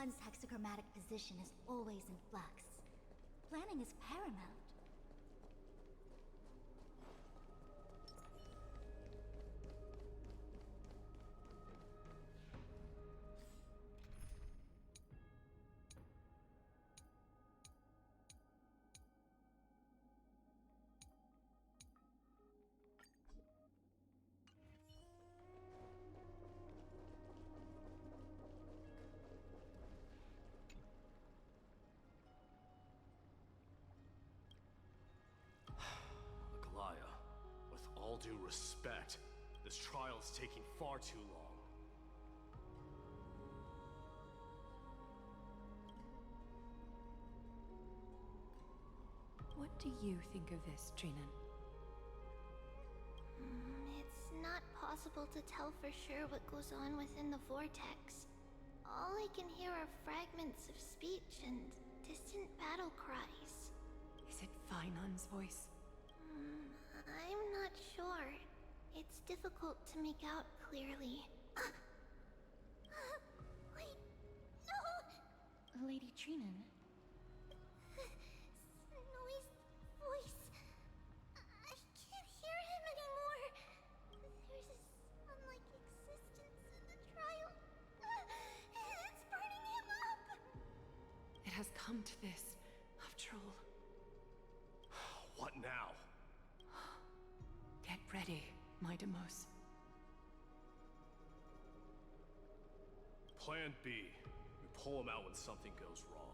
one's hexagrammatic position is always in flux. Planning is paramount. With all due respect, this trial is taking far too long. What do you think of this, Trinan? It's not possible to tell for sure what goes on within the vortex. All I can hear are fragments of speech and distant battle cries. Is it Finon's voice? I'm not sure. It's difficult to make out clearly. Wait, no! Lady Trinan. Snowy's voice. I can't hear him anymore. There's a sun-like existence in the trial. It's burning him up! It has come to this, after all. What now? Get ready, my Demos. Plan B. We pull him out when something goes wrong.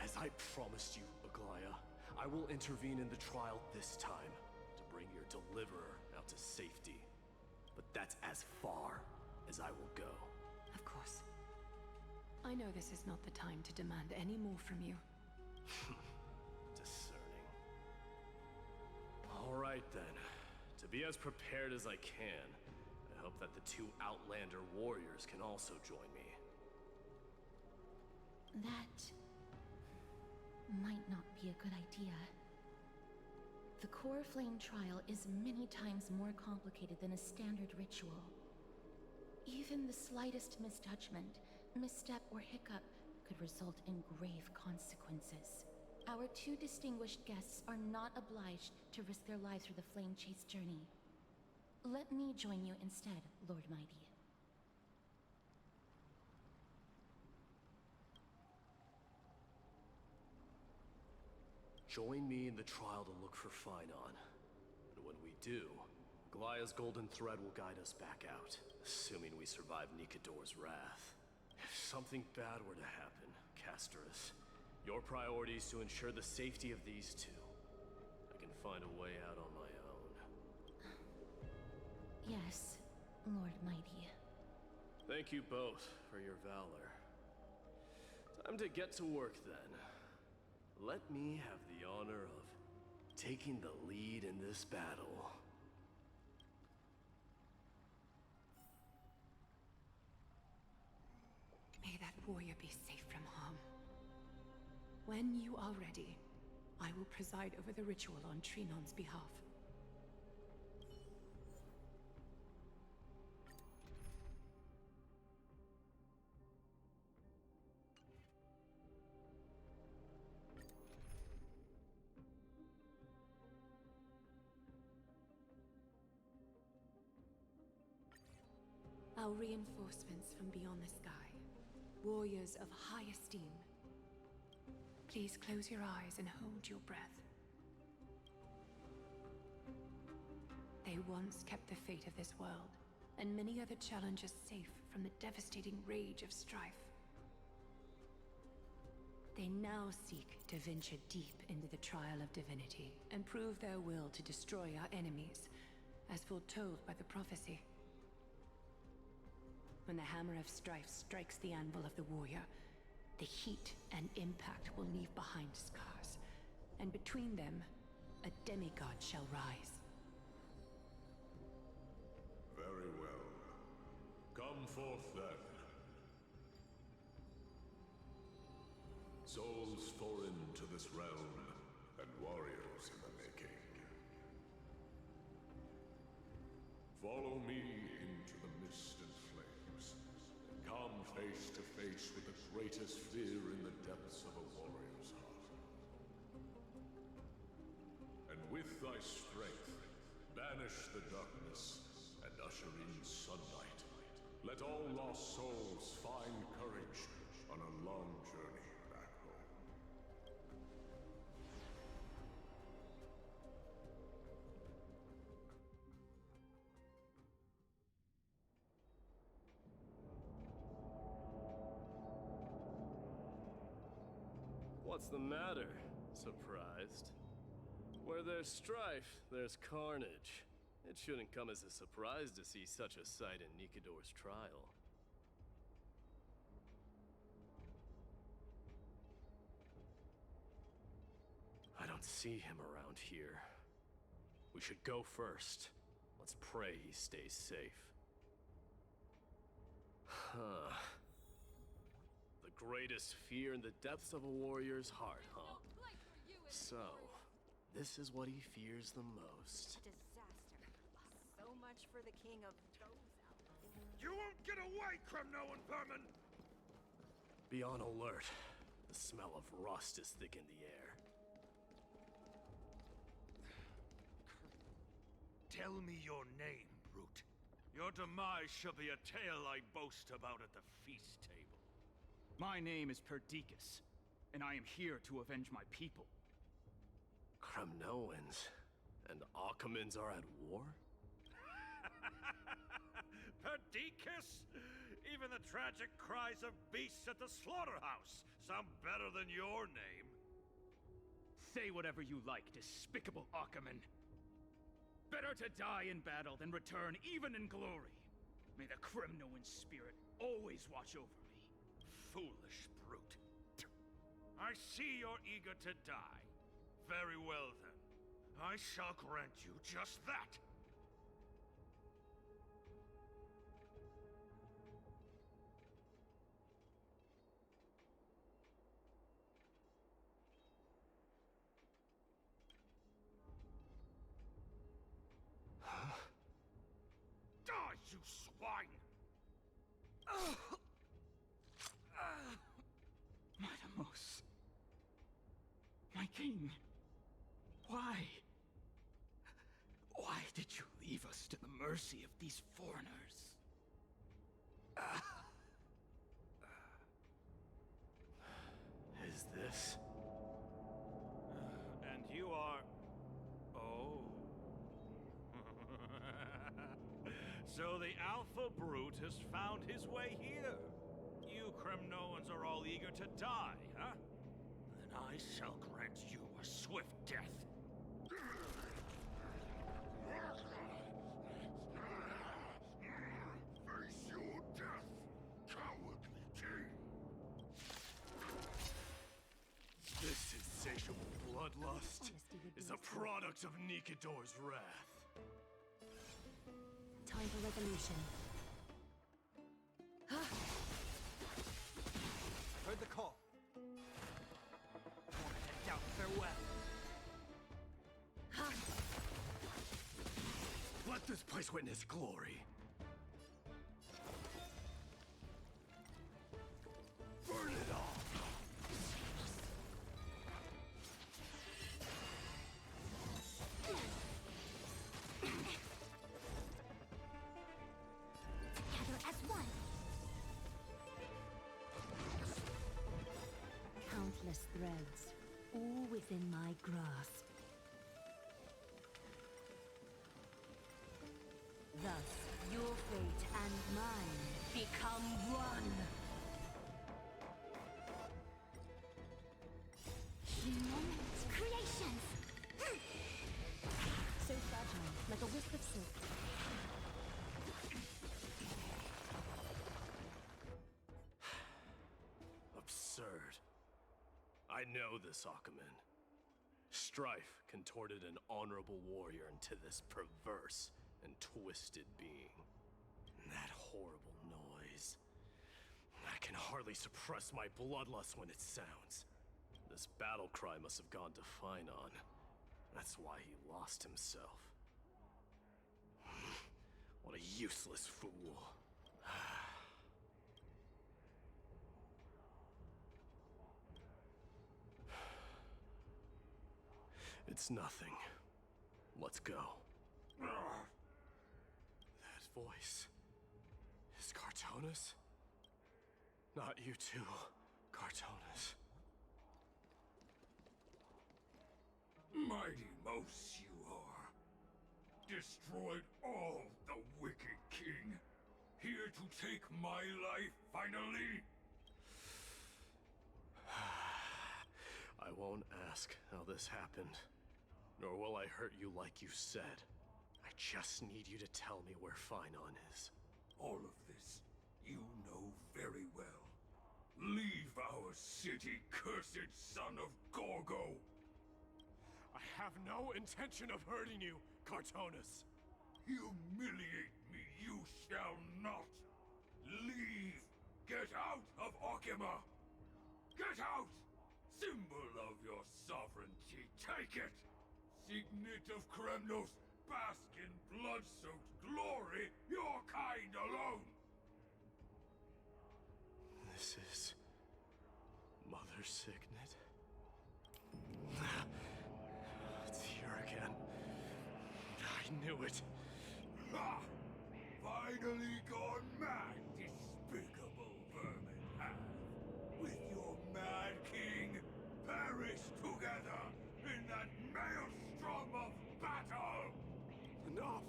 As I promised you, Aglaya, I will intervene in the trial this time to bring your deliverer out to safety. But that's as far as I will go. Of course. I know this is not the time to demand any more from you. Discerning. All right then. To be as prepared as I can, I hope that the two Outlander warriors can also join me. That might not be a good idea. The core flame trial is many times more complicated than a standard ritual. Even the slightest misjudgment, misstep, or hiccup could result in grave consequences. Our two distinguished guests are not obliged to risk their lives for the flame chase journey. Let me join you instead, Lord Mighty. Join me in the trial to look for Finon. And when we do, Aglaya's golden thread will guide us back out, assuming we survive Nikador's wrath. If something bad were to happen, Casterus, your priority is to ensure the safety of these two. I can find a way out on my own. Yes, Lord Mighty. Thank you both for your valor. Time to get to work then. Let me have the honor of taking the lead in this battle. May that warrior be safe from harm. When you are ready, I will preside over the ritual on Trinon's behalf. Our reinforcements from beyond the sky, warriors of high esteem. Please close your eyes and hold your breath. They once kept the fate of this world, and many other challenges safe from the devastating rage of strife. They now seek to venture deep into the trial of divinity and prove their will to destroy our enemies, as foretold by the prophecy. When the hammer of strife strikes the anvil of the warrior, the heat and impact will leave behind scars, and between them, a demigod shall rise. Very well. Come forth then. Souls foreign to this realm, and warriors in the making. Follow me into the mist and flames, and come face to face with the greatest fear in the depths of a warrior's heart. And with thy strength, banish the darkness and usher in sunlight. Let all lost souls find courage on a long journey back home. What's the matter? Surprised? Where there's strife, there's carnage. It shouldn't come as a surprise to see such a sight in Nikador's trial. I don't see him around here. We should go first. Let's pray he stays safe. Huh. The greatest fear in the depths of a warrior's heart, huh? So, this is what he fears the most. Disaster. So much for the king of those outlaws. You won't get away, Kremnoan vermin! Be on alert. The smell of rust is thick in the air. Tell me your name, brute. Your demise shall be a tale I boast about at the feast table. My name is Perdiccas, and I am here to avenge my people. Kremnoans and Akamans are at war? Perdiccas? Even the tragic cries of beasts at the slaughterhouse sound better than your name. Say whatever you like, despicable Akaman. Better to die in battle than return even in glory. May the Kremnoan spirit always watch over me. Foolish brute. I see you're eager to die. Very well then. I shall grant you just that. Die, you swine! Matamos. My king. Why? Why did you leave us to the mercy of these foreigners? Is this? And you are... Oh. So the Alpha Brute has found his way here. You Kremnoans are all eager to die, huh? Then I shall grant you a swift death. Face your death, cowardly king! This insatiable bloodlust is a product of Nikador's wrath. Time for resolution. Heard the call. Want to head out farewell. Let this place witness glory. Burn it all! Together as one. Countless threads, all within my grasp. Thus, your fate and mine become one. Human creations. So fragile, like a wisp of silk. Absurd. I know this Akaman. Strife contorted an honorable warrior into this perverse and twisted being. And that horrible noise. I can hardly suppress my bloodlust when it sounds. This battle cry must have gone to Finon. That's why he lost himself. What a useless fool. It's nothing. Let's go. That voice... is Cartonis? Not you too, Cartonis. Mighty mouse you are. Destroyed all the wicked king. Here to take my life, finally? I won't ask how this happened. Nor will I hurt you like you said. I just need you to tell me where Finon is. All of this, you know very well. Leave our city, cursed son of Gorgo! I have no intention of hurting you, Cartonis. Humiliate me you shall not! Leave! Get out of Okima! Get out! Symbol of your sovereignty, take it! Signet of Kremnos, bask in blood-soaked glory, your kind alone! This is... Mother's signet? It's here again. I knew it. Ha! Finally gone mad, despicable vermin have. With your mad king, perish together in that maelstrom of battle! Enough!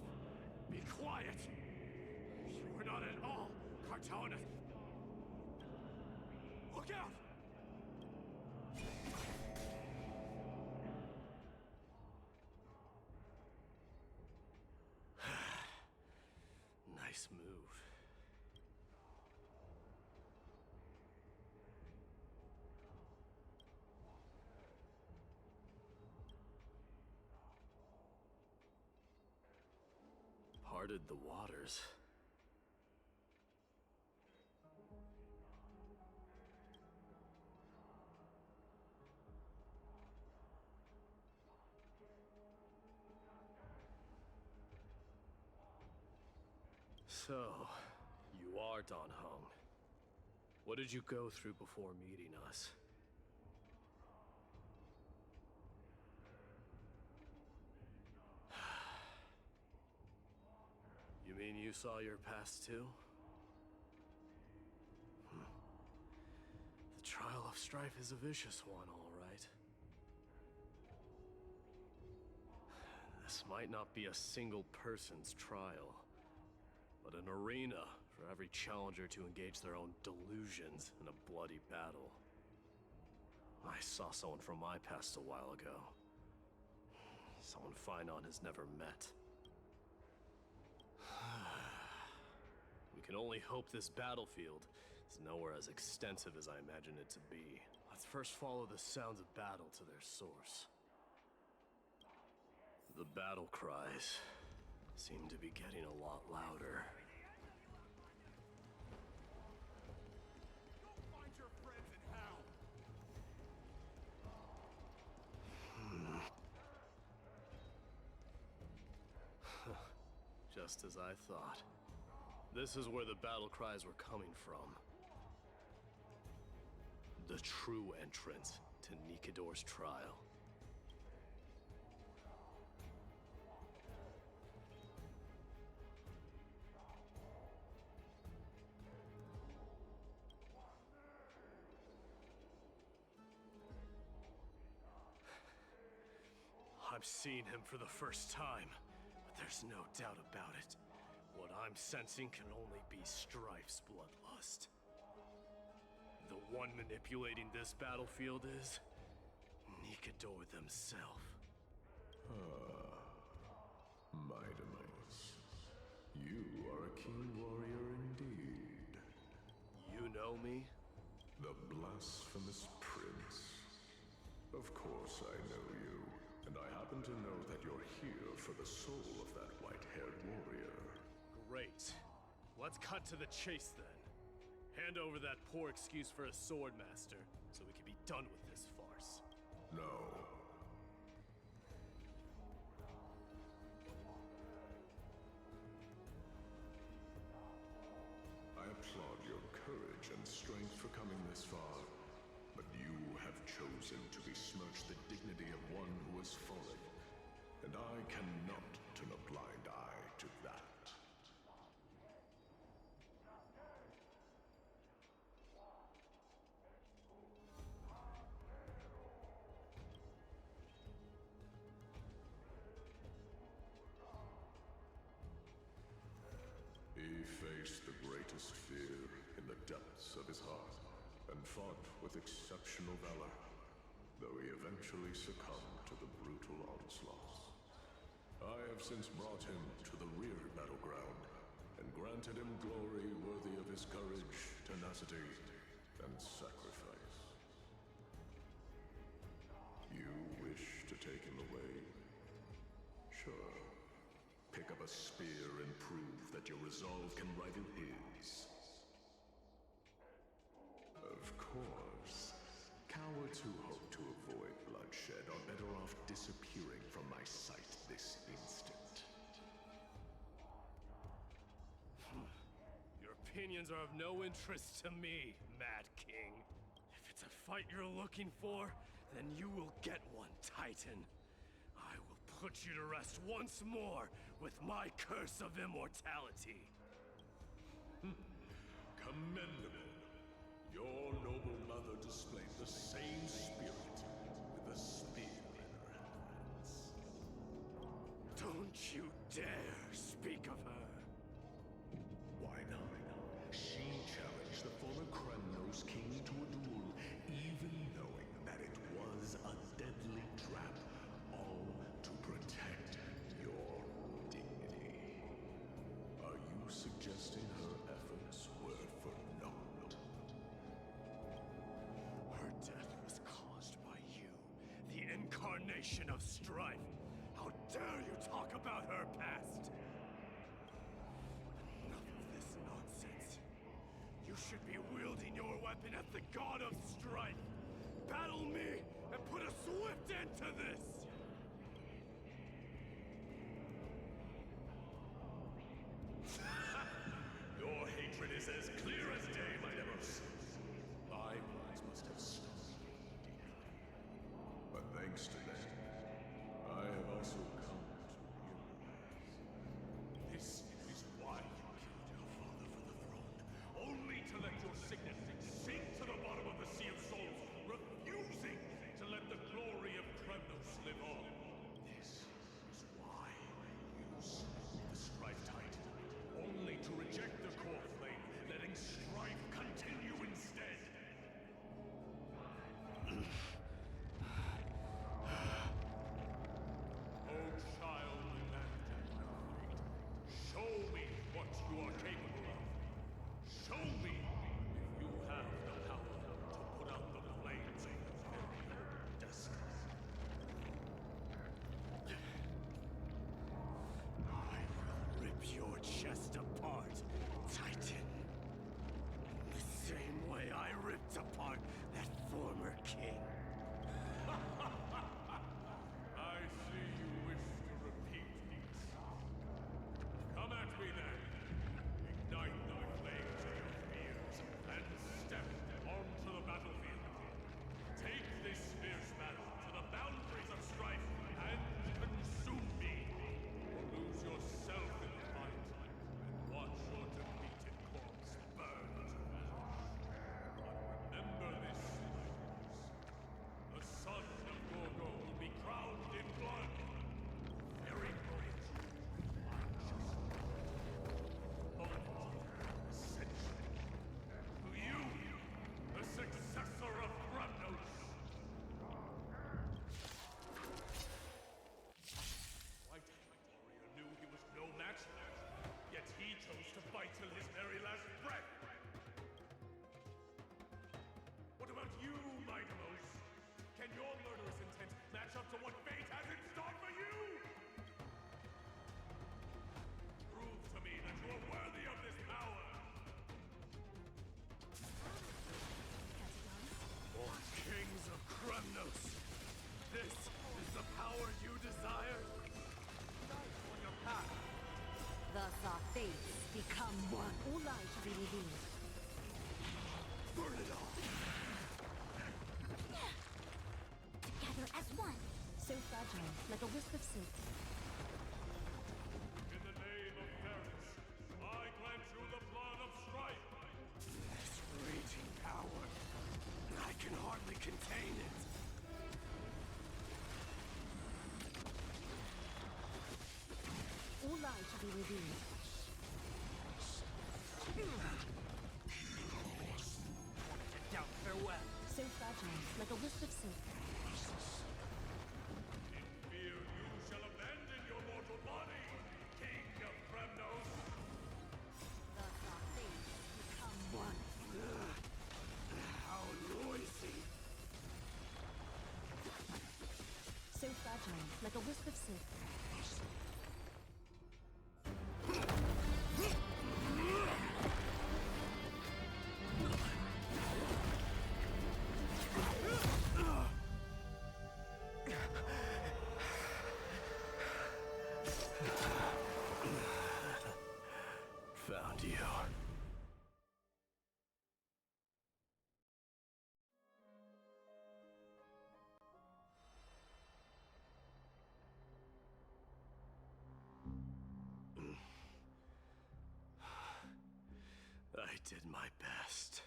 Be quiet! You are not at all Cartonis! Look out! Nice move. Parted the waters. So, you are Don Hung. What did you go through before meeting us? You mean you saw your past too? The trial of strife is a vicious one, all right. This might not be a single person's trial, but an arena for every challenger to engage their own delusions in a bloody battle. I saw someone from my past a while ago. Someone Finon has never met. We can only hope this battlefield is nowhere as extensive as I imagine it to be. Let's first follow the sounds of battle to their source. The battle cries seem to be getting a lot louder. Go find your friends in hell! Just as I thought. This is where the battle cries were coming from. The true entrance to Nikador's trial. I'm seeing him for the first time, but there's no doubt about it. What I'm sensing can only be Strife's bloodlust. The one manipulating this battlefield is Nikador themselves. Mightimus, you are a keen warrior indeed. You know me? The blasphemous prince. Of course I know you, and I happen to know that you're here for the soul of that white-haired warrior. Great. Let's cut to the chase then. Hand over that poor excuse for a sword master, so we can be done with this farce. No. I applaud your courage and strength for coming this far, but you have chosen to besmirch the dignity of one who has fallen greatest fear in the depths of his heart, and fought with exceptional valor, though he eventually succumbed to the brutal onslaughts. I have since brought him to the rear battleground, and granted him glory worthy of his courage, tenacity, and sacrifice. You wish to take him away? Sure. Pick up a spear and prove that your resolve can rival his. Of course. Cowards who hope to avoid bloodshed are better off disappearing from my sight this instant. Your opinions are of no interest to me, Mad King. If it's a fight you're looking for, then you will get one, Titan. I will put you to rest once more with my curse of immortality. Commendable. Your noble mother displayed the same spirit with a spear in her hands. Don't you dare speak of her. Why not? She challenged the former Kremnos king to a duel, even knowing that it was a deadly trap, all to protect your dignity. Are you suggesting her efforts were for naught? Her death was caused by you, the incarnation of strife. How dare you talk about her past? Enough of this nonsense. You should be wielding your weapon at the god of strife. Battle me and put a swift end to this! Your hatred is as clear as day, my Devos. My words must have stung deeply. But thanks to them, I have also come to realize. This is why you killed your father for the throne, only to let your signet sink to the bottom of the Sea of Souls, refusing to let the glory of Kremnos live on. This is why you slew the Strife Titan, only to reject the core flame, letting strife continue instead. Oh, child landed by fate, show me what you are capable of. Show me if you have the power to put out the flames of your very destiny. I will rip your chest apart, Titan. In the same way I ripped apart that former king. I see you wish to repeat these. Come at me then. Ignite the flames of your fears and step onto the battlefield. Take this fierce battle to the boundaries of strife and consume me. Or lose yourself in the fight and watch your defeated corpse burn to ash. But remember this, the son of Gorgo will be crowned in blood. Very great. Ascension. To you, the successor of Kremnos. White warrior knew he was no match for him, yet he chose to fight till his very last breath. What about you, Mightimos? Can your murderous intent match up to what fate has in store for you? Prove to me that you are worthy of this power. Or kings of Kremnos. This is the power you desire? On your path. Thus our fates become one. All light to be revealed. Burn it all! Together as one. So fragile, like a wisp of silk. In the name of fairness, I grant you the blood of strife. This raging power. I can hardly contain it. All light to be revealed. like a wisp of silk. In fear you shall abandon your mortal body, King of Kremnos! Thus our fates become one. How noisy! So fragile, like a wisp of silk. Found you. I did my best.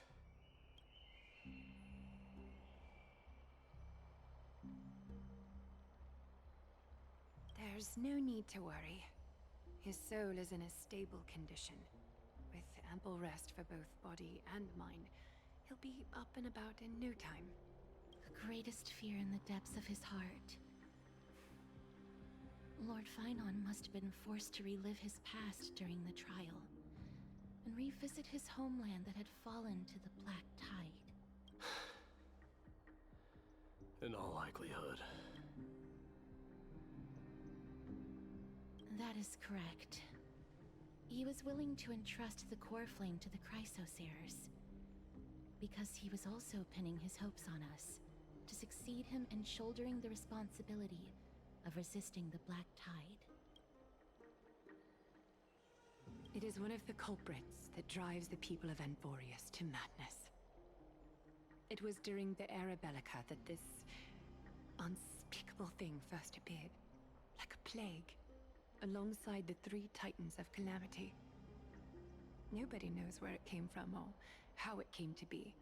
There's no need to worry. His soul is in a stable condition. With ample rest for both body and mind, he'll be up and about in no time. The greatest fear in the depths of his heart. Lord Finon must have been forced to relive his past during the trial, and revisit his homeland that had fallen to the Black Tide. In all likelihood. That is correct. He was willing to entrust the core flame to the Chrysosayers, because he was also pinning his hopes on us, to succeed him in shouldering the responsibility of resisting the Black Tide. It is one of the culprits that drives the people of Anvorius to madness. It was during the Era Bellica that this unspeakable thing first appeared, like a plague, alongside the three titans of calamity. Nobody knows where it came from or how it came to be.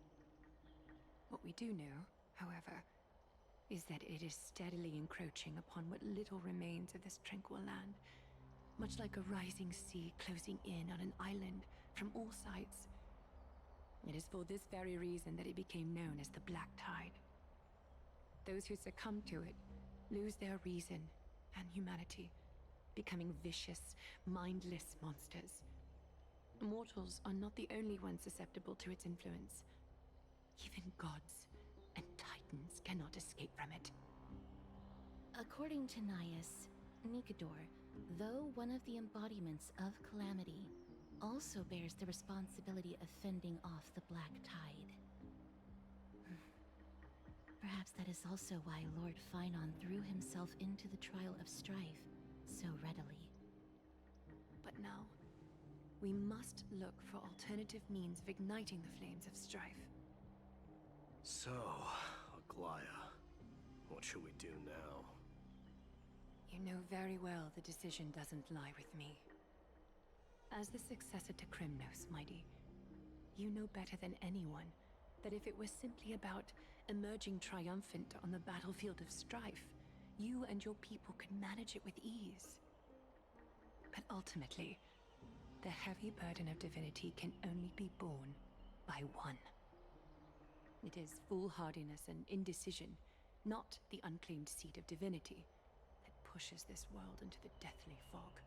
What we do know, however, is that it is steadily encroaching upon what little remains of this tranquil land, much like a rising sea closing in on an island from all sides. It is for this very reason that it became known as the Black Tide. Those who succumb to it lose their reason and humanity, becoming vicious, mindless monsters. Mortals are not the only ones susceptible to its influence. Even gods and titans cannot escape from it. According to Naius, Nikador, though one of the embodiments of calamity, also bears the responsibility of fending off the Black Tide. Perhaps that is also why Lord Finon threw himself into the trial of strife so readily. But now, we must look for alternative means of igniting the flames of strife. So, Aglaya, what should we do now? You know very well the decision doesn't lie with me. As the successor to Kremnos, Mighty, you know better than anyone that if it was simply about emerging triumphant on the battlefield of strife, you and your people could manage it with ease. But ultimately, the heavy burden of divinity can only be borne by one. It is foolhardiness and indecision, not the unclaimed seat of divinity, that pushes this world into the deathly fog.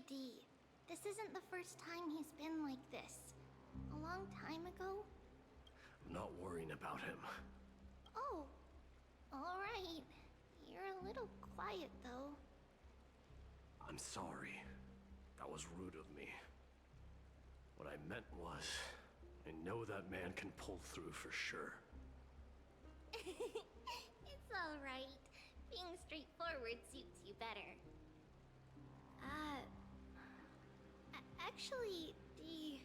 D. This isn't the first time he's been like this. A long time ago? I'm not worrying about him. Oh, alright. You're a little quiet, though. I'm sorry. That was rude of me. What I meant was, I know that man can pull through for sure. It's alright. Being straightforward suits you better. Actually, Dee,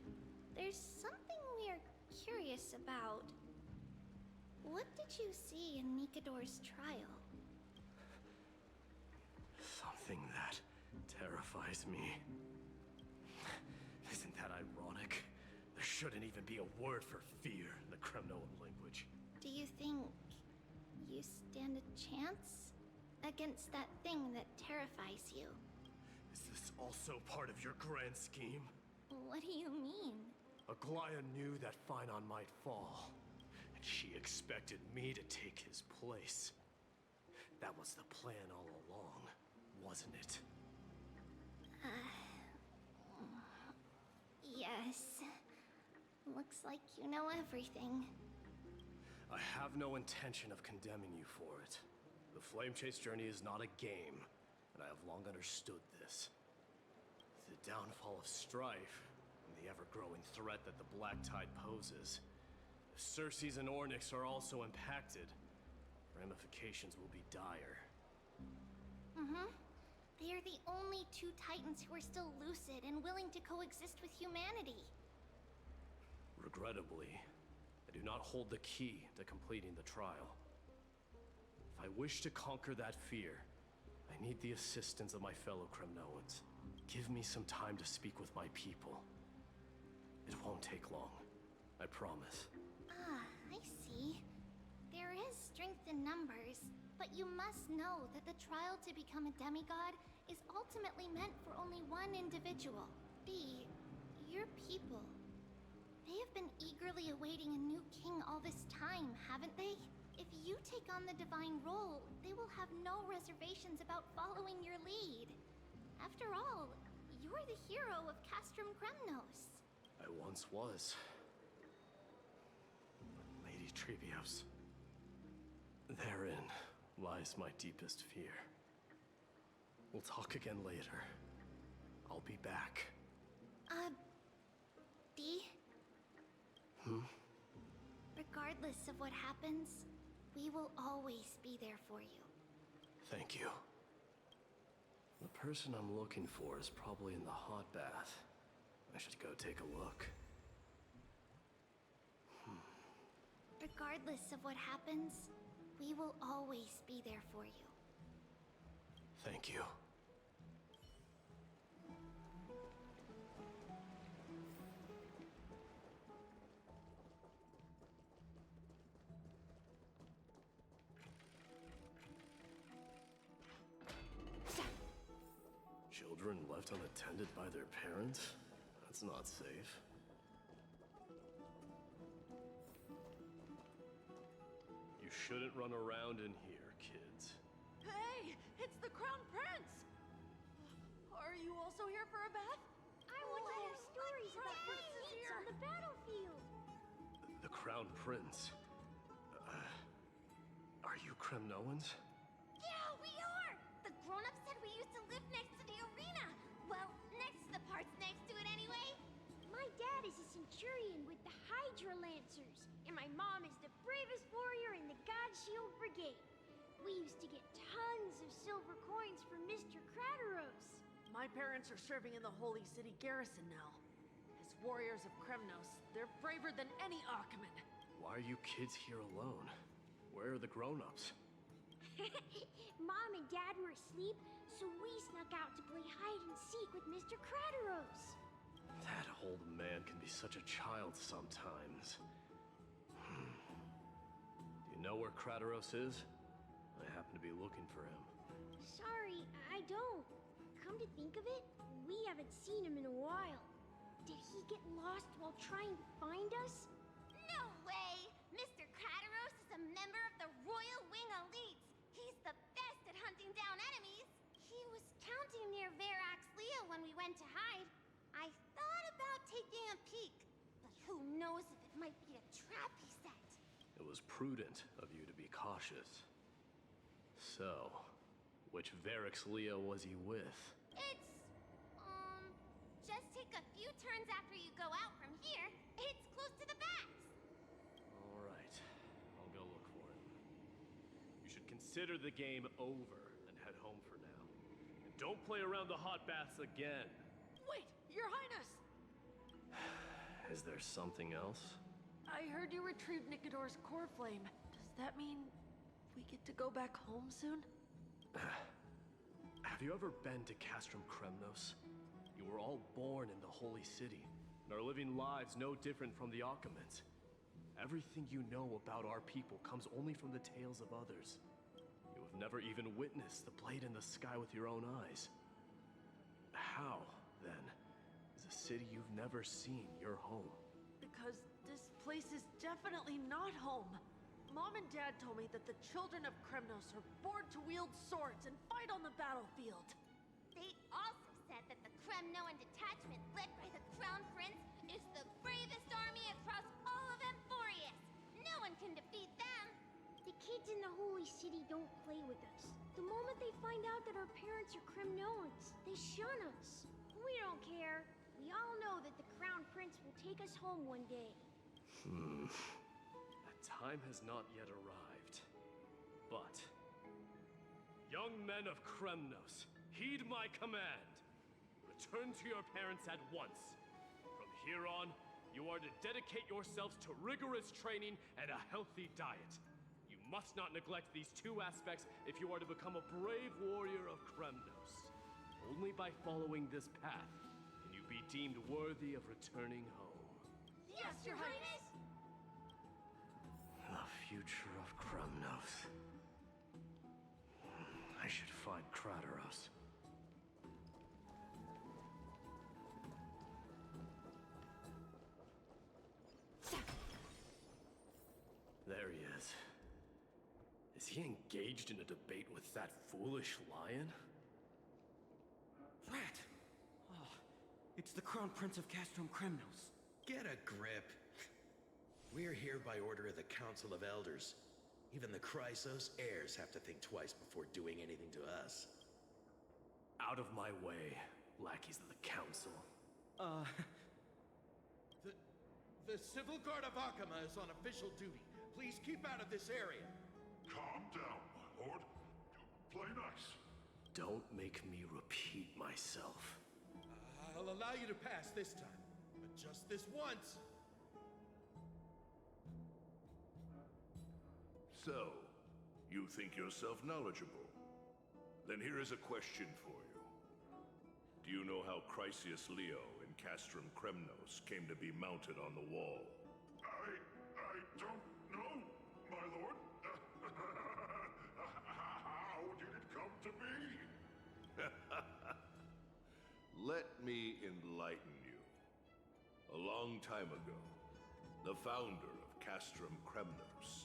there's something we're curious about. What did you see in Nikador's trial? Something that terrifies me. Isn't that ironic? There shouldn't even be a word for fear in the Kremnoan language. Do you think you stand a chance against that thing that terrifies you? Is this also part of your grand scheme? What do you mean? Aglaya knew that Phynon might fall, and she expected me to take his place. That was the plan all along, wasn't it? Yes. Looks like you know everything. I have no intention of condemning you for it. The Flame Chase journey is not a game, and I have long understood this. The downfall of strife, and the ever-growing threat that the Black Tide poses. If Circes and Ornyx are also impacted, ramifications will be dire. They are the only two Titans who are still lucid and willing to coexist with humanity. Regrettably, I do not hold the key to completing the trial. If I wish to conquer that fear, I need the assistance of my fellow Kremnoans. Give me some time to speak with my people. It won't take long, I promise. I see. There is strength in numbers, but you must know that the trial to become a demigod is ultimately meant for only one individual. B, your people. They have been eagerly awaiting a new king all this time, haven't they? If you take on the divine role, they will have no reservations about following your lead. After all, you're the hero of Castrum Kremnos. I once was. Lady Trebios. Therein lies my deepest fear. We'll talk again later. I'll be back. D? Regardless of what happens, we will always be there for you. Thank you. The person I'm looking for is probably in the hot bath. I should go take a look. Regardless of what happens, we will always be there for you. Thank you. Children left unattended by their parents? That's not safe. You shouldn't run around in here, kids. Hey, it's the Crown Prince! Are you also here for a bath? I want to hear stories about your feats on the battlefield. The Crown Prince? Are you Kremnoans? Yeah, we are! The grown-ups said we used to live next to the arena. Well, next to the parts next to it anyway. My dad is a centurion with the Hydra Lancers, and my mom is the bravest warrior in the God Shield Brigade. We used to get tons of silver coins from Mr. Crateros. My parents are serving in the Holy City garrison now. As warriors of Kremnos, they're braver than any Achaemen. Why are you kids here alone? Where are the grown-ups? Mom and Dad were asleep, so we snuck out to play hide and seek with Mr. Crateros. That old man can be such a child sometimes. Do you know where Crateros is? I happen to be looking for him. Sorry, I don't. Come to think of it, we haven't seen him in a while. Did he get lost while trying to find us? No way! Mr. Crateros is a member of the Royal Wing Elites. He's the best at hunting down enemies. He was counting near Verax Leo when we went to hide. I thought about taking a peek, but who knows if it might be a trap he set. It was prudent of you to be cautious. So, which Varix Leo was he with? It's, just take a few turns after you go out from here. It's close to the bats. Alright, I'll go look for it. You should consider the game over and head home for now. And don't play around the hot baths again. Wait, Your Highness! Is there something else? I heard you retrieved Nicodor's core flame. Does that mean we get to go back home soon? Have you ever been to Castrum Kremnos? You were all born in the Holy City, and are living lives no different from the Occamans. Everything you know about our people comes only from the tales of others. You have never even witnessed the blade in the sky with your own eyes. How, then, is a city you've never seen your home? Because this place is definitely not home. Mom and Dad told me that the children of Kremnos are born to wield swords and fight on the battlefield. They also said that the Kremnoan detachment led by the Crown Prince is the bravest army across all of Emphorius. No one can defeat them. The kids in the Holy City don't play with us. The moment they find out that our parents are Kremnoans, they shun us. We don't care. We all know that the Crown Prince will take us home one day. That time has not yet arrived. But, young men of Kremnos, heed my command. Return to your parents at once. From here on, you are to dedicate yourselves to rigorous training and a healthy diet. You must not neglect these two aspects if you are to become a brave warrior of Kremnos. Only by following this path can you be deemed worthy of returning home. Yes, Your Highness! The future of Kremnos. I should find Krateros. There he is. Is he engaged in a debate with that foolish lion? Rat! Oh, it's the Crown Prince of Castrum Kremnos. Get a grip. We're here by order of the Council of Elders. Even the Chrysos heirs have to think twice before doing anything to us. Out of my way, lackeys of the Council. The Civil Guard of Akama is on official duty. Please keep out of this area. Calm down, my lord. Play nice. Don't make me repeat myself. I'll allow you to pass this time, but just this once. So, you think yourself knowledgeable? Then here is a question for you. Do you know how Chrysius Leo in Castrum Kremnos came to be mounted on the wall? I don't know, my lord. How did it come to be? Let me enlighten you. A long time ago, the founder of Castrum Kremnos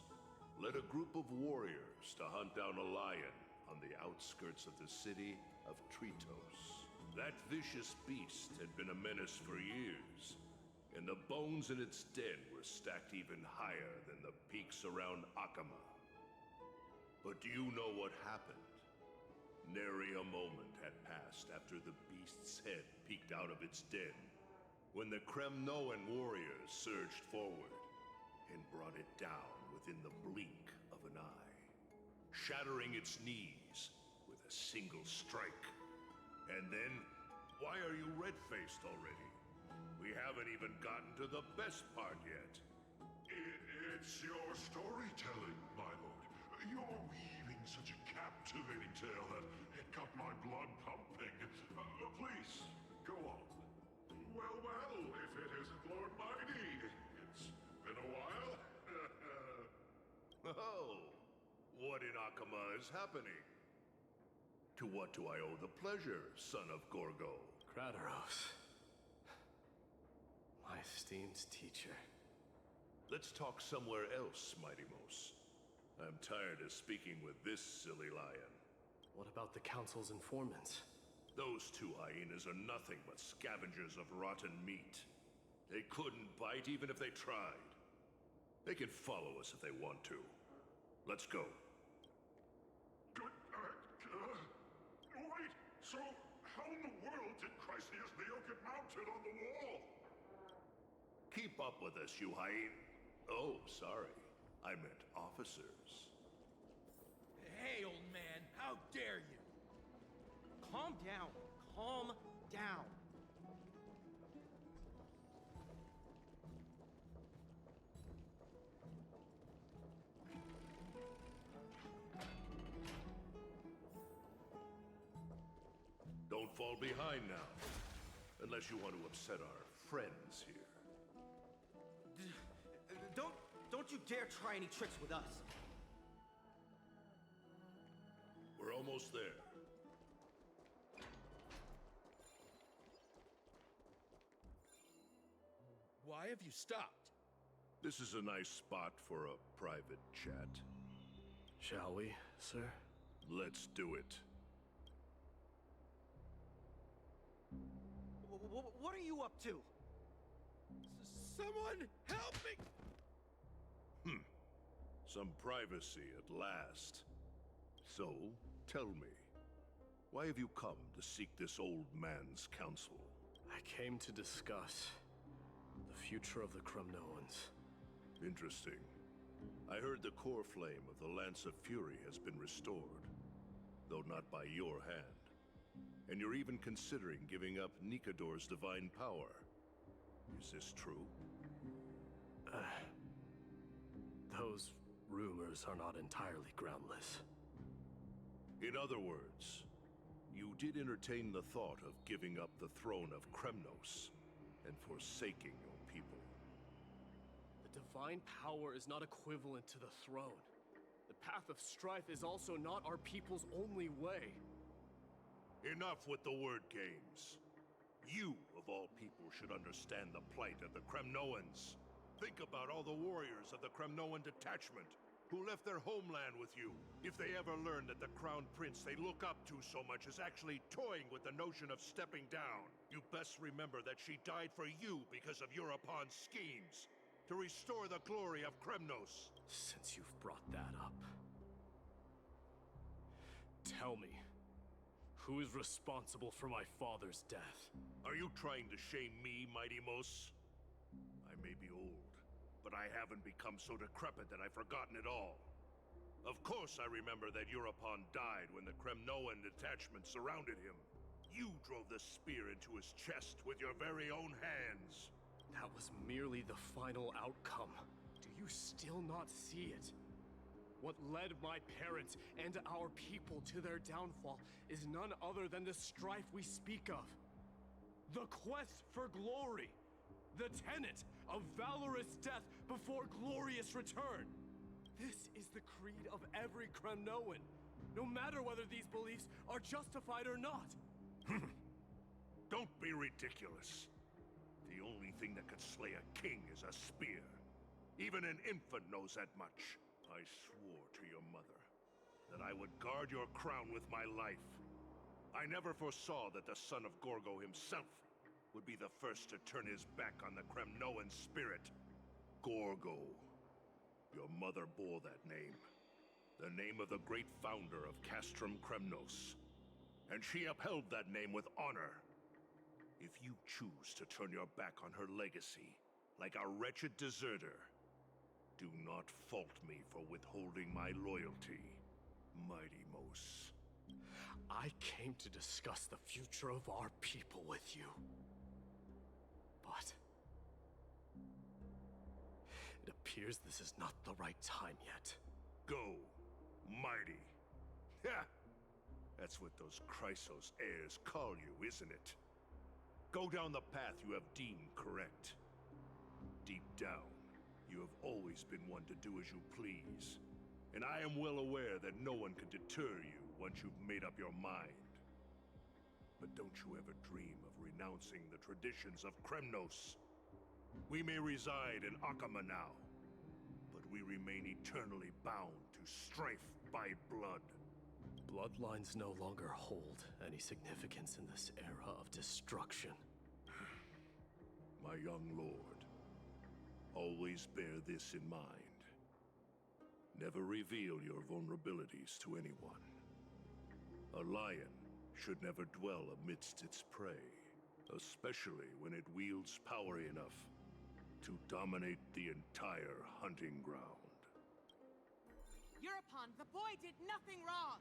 led a group of warriors to hunt down a lion on the outskirts of the city of Tritos. That vicious beast had been a menace for years, and the bones in its den were stacked even higher than the peaks around Akama. But do you know what happened? Nary a moment had passed after the beast's head peeked out of its den, when the Kremnoan warriors surged forward and brought it down within the blink of an eye, shattering its knees with a single strike. And then, why are you red-faced already? We haven't even gotten to the best part yet. It's your storytelling, my lord. You're weaving such a captivating tale that it got my blood pumping. Please, go on. Well, if it isn't Lord Mighty. It's been a while. Oh, what in Akama is happening? To what do I owe the pleasure, son of Gorgo? Krateros. My esteemed teacher. Let's talk somewhere else, Mighty Mos. I'm tired of speaking with this silly lion. What about the Council's informants? Those two hyenas are nothing but scavengers of rotten meat. They couldn't bite even if they tried. They can follow us if they want to. Let's go. Wait, so how in the world did Chrysius Leo get mounted on the wall? Keep up with us, you hyena. Oh, sorry. I meant officers. Hey, old man, how dare you? Calm down. Calm down. Don't fall behind now. Unless you want to upset our friends here. Don't you dare try any tricks with us. We're almost there. Why have you stopped? This is a nice spot for a private chat. Shall we, sir? Let's do it. What are you up to? Someone help me! Some privacy at last. So, tell me, why have you come to seek this old man's counsel? I came to discuss the future of the Kremnoans. Interesting. I heard the core flame of the Lance of Fury has been restored, though not by your hand. And you're even considering giving up Nikador's divine power. Is this true? Those rumors are not entirely groundless. In other words, you did entertain the thought of giving up the throne of Kremnos and forsaking your people. The divine power is not equivalent to the throne. The path of strife is also not our people's only way. Enough with the word games. You, of all people, should understand the plight of the Kremnoans. Think about all the warriors of the Kremnoan detachment who left their homeland with you. If they ever learn that the crown prince they look up to so much is actually toying with the notion of stepping down, you best remember that she died for you because of Europon's schemes. To restore the glory of Kremnos. Since you've brought that up, tell me, who is responsible for my father's death? Are you trying to shame me, Mighty Mos? I may be old, but I haven't become so decrepit that I've forgotten it all. Of course I remember that Europon died when the Kremnoan detachment surrounded him. You drove the spear into his chest with your very own hands. That was merely the final outcome. Do you still not see it? What led my parents and our people to their downfall is none other than the strife we speak of. The quest for glory. The tenet of valorous death before glorious return. This is the creed of every Kremnoan, no matter whether these beliefs are justified or not. Don't be ridiculous. The only thing that could slay a king is a spear. Even an infant knows that much. I swore to your mother that I would guard your crown with my life. I never foresaw that the son of Gorgo himself would be the first to turn his back on the Kremnoan spirit. Gorgo. Your mother bore that name. The name of the great founder of Castrum Kremnos. And she upheld that name with honor. If you choose to turn your back on her legacy, like a wretched deserter, do not fault me for withholding my loyalty, Mighty Mos. I came to discuss the future of our people with you. But it appears this is not the right time yet. Go, Mighty. Ha! That's what those Chrysos heirs call you, isn't it? Go down the path you have deemed correct. Deep down, you have always been one to do as you please. And I am well aware that no one can deter you once you've made up your mind. But don't you ever dream of renouncing the traditions of Kremnos. We may reside in Akama now, but we remain eternally bound to strife by blood. Bloodlines no longer hold any significance in this era of destruction. My young lord, always bear this in mind. Never reveal your vulnerabilities to anyone. A lion should never dwell amidst its prey, especially when it wields power enough to dominate the entire hunting ground. Eurepon, the boy did nothing wrong!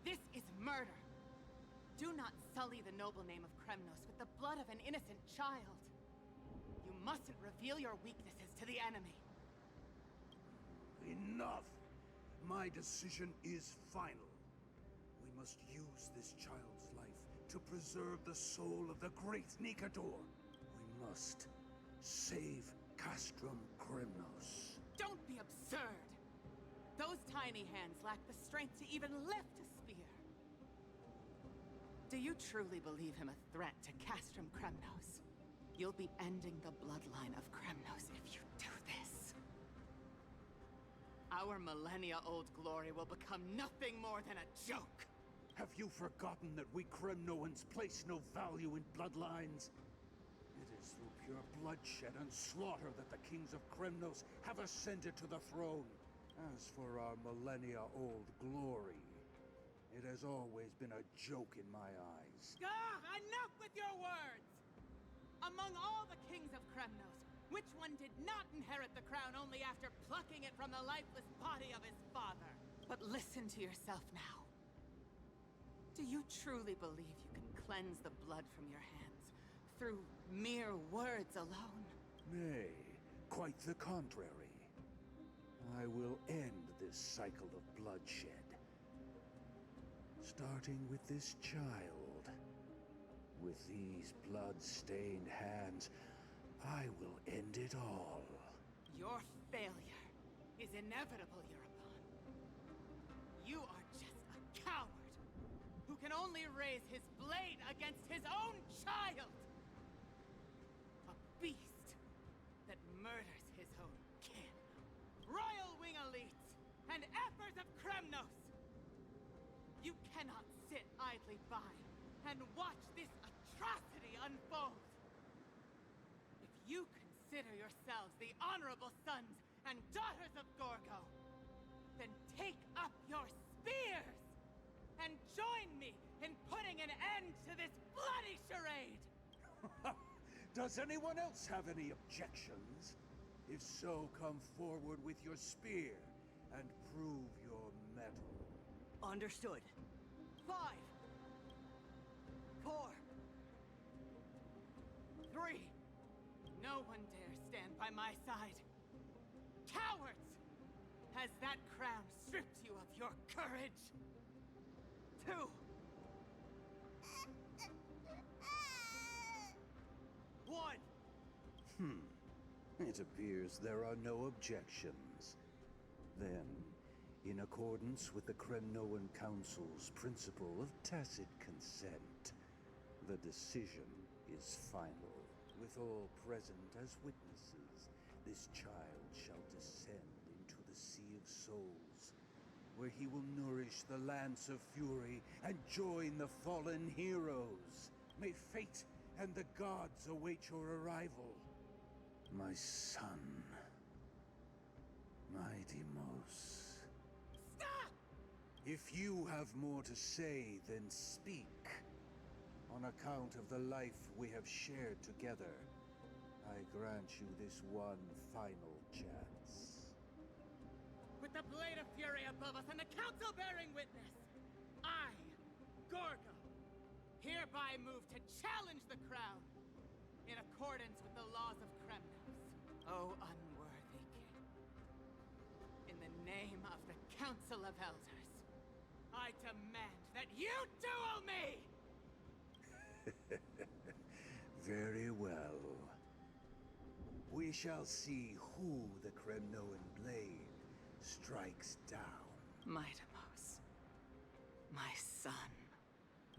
This is murder! Do not sully the noble name of Kremnos with the blood of an innocent child! You mustn't reveal your weaknesses to the enemy! Enough! My decision is final. We must use this child's life to preserve the soul of the great Nikador. We must save Castrum Kremnos. Don't be absurd! Those tiny hands lack the strength to even lift a spear. Do you truly believe him a threat to Castrum Kremnos? You'll be ending the bloodline of Kremnos if you do this. Our millennia-old glory will become nothing more than a joke. Have you forgotten that we Kremnoans place no value in bloodlines? It is through pure bloodshed and slaughter that the kings of Kremnos have ascended to the throne. As for our millennia-old glory, it has always been a joke in my eyes. Enough with your words! Among all the kings of Kremnos, which one did not inherit the crown only after plucking it from the lifeless body of his father? But listen to yourself now. Do you truly believe you can cleanse the blood from your hands through mere words alone? Nay, quite the contrary. I will end this cycle of bloodshed. Starting with this child. With these blood-stained hands, I will end it all. Your failure is inevitable, Eurepon. You are just a coward who can only raise his blade against his own child! A beast that murders his own kin. Royal Wing elites and Ephors of Kremnos! You cannot sit idly by and watch this atrocity unfold. If you consider yourselves the honorable sons and daughters of Gorgo, then take up your spears and join me in putting an end to this bloody charade! Does anyone else have any objections? If so, come forward with your spear and prove your mettle. Understood. 5, 4, 3. No one dare stand by my side. Cowards! Has that crown stripped you of your courage? 2. It appears there are no objections. Then, in accordance with the Kremnoan Council's principle of tacit consent, the decision is final. With all present as witnesses, this child shall descend into the Sea of Souls, where he will nourish the Lance of Fury and join the fallen heroes. May fate and the gods await your arrival. My son, my Deimos. Stop! If you have more to say, then speak. On account of the life we have shared together, I grant you this one final chance. With the Blade of Fury above us and the Council bearing witness, I, Gorgo, hereby move to challenge the crown in accordance with the laws of Kremnos. O unworthy king. In the name of the Council of Elders, I demand that you duel me! Very well. We shall see who the Kremnoan blade strikes down. My Deimos, my son,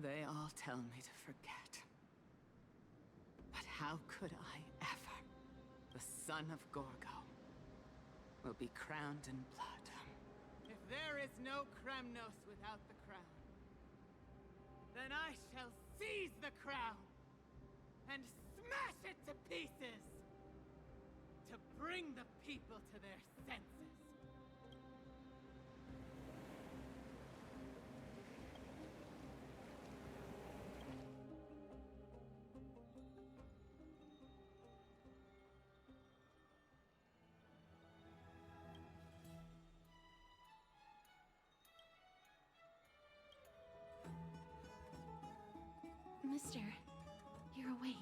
they all tell me to forget. But how could I ever, the son of Gorgo, will be crowned in blood? If There is no Kremnos without the crown. Then I shall seize the crown and smash it to pieces to bring the people to their senses. Mister, you're awake.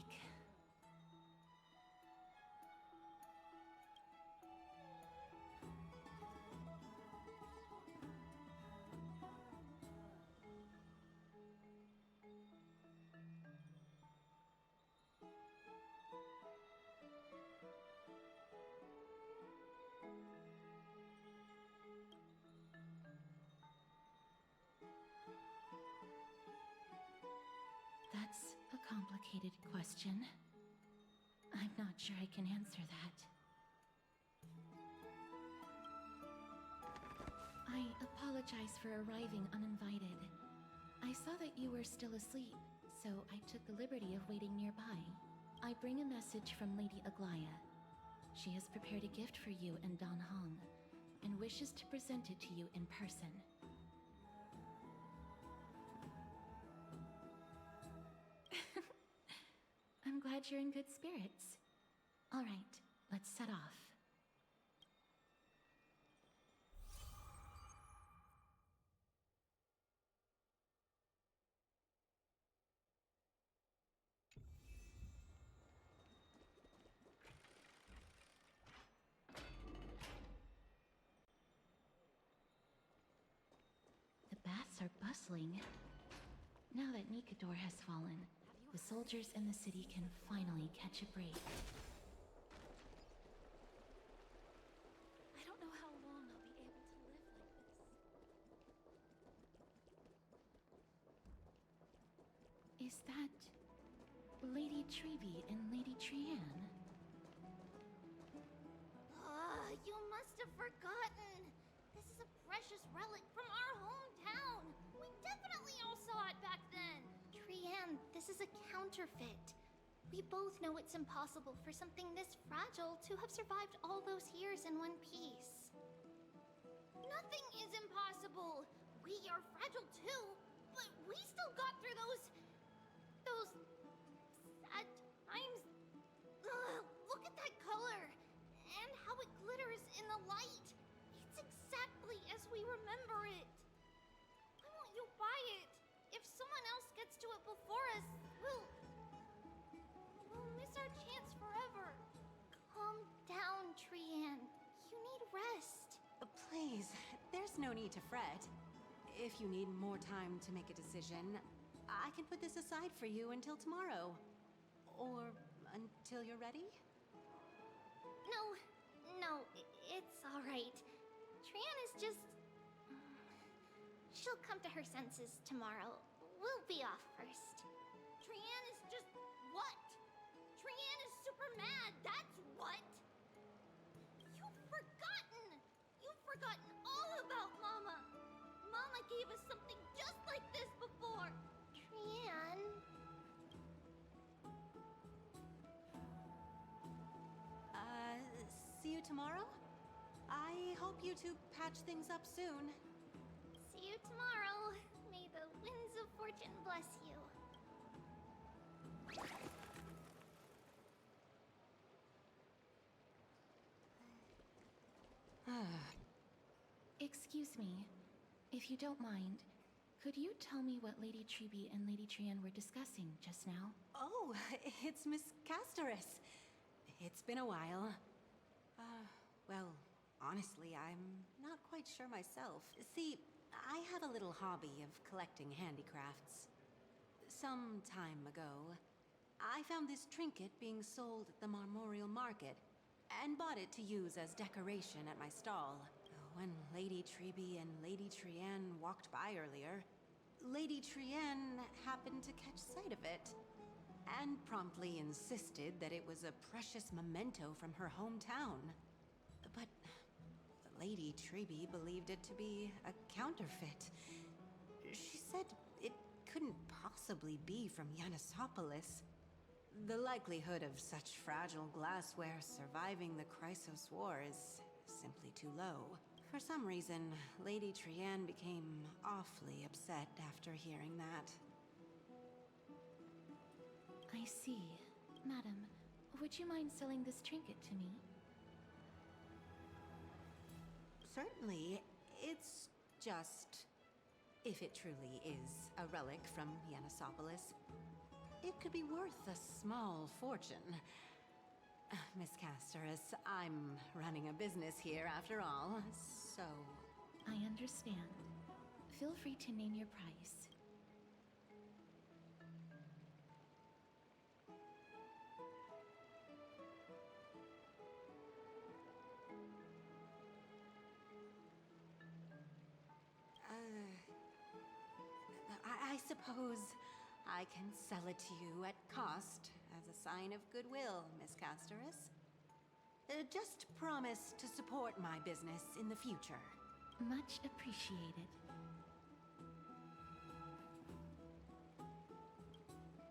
That's a complicated question. I'm not sure I can answer that. I apologize for arriving uninvited. I saw that you were still asleep, so I took the liberty of waiting nearby. I bring a message from Lady Aglaya. She has prepared a gift for you and Dan Hong, and wishes to present it to you in person. I'm glad you're in good spirits. All right, let's set off. The baths are bustling. Now that Nikador has fallen, the soldiers in the city can finally catch a break. I don't know how long I'll be able to live like this. Is that Lady Treby and Lady Trianne? You must have forgotten. This is a precious relic from our hometown. We definitely all saw it back then. Trianne, this is a counterfeit. We both know it's impossible for something this fragile to have survived all those years in one piece. Nothing is impossible. We are fragile too, but we still got through those sad times. Look at that color and how it glitters in the light. It's exactly as we remember it. Why won't you buy it? If someone else gets to it before us, we'll miss our chance forever. Calm down, Trianne. You need rest. Please, there's no need to fret. If you need more time to make a decision, I can put this aside for you until tomorrow. Or until you're ready? No, it's all right. Trianne is just... She'll come to her senses tomorrow. We'll be off first. Trianne is just... what? Trianne is super mad, that's what! You've forgotten! You've forgotten all about Mama! Mama gave us something just like this before! Trianne... See you tomorrow? I hope you two patch things up soon. See you tomorrow. May the winds of fortune bless you. Excuse me, if you don't mind, could you tell me what Lady Treby and Lady Trianne were discussing just now? Oh, it's Miss Castoris. It's been a while. Well, honestly, I'm not quite sure myself. See, I have a little hobby of collecting handicrafts. Some time ago, I found this trinket being sold at the Marmorial Market, and bought it to use as decoration at my stall. When Lady Treby and Lady Trianne walked by earlier, Lady Trianne happened to catch sight of it, and promptly insisted that it was a precious memento from her hometown. But Lady Treby believed it to be a counterfeit. She said it couldn't possibly be from Yanisopolis. The likelihood of such fragile glassware surviving the Chrysos War is simply too low. For some reason, Lady Trianne became awfully upset after hearing that. I see. Madam, would you mind selling this trinket to me? Certainly. It's just... if it truly is a relic from Yanisopolis, it could be worth a small fortune. Miss Casterus, I'm running a business here after all, so... I understand. Feel free to name your price. I suppose I can sell it to you at cost as a sign of goodwill, Miss Casterus. Just promise to support my business in the future. Much appreciated.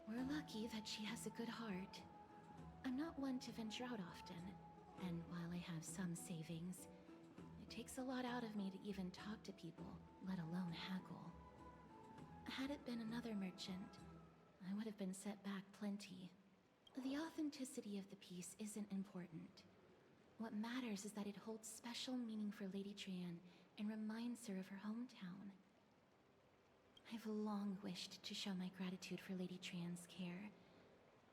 We're lucky that she has a good heart. I'm not one to venture out often, and while I have some savings, it takes a lot out of me to even talk to people, let alone haggle. Had it been another merchant, I would have been set back plenty. The authenticity of the piece isn't important. What matters is that it holds special meaning for Lady Trianne and reminds her of her hometown. I've long wished to show my gratitude for Lady Trianne's care,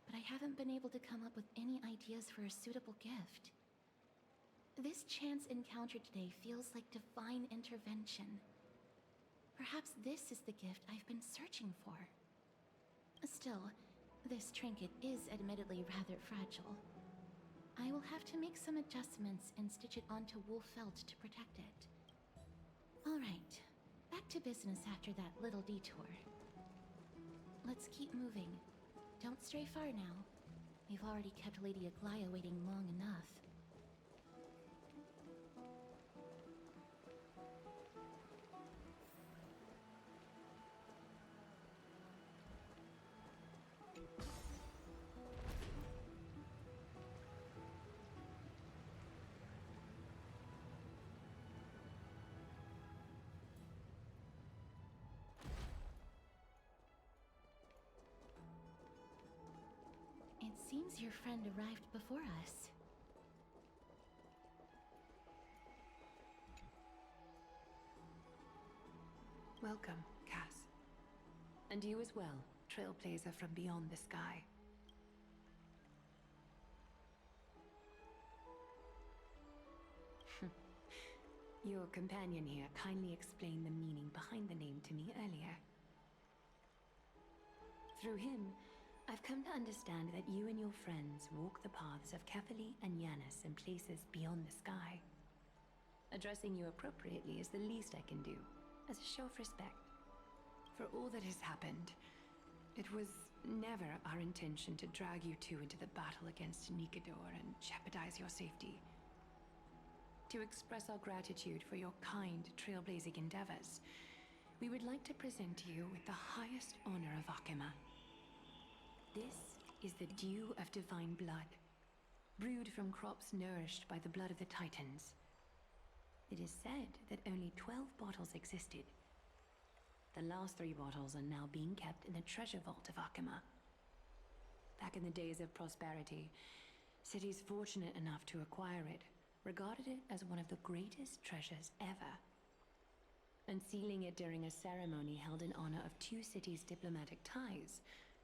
but I haven't been able to come up with any ideas for a suitable gift. This chance encounter today feels like divine intervention. Perhaps this is the gift I've been searching for. Still, this trinket is admittedly rather fragile. I will have to make some adjustments and stitch it onto wool felt to protect it. All right, back to business after that little detour. Let's keep moving. Don't stray far now. We've already kept Lady Aglaya waiting long enough. It seems your friend arrived before us. Welcome, Cass. And you as well, trailblazer from beyond the sky. Your companion here kindly explained the meaning behind the name to me earlier. Through him, I've come to understand that you and your friends walk the paths of Kefali and Yanis in places beyond the sky. Addressing you appropriately is the least I can do, as a show of respect. For all that has happened, it was never our intention to drag you two into the battle against Nikador and jeopardize your safety. To express our gratitude for your kind, trailblazing endeavors, we would like to present you with the highest honor of Akima. This is the dew of divine blood, brewed from crops nourished by the blood of the Titans. It is said that only 12 bottles existed. The last 3 bottles are now being kept in the treasure vault of Akima. Back in the days of prosperity, cities fortunate enough to acquire it regarded it as one of the greatest treasures ever. Unsealing it during a ceremony held in honor of 2 cities' diplomatic ties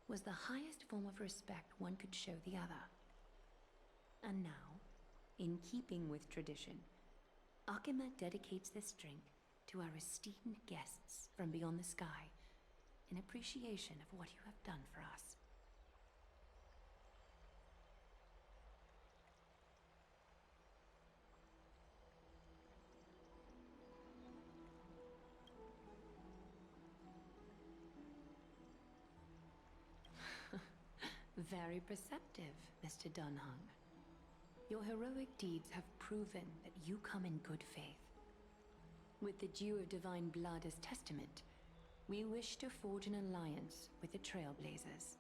was the highest form of respect one could show the other. And now, in keeping with tradition, Akima dedicates this drink to our esteemed guests from beyond the sky in appreciation of what you have done for us. Very perceptive, Mr. Dunhung. Your heroic deeds have proven that you come in good faith. With the dew of divine blood as testament, we wish to forge an alliance with the Trailblazers.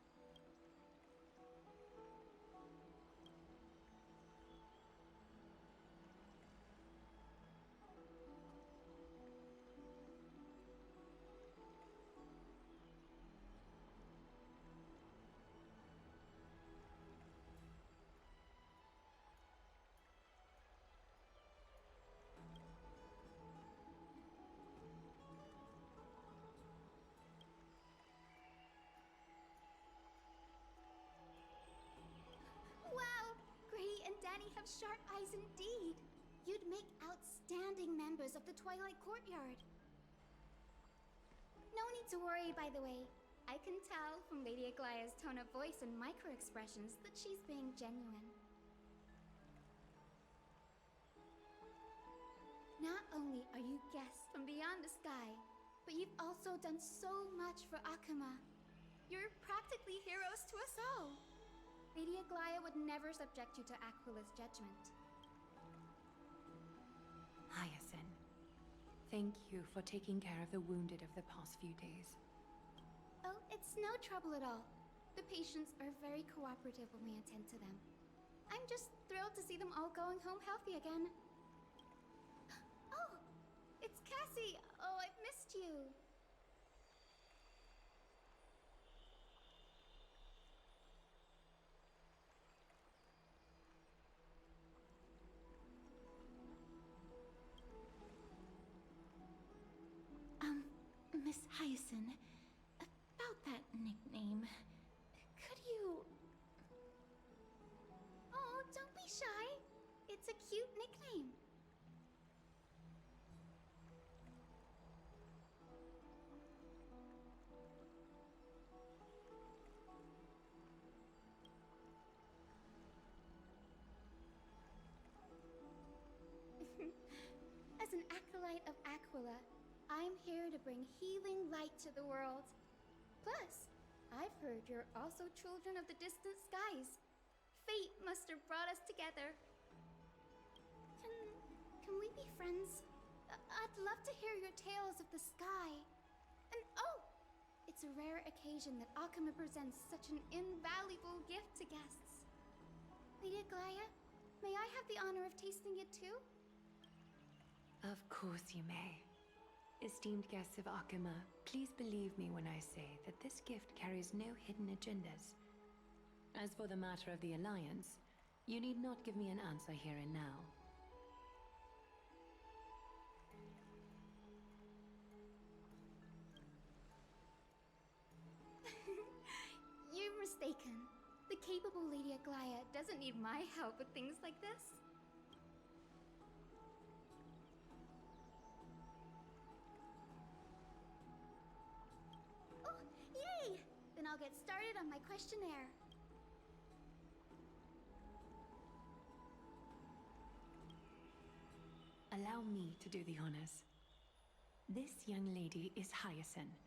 Wow! Grady and Danny have sharp eyes indeed. You'd make outstanding members of the Twilight Courtyard. No need to worry, by the way. I can tell from Lady Aglaya's tone of voice and micro-expressions that she's being genuine. Not only are you guests from beyond the sky, but you've also done so much for Akuma. You're practically heroes to us all. Lady Aglaya would never subject you to Aquila's judgment. Hyacinth, thank you for taking care of the wounded of the past few days. Oh, it's no trouble at all. The patients are very cooperative when we attend to them. I'm just thrilled to see them all going home healthy again. Oh, it's Cassie. Oh, I've missed you. Miss Hyacinth, about that nickname, could you... Oh, don't be shy. It's a cute nickname. As an acolyte of Aquila, I'm here to bring healing light to the world. Plus, I've heard you're also children of the distant skies. Fate must have brought us together. Can we be friends? I'd love to hear your tales of the sky. And oh, it's a rare occasion that Akuma presents such an invaluable gift to guests. Lady Aglaya, may I have the honor of tasting it too? Of course you may. Esteemed guests of Akuma, please believe me when I say that this gift carries no hidden agendas. As for the matter of the Alliance, you need not give me an answer here and now. You're mistaken. The capable Lady Aglaya doesn't need my help with things like this. Oh, yay! Then I'll get started on my questionnaire. Allow me to do the honors. This young lady is Hyacinth,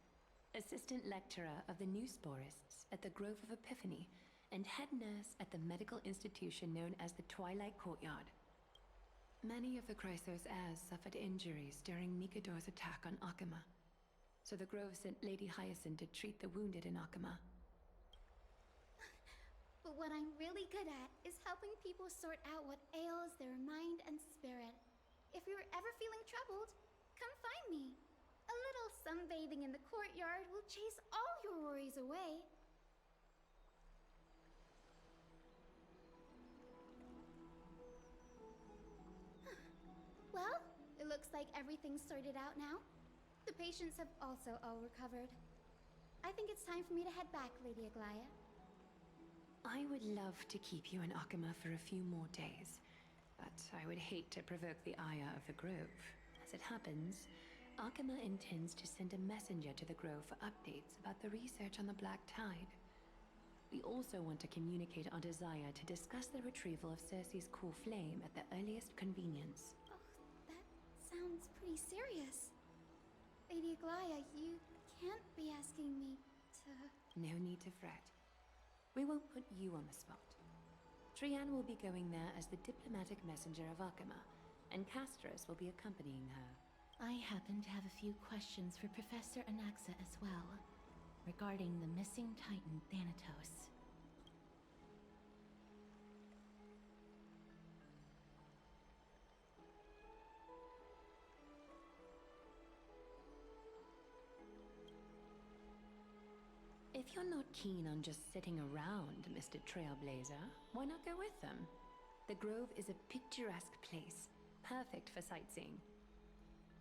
assistant lecturer of the new sporists at the Grove of Epiphany and head nurse at the medical institution known as the Twilight Courtyard. Many of the Chrysos heirs suffered injuries during Mikador's attack on Akuma, so the Grove sent Lady Hyacinth to treat the wounded in Akuma. But what I'm really good at is helping people sort out what ails their mind and spirit. If you're ever feeling troubled, come find me. A little sunbathing in the courtyard will chase all your worries away. Well, it looks like everything's sorted out now. The patients have also all recovered. I think it's time for me to head back, Lady Aglaya. I would love to keep you in Akuma for a few more days, but I would hate to provoke the ire of the Grove. As it happens, Akuma intends to send a messenger to the Grove for updates about the research on the Black Tide. We also want to communicate our desire to discuss the retrieval of Circe's core flame at the earliest convenience. Oh, that sounds pretty serious. Lady Aglaya, you can't be asking me to... No need to fret. We won't put you on the spot. Trianne will be going there as the diplomatic messenger of Akuma, and Castris will be accompanying her. I happen to have a few questions for Professor Anaxa as well, regarding the missing Titan Thanatos. If you're not keen on just sitting around, Mr. Trailblazer, why not go with them? The Grove is a picturesque place, perfect for sightseeing.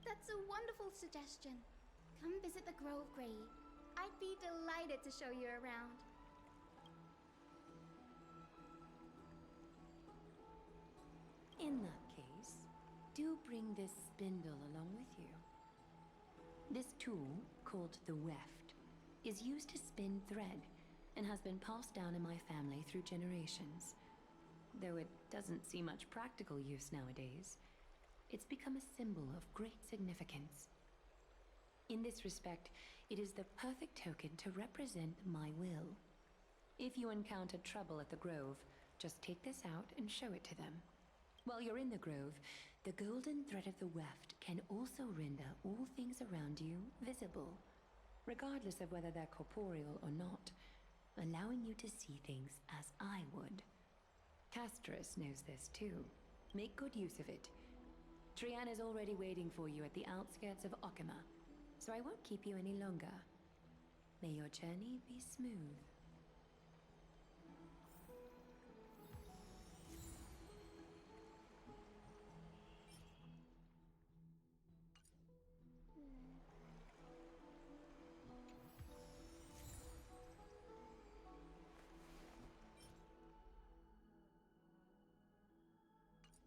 That's a wonderful suggestion. Come visit the Grove, Gray. I'd be delighted to show you around. In that case, do bring this spindle along with you. This tool, called the weft, is used to spin thread and has been passed down in my family through generations. Though it doesn't see much practical use nowadays, it's become a symbol of great significance. In this respect, it is the perfect token to represent my will. If you encounter trouble at the Grove, just take this out and show it to them. While you're in the Grove, the golden thread of the weft can also render all things around you visible, regardless of whether they're corporeal or not, allowing you to see things as I would. Castorus knows this too. Make good use of it. Trian is already waiting for you at the outskirts of Okima, so I won't keep you any longer. May your journey be smooth.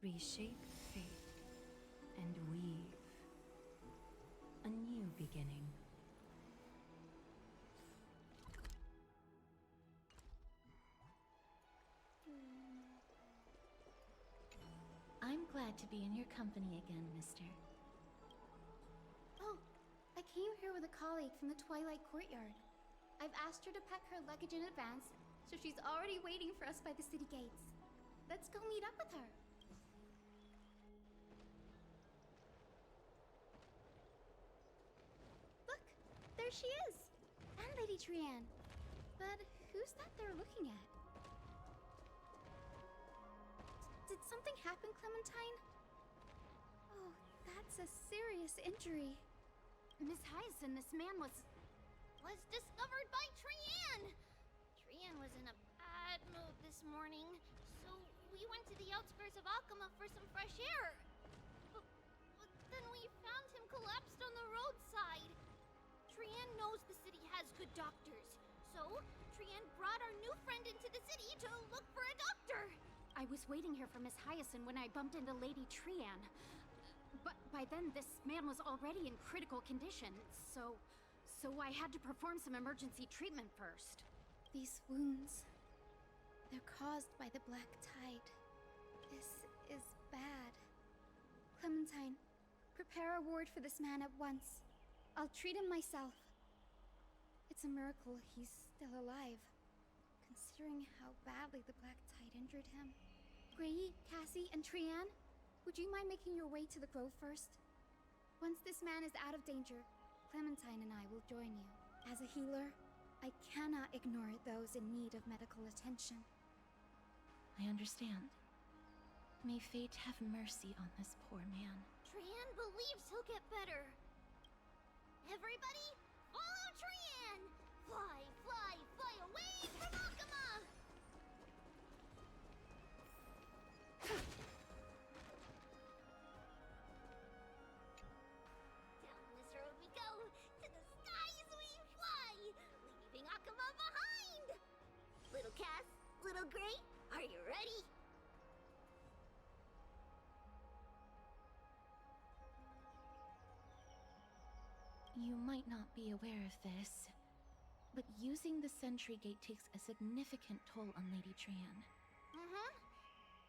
Reshape fate and weave a new beginning. I'm glad to be in your company again, mister. Oh, I came here with a colleague from the Twilight Courtyard. I've asked her to pack her luggage in advance, so she's already waiting for us by the city gates. Let's go meet up with her. Look, there she is! And Lady Trian. But who's that they're looking at? Did something happen, Clementine? Oh, that's a serious injury. Miss Hyacinth, this man was discovered by Trian! Trian was in a bad mood this morning, so we went to the outskirts of Okima for some fresh air. But then we found him collapsed on the roadside. Trian knows the city has good doctors, so Trian brought our new friend into the city to look for a doctor. I was waiting here for Miss Hyacinth when I bumped into Lady Trian. But by then, this man was already in critical condition, so I had to perform some emergency treatment first. These wounds, they're caused by the Black Tide. This is bad. Clementine, prepare a ward for this man at once. I'll treat him myself. It's a miracle he's still alive, considering how badly the Black Tide injured him. Gray, Cassie, and Trian, would you mind making your way to the Grove first? Once this man is out of danger, Clementine and I will join you. As a healer, I cannot ignore those in need of medical attention. I understand. May fate have mercy on this poor man. Trian believes he'll get better. Everybody, follow Trian! Fly, fly, fly away from Okima! Down this road we go, to the skies we fly, leaving Okima behind! Little Cass, little Gray, are you ready? You might not be aware of this, but using the Sentry Gate takes a significant toll on Lady Trian. Mm-hmm.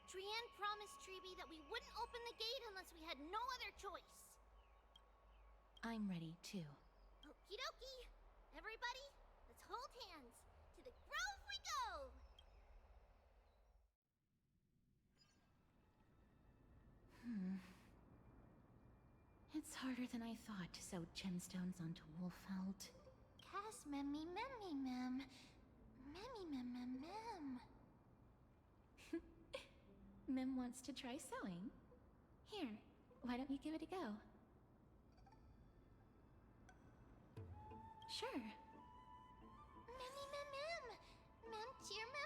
Trian promised Treeby that we wouldn't open the gate unless we had no other choice. I'm ready, too. Okie dokie. Everybody, let's hold hands. To the Grove we go! It's harder than I thought to sew gemstones onto wool felt. Cass, memmy, mem. Memmy, mem. Mem wants to try sewing. Here, why don't you give it a go? Sure. Memmy, mem. Mem, cheer, mem.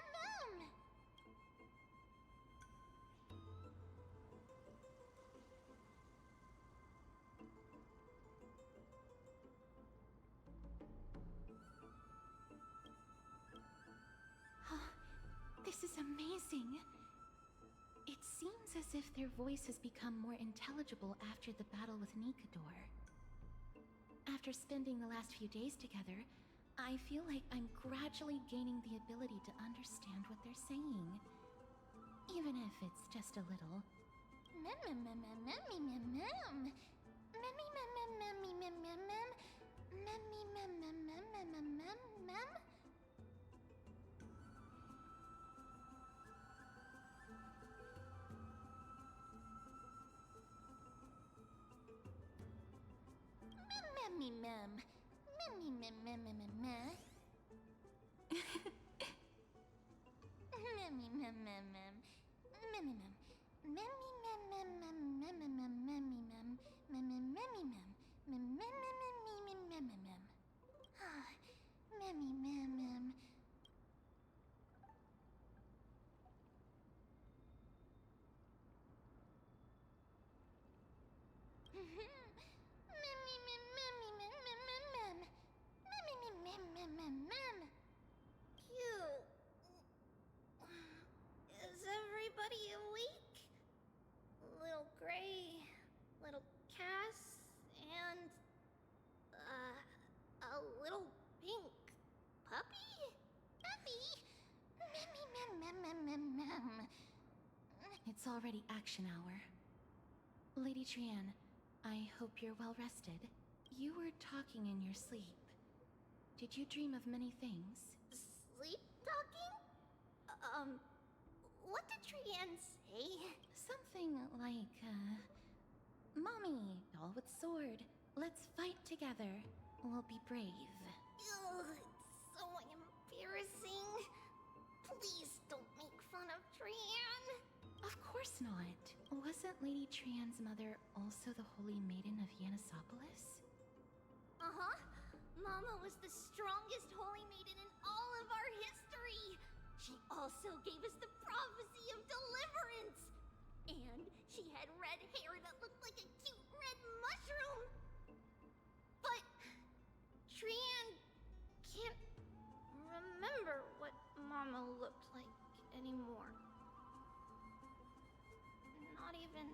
This is amazing. It seems as if their voice has become more intelligible after the battle with Nikador. After spending the last few days together, I feel like I'm gradually gaining the ability to understand what they're saying. Even if it's just a little. Memmy, mem. Memmy, mem. Memmy, mem. Memmy, mem. Memmy, mem. Memmy, mem. Memmy, mem. Memmy, mem. Is everybody awake? Little Gray, little Cass, and a little pink puppy? Mem. It's already action hour. Lady Trian, I hope you're well rested. You were talking in your sleep. Did you dream of many things? Sleep talking? What did Trian say? Something like, Mommy, doll with sword, let's fight together. We'll be brave. Ugh, it's so embarrassing. Please don't make fun of Trian. Of course not. Wasn't Lady Trian's mother also the Holy Maiden of Yanisopolis? Uh-huh. Mama was the strongest Holy Maiden in all of our history. She also gave us the prophecy of deliverance. And she had red hair that looked like a cute red mushroom. But Trian can't remember what Mama looked like anymore. Not even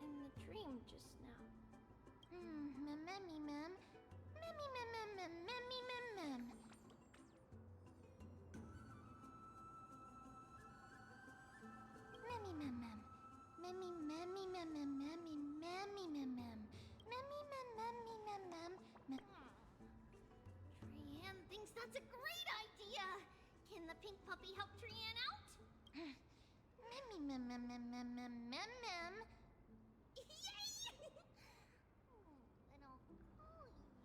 in the dream just now. Memmy, mem. Memmy, mem. Memmy, mem. Memmy, mem. Memmy, memmy, mem. Memmy, memmy, mem. Memmy, mem. Trian thinks that's a great idea. Can the pink puppy help Trian out? Memmy, mem. Yay! And I'll call you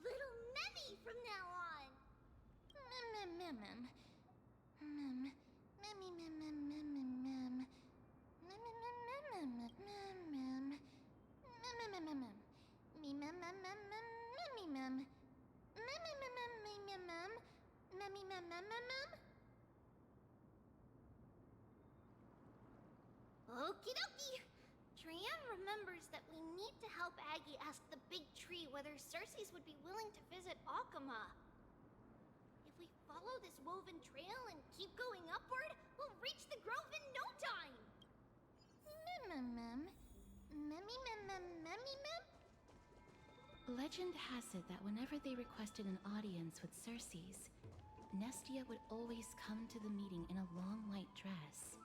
Little Memmy from now on. Mem. Memmy, mem. Okie dokie! Trian remembers that we need to help Aggie ask the big tree whether Cersei's would be willing to visit Akama. If we follow this woven trail and keep going upward, we'll reach the grove in no time! Memmy, mem. Legend has it that whenever they requested an audience with Cersei's, Nestia would always come to the meeting in a long white dress.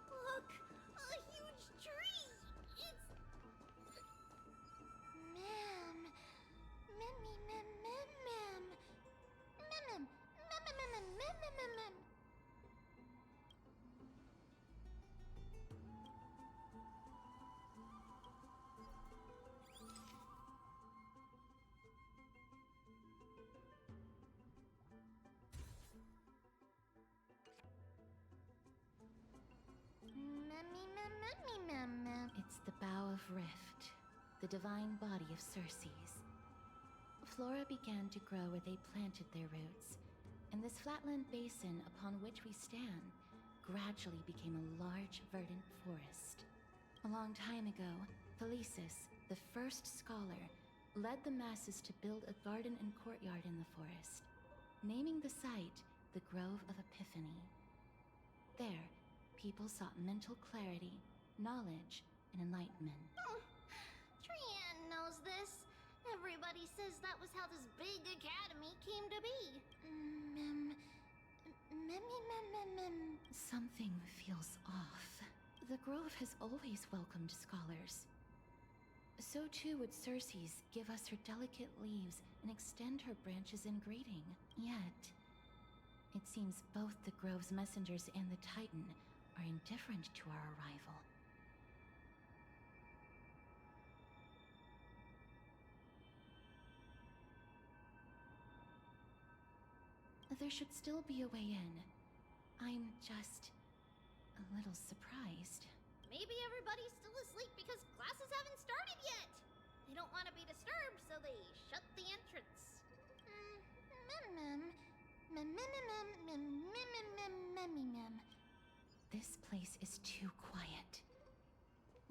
Look! A huge tree! It's... Ma'am... Rift, the divine body of Circe's. Flora began to grow where they planted their roots, and this flatland basin upon which we stand gradually became a large, verdant forest. A long time ago, Thelesis, the first scholar, led the masses to build a garden and courtyard in the forest, naming the site the Grove of Epiphany. There, people sought mental clarity, knowledge, and enlightenment. Trianne knows this. Everybody says that was how this big academy came to be. Something feels off. The Grove has always welcomed scholars. So too would Circe's give us her delicate leaves and extend her branches in greeting. Yet, it seems both the Grove's messengers and the Titan are indifferent to our arrival. There should still be a way in. I'm just a little surprised. Maybe everybody's still asleep because classes haven't started yet. They don't want to be disturbed, so they shut the entrance. This place is too quiet.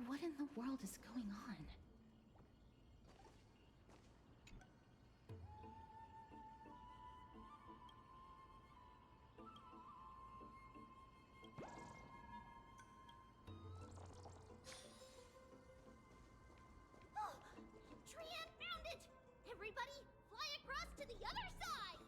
What in the world is going on? Trianne found it! Everybody, fly across to the other side!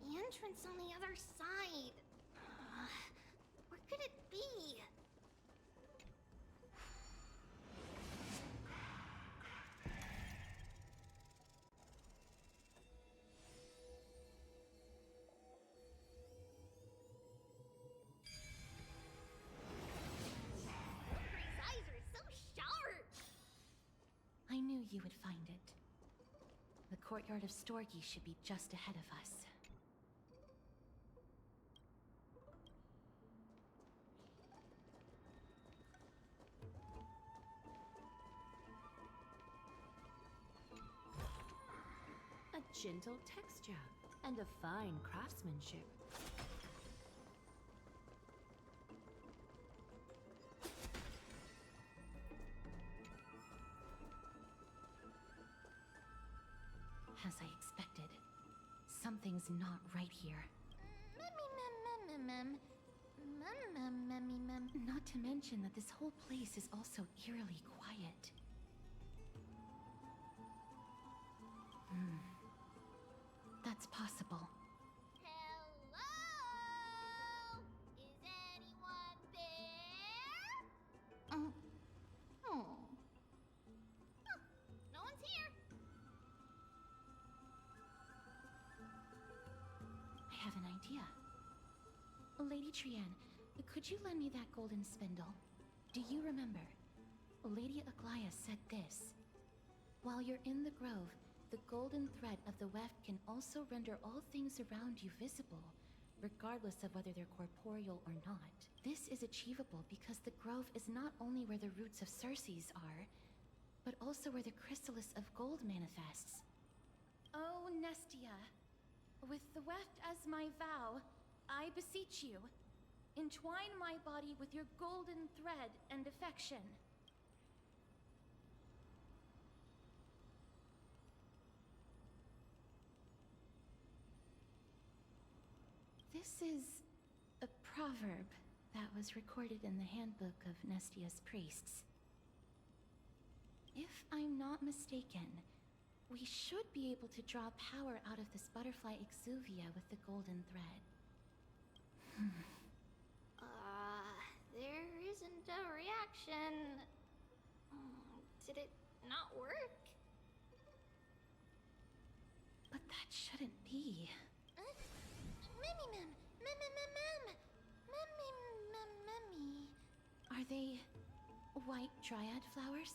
The entrance on the other side. Where could it be? Valkyrie's eyes are so sharp! I knew you would find it. The courtyard of Storgi should be just ahead of us. A gentle texture and a fine craftsmanship. As I expected, something's not right here. Not to mention that this whole place is also eerily quiet. That's possible. Hello? Is anyone there? Oh, no one's here. I have an idea. Lady Trianne, could you lend me that golden spindle? Do you remember? Lady Aglaia said this. While you're in the grove, the golden thread of the weft can also render all things around you visible, regardless of whether they're corporeal or not. This is achievable because the grove is not only where the roots of Circe's are, but also where the chrysalis of gold manifests. Oh, Nestia, with the weft as my vow, I beseech you, entwine my body with your golden thread and affection. This is a proverb that was recorded in the handbook of Nestia's priests. If I'm not mistaken, we should be able to draw power out of this butterfly exuvia with the golden thread. There isn't a reaction. Did it not work? But that shouldn't be. Memmy. Are they white dryad flowers?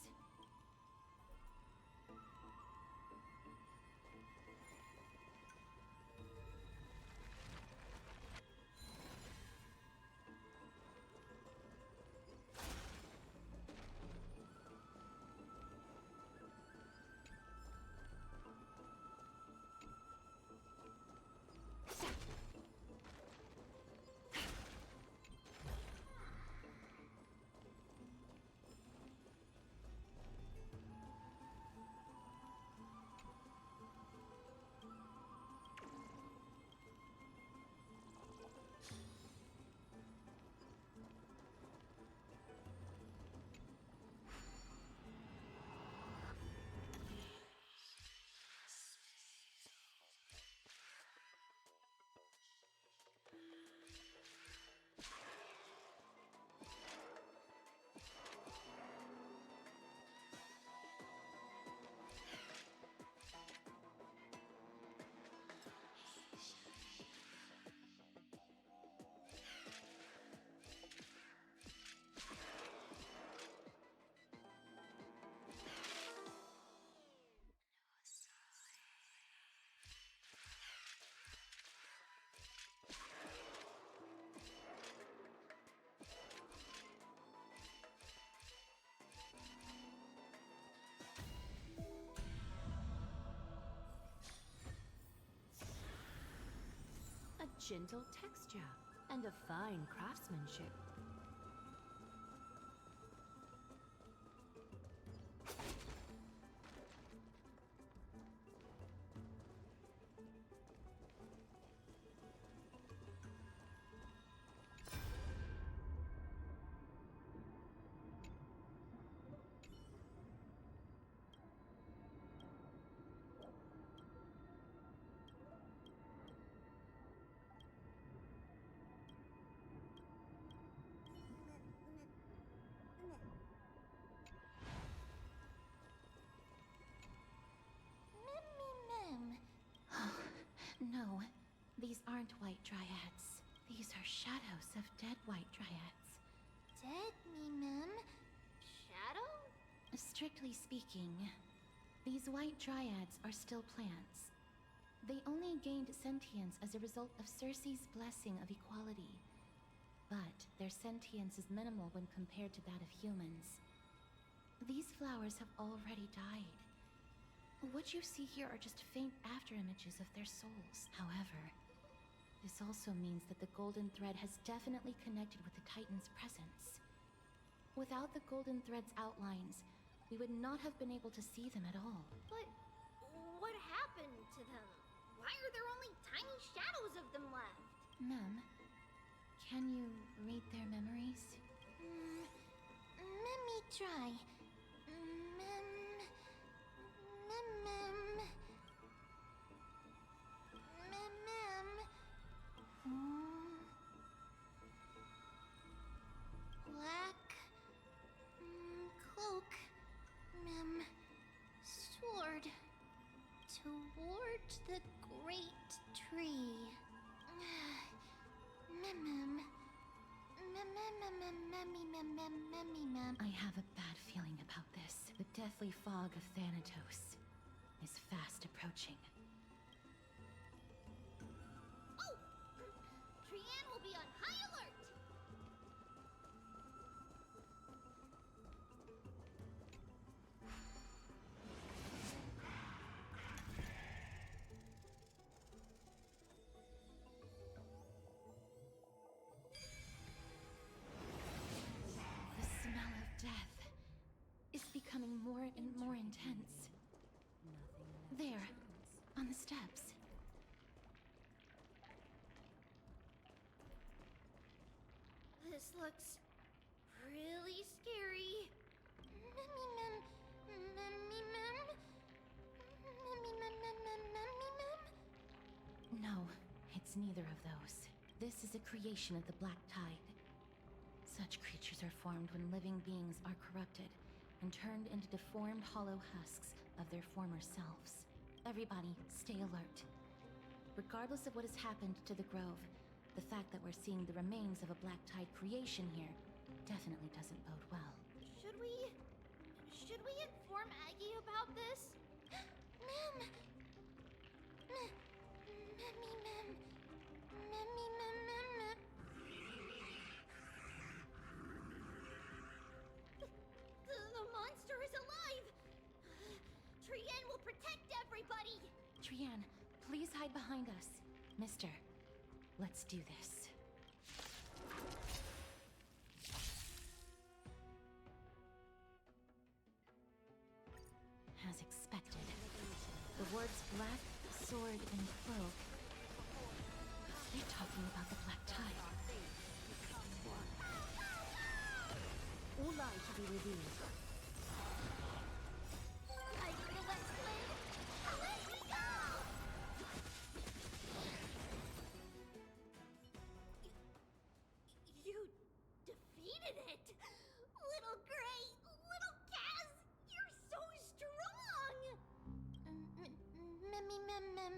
A gentle texture and a fine craftsmanship. No, these aren't white dryads. These are shadows of dead white dryads. Dead, Mem? Shadow? Strictly speaking, these white dryads are still plants. They only gained sentience as a result of Circe's blessing of equality. But their sentience is minimal when compared to that of humans. These flowers have already died. What you see here are just faint afterimages of their souls. However, this also means that the golden thread has definitely connected with the Titan's presence. Without the golden thread's outlines, we would not have been able to see them at all. But what happened to them? Why are there only tiny shadows of them left? Mem, can you read their memories? Let me try. Black cloak, sword toward the great tree. I have a bad feeling about this. The deathly fog of Thanatos is fast approaching. Oh! Trianne will be on high alert! The smell of death is becoming more and more intense. There. This looks really scary. Memmy mem. Memmy mem. Memmy mem mem mem memmy mem. No, it's neither of those. This is a creation of the Black Tide. Such creatures are formed when living beings are corrupted and turned into deformed hollow husks of their former selves. Everybody, stay alert. Regardless of what has happened to the Grove, the fact that we're seeing the remains of a Black Tide creation here definitely doesn't bode well. Should we inform Aggie about this? Mem. Memmy mem. Memmy mem mem mem. The monster is alive! Trienne will protect everybody! Trienne, please hide behind us. Mister, let's do this. As expected, the words black, sword, and cloak. They're talking about the Black Tide. All lies to be revealed. I go to Westland! Let me go! You defeated it! Little Gray! Little Kaz! You're so strong! Memmy mem mem.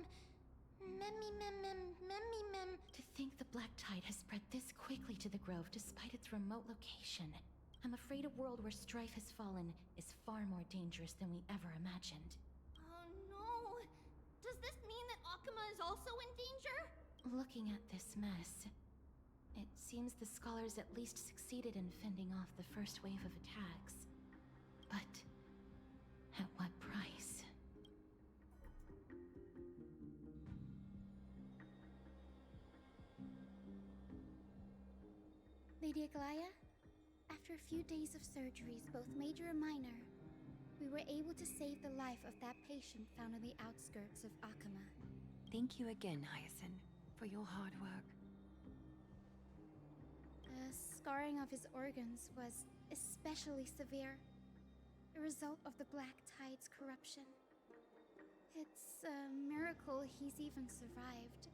Memmy mem mem. Memmy mem. To think the Black Tide has spread this quickly to the Grove despite its remote location. I'm afraid a world where strife has fallen is far more dangerous than we ever imagined. Oh no! Does this mean that Akuma is also in danger? Looking at this mess, it seems the scholars at least succeeded in fending off the first wave of attacks. But at what price? Lady Aglaya, after a few days of surgeries, both major and minor, we were able to save the life of that patient found on the outskirts of Akuma. Thank you again, Hyacinth, for your hard work. The scarring of his organs was especially severe, a result of the Black Tide's corruption. It's a miracle he's even survived.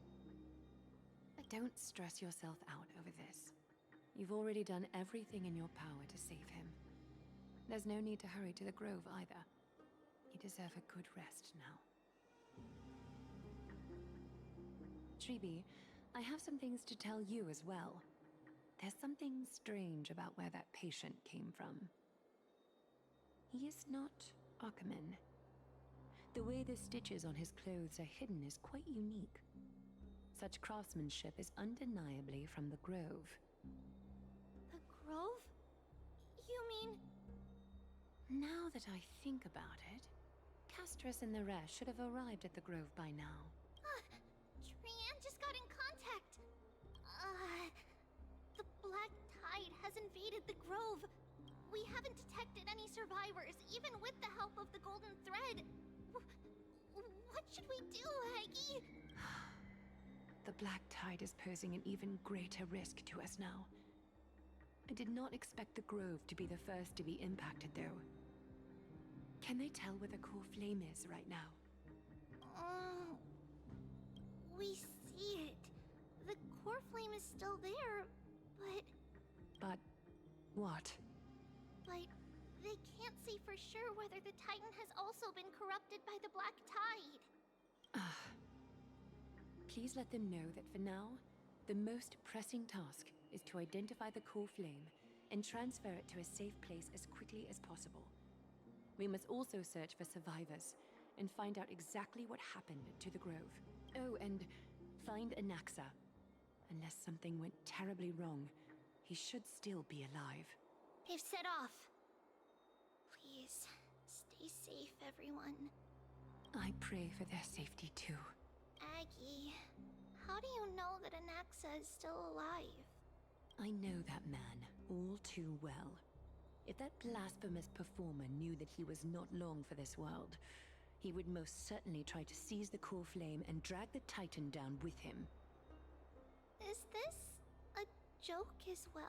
Don't stress yourself out over this. You've already done everything in your power to save him. There's no need to hurry to the Grove either. You deserve a good rest now. Tribi, I have some things to tell you as well. There's something strange about where that patient came from. He is not Akuman. The way the stitches on his clothes are hidden is quite unique. Such craftsmanship is undeniably from the Grove. The Grove? You mean... Now that I think about it, Castress and the rest should have arrived at the Grove by now. Trienne just got in contact. The Black Tide has invaded the Grove. We haven't detected any survivors, even with the help of the Golden Thread. What should we do, Aggie? The Black Tide is posing an even greater risk to us now. I did not expect the Grove to be the first to be impacted, though. Can they tell where the core flame is right now? We see it. The core flame is still there, but... But... what? But they can't say for sure whether the Titan has also been corrupted by the Black Tide. Please let them know that for now, the most pressing task is to identify the core flame and transfer it to a safe place as quickly as possible. We must also search for survivors and find out exactly what happened to the Grove. Oh, and find Anaxa. Unless something went terribly wrong, he should still be alive. They've set off. Please, stay safe, everyone. I pray for their safety too. Aggie, how do you know that Anaxa is still alive? I know that man all too well. If that blasphemous performer knew that he was not long for this world, he would most certainly try to seize the core flame and drag the Titan down with him. Is this a joke as well?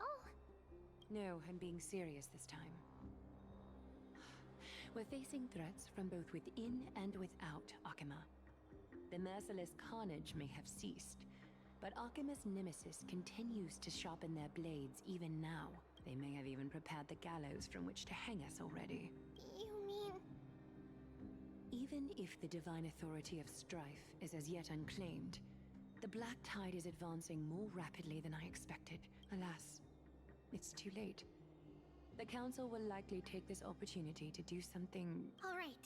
No, I'm being serious this time. We're facing threats from both within and without Akima. The merciless carnage may have ceased, but Akima's nemesis continues to sharpen their blades even now. They may have even prepared the gallows from which to hang us already. You mean... Even if the divine authority of strife is as yet unclaimed, the Black Tide is advancing more rapidly than I expected. Alas, it's too late. The Council will likely take this opportunity to do something... All right.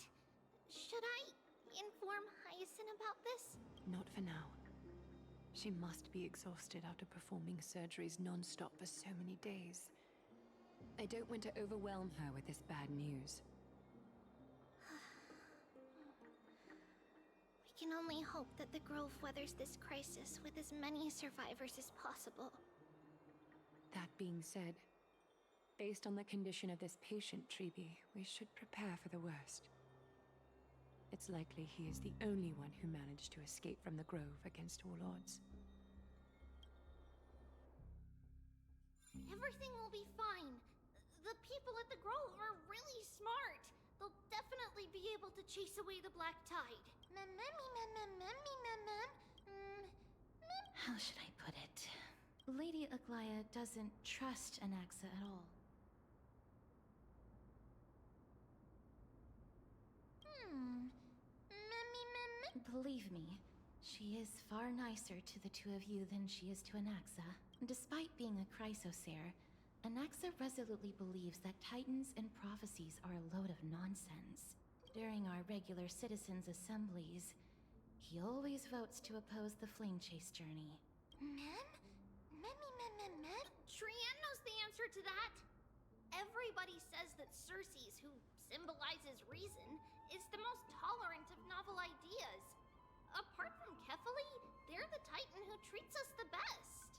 Should I inform Hyacinth about this? Not for now. She must be exhausted after performing surgeries non-stop for so many days. I don't want to overwhelm her with this bad news. We can only hope that the Grove weathers this crisis with as many survivors as possible. That being said, based on the condition of this patient, Tribi, we should prepare for the worst. It's likely he is the only one who managed to escape from the Grove against all odds. Everything will be fine. The people at the Grove are really smart. They'll definitely be able to chase away the Black Tide. How should I put it? Lady Aglaya doesn't trust Anaxa at all. Believe me, she is far nicer to the two of you than she is to Anaxa. Despite being a Chrysosaur, Anaxa resolutely believes that Titans and prophecies are a load of nonsense. During our regular citizens' assemblies, he always votes to oppose the Flame Chase journey. Trian knows the answer to that. Everybody says that Circes, who symbolizes reason, is the most tolerant of novel ideas. Apart from Kefali, they're the Titan who treats us the best.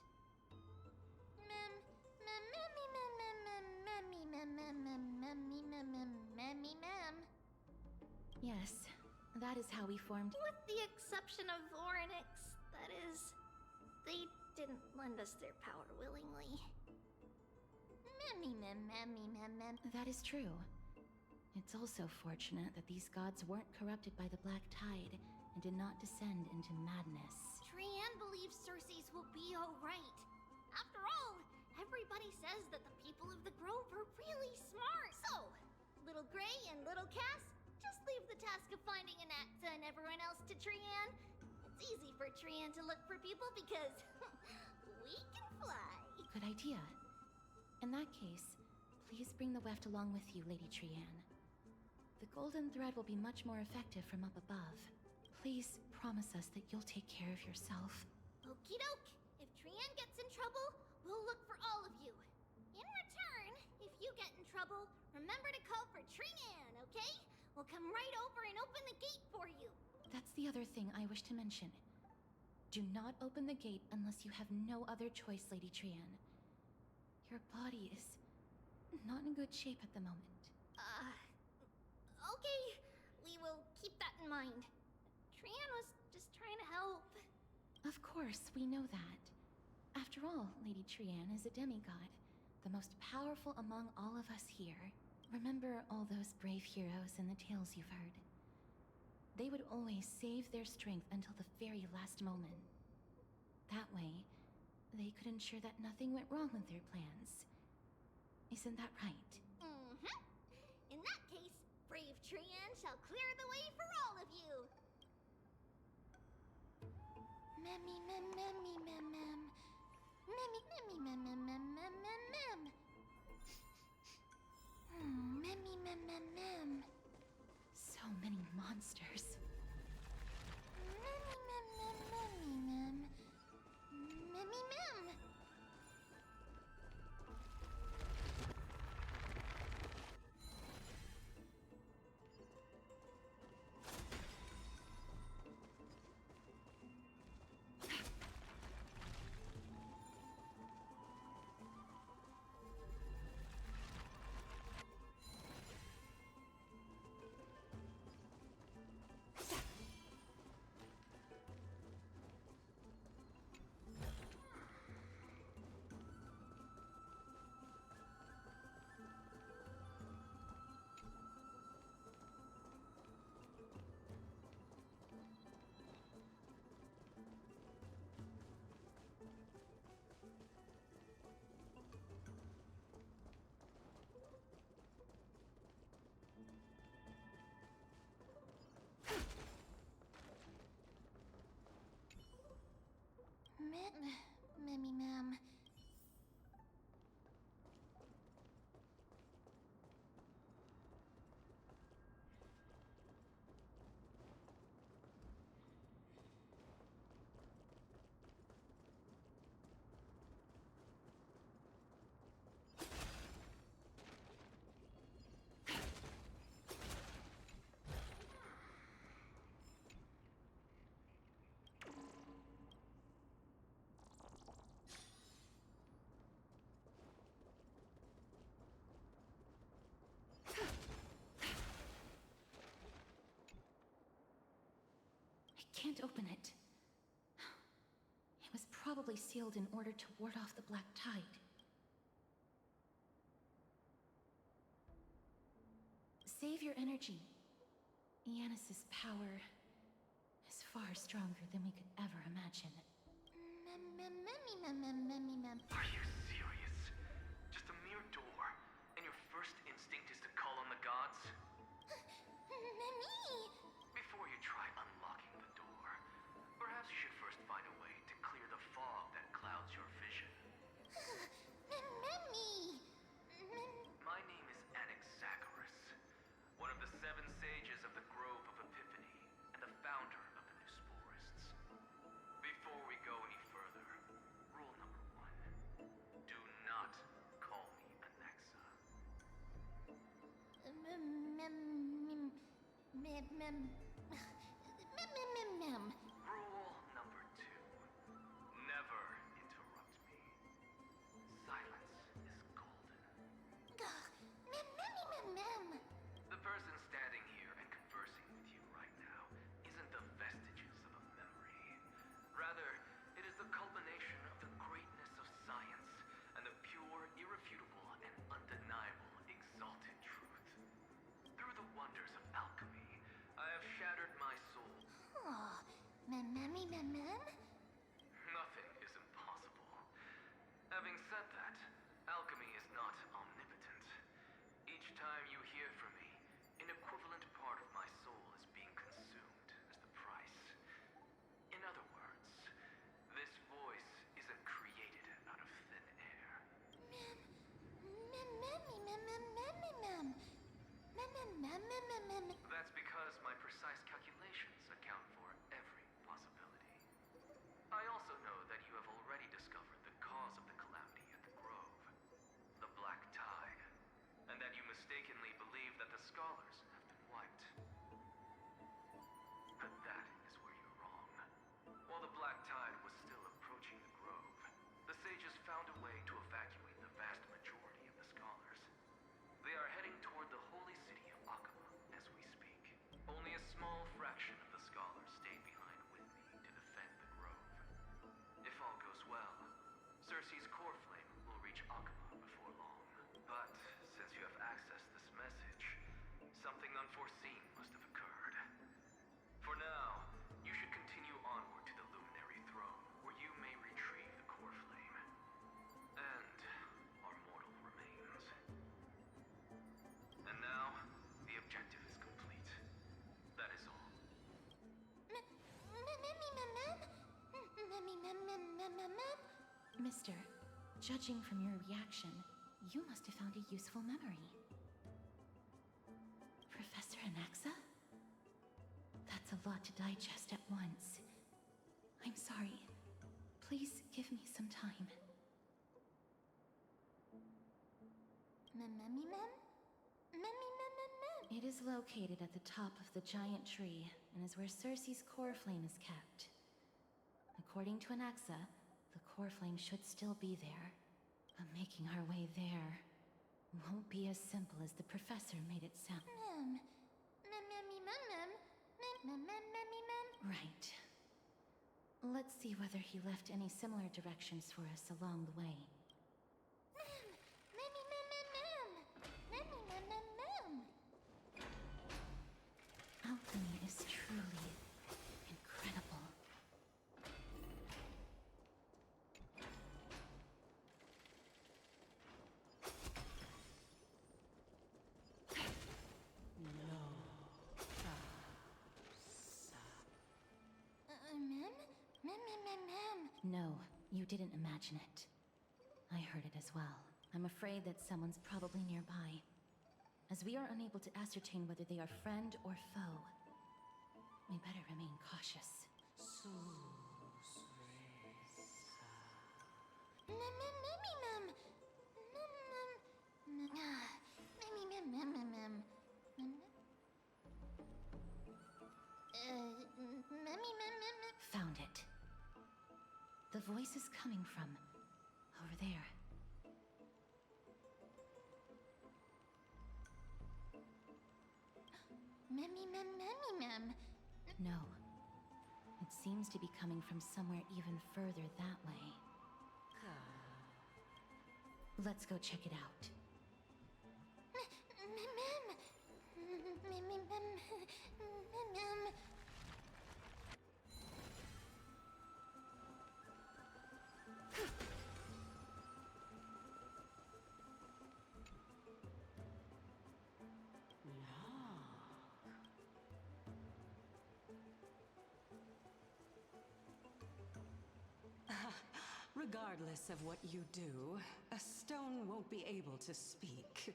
Yes, that is how we formed. With the exception of Orynyx, that is. They didn't lend us their power willingly. That is true. It's also fortunate that these gods weren't corrupted by the Black Tide and did not descend into madness. Trian believes Circes will be alright. After all, everybody says that the people of the Grove are really smart. So, Little Gray and Little Cass, just leave the task of finding Anaxa and everyone else to Trian. It's easy for Trian to look for people because we can fly. Good idea. In that case, please bring the weft along with you, Lady Trian. The golden thread will be much more effective from up above. Please promise us that you'll take care of yourself. Okie doke. If Trian gets in trouble, we'll look for all of you. In return, if you get in trouble, remember to call for Trian, okay? We'll come right over and open the gate for you. That's the other thing I wish to mention. Do not open the gate unless you have no other choice, Lady Trian. Your body is not in good shape at the moment. Okay. We will keep that in mind. Trian was just trying to help. Of course, we know that. After all, Lady Trian is a demigod, the most powerful among all of us here. Remember all those brave heroes in the tales you've heard. They would always save their strength until the very last moment. That way, they could ensure that nothing went wrong with their plans. Isn't that right? Mm-hmm. In that case, brave Trian shall clear the way for all of you. So many monsters. Memmy ma'am. I can't open it. It was probably sealed in order to ward off the black tide. Save your energy. Yanis's power is far stronger than we could ever imagine. Memmy ma'am. Are you serious? Just a mere door, and your first instinct is to call on the gods? Memmy! Before you try unlocking the door, perhaps you should first find a way to clear the fog that clouds your vision. Memmy! My name is Anaxagoras, one of the 7 sages of the Grove of Epiphany, and the founder of the New Sporists. Before we go any further, rule number 1. Do not call me Anaxa. Mem. Rule number 2. Never interrupt me. Silence is golden. Mem. The person standing here and conversing with you right now isn't the vestiges of a memory. Rather, it is the culmination of the greatness of science and the pure, irrefutable, and undeniable exalted truth. Through the wonders of alchemy, I have shattered my soul. Oh, mem. Nothing is impossible. Having said that, alchemy is not omnipotent. Each time you hear from me, an equivalent part of my soul is being consumed as the price. In other words, this voice isn't created out of thin air. That's because my precise calculations account for every possibility. I also know that you have already discovered the cause of the calamity at the Grove, the Black Tide, and that you mistakenly believe that the scholars have been wiped. But that is where you're wrong. While the Black Tide was still approaching the Grove, the sages found a way to evacuate the vast majority of the scholars. They are heading toward the holy city of Akama as we speak. Only a small fraction of the scholars stayed behind with me to defend the Grove. If all goes well, Cersei's core flame will reach Akama before long. But since you have accessed this message, something unforeseen must have occurred. For now, you should continue onward to the Luminary Throne, where you may retrieve the core flame. And our mortal remains. And now, the objective is complete. That is all. Mister, judging from your reaction, you must have found a useful memory. Professor Anaxa? That's a lot to digest at once. I'm sorry. Please give me some time. It is located at the top of the giant tree, and is where Cersei's core flame is kept. According to Anaxa, the core flame should still be there. But making our way there won't be as simple as the professor made it sound. Right. Let's see whether he left any similar directions for us along the way. Alchemy is truly incredible. No, You didn't imagine it. I heard it as well. I'm afraid that someone's probably nearby. As we are unable to ascertain whether they are friend or foe, we better remain cautious. Found it. The voice is coming from over there. No. It seems to be coming from somewhere even further that way. Let's go check it out. Regardless of what you do, a stone won't be able to speak.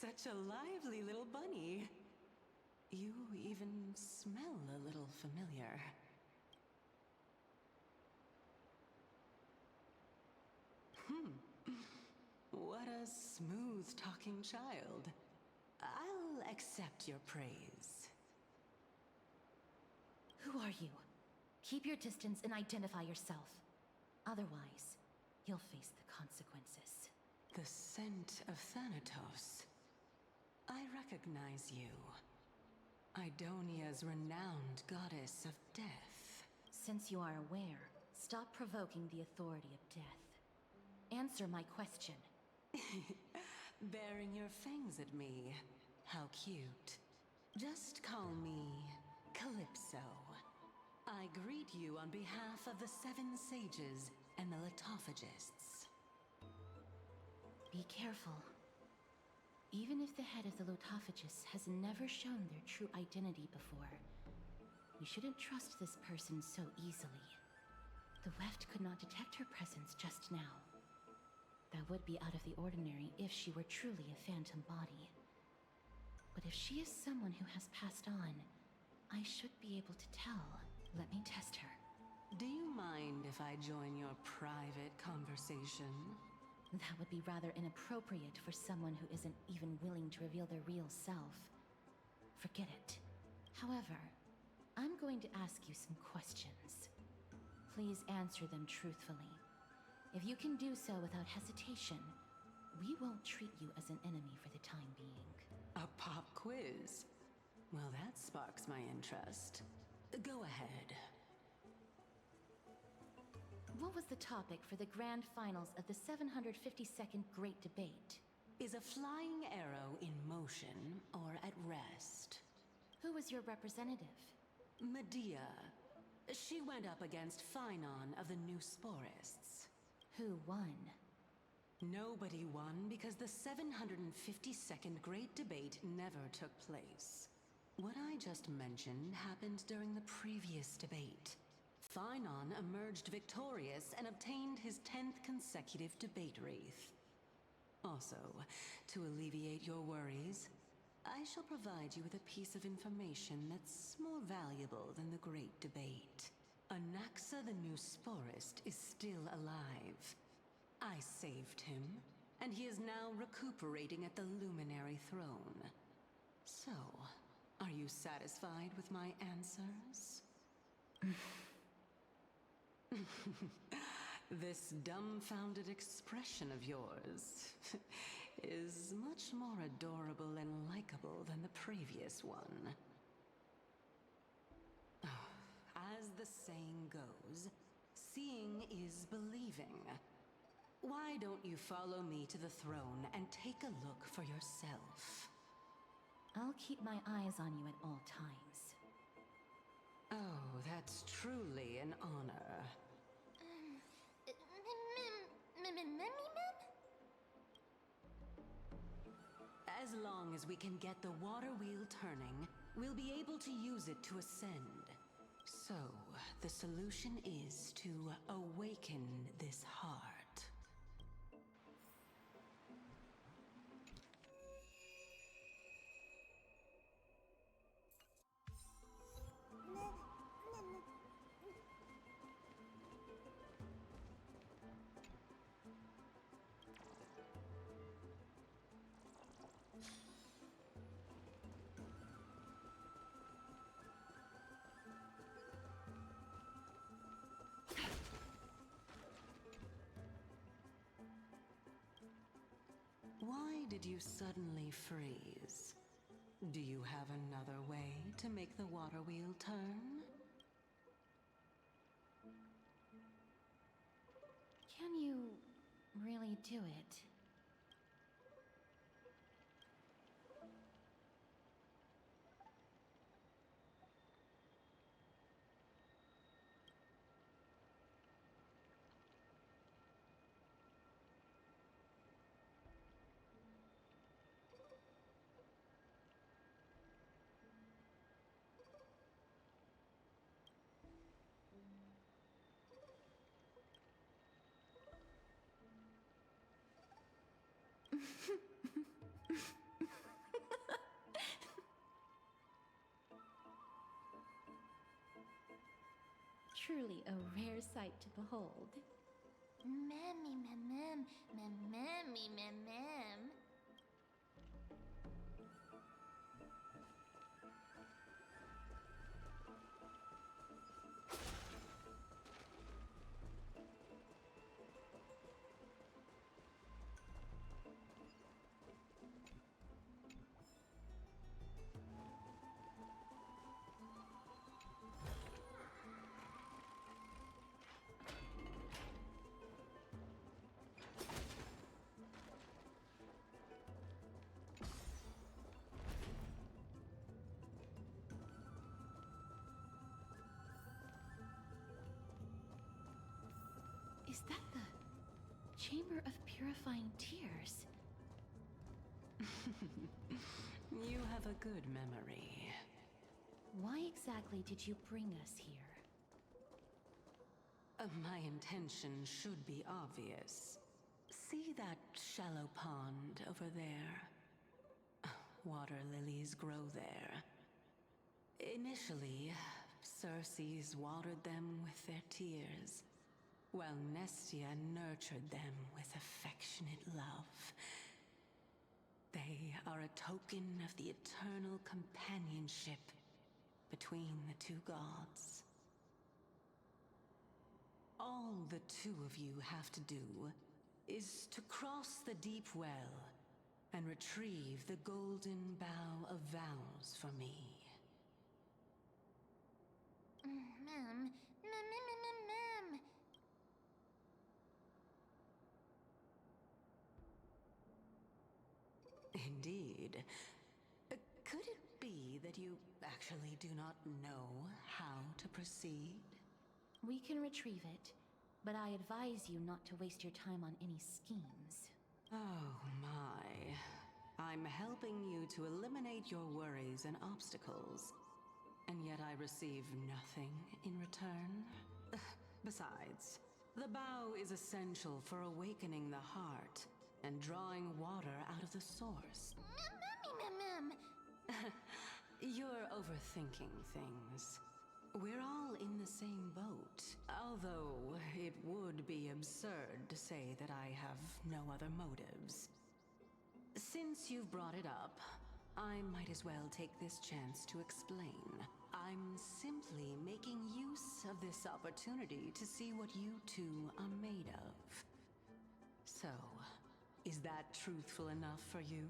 Such a lively little bunny. You even smell a little familiar. What a smooth-talking child. I'll accept your praise. Who are you? Keep your distance and identify yourself. Otherwise, you'll face the consequences. The scent of Thanatos. I recognize you. Idonia's renowned goddess of death. Since you are aware, stop provoking the authority of death. Answer my question. Baring your fangs at me. How cute. Just call me Calypso. I greet you on behalf of the 7 sages and the Lotophagists. Be careful. Even if the head of the Lotophagists has never shown their true identity before, we shouldn't trust this person so easily. The Weft could not detect her presence just now. That would be out of the ordinary if she were truly a phantom body. But if she is someone who has passed on, I should be able to tell. Let me test her. Do you mind if I join your private conversation? That would be rather inappropriate for someone who isn't even willing to reveal their real self. Forget it. However, I'm going to ask you some questions. Please answer them truthfully. If you can do so without hesitation, we won't treat you as an enemy for the time being. A pop quiz? Well, that sparks my interest. Go ahead. What was the topic for the grand finals of the 752nd Great Debate? Is a flying arrow in motion or at rest? Who was your representative? Medea. She went up against Phynon of the New Sporists. Who won? Nobody won because the 752nd Great Debate never took place. What I just mentioned happened during the previous debate. Phynon emerged victorious and obtained his 10th consecutive debate wreath. Also, to alleviate your worries, I shall provide you with a piece of information that's more valuable than the Great Debate. Anaxa the New Sporist is still alive. I saved him, and he is now recuperating at the Luminary Throne. So, are you satisfied with my answers? This dumbfounded expression of yours is much more adorable and likable than the previous one. As the saying goes, seeing is believing. Why don't you follow me to the throne and take a look for yourself? I'll keep my eyes on you at all times. Oh, that's truly an honor. As long as we can get the water wheel turning, we'll be able to use it to ascend. So, the solution is to awaken this heart. Why did you suddenly freeze? Do you have another way to make the water wheel turn? Can you really do it? Truly a rare sight to behold. Mammy, mem, mammy, mem. Is that the Chamber of Purifying Tears? You have a good memory. Why exactly did you bring us here? My intention should be obvious. See that shallow pond over there? Water lilies grow there. Initially, Circes watered them with their tears, while Nestia nurtured them with affectionate love. They are a token of the eternal companionship between the two gods. All the two of you have to do is to cross the deep well and retrieve the golden bough of vows for me. Mem. Indeed. Could it be that you actually do not know how to proceed? We can retrieve it, but I advise you not to waste your time on any schemes. Oh my. I'm helping you to eliminate your worries and obstacles, and yet I receive nothing in return? Besides, the bow is essential for awakening the heart and drawing water out of the source. Mem. You're overthinking things. We're all in the same boat, although it would be absurd to say that I have no other motives. Since you've brought it up, I might as well take this chance to explain. I'm simply making use of this opportunity to see what you two are made of. So, is that truthful enough for you?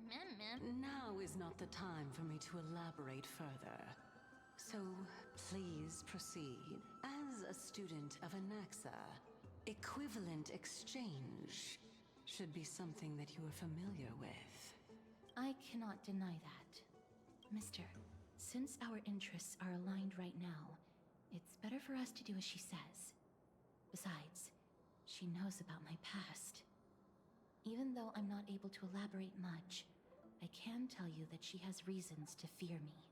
Mem. Now is not the time for me to elaborate further. So, please proceed. As a student of Anaxa, equivalent exchange should be something that you are familiar with. I cannot deny that. Mister, since our interests are aligned right now, it's better for us to do as she says. Besides, she knows about my past. Even though I'm not able to elaborate much, I can tell you that she has reasons to fear me.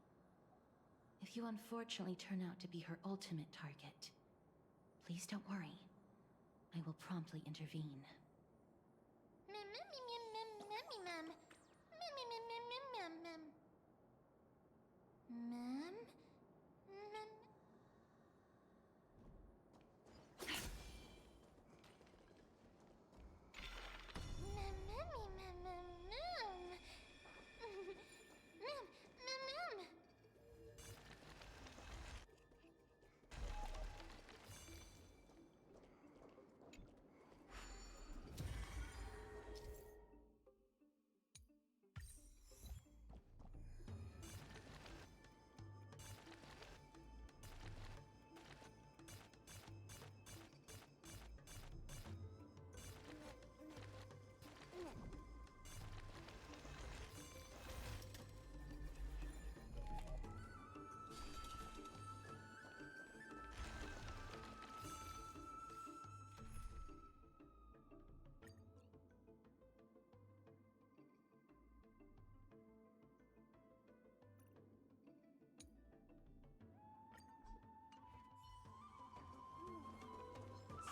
If If you unfortunately turn out to be her ultimate target, please don't worry. I will promptly intervene.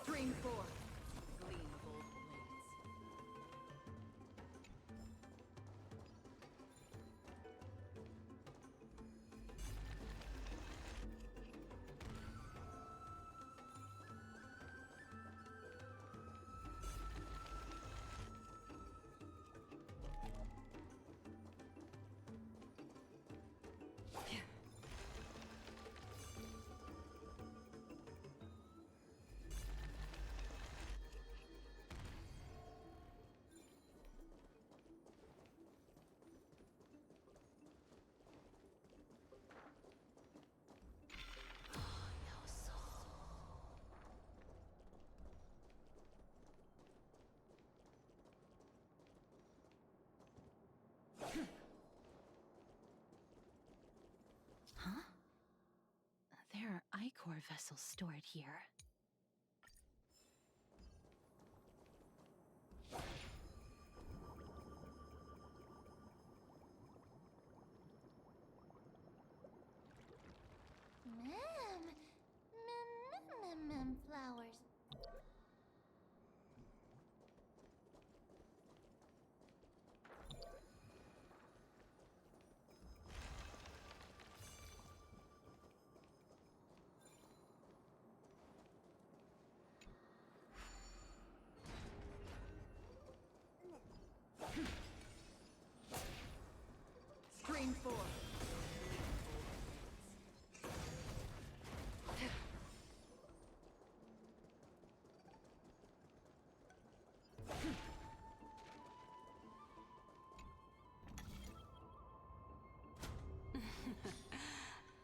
Stream 4. Gleam of old blades. Huh? There are Ichor vessels stored here. Flowers. Stream 4.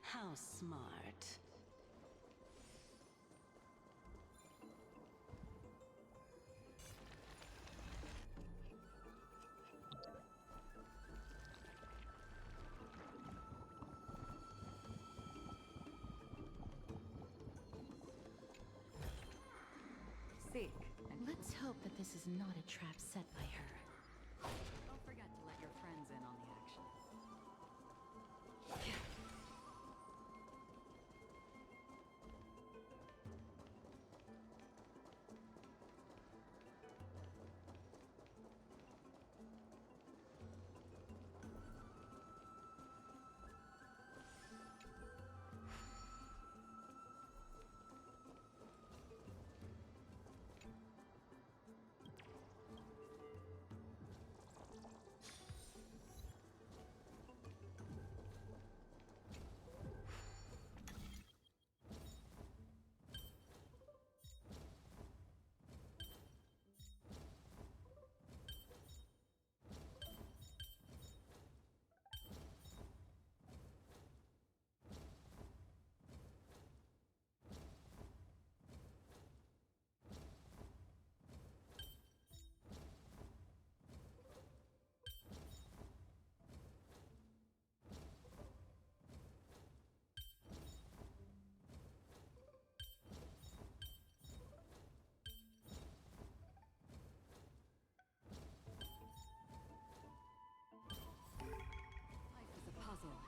How smart. Seek. Let's hope that this is not a trap set by her. Don't forget to let your friends in on the action.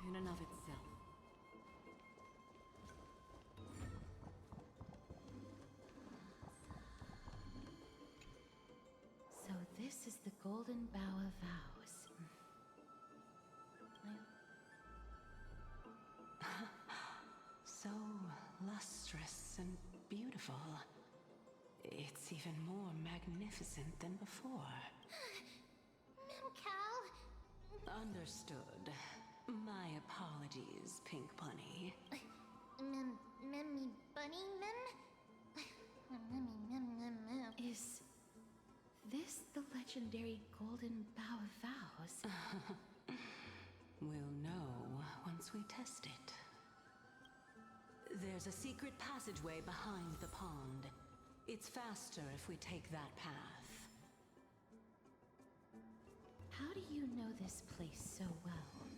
In and of itself. beautiful. It's even more magnificent than before. Memcal. Understood. My apologies, Pink Bunny. Memmy bunny mem? Is this the legendary Golden Bough of Vows? We'll know once we test it. There's a secret passageway behind the pond. It's faster if we take that path. How do you know this place so well?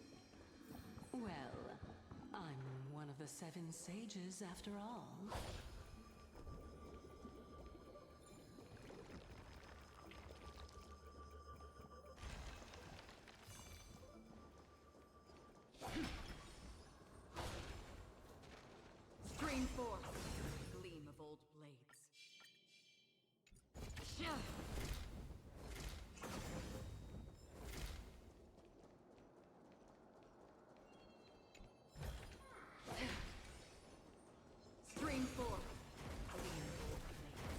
Well, I'm one of the 7 sages after all. Screen forth. Gleam of old blades. Screen forth. Gleam of old blades.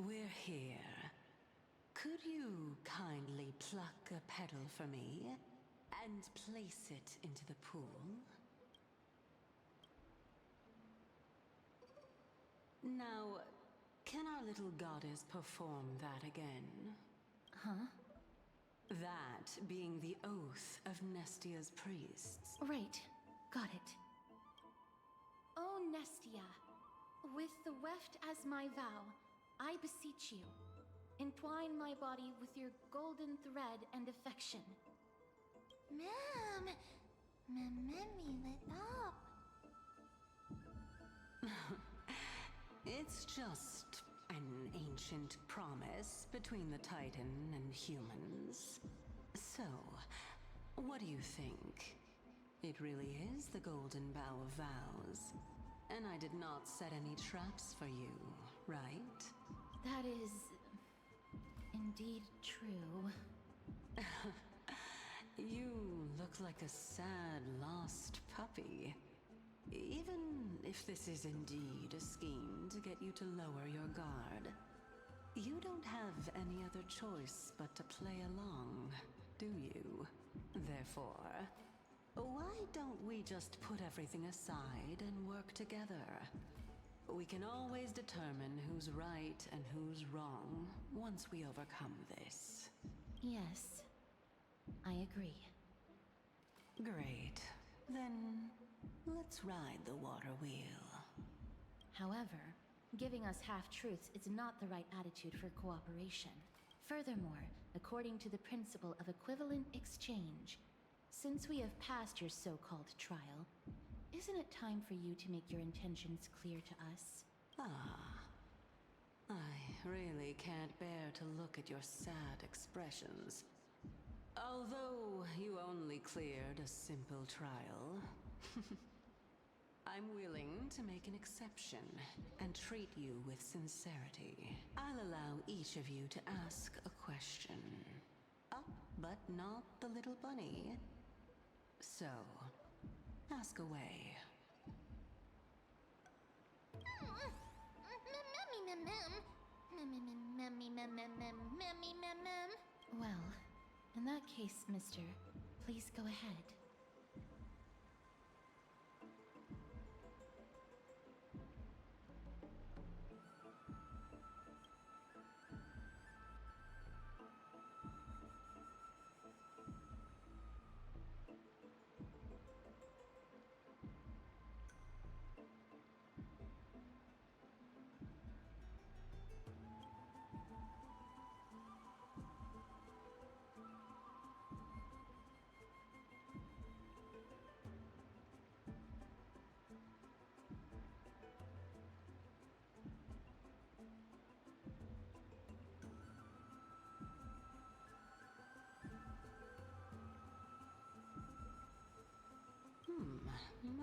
We're here. Could you kindly pluck a petal for me and place it into the pool? Now, can our little goddess perform that again? Huh? That being the oath of Nestia's priests. Right. Got it. O Nestia, with the weft as my vow, I beseech you, entwine my body with your golden thread and affection. Ma'am, Memmi lit up. It's just an ancient promise between the Titan and humans. So, what do you think? It really is the Golden Bough of Vows. And I did not set any traps for you, right? That is indeed true. You look like a sad, lost puppy. Even if this is indeed a scheme to get you to lower your guard, you don't have any other choice but to play along, do you? Therefore, why don't we just put everything aside and work together? We can always determine who's right and who's wrong once we overcome this. Yes, I agree. Great. Then, let's ride the water wheel. However, giving us half-truths is not the right attitude for cooperation. Furthermore, according to the principle of equivalent exchange, since we have passed your so-called trial, isn't it time for you to make your intentions clear to us? I really can't bear to look at your sad expressions. Although you only cleared a simple trial, I'm willing to make an exception and treat you with sincerity. I'll allow each of you to ask a question. Up, but not the little bunny. So, ask away. Well, in that case, mister, please go ahead.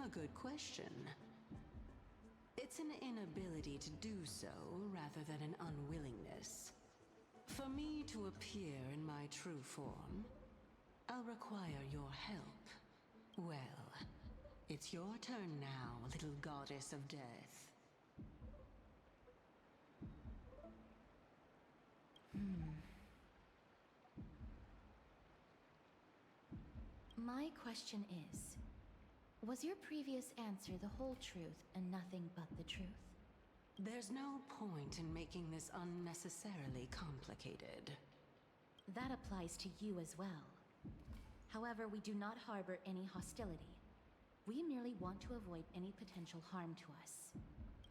A good question. It's an inability to do so rather than an unwillingness. For me to appear in my true form, I'll require your help. Well, it's your turn now, little goddess of death. My question is, was your previous answer the whole truth and nothing but the truth? There's no point in making this unnecessarily complicated. That applies to you as well. However, we do not harbor any hostility. We merely want to avoid any potential harm to us.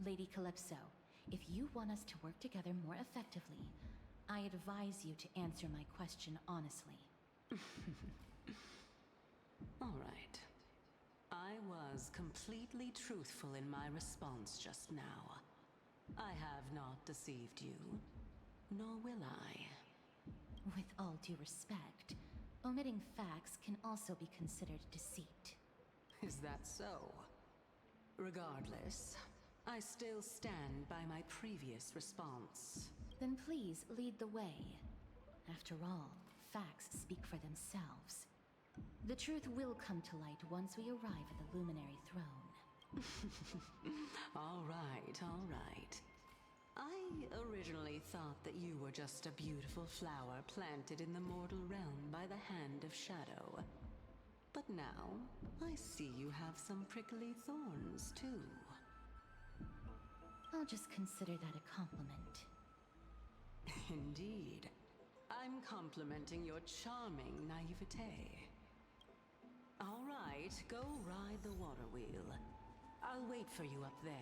Lady Calypso, if you want us to work together more effectively, I advise you to answer my question honestly. All right. I was completely truthful in my response just now. I have not deceived you, nor will I. With all due respect, omitting facts can also be considered deceit. Is that so? Regardless, I still stand by my previous response. Then please lead the way. After all, facts speak for themselves. The truth will come to light once we arrive at the Luminary Throne. All right, all right. I originally thought that you were just a beautiful flower planted in the mortal realm by the hand of Shadow. But now, I see you have some prickly thorns, too. I'll just consider that a compliment. Indeed. I'm complimenting your charming naivete. All right, go ride the water wheel. I'll wait for you up there.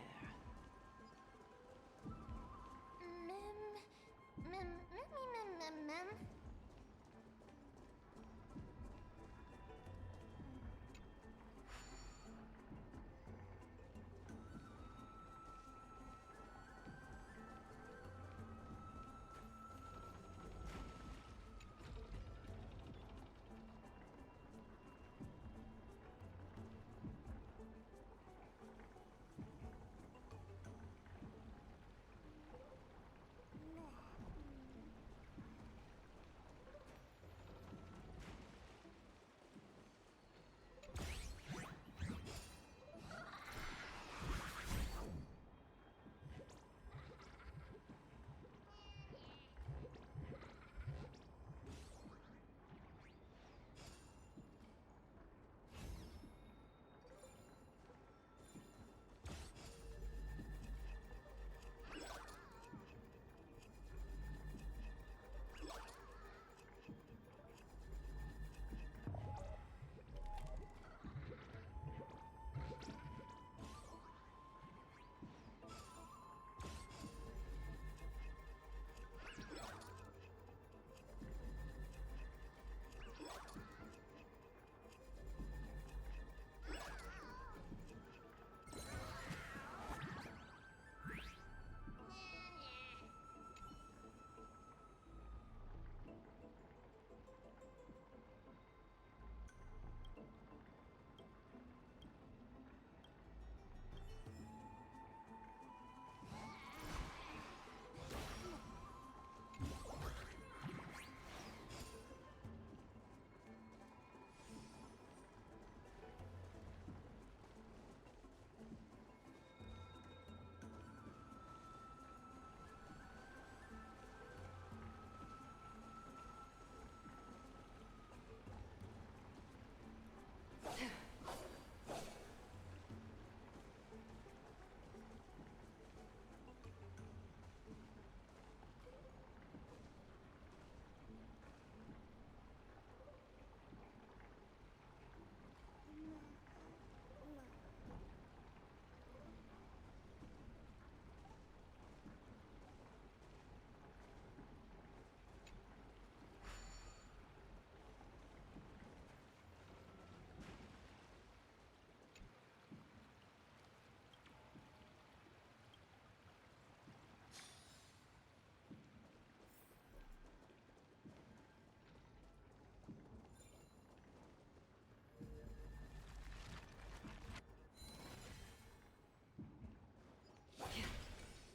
Mem.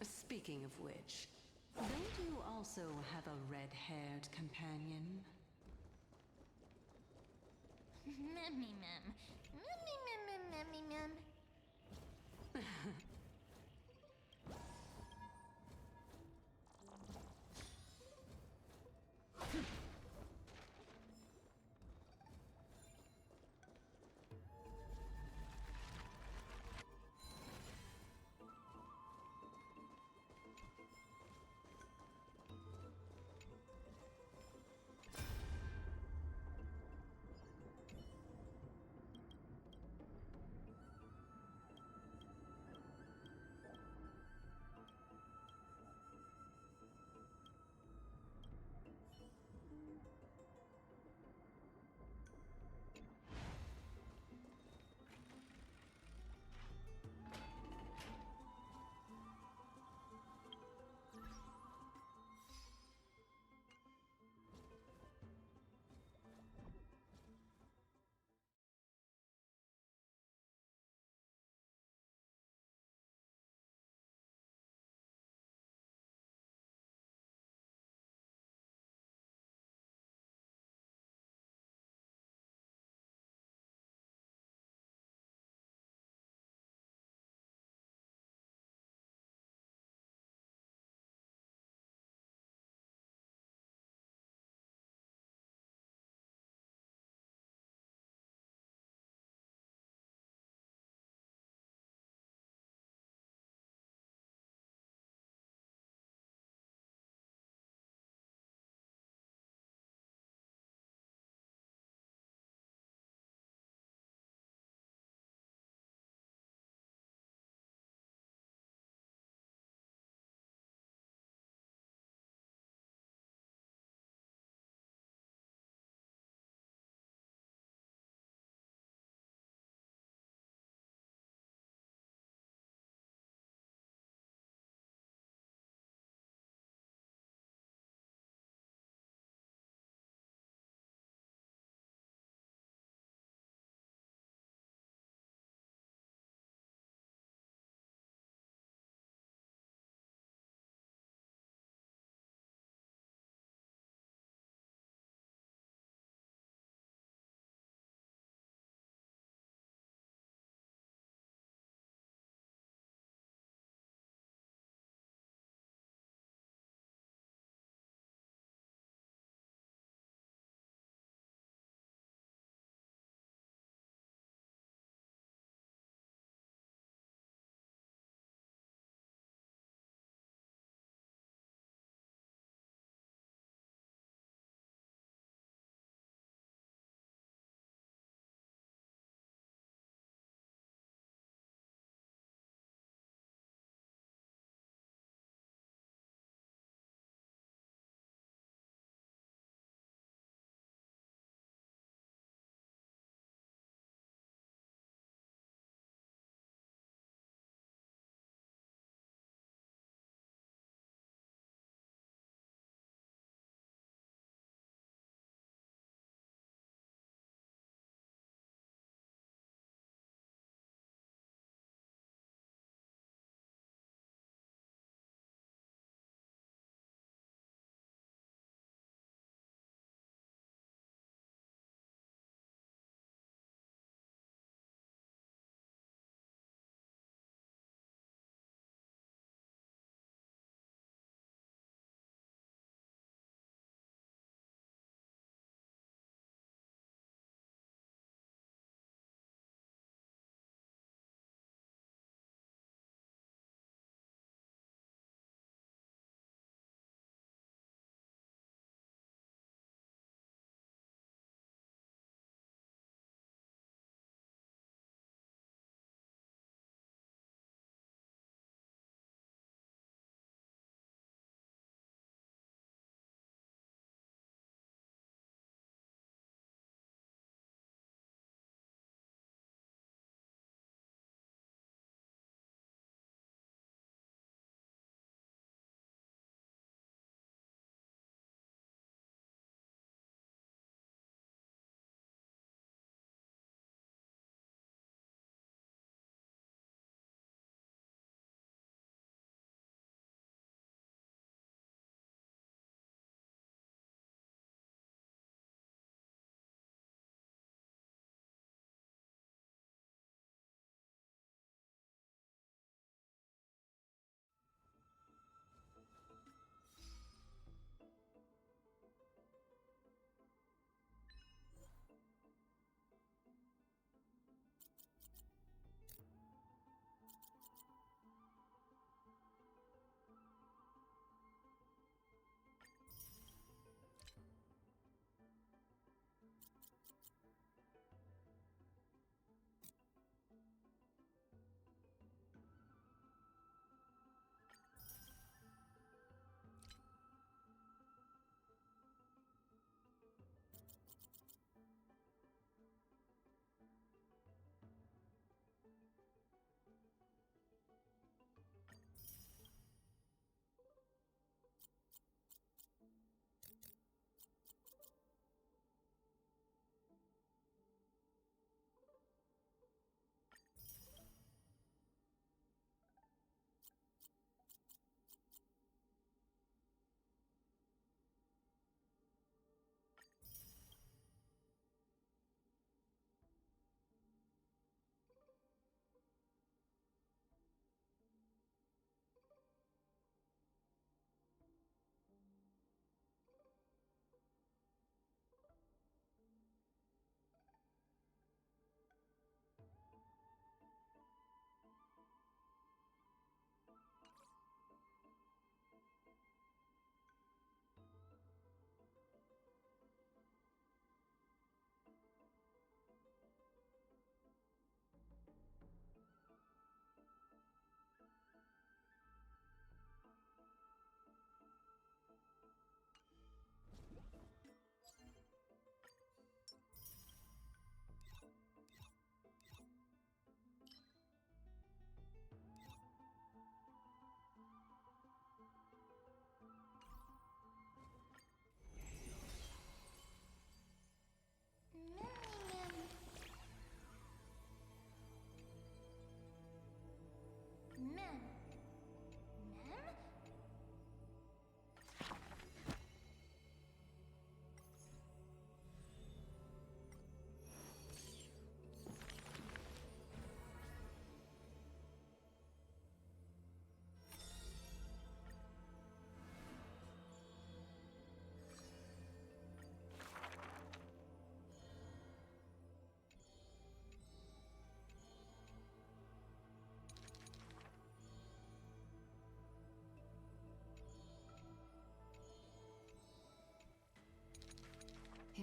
Speaking of which, don't you also have a red-haired companion? Memmy mem. Memmy mem.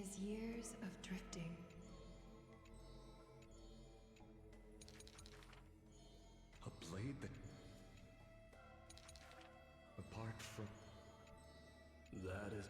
these years of drifting. A blade that... apart from... That is...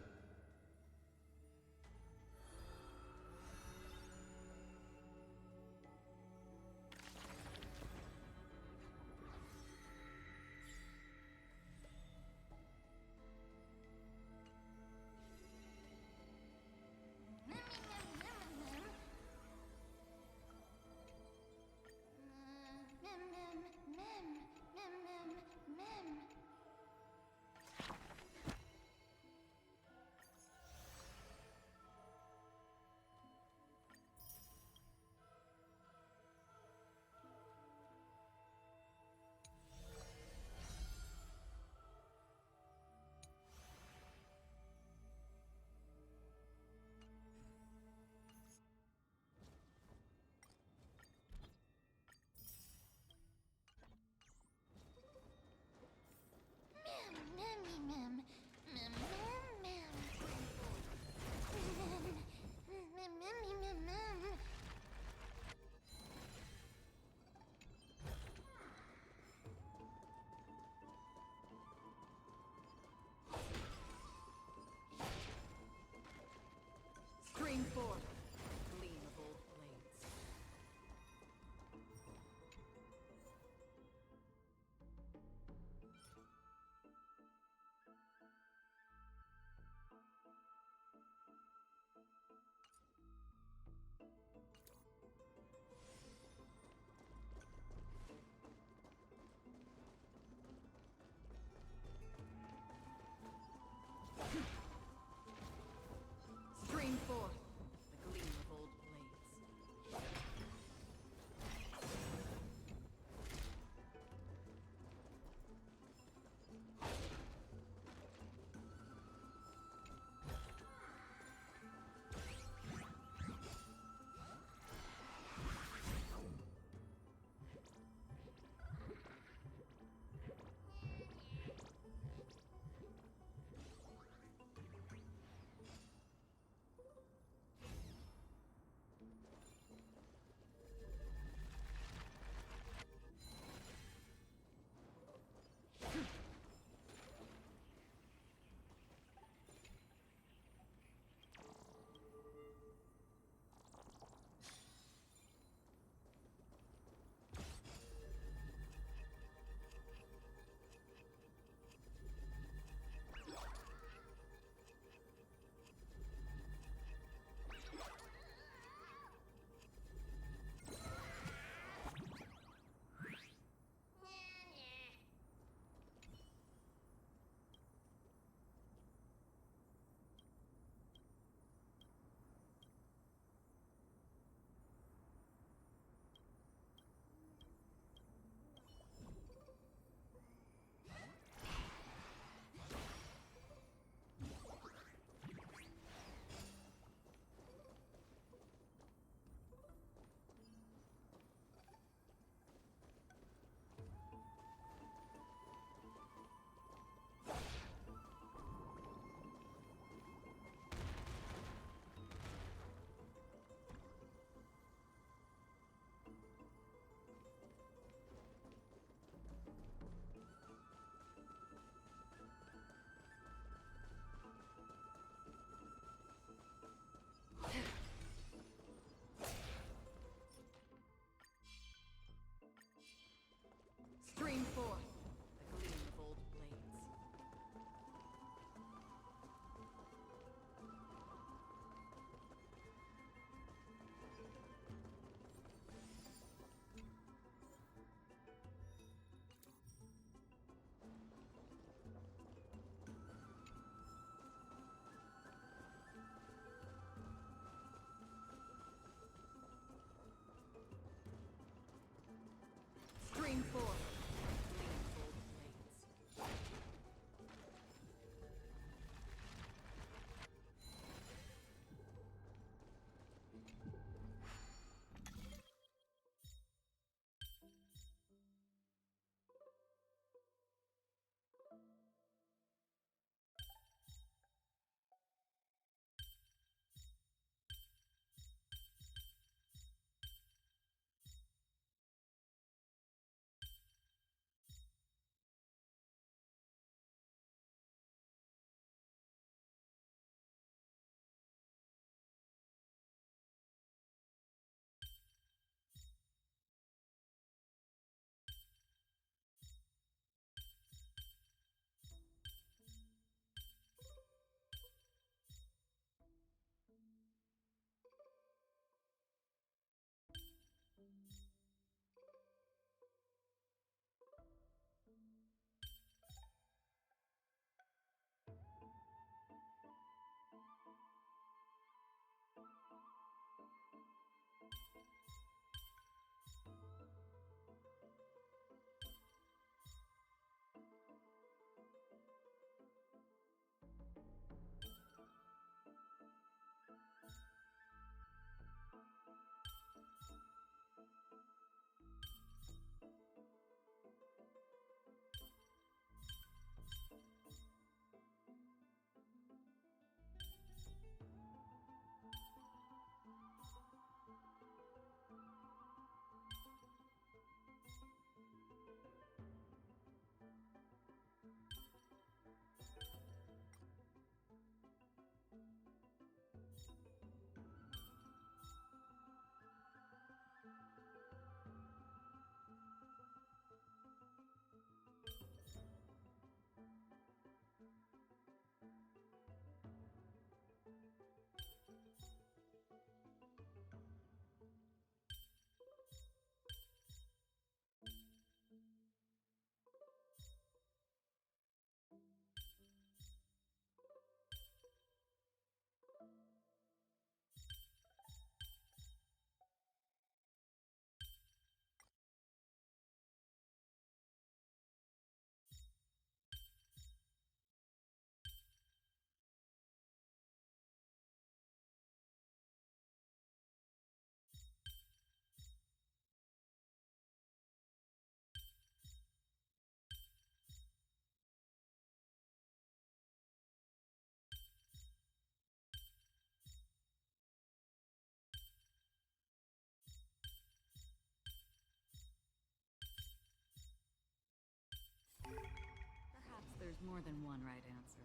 There's more than one right answer.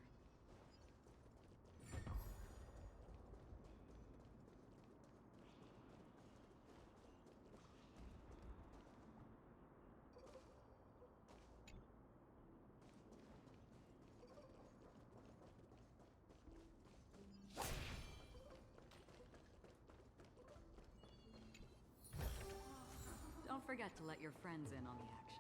Don't forget to let your friends in on the action.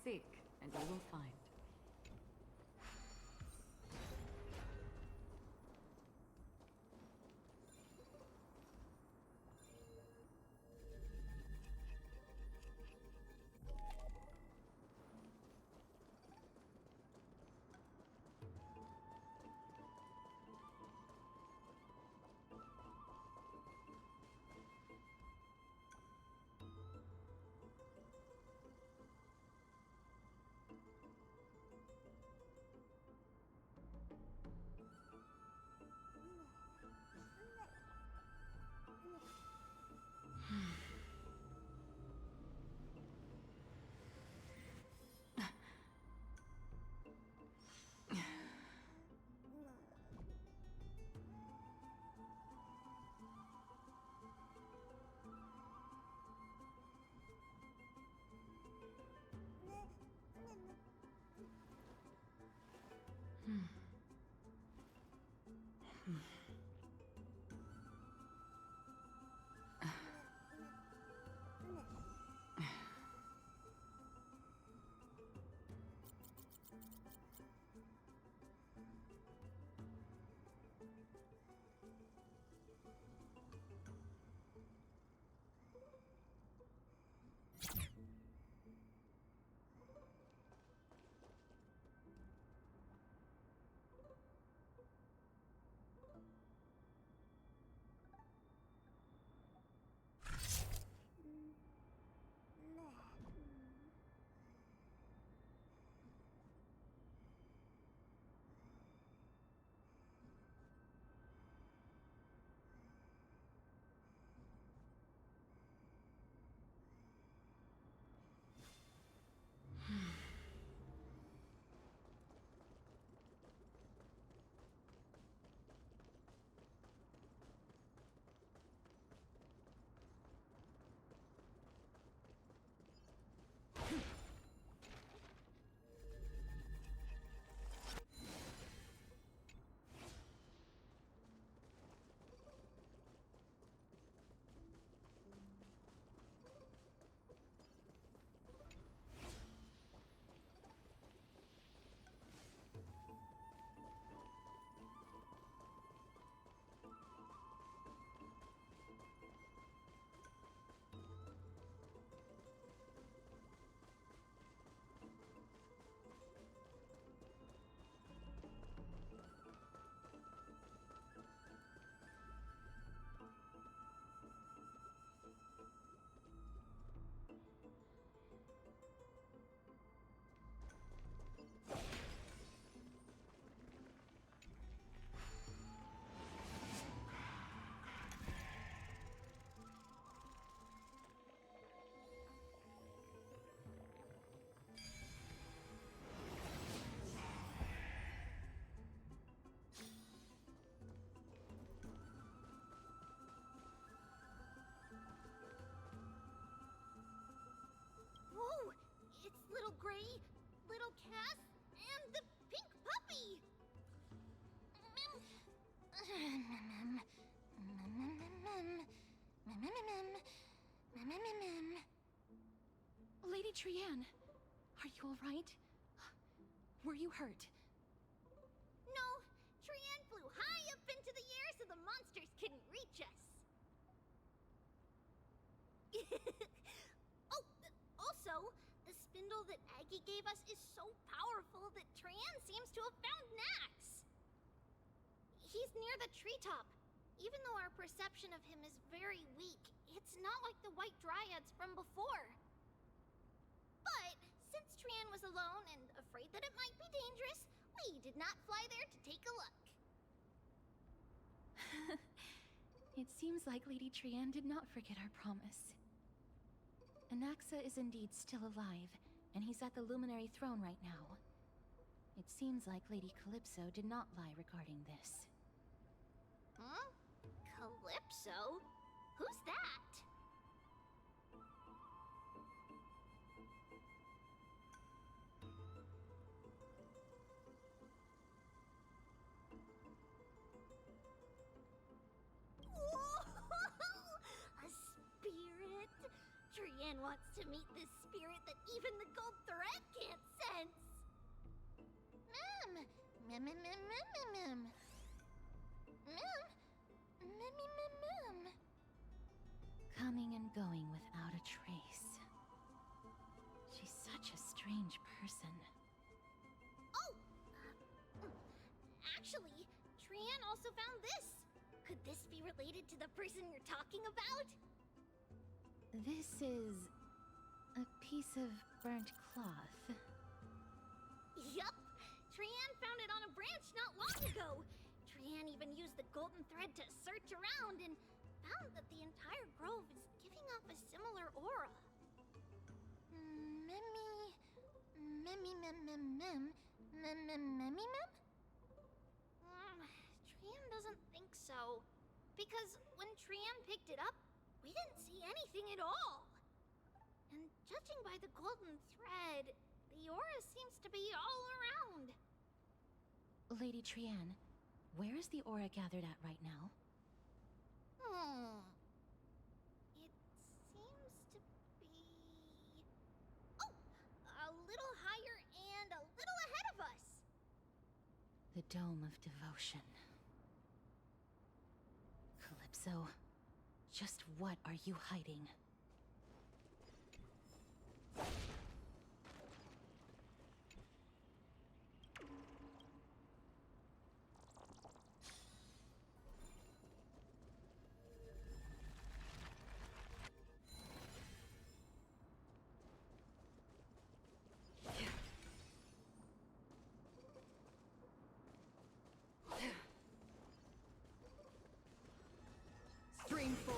Seek, and you will find. Cass and the pink puppy! Lady Trianne, are you all right? Were you hurt? No, Trianne flew high up into the air so the monsters couldn't reach us. Oh, also, the spindle that Aggie gave us is so powerful that Trianne seems to have found Nax. He's near the treetop. Even though our perception of him is very weak, it's not like the White Dryads from before. But since Trianne was alone and afraid that it might be dangerous, we did not fly there to take a look. It seems like Lady Trianne did not forget our promise. Anaxa is indeed still alive, and he's at the Luminary Throne right now. It seems like Lady Calypso did not lie regarding this. Huh? Calypso? Who's that? A spirit? Trianne wants to meet this spirit that even the gold thread can't sense. Mem. Mem. Coming and going without a trace. She's such a strange person. Oh! Actually, Trianne also found this. Could this be related to the person you're talking about? This is a piece of burnt cloth. Yup! Trianne found it on a branch not long ago. Trianne even used the golden thread to search around and found that the entire grove is giving off a similar aura. Trianne doesn't think so. Because when Trianne picked it up, we didn't see anything at all. And judging by the golden thread, the aura seems to be all around. Lady Trianne, where is the aura gathered at right now? It seems to be... Oh! A little higher and a little ahead of us! The Dome of Devotion. Calypso, just what are you hiding? Stream forth.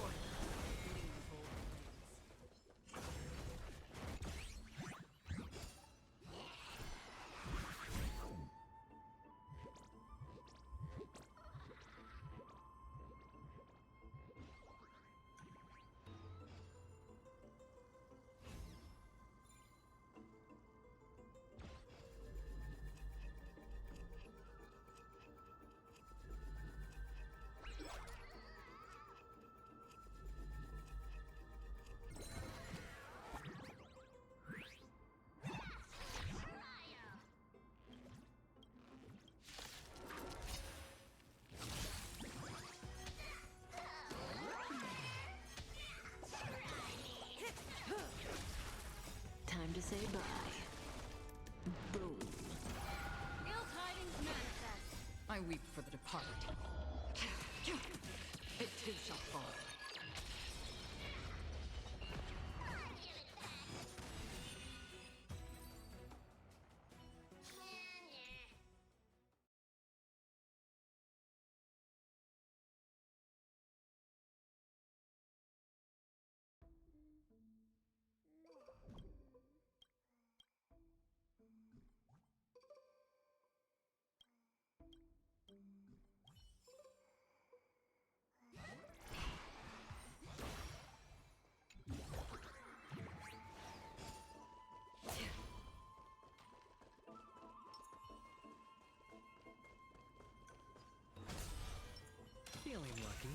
Time to say bye. Boom. Real tidings manifest. I weep for the departed. It too shall fall. Feeling lucky.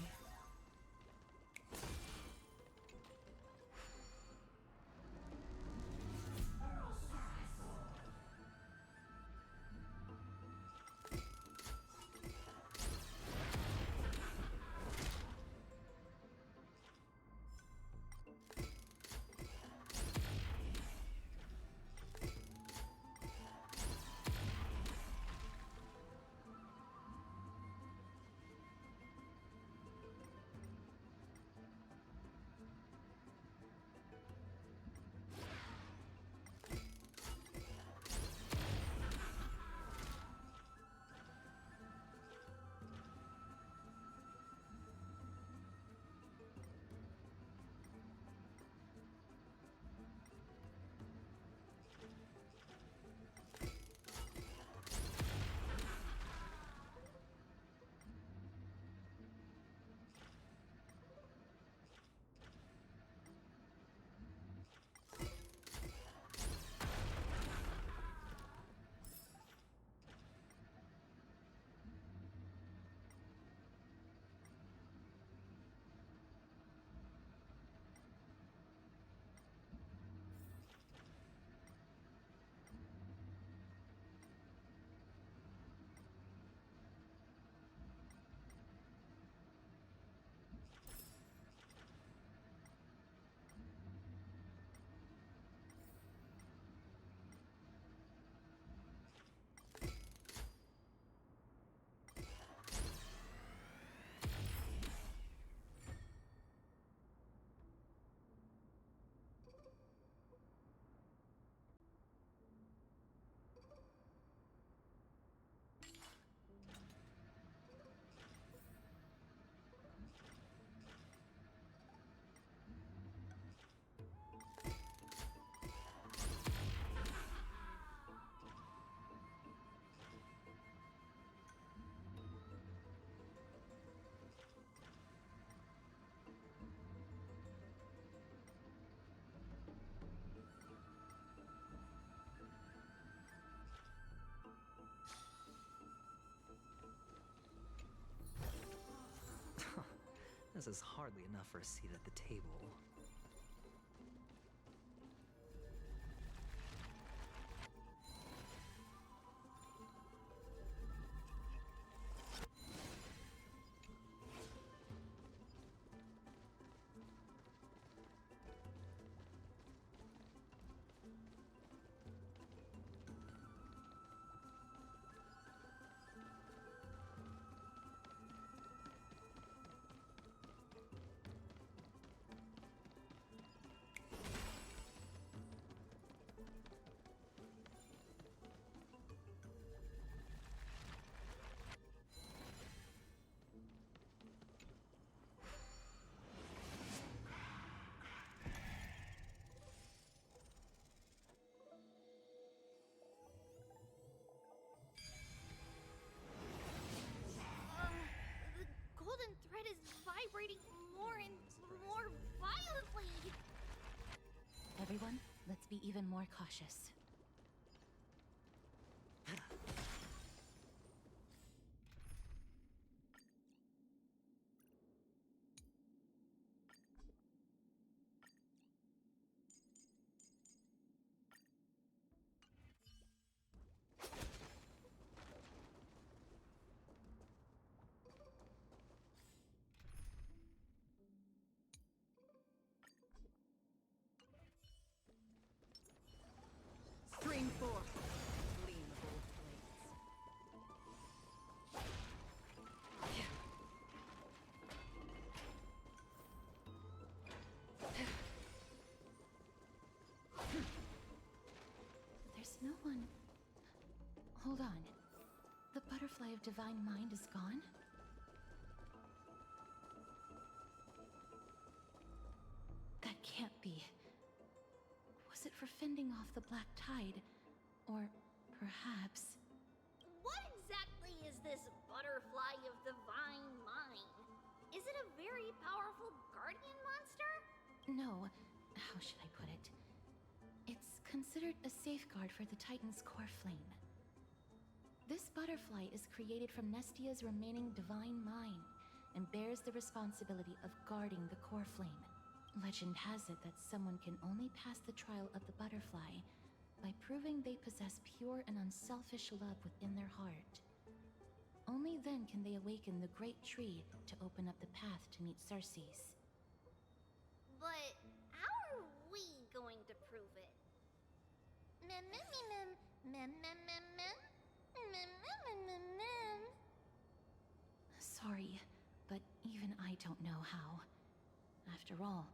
This is hardly enough for a seat at the table. The golden thread is vibrating more and more violently. Everyone, let's be even more cautious. Stream forth. Gleam of old blades. There's no one. Hold on. The butterfly of divine mind is gone? That can't be. Was it for fending off the black tide? Or perhaps... What exactly is this butterfly of divine mind? Is it a very powerful guardian monster? No. How should I put it? It's considered a safeguard for the Titan's core flame. This butterfly is created from Nestia's remaining divine mind, and bears the responsibility of guarding the core flame. Legend has it that someone can only pass the trial of the butterfly by proving they possess pure and unselfish love within their heart. Only then can they awaken the great tree to open up the path to meet Circes. But how are we going to prove it? Mem mem mem mem mem mem mem mem mem mem mem mem. Sorry, but even I don't know how. After all,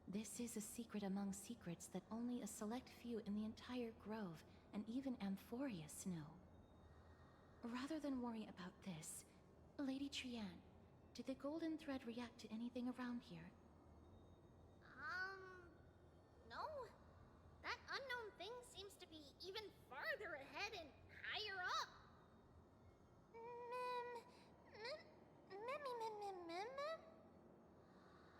this is a secret among secrets that only a select few in the entire grove, and even Amphorius, know. Rather than worry about this, Lady Trian, did the golden thread react to anything around here? No. That unknown thing seems to be even farther ahead and higher up. Mem.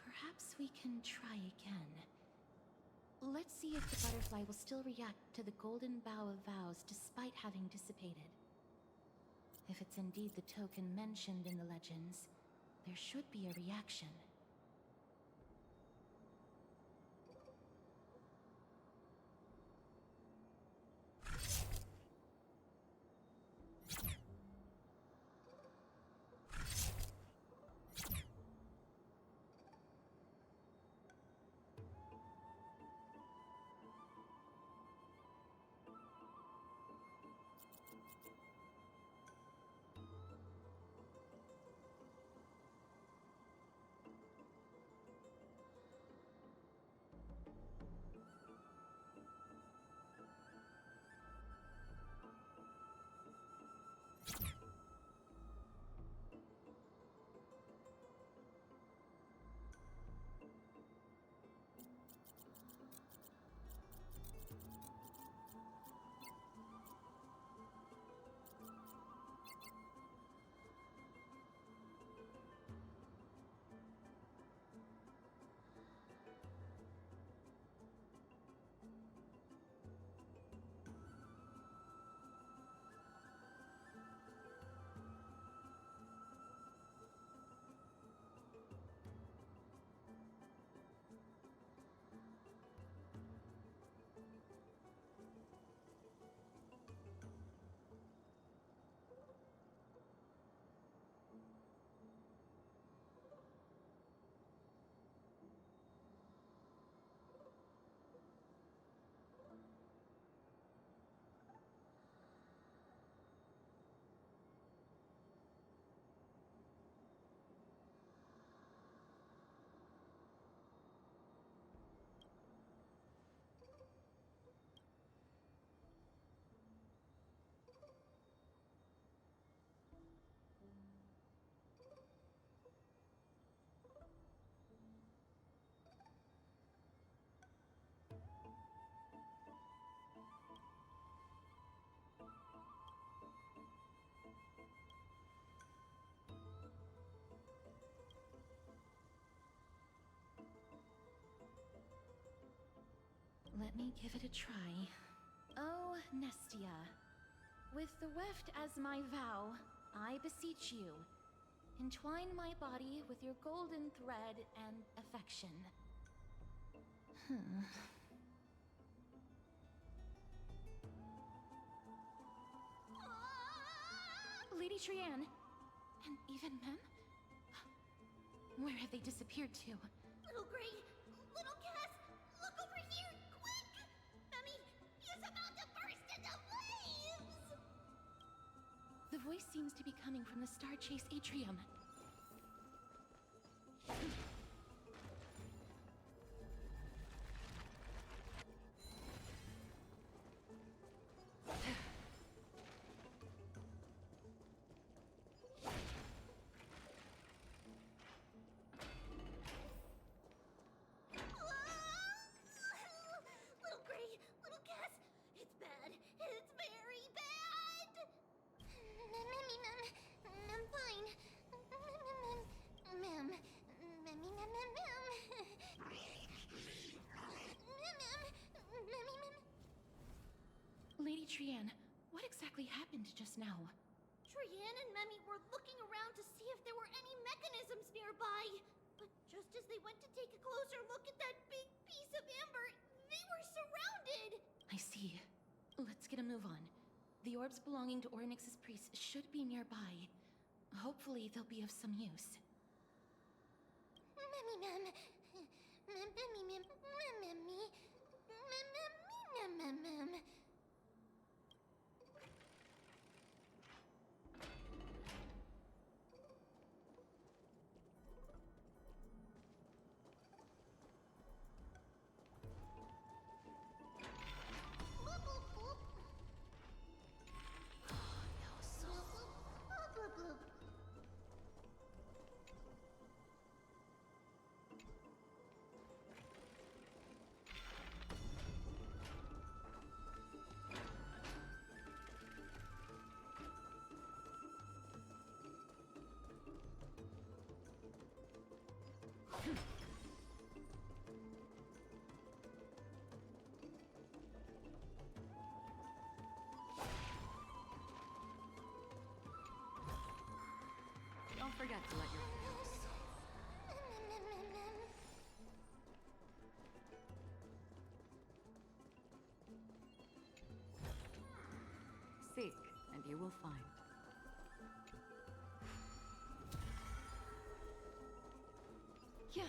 Perhaps we can try again. Let's see if the butterfly will still react to the golden bough of vows despite having dissipated. If it's indeed the token mentioned in the legends, there should be a reaction. Let me give it a try. Oh, Nestia. With the weft as my vow, I beseech you, entwine my body with your golden thread and affection. Lady Trian, and even Mem? Where have they disappeared to? Little Gray, little Cass, look over here, quick! Memmy is about to burst into flames! The voice seems to be coming from the Star Chase atrium. Little Gray, little Cass, it's bad. It's very bad! Memmy, I'm fine. Mem. Memmy, Lady Trian, what exactly happened just now? Trianne and Memmy were looking around to see if there were any mechanisms nearby. But just as they went to take a closer look at that big piece of amber, they were surrounded! I see. Let's get a move on. The orbs belonging to Ornyx's priests should be nearby. Hopefully they'll be of some use. Memmy Mem. Memmy Mem. Memmy. Mem. Don't forget to let your seek, and you will find. Yeah.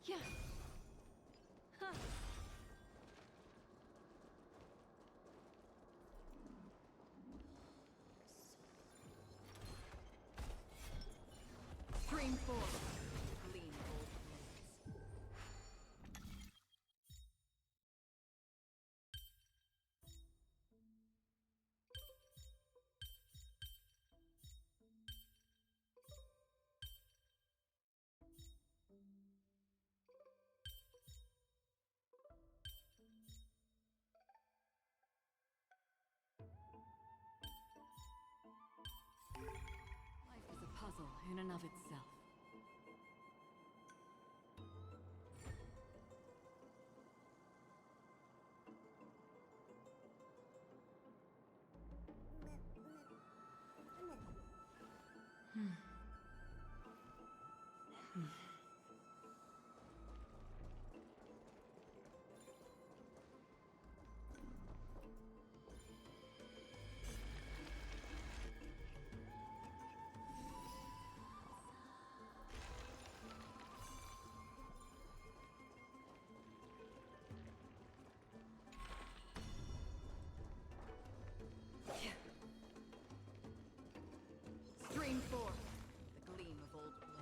Yeah. Huh. Stream 4. Gleam old blades. Life is a puzzle in and of itself. Stream 4. The gleam of old blades.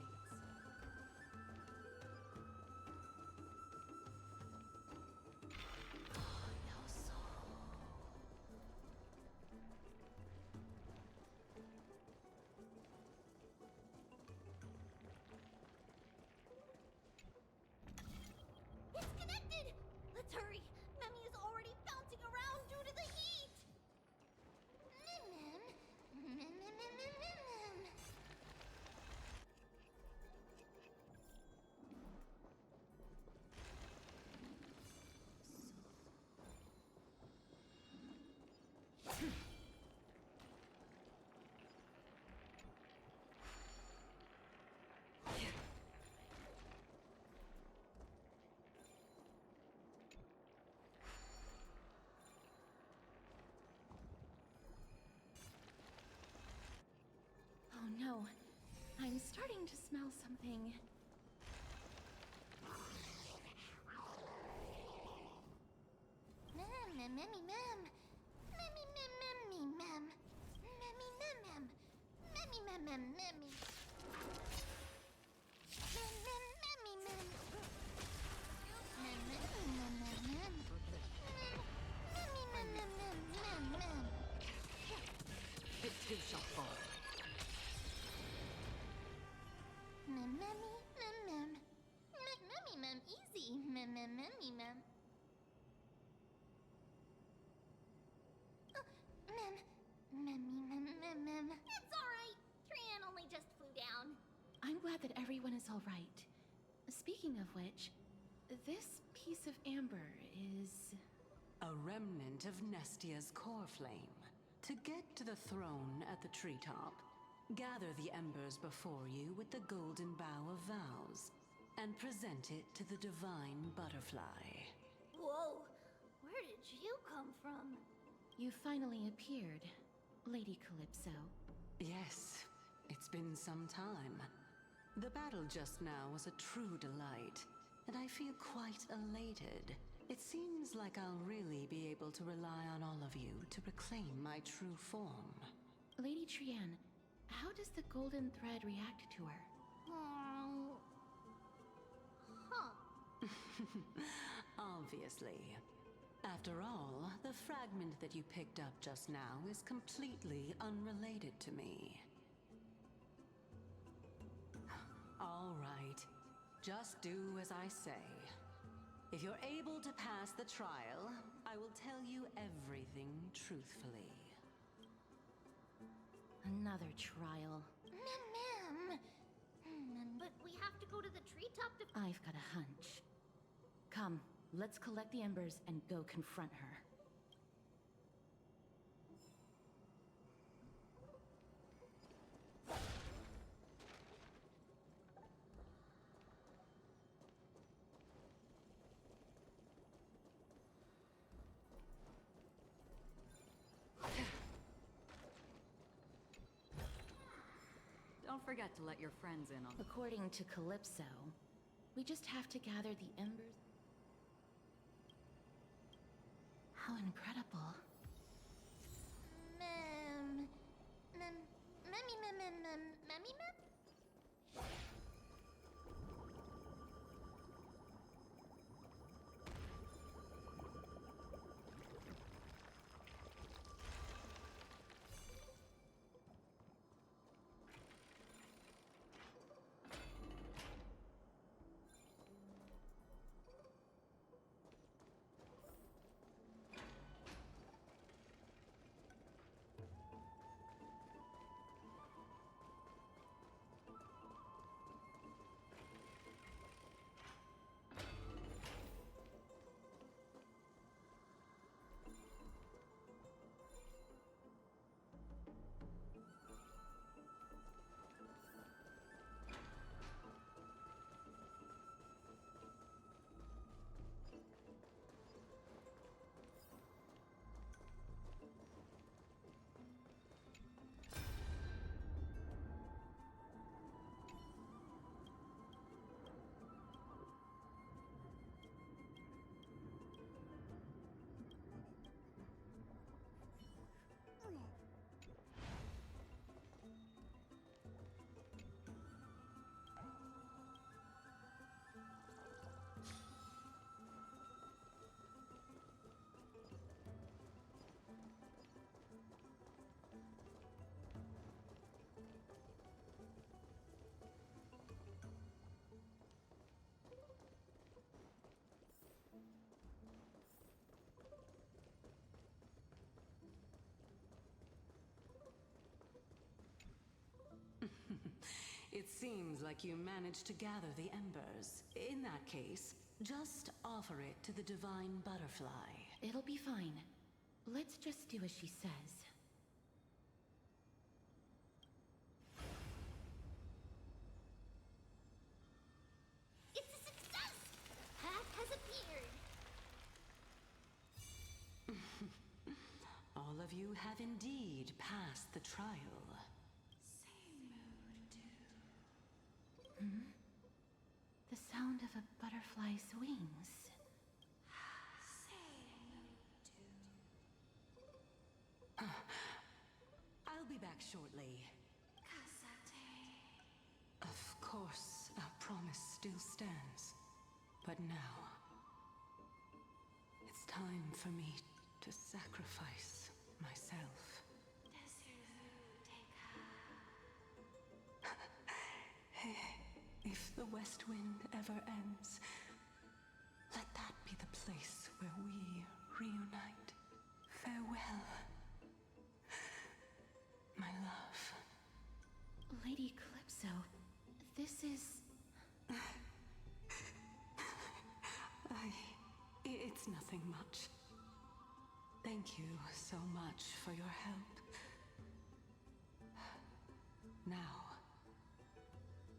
It's connected! Let's hurry! Memmy is already bouncing around due to the heat! Mem. Oh no. I'm starting to smell something. Memmy Mem. Memmy Mem. Memmy Mem. Memmy Mem. Memmy. It too shall It's alright. Trian only just flew down. I'm glad that everyone is all right. Speaking of which, this piece of amber is... a remnant of Nestia's core flame. To get to the throne at the treetop, gather the embers before you with the golden bough of vows, and present it to the divine butterfly. Whoa! Where did you come from? You finally appeared, Lady Calypso. Yes, it's been some time. The battle just now was a true delight, and I feel quite elated. It seems like I'll really be able to rely on all of you to reclaim my true form. Lady Trian, how does the golden thread react to her? Huh. Obviously. After all, the fragment that you picked up just now is completely unrelated to me. All right. Just do as I say. If you're able to pass the trial, I will tell you everything truthfully. Another trial. Ma'am. But we have to go to the treetop to... I've got a hunch. Come, let's collect the embers and go confront her. Don't forget to let your friends in on the... According to Calypso, we just have to gather the embers. How incredible. Memmy? It seems like you managed to gather the embers. In that case, just offer it to the divine butterfly. It'll be fine. Let's just do as she says. It's a success! Path has appeared. All of you have indeed passed the trial. Hmm? The sound of a butterfly's wings. I'll be back shortly. Of course, our promise still stands. But now, it's time for me to sacrifice myself. If the West Wind ever ends, let that be the place where we reunite. Farewell. Also, this is... It's nothing much. Thank you so much for your help. Now,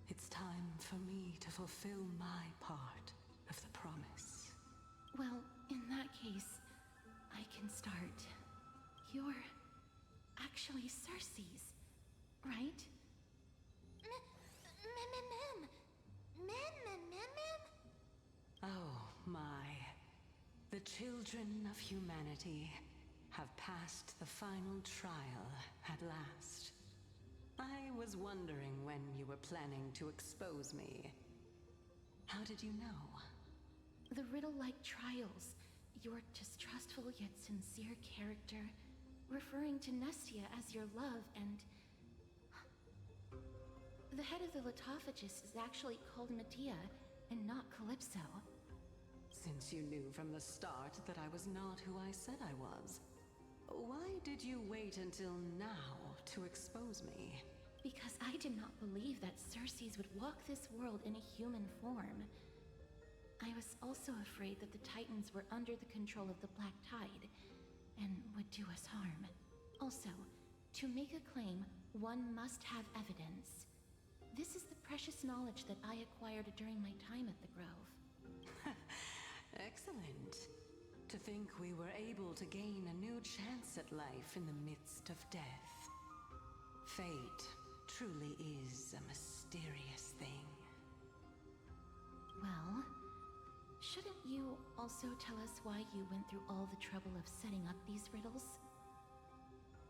it's time for me to fulfill my part of the promise. Well, in that case, I can start. You're actually Cersei's, right? Oh my. The children of humanity have passed the final trial at last. I was wondering when you were planning to expose me. How did you know? The riddle-like trials, your distrustful yet sincere character, referring to Nestia as your love, and... The head of the Litophagus is actually called Medea, and not Calypso. Since you knew from the start that I was not who I said I was, why did you wait until now to expose me? Because I did not believe that Cersei's would walk this world in a human form. I was also afraid that the Titans were under the control of the Black Tide, and would do us harm. Also, to make a claim, one must have evidence. This is the precious knowledge that I acquired during my time at the Grove. Excellent. To think we were able to gain a new chance at life in the midst of death. Fate truly is a mysterious thing. Well, shouldn't you also tell us why you went through all the trouble of setting up these riddles?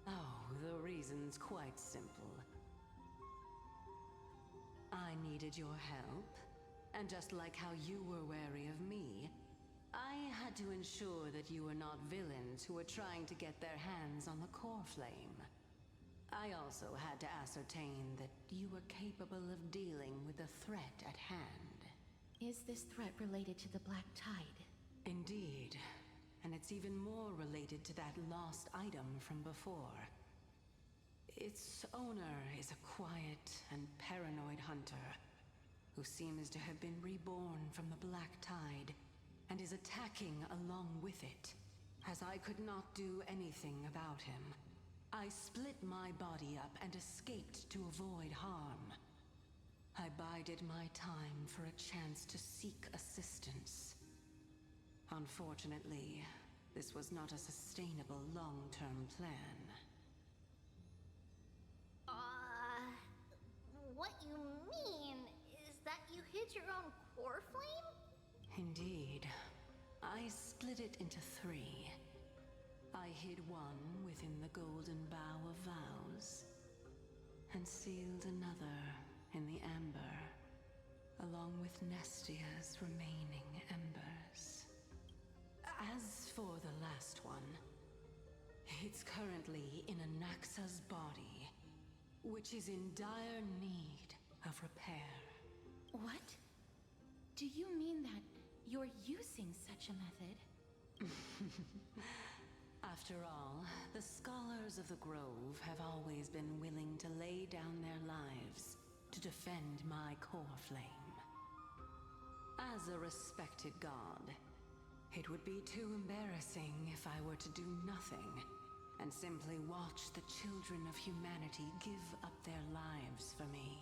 Oh, the reason's quite simple. I needed your help, and just like how you were wary of me, I had to ensure that you were not villains who were trying to get their hands on the core flame. I also had to ascertain that you were capable of dealing with the threat at hand. Is this threat related to the Black Tide? Indeed, and it's even more related to that lost item from before. Its owner is a quiet and paranoid hunter who seems to have been reborn from the Black Tide and is attacking along with it. As I could not do anything about him, I split my body up and escaped to avoid harm. I bided my time for a chance to seek assistance. Unfortunately, this was not a sustainable long-term plan. What you mean is that you hid your own core flame? Indeed. I split it into 3. I hid one within the Golden Bough of Vows, and sealed another in the Amber, along with Nestia's remaining embers. As for the last one, it's currently in Anaxa's body, which is in dire need of repair. What? Do you mean that you're using such a method? After all, the scholars of the Grove have always been willing to lay down their lives to defend my core flame. As a respected god, it would be too embarrassing if I were to do nothing and simply watch the children of humanity give up their lives for me.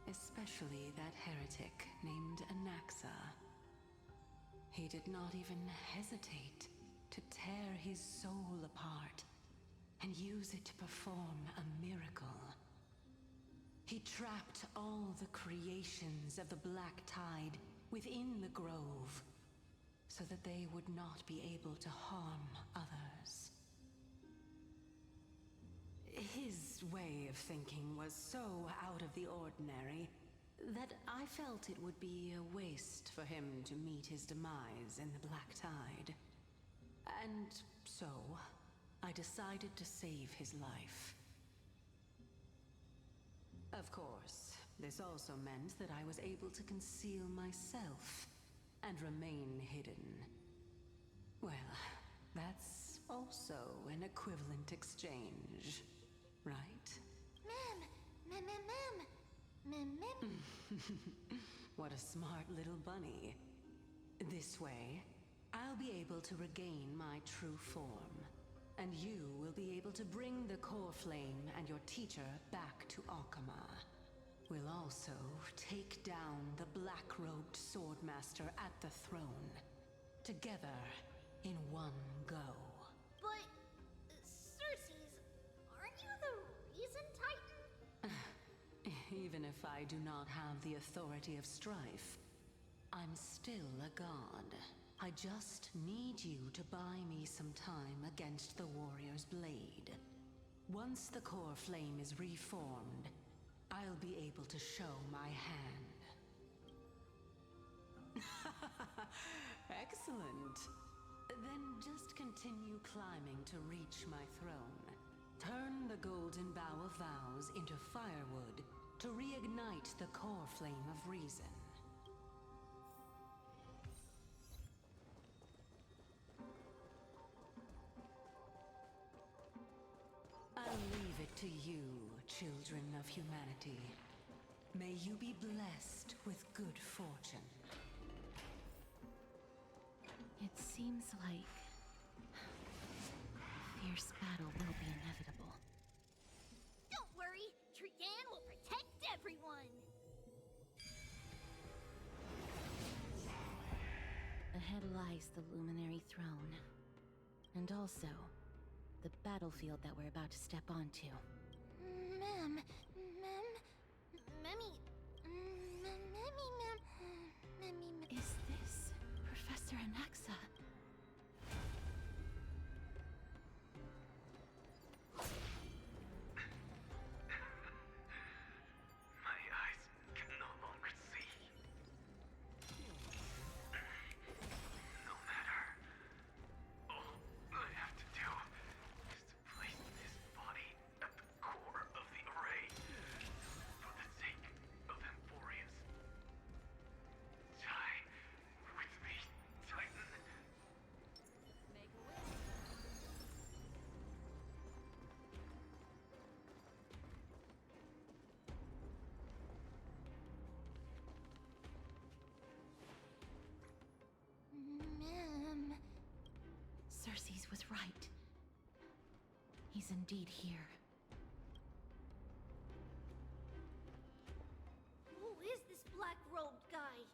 Especially that heretic named Anaxa. He did not even hesitate to tear his soul apart and use it to perform a miracle. He trapped all the creations of the Black Tide within the Grove, so that they would not be able to harm others. His way of thinking was so out of the ordinary that I felt it would be a waste for him to meet his demise in the Black Tide. And so, I decided to save his life. Of course, this also meant that I was able to conceal myself and remain hidden. Well, that's also an equivalent exchange, right? Ma'am, What a smart little bunny. This way, I'll be able to regain my true form. And you will be able to bring the core flame and your teacher back to Akama. We'll also take down the black-robed swordmaster at the throne. Together, in one go. But, Cersei's, aren't you the reason Titan? Even if I do not have the authority of strife, I'm still a god. I just need you to buy me some time against the warrior's blade. Once the core flame is reformed, I'll be able to show my hand. Excellent. Then just continue climbing to reach my throne. Turn the golden bow of vows into firewood to reignite the core flame of reason. I'll leave it to you, children of humanity. May you be blessed with good fortune. It seems like a fierce battle will be inevitable. Don't worry, Trian will protect everyone! Ahead lies the Luminary Throne. And also, the battlefield that we're about to step onto. Ma'am. Is this Professor Anaxa? My eyes can no longer see. No matter. All I have to do is to place this body at the core of the array for the sake of Emporius. Die with me, Titan. Make a wish. Ma'am. Cersei's was right. He's indeed here. Who is this black-robed guy?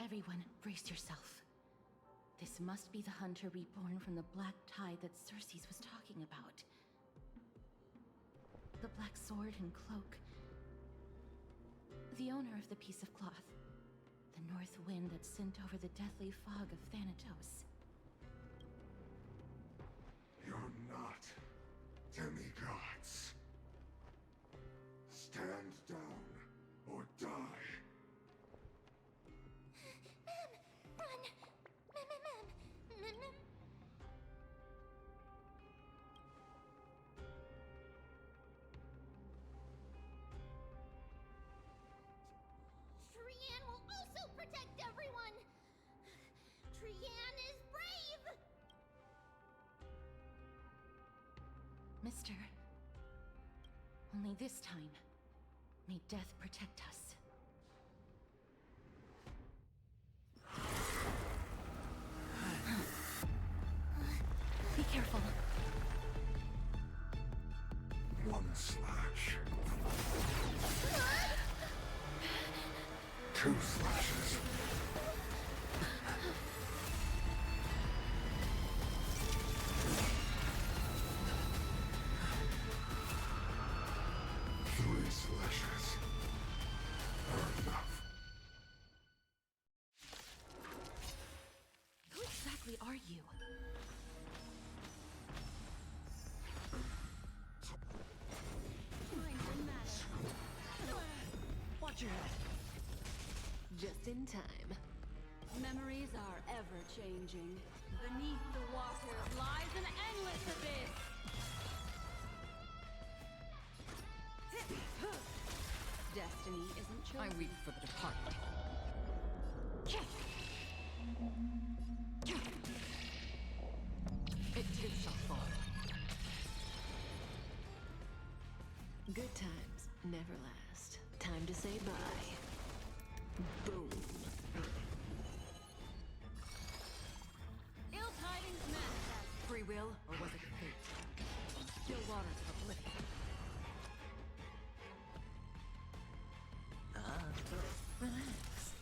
Everyone, brace yourself. This must be the hunter reborn from the black tide that Cersei's was talking about. The black sword and cloak. The owner of the piece of cloth. The north wind that sent over the deathly fog of Thanatos. You're not demigods. Stand down or die. Run! Trian will also protect everyone! Trian is brave! Mister, only this time, may death protect us. Be careful. One slash. Two slashes. Three slashes are enough. Who exactly are you? Watch your head. Just in time. Memories are ever-changing. Beneath the water lies an endless abyss! Destiny isn't chosen. I weep for the departed. It too shall fall. Good times never last. Time to say bye. Boom. Ill tidings manifest. Free will, or was it fate? Still waters of oblivion. Relax.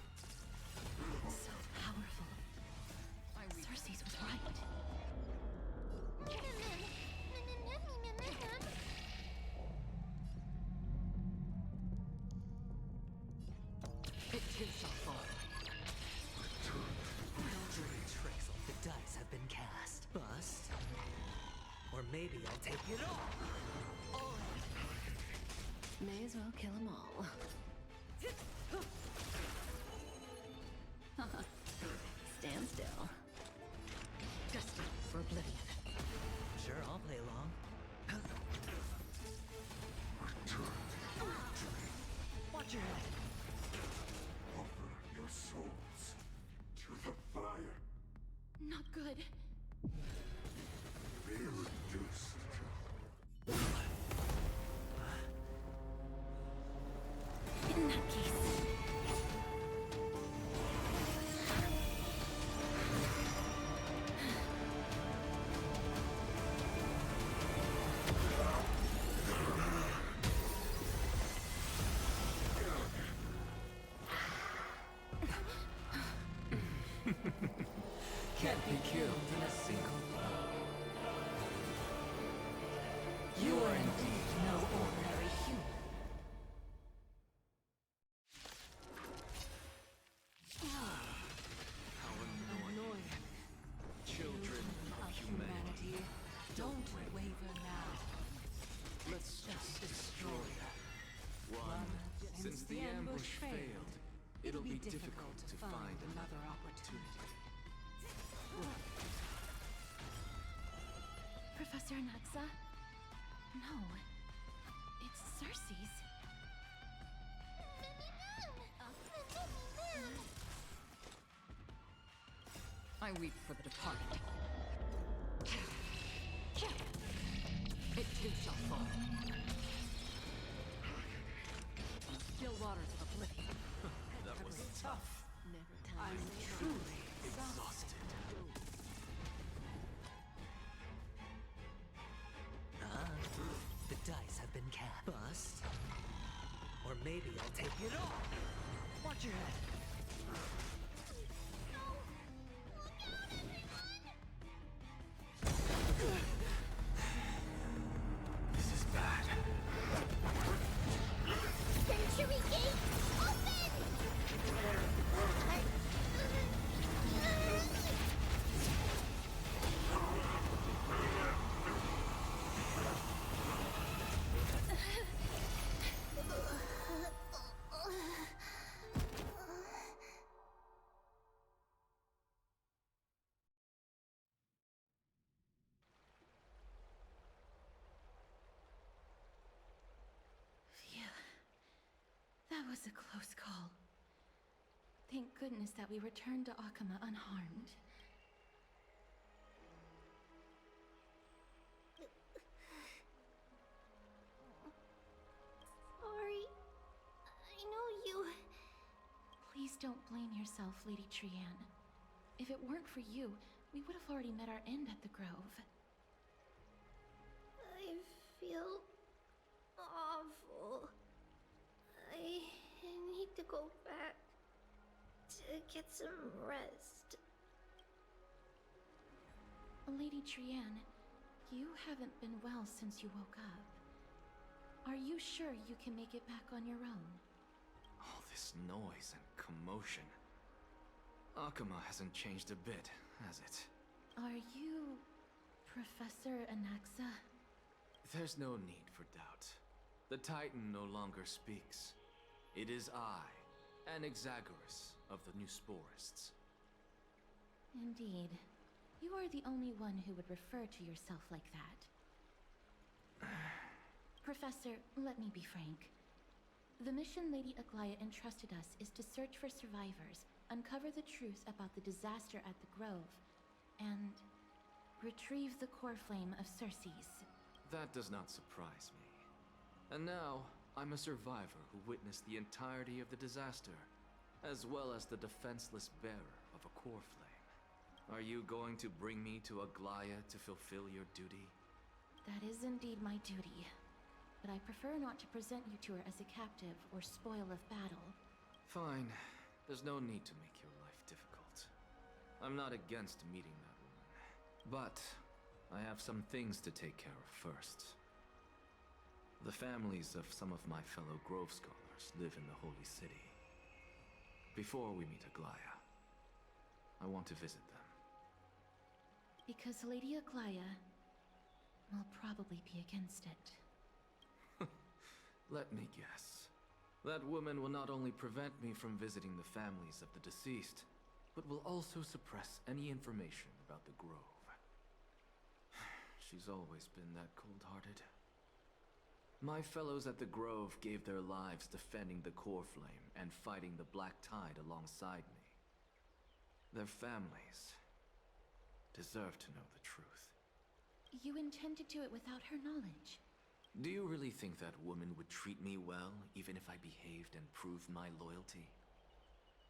So powerful. Cersei's was right. It too shall fall. No dirty tricks like the dice have been cast. Bust. Or maybe I'll take it all. May as well kill them all. Stand still. Destined for oblivion. Sure, I'll play along. Watch your head. Offer your souls to the fire. Not good. Be reduced to... In that case... Can't be killed in a single blow. You are indeed no ordinary human. How annoying. Children of humanity, don't waver now. Let's just destroy her. One, since the ambush failed, it'll be difficult to find another opportunity. Professor Anaxa? No. It's Cersei's. I weep for the departed. It too shall fall. Still waters of oblivion. That was tough. Never time. I'm truly exhausted. The dice have been cast. Bust. Or maybe I'll take it all. Watch your head. This is bad. Century Gate, open! That was a close call. Thank goodness that we returned to Akama unharmed. Sorry. I know you... Please don't blame yourself, Lady Trianne. If it weren't for you, we would have already met our end at the Grove. I feel awful. I need to go back to get some rest. Lady Trianne, you haven't been well since you woke up. Are you sure you can make it back on your own? All this noise and commotion. Akama hasn't changed a bit, has it? Are you... Professor Anaxa? There's no need for doubt. The Titan no longer speaks. It is I, Anaxagoras of the New Sporists. Indeed. You are the only one who would refer to yourself like that. Professor, let me be frank. The mission Lady Aglaya entrusted us is to search for survivors, uncover the truth about the disaster at the Grove, and retrieve the core flame of Circe's. That does not surprise me. And now, I'm a survivor who witnessed the entirety of the disaster, as well as the defenseless bearer of a core flame. Are you going to bring me to Aglaya to fulfill your duty? That is indeed my duty. But I prefer not to present you to her as a captive or spoil of battle. Fine. There's no need to make your life difficult. I'm not against meeting that woman. But I have some things to take care of first. The families of some of my fellow Grove Scholars live in the Holy City. Before we meet Aglaya, I want to visit them. Because Lady Aglaya will probably be against it. Let me guess. That woman will not only prevent me from visiting the families of the deceased, but will also suppress any information about the Grove. She's always been that cold-hearted. My fellows at the Grove gave their lives defending the core flame and fighting the Black Tide alongside me. Their families deserve to know the truth. You intend to do it without her knowledge? Do you really think that woman would treat me well, even if I behaved and proved my loyalty?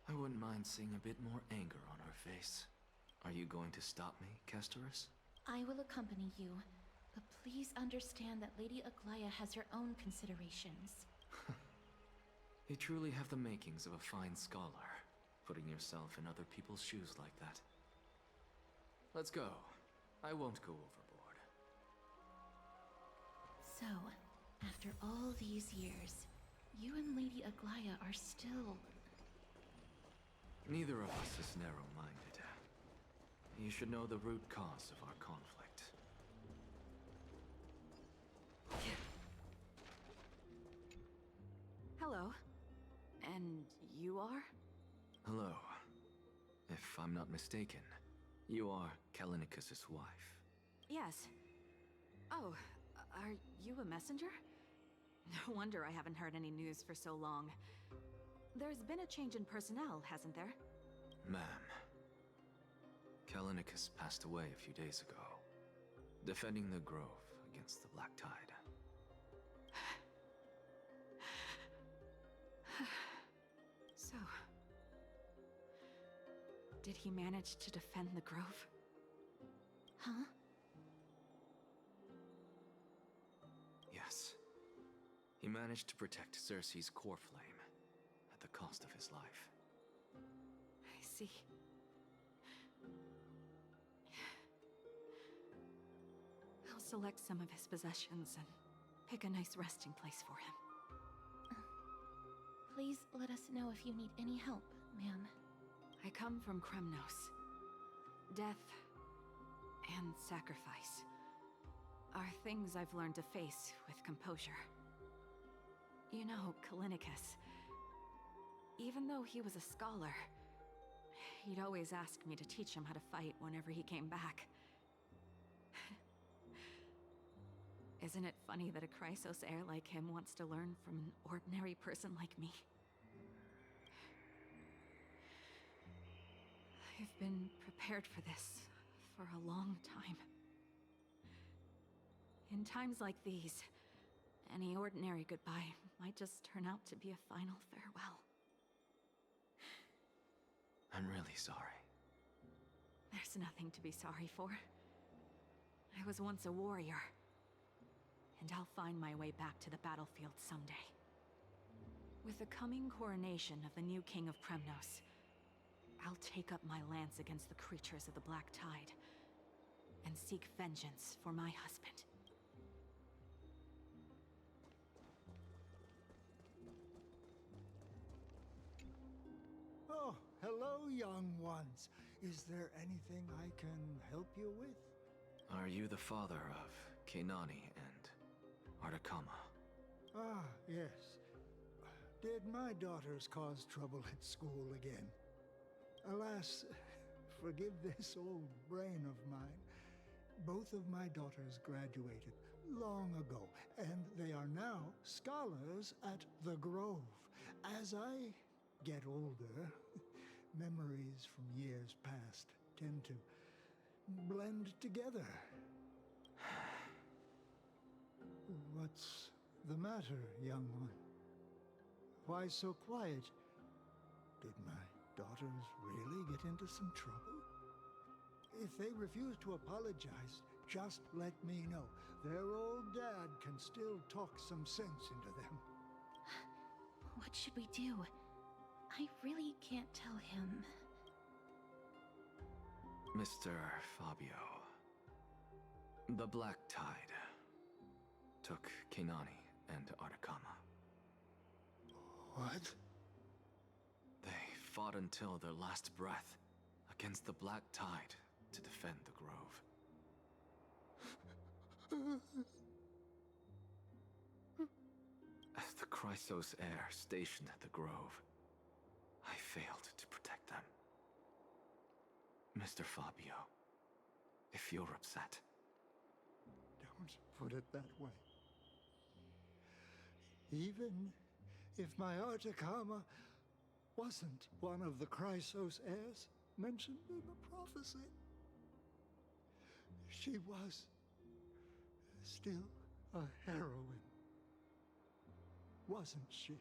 I wouldn't mind seeing a bit more anger on her face. Are you going to stop me, Castorus? I will accompany you, but please understand that Lady Aglaya has her own considerations. You truly have the makings of a fine scholar, putting yourself in other people's shoes like that. Let's go. I won't go overboard. So, after all these years, you and Lady Aglaya are still... Neither of us is narrow-minded. You should know the root cause of our conflict. Hello. And you are? Hello. If I'm not mistaken, you are Callinicus's wife. Yes. Oh, are you a messenger? No wonder I haven't heard any news for so long. There's been a change in personnel, hasn't there? Ma'am, Callinicus passed away a few days ago, defending the Grove against the Black Tide. So... did he manage to defend the Grove? Huh? Yes. He managed to protect Circe's core flame, at the cost of his life. I see. I'll select some of his possessions and pick a nice resting place for him. Please let us know if you need any help, ma'am. I come from Kremnos. Death and sacrifice are things I've learned to face with composure. You know, Callinicus, even though he was a scholar, he'd always ask me to teach him how to fight whenever he came back. Isn't it funny that a Chrysos heir like him wants to learn from an ordinary person like me? I've been prepared for this for a long time. In times like these, any ordinary goodbye might just turn out to be a final farewell. I'm really sorry. There's nothing to be sorry for. I was once a warrior, and I'll find my way back to the battlefield someday. With the coming coronation of the new king of Kremnos, I'll take up my lance against the creatures of the Black Tide, and seek vengeance for my husband. Oh, hello, young ones. Is there anything I can help you with? Are you the father of Kenani and Artakama? Ah, yes. Did my daughters cause trouble at school again? Alas, forgive this old brain of mine. Both of my daughters graduated long ago, and they are now scholars at the Grove. As I get older, memories from years past tend to blend together. What's the matter, young one? Why so quiet? Did my daughters really get into some trouble? If they refuse to apologize, just let me know. Their old dad can still talk some sense into them. What should we do? I really can't tell him. Mr. Fabio. The Black Tide took Kinani and Artakama. What? They fought until their last breath against the Black Tide to defend the Grove. As the Chrysos heir stationed at the Grove, I failed to protect them. Mr. Fabio, if you're upset... Don't put it that way. Even if my Artakama wasn't one of the Chrysos heirs mentioned in the prophecy, she was still a heroine, wasn't she?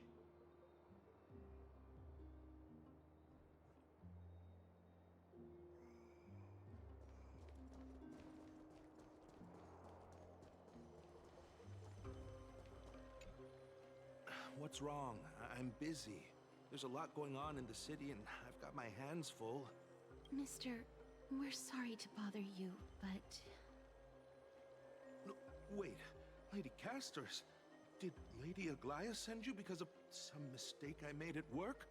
What's wrong? I'm busy. There's a lot going on in the city, and I've got my hands full. Mister, we're sorry to bother you, but... No, wait. Lady Castors, did Lady Aglaia send you because of some mistake I made at work?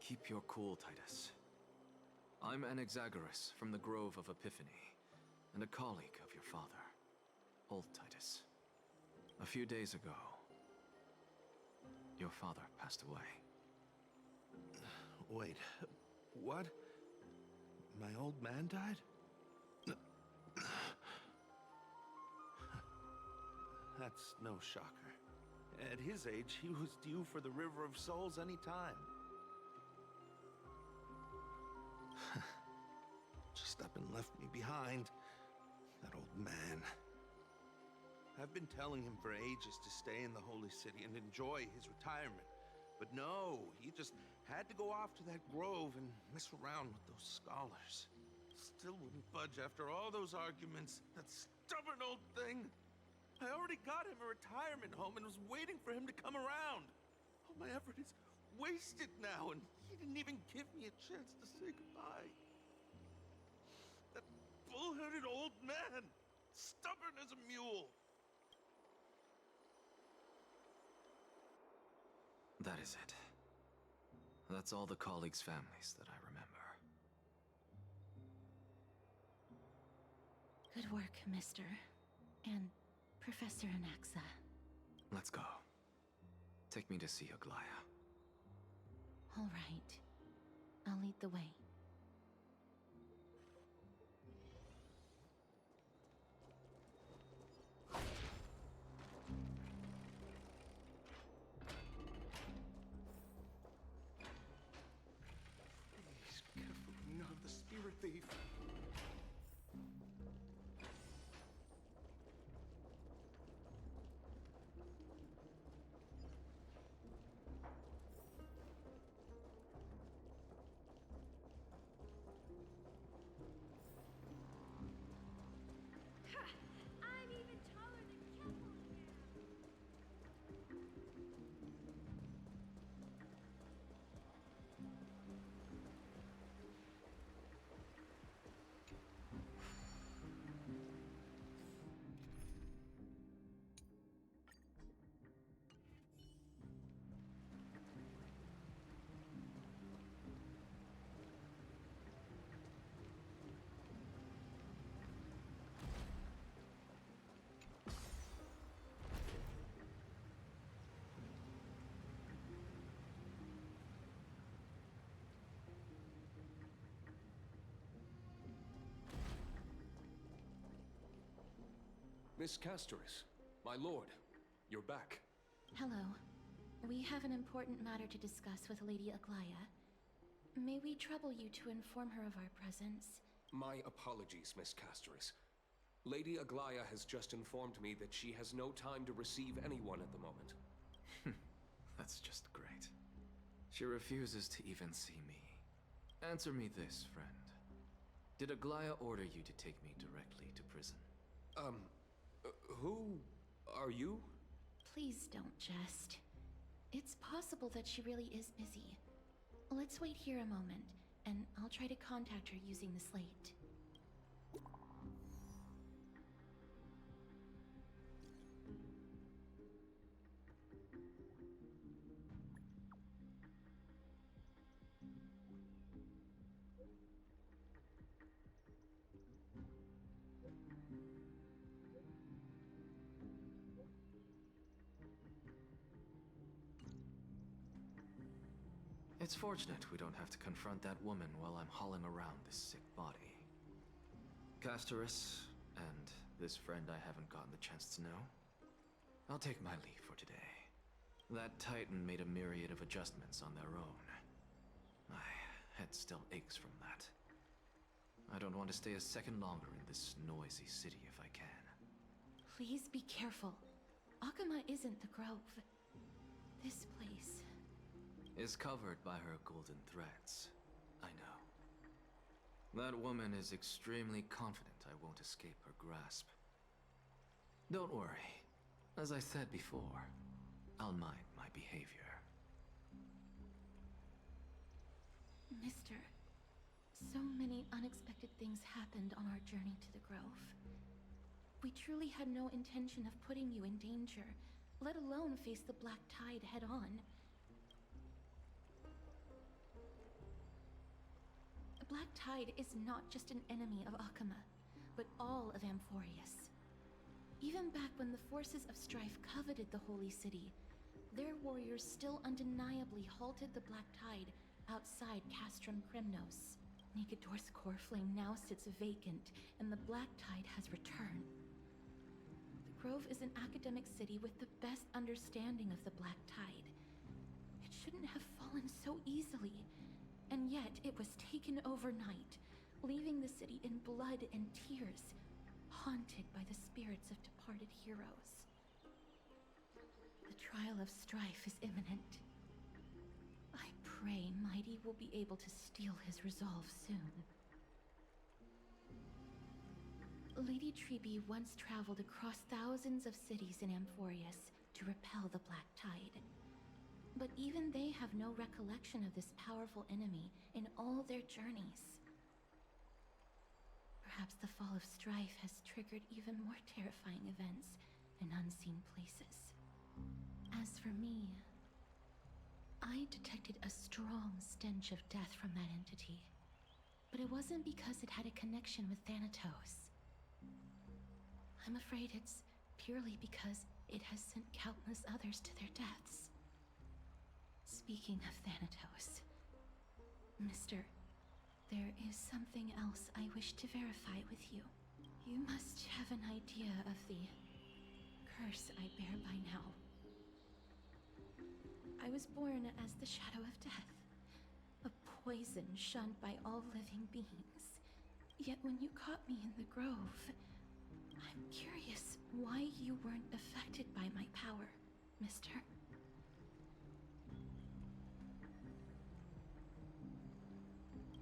Keep your cool, Titus. I'm Anaxagoras from the Grove of Epiphany, and a colleague of your father, old Titus. A few days ago, your father passed away. Wait, what? My old man died? That's no shocker. At his age, he was due for the River of Souls any time. Just up and left me behind. That old man. I've been telling him for ages to stay in the Holy City and enjoy his retirement. But no, he just had to go off to that grove and mess around with those scholars. Still wouldn't budge after all those arguments. That stubborn old thing. I already got him a retirement home and was waiting for him to come around. All my effort is wasted now, and he didn't even give me a chance to say goodbye. That bull-headed old man, stubborn as a mule. That is it. That's all the colleagues' families that I remember. Good work, Mister. And Professor Anaxa. Let's go. Take me to see Aglaia. All right. I'll lead the way. Please, careful, not the spirit thief. Miss Castoris, my lord, you're back. Hello. We have an important matter to discuss with Lady Aglaya. May we trouble you to inform her of our presence? My apologies, Miss Castoris. Lady Aglaya has just informed me that she has no time to receive anyone at the moment. That's just great. She refuses to even see me. Answer me this, friend. Did Aglaya order you to take me directly to prison? Who are you? Please don't jest. It's possible that she really is busy. Let's wait here a moment, and I'll try to contact her using the slate. It's fortunate we don't have to confront that woman while I'm hauling around this sick body. Castoris, and this friend I haven't gotten the chance to know, I'll take my leave for today. That Titan made a myriad of adjustments on their own. My head still aches from that. I don't want to stay a second longer in this noisy city if I can. Please be careful. Akama isn't the Grove. This place is covered by her golden threads. I know. That woman is extremely confident I won't escape her grasp. Don't worry. As I said before, I'll mind my behavior. Mister, so many unexpected things happened on our journey to the Grove. We truly had no intention of putting you in danger, let alone face the Black Tide head-on. The Black Tide is not just an enemy of Akama, but all of Amphorius. Even back when the forces of strife coveted the Holy City, their warriors still undeniably halted the Black Tide outside Castrum Kremnos. Nikedor's core flame now sits vacant, and the Black Tide has returned. The Grove is an academic city with the best understanding of the Black Tide. It shouldn't have fallen so easily. And yet, it was taken overnight, leaving the city in blood and tears, haunted by the spirits of departed heroes. The trial of strife is imminent. I pray Mighty will be able to steal his resolve soon. Lady Trebe once traveled across thousands of cities in Amphorius to repel the Black Tide. But even they have no recollection of this powerful enemy in all their journeys. Perhaps the fall of strife has triggered even more terrifying events in unseen places. As for me, I detected a strong stench of death from that entity. But it wasn't because it had a connection with Thanatos. I'm afraid it's purely because it has sent countless others to their deaths. Speaking of Thanatos, Mister, there is something else I wish to verify with you. You must have an idea of the curse I bear by now. I was born as the shadow of death, a poison shunned by all living beings. Yet when you caught me in the Grove, I'm curious why you weren't affected by my power, Mister.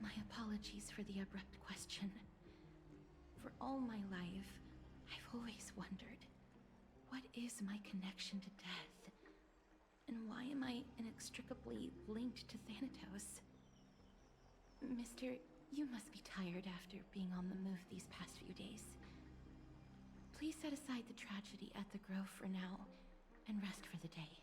My apologies for the abrupt question. For all my life, I've always wondered, what is my connection to death? And why am I inextricably linked to Thanatos? Mister, you must be tired after being on the move these past few days. Please set aside the tragedy at the Grove for now, and rest for the day.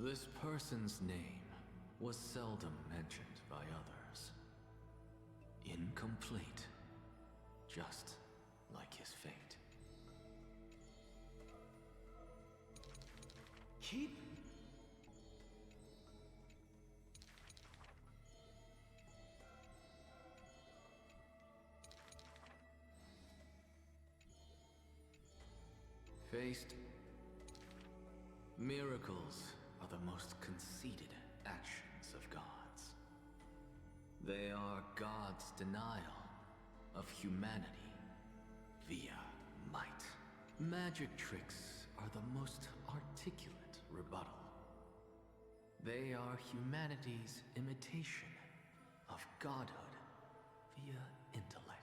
This person's name was seldom mentioned by others. Incomplete, just like his fate. Keep... Faced. Miracles are the most conceited actions of gods. They are God's denial of humanity via might. Magic tricks are the most articulate rebuttal. They are humanity's imitation of godhood via intellect.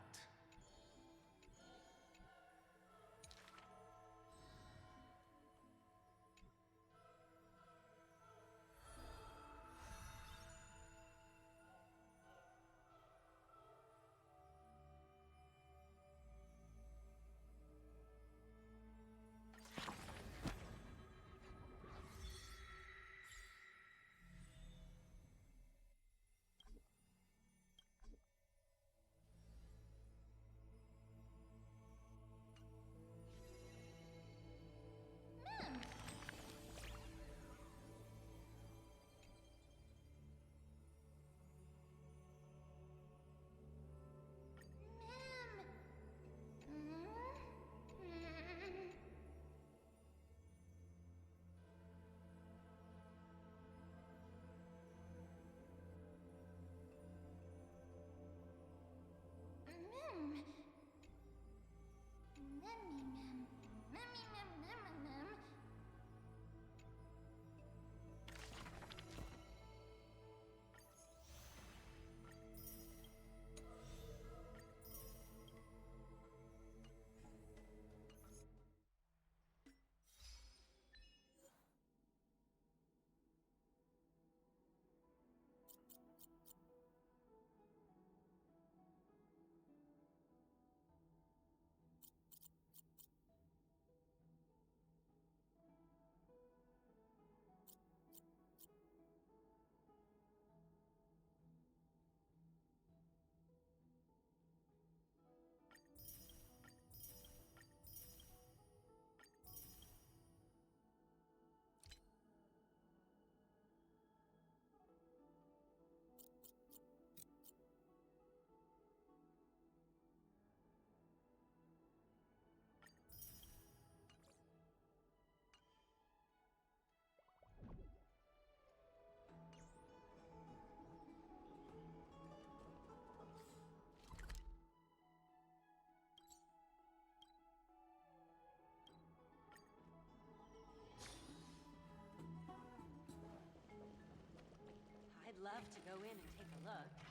I'd love to go in and take a look.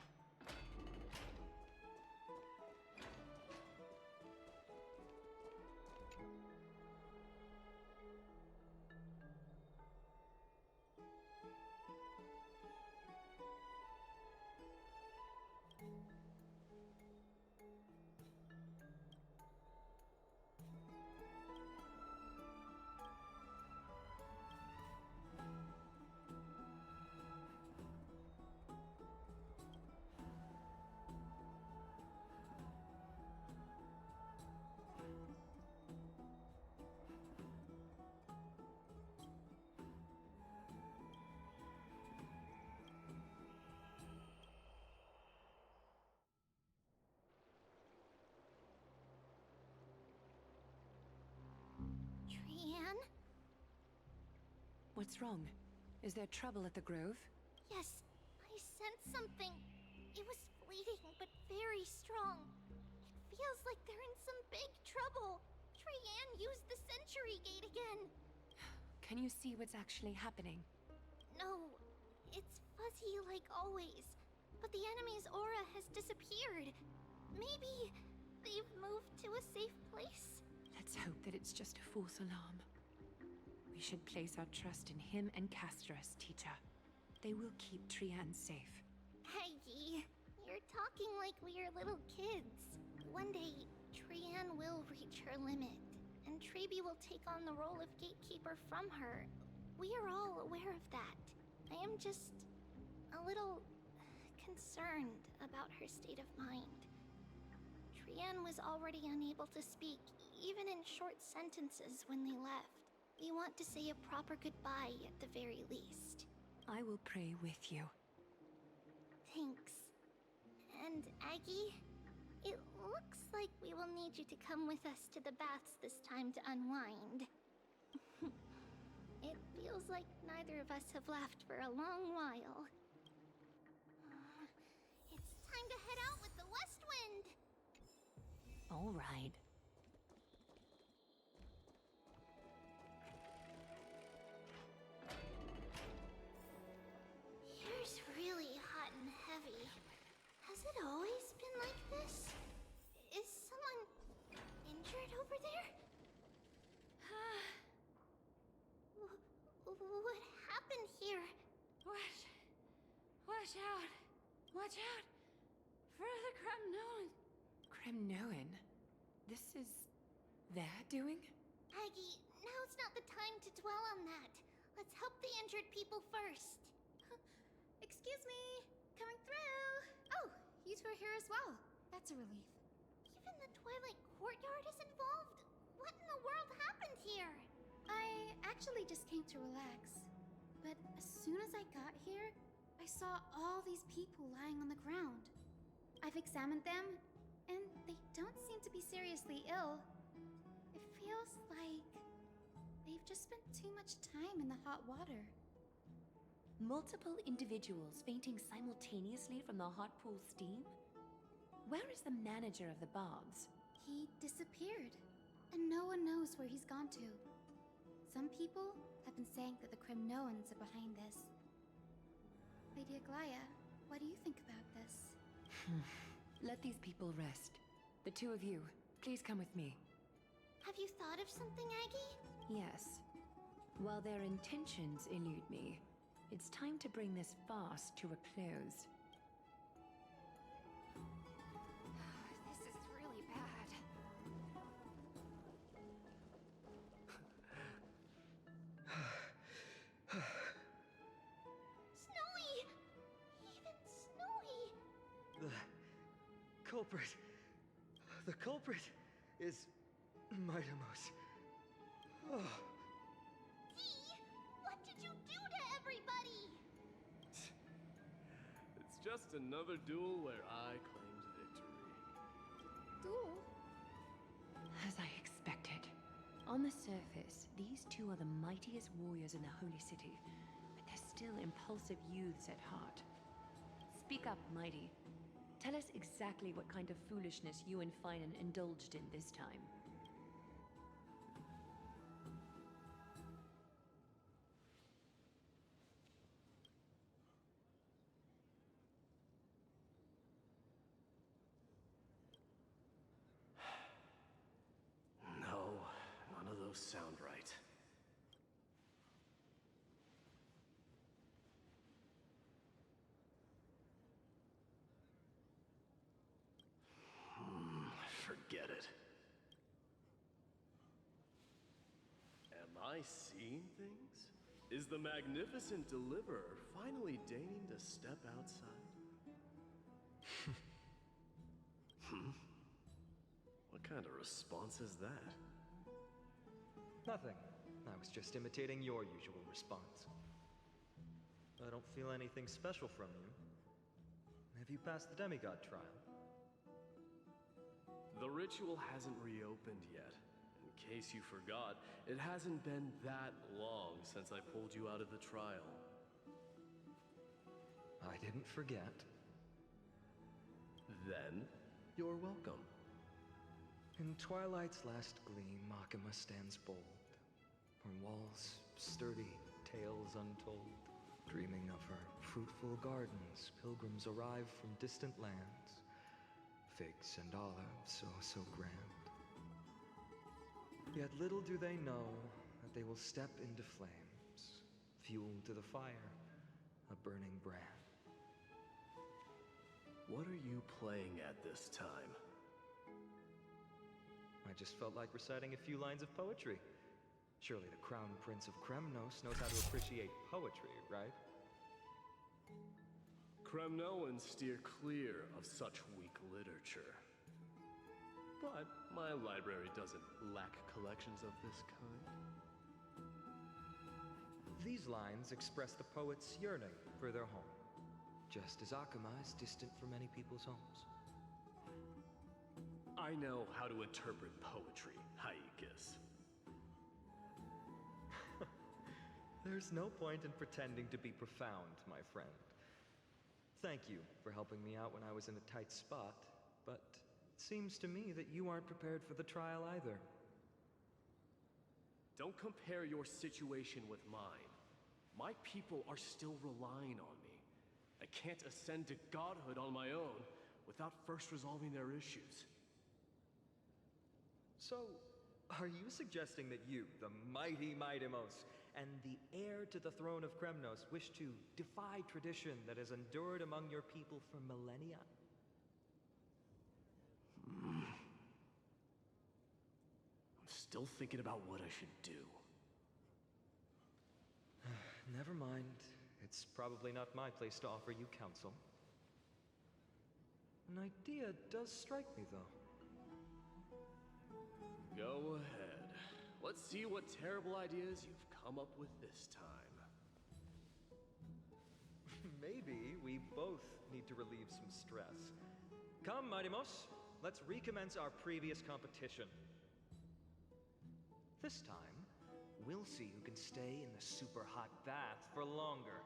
What's wrong? Is there trouble at the Grove? Yes, I sensed something. It was fleeting, but very strong. It feels like they're in some big trouble. Trianne used the Century Gate again. Can you see what's actually happening? No, it's fuzzy like always. But the enemy's aura has disappeared. Maybe they've moved to a safe place? Let's hope that it's just a false alarm. We should place our trust in him and Castorus, teacher. They will keep Trianne safe. Aggie, you're talking like we are little kids. One day, Trianne will reach her limit, and Trebi will take on the role of gatekeeper from her. We are all aware of that. I am just a little concerned about her state of mind. Trianne was already unable to speak, even in short sentences when they left. We want to say a proper goodbye at the very least. I will pray with you. Thanks. And Aggie, it looks like we will need you to come with us to the baths this time to unwind. It feels like neither of us have laughed for a long while. It's time to head out with the West Wind! All right. Here's really hot and heavy. Has it always been like this? Is someone injured over there? What happened here? Watch out! Watch out! For the Cremnoan! Cremnoan? This is their doing? Aggie, now's not the time to dwell on that. Let's help the injured people first. Excuse me! Coming through! Oh, you two are here as well. That's a relief. Even the Twilight Courtyard is involved? What in the world happened here? I actually just came to relax. But as soon as I got here, I saw all these people lying on the ground. I've examined them, and they don't seem to be seriously ill. It feels like they've just spent too much time in the hot water. Multiple individuals fainting simultaneously from the hot pool steam? Where is the manager of the baths? He disappeared, and no one knows where he's gone to. Some people have been saying that the Cremnoans are behind this. Lady Aglaya, what do you think about this? Let these people rest. The two of you, please come with me. Have you thought of something, Aggie? Yes. While their intentions elude me, it's time to bring this farce to a close. This is really bad. Snowy! Even Snowy! The culprit is Mightimos. Oh. Dee, what did you do to everybody? It's just another duel where I claimed victory. Duel? As I expected. On the surface, these two are the mightiest warriors in the Holy City, but they're still impulsive youths at heart. Speak up, Mighty. Tell us exactly what kind of foolishness you and Finan indulged in this time. No, none of those sound right. Forget it. Am I seeing things? Is the magnificent deliverer finally deigning to step outside? What kind of response is that? Nothing. I was just imitating your usual response. I don't feel anything special from you. Have you passed the demigod trial? The ritual hasn't reopened yet, and case you forgot, it hasn't been that long since I pulled you out of the trial. I didn't forget. Then, you're welcome. In twilight's last gleam, Makima stands bold. Her walls sturdy, tales untold. Dreaming of her fruitful gardens, pilgrims arrive from distant lands. Figs and olives, so grand. Yet little do they know that they will step into flames, fuel to the fire, a burning brand. What are you playing at this time? I just felt like reciting a few lines of poetry. Surely the Crown Prince of Kremnos knows how to appreciate poetry, right? Kremnoans steer clear of such weak literature. But my library doesn't lack collections of this kind. These lines express the poet's yearning for their home, just as Akuma is distant from many people's homes. I know how to interpret poetry, Haikis. There's no point in pretending to be profound, my friend. Thank you for helping me out when I was in a tight spot, but it seems to me that you aren't prepared for the trial either. Don't compare your situation with mine. My people are still relying on me. I can't ascend to godhood on my own without first resolving their issues. So, are you suggesting that you, the mighty Mightimos, and the heir to the throne of Kremnos, wish to defy tradition that has endured among your people for millennia? I'm still thinking about what I should do. Never mind. It's probably not my place to offer you counsel. An idea does strike me, though. Go ahead. Let's see what terrible ideas you've come up with this time. Maybe we both need to relieve some stress. Come, Mightimos, let's recommence our previous competition. This time, we'll see who can stay in the super hot bath for longer.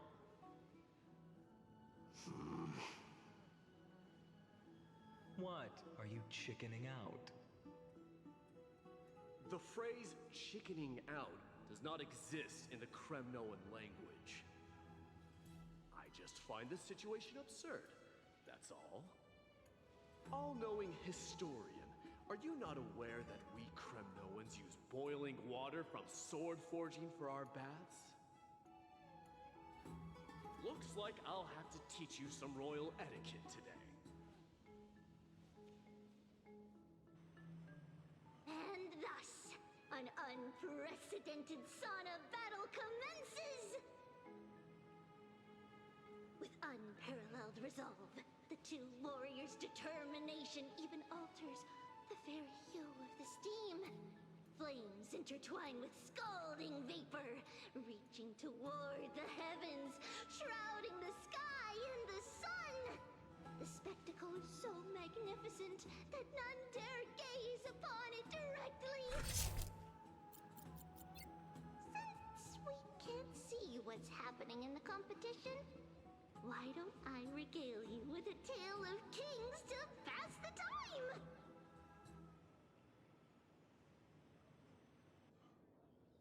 What? Are you chickening out? The phrase chickening out does not exist in the Kremnoan language. I just find this situation absurd, that's all. All-knowing historian, are you not aware that we Kremnoans use boiling water from sword forging for our baths? Looks like I'll have to teach you some royal etiquette today. And thus, an unprecedented sauna battle commences! With unparalleled resolve, the two warriors' determination even alters the very hue of the steam. Flames intertwine with scalding vapor, reaching toward the heavens, shrouding the sky and the sun. The spectacle is so magnificent that none dare gaze upon it directly. Since we can't see what's happening in the competition, why don't I regale you with a tale of kings to pass the time?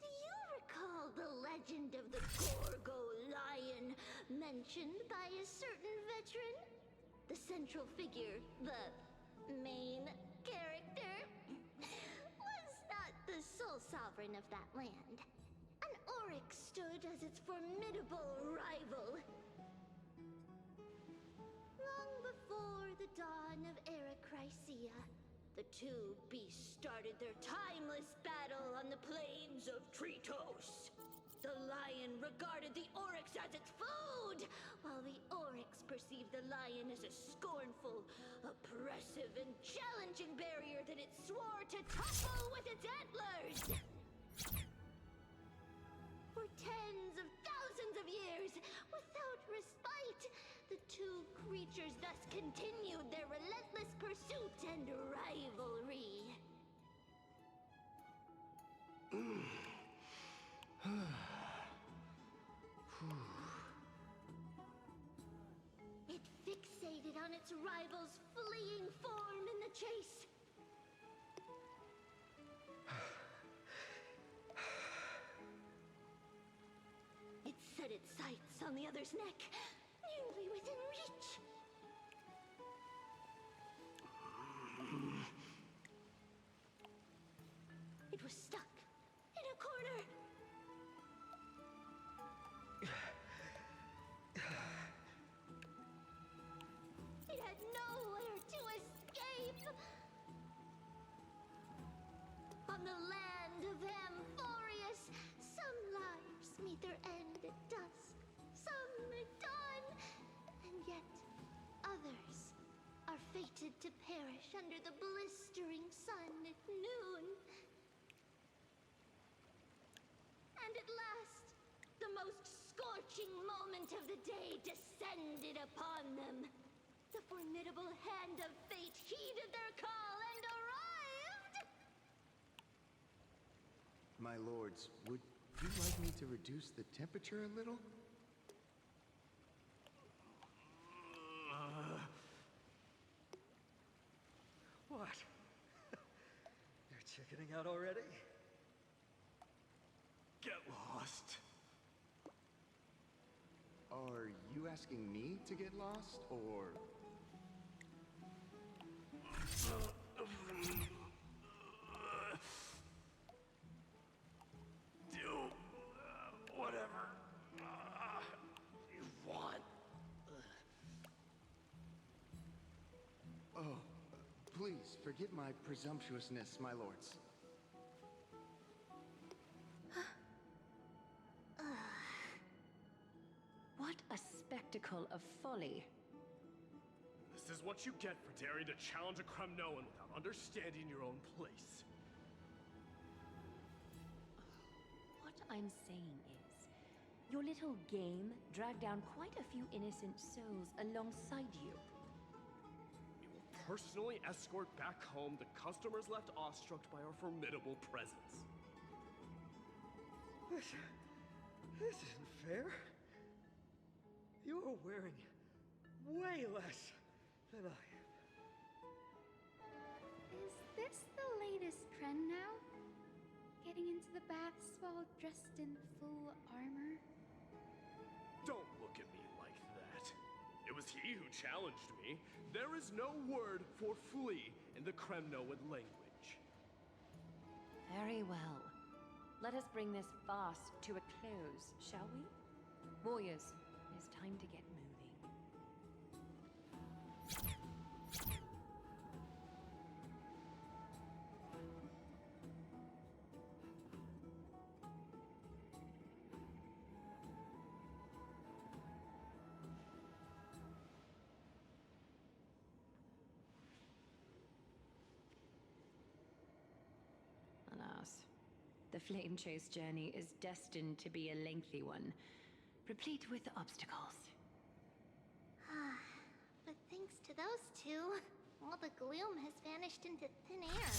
Do you recall the legend of the Gorgo lion mentioned by a certain veteran? The central figure, the main character, was not the sole sovereign of that land. An Oryx stood as its formidable rival. Long before the dawn of Era Chrysia, the two beasts started their timeless battle on the plains of Tritos. The lion regarded the Oryx as its food, while the Oryx perceived the lion as a scornful, oppressive, and challenging barrier that it swore to topple with its antlers. For tens of thousands of years, without respite, the two creatures thus continued their relentless pursuit and rivalry. It fixated on its rival's fleeing form in the chase. It set its sights on the other's neck, nearly within reach. It was stuck in a corner. It had nowhere to escape. On the land of Amphorius, some lives meet their end at dusk, some at dawn, and yet others are fated to perish under the blistering sun at noon. And at last, the most scorching moment of the day descended upon them. The formidable hand of fate heeded their call and arrived! My lords, would you like me to reduce the temperature a little? What? You're chickening out already? Get lost. Are you asking me to get lost, or... Do whatever you want. Oh, please forgive my presumptuousness, my lords. What a spectacle of folly. This is what you get for daring to challenge a Kremnoan without understanding your own place. What I'm saying is, your little game dragged down quite a few innocent souls alongside you. We will personally escort back home the customers left awestruck by our formidable presence. This isn't fair. You are wearing way less than I am. Is this the latest trend now? Getting into the baths while dressed in full armor? Don't look at me like that. It was he who challenged me. There is no word for flee in the Kremnoan language. Very well. Let us bring this farce to a close, shall we? Warriors, it is time to get moving. Alas, the flame chase journey is destined to be a lengthy one, replete with obstacles. But thanks to those two, all the gloom has vanished into thin air.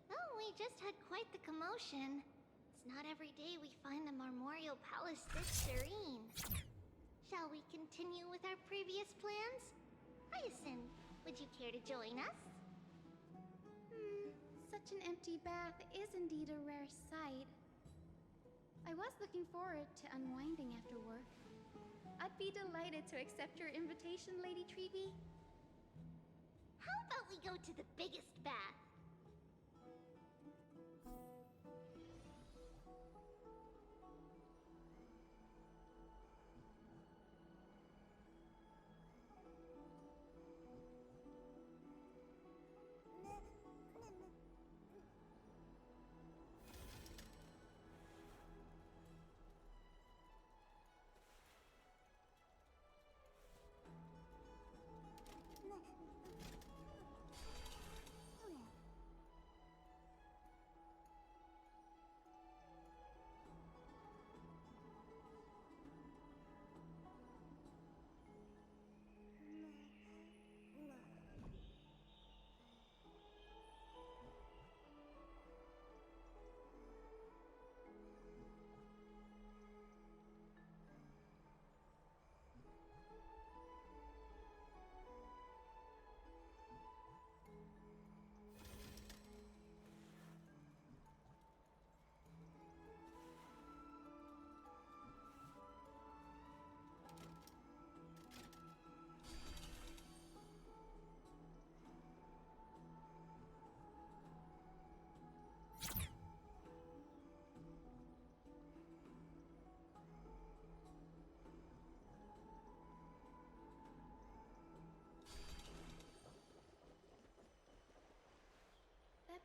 Well, we just had quite the commotion. It's not every day we find the Marmoreal Palace this serene. Shall we continue with our previous plans? Hyacinth, would you care to join us? Such an empty bath is indeed a rare sight. I was looking forward to unwinding after work. I'd be delighted to accept your invitation, Lady Treeby. How about we go to the biggest bath?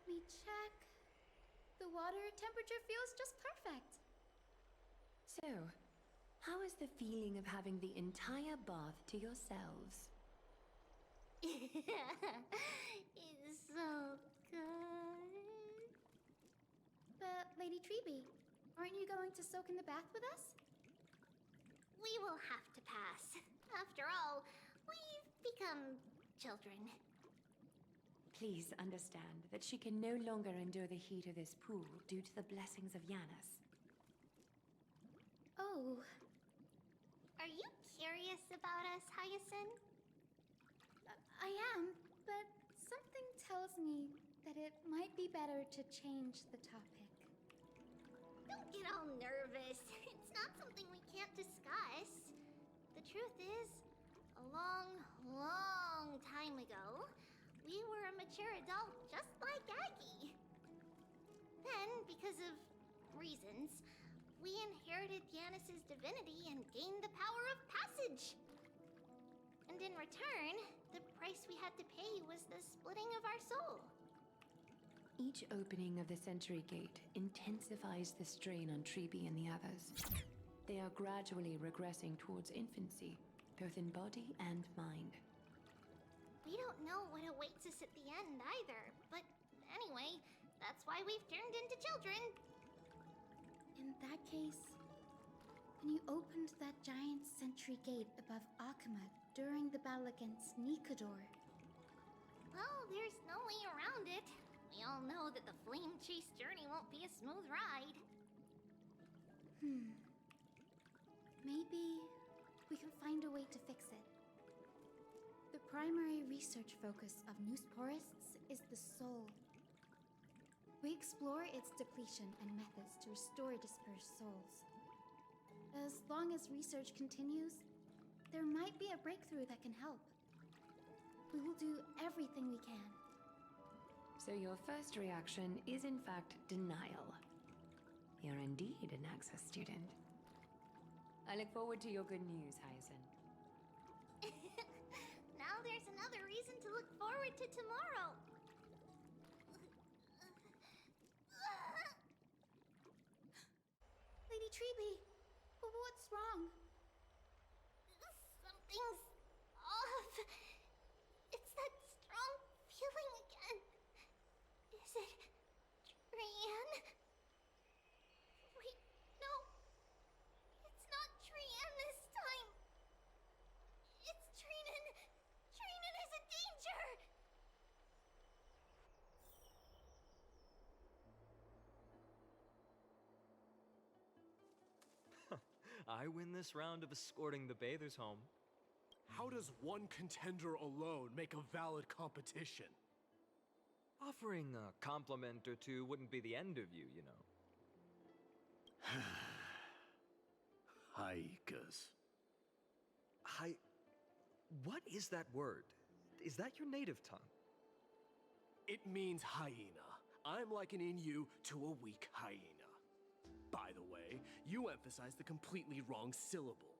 me check. The water temperature feels just perfect. So, how is the feeling of having the entire bath to yourselves? It's so good. But, Lady Treby, aren't you going to soak in the bath with us? We will have to pass. After all, we've become children. Please understand that she can no longer endure the heat of this pool due to the blessings of Yanis. Oh. Are you curious about us, Hyacinth? I am, but something tells me that it might be better to change the topic. Don't get all nervous. It's not something we can't discuss. The truth is, a long, long time ago, we were a mature adult just like Aggie. Then, because of reasons, we inherited Yanis's divinity and gained the power of passage. And in return, the price we had to pay was the splitting of our soul. Each opening of the Century Gate intensifies the strain on Treby and the others. They are gradually regressing towards infancy, both in body and mind. We don't know what awaits us at the end either, but anyway, that's why we've turned into children. In that case, when you opened that giant sentry gate above Akama during the battle against Nikador... Well, there's no way around it. We all know that the flame chase journey won't be a smooth ride. Maybe we can find a way to fix it. The primary research focus of Noosporists is the soul. We explore its depletion and methods to restore dispersed souls. As long as research continues, there might be a breakthrough that can help. We will do everything we can. So your first reaction is in fact denial. You're indeed an Access student. I look forward to your good news, Hyacinth. Now there's another reason to look forward to tomorrow. Lady Treby, what's wrong? Something's off. It's that strong feeling again. Is it Trian? Wait, no. It's not Trian this time. It's Trinan. Trinan is in danger. I win this round of escorting the bathers home. How does one contender alone make a valid competition? Offering a compliment or two wouldn't be the end of you, you know. Haikas. What is that word? Is that your native tongue? It means hyena. I'm likening you to a weak hyena. By the way, you emphasized the completely wrong syllable.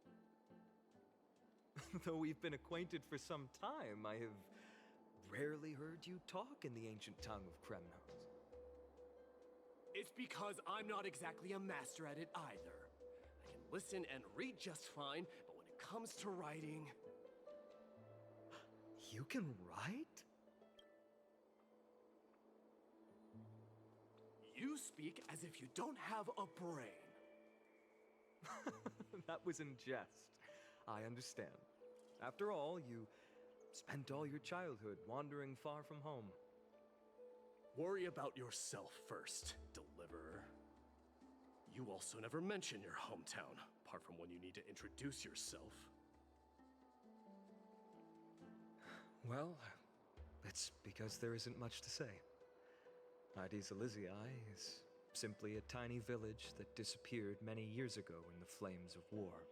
Though we've been acquainted for some time, I have rarely heard you talk in the ancient tongue of Kremnos. It's because I'm not exactly a master at it either. I can listen and read just fine, but when it comes to writing... You can write? You speak as if you don't have a brain. That was in jest. I understand. After all, you spent all your childhood wandering far from home. Worry about yourself first, Deliverer. You also never mention your hometown, apart from when you need to introduce yourself. Well, it's because there isn't much to say. Addis Elizii is simply a tiny village that disappeared many years ago in the flames of war.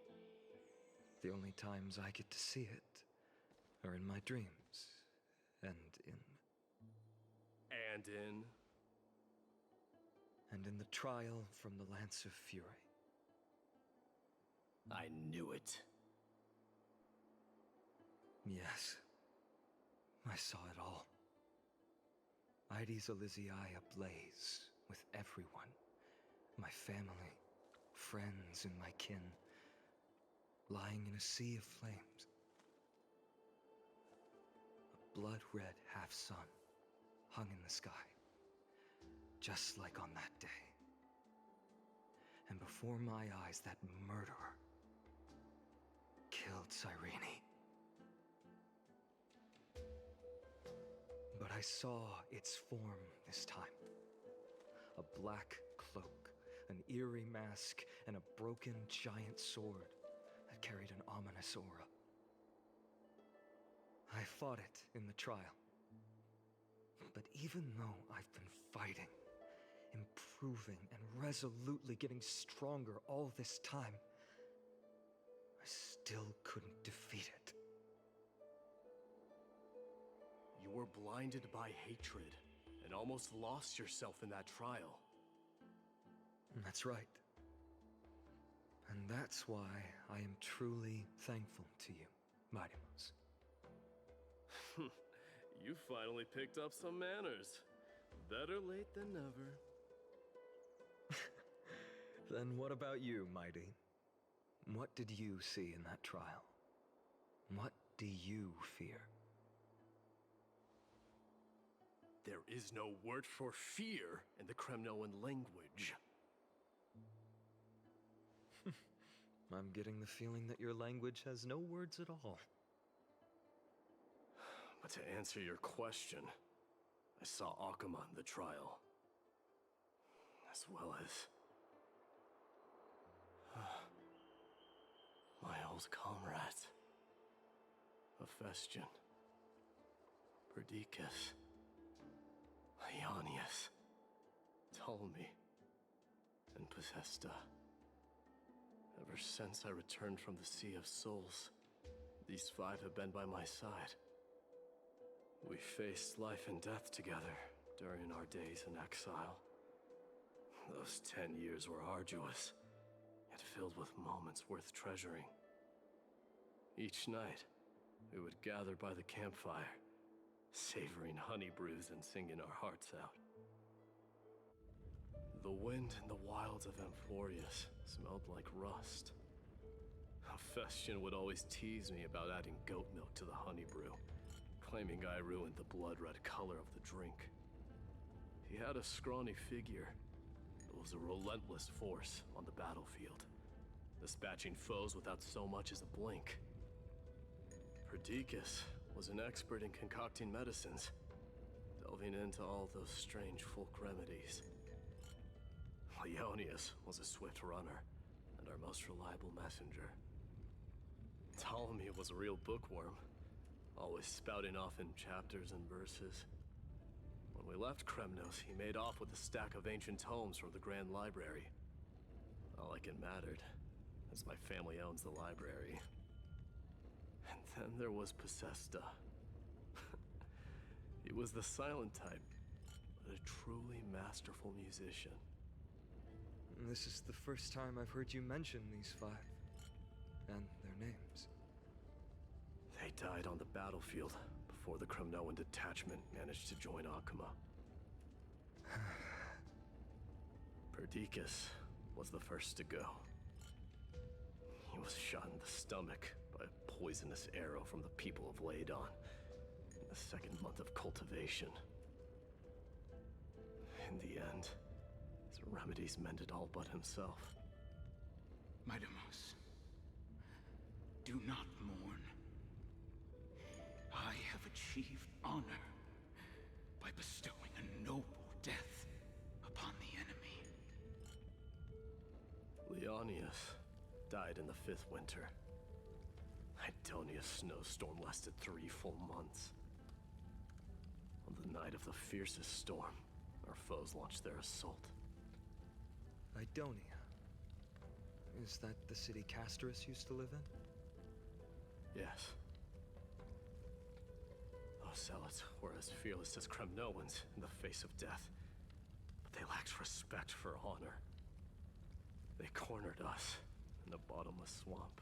The only times I get to see it are in my dreams, and in the trial from the Lance of Fury. I knew it. Yes, I saw it all. Ides Elysiae ablaze with everyone. My family, friends, and my kin, lying in a sea of flames. A blood-red half-sun hung in the sky, just like on that day. And before my eyes, that murderer killed Cyrene. But I saw its form this time. A black cloak, an eerie mask, and a broken giant sword that carried an ominous aura. I fought it in the trial. But even though I've been fighting, improving, and resolutely getting stronger all this time, I still couldn't defeat it. You were blinded by hatred and almost lost yourself in that trial. That's right. And that's why I am truly thankful to you, Mightymouse. You finally picked up some manners. Better late than never. Then what about you, Mighty? What did you see in that trial? What do you fear? There is no word for fear in the Kremnoan language. I'm getting the feeling that your language has no words at all. But to answer your question, I saw Akuma in the trial. As well as... my old comrades. Hephaestion. Perdiccas. Ionius. Ptolemy. And Possesta. Ever since I returned from the Sea of Souls, these five have been by my side. We faced life and death together during our days in exile. Those 10 years were arduous, yet filled with moments worth treasuring. Each night, we would gather by the campfire, savoring honey brews and singing our hearts out. The wind in the wilds of Amphorius smelled like rust. Hephaestion would always tease me about adding goat milk to the honey brew, claiming I ruined the blood-red color of the drink. He had a scrawny figure, but was a relentless force on the battlefield, dispatching foes without so much as a blink. Perdiccas was an expert in concocting medicines, delving into all those strange folk remedies. Ionius was a swift runner, and our most reliable messenger. Ptolemy was a real bookworm, always spouting off in chapters and verses. When we left Kremnos, he made off with a stack of ancient tomes from the Grand Library. Not like it mattered, as my family owns the library. And then there was Possesta. He was the silent type, but a truly masterful musician. This is the first time I've heard you mention these five, and their names. They died on the battlefield before the Kremnoan detachment managed to join Akuma. Perdiccas was the first to go. He was shot in the stomach by a poisonous arrow from the people of Laidon in the second month of cultivation. In the end, his remedies mended all but himself. Mightymouse, do not mourn. I have achieved honor by bestowing a noble death upon the enemy. Leonius died in the 5th winter. Idonia's snowstorm lasted 3 full months. On the night of the fiercest storm, our foes launched their assault. Idonia. Is that the city Castorus used to live in? Yes. Those zealots were as fearless as Kremnoans in the face of death, but they lacked respect for honor. They cornered us in a bottomless swamp.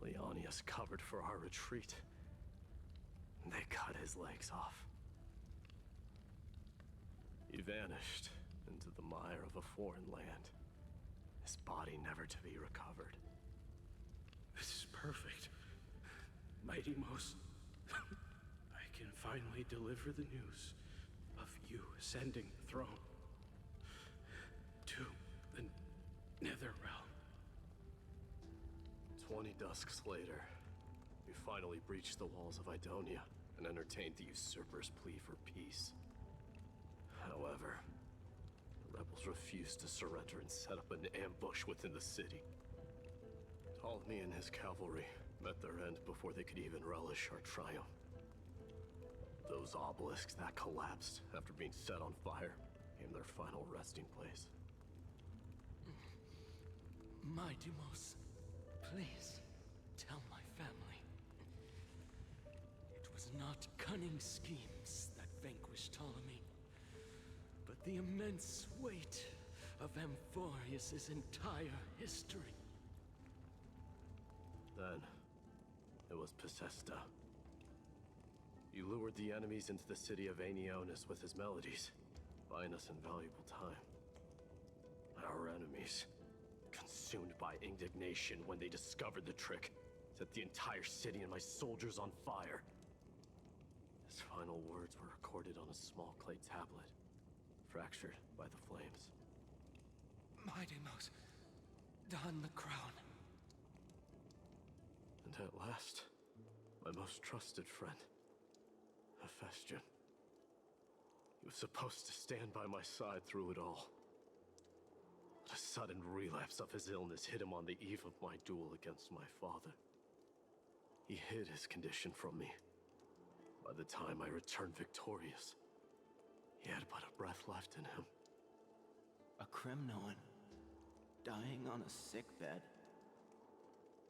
Leonius covered for our retreat. They cut his legs off. He vanished into the mire of a foreign land, his body never to be recovered. This is perfect. Mighty Mos, I can finally deliver the news of you ascending the throne to the Netherrealm. 20 dusks later, we finally breached the walls of Idonia and entertained the usurper's plea for peace. However, the rebels refused to surrender and set up an ambush within the city. Ptolemy and his cavalry met their end before they could even relish our triumph. Those obelisks that collapsed after being set on fire became their final resting place. Mighty Mos, please tell my family. It was not cunning schemes that vanquished Ptolemy, but the immense weight of Amphorius' entire history. Then, it was Pacesta. He lured the enemies into the city of Aenionis with his melodies, buying us invaluable time. Our enemies, consumed by indignation when they discovered the trick, set the entire city and my soldiers on fire. His final words were recorded on a small clay tablet, fractured by the flames. Mighty Mos, don the crown. And at last, my most trusted friend, Hephaestion. He was supposed to stand by my side through it all. But a sudden relapse of his illness hit him on the eve of my duel against my father. He hid his condition from me. By the time I returned victorious, he had but a breath left in him. A Kremnoan dying on a sick bed.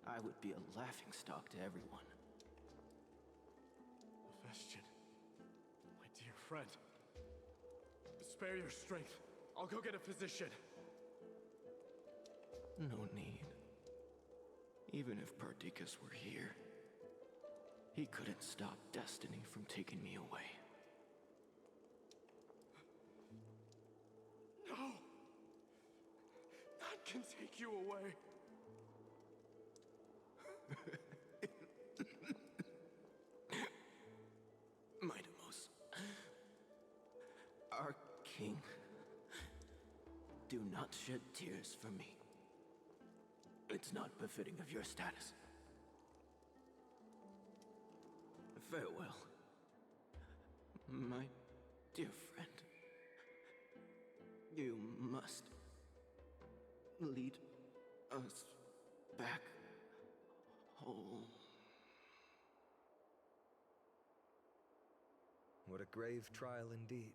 I would be a laughingstock to everyone. Hephaestion, my dear friend. Spare your strength. I'll go get a physician. No need. Even if Perdiccas were here, he couldn't stop destiny from taking me away. No! None can take you away. Mighty Mos, our king, do not shed tears for me. It's not befitting of your status. Farewell, my dear friend. You must lead us back home. What a grave trial indeed.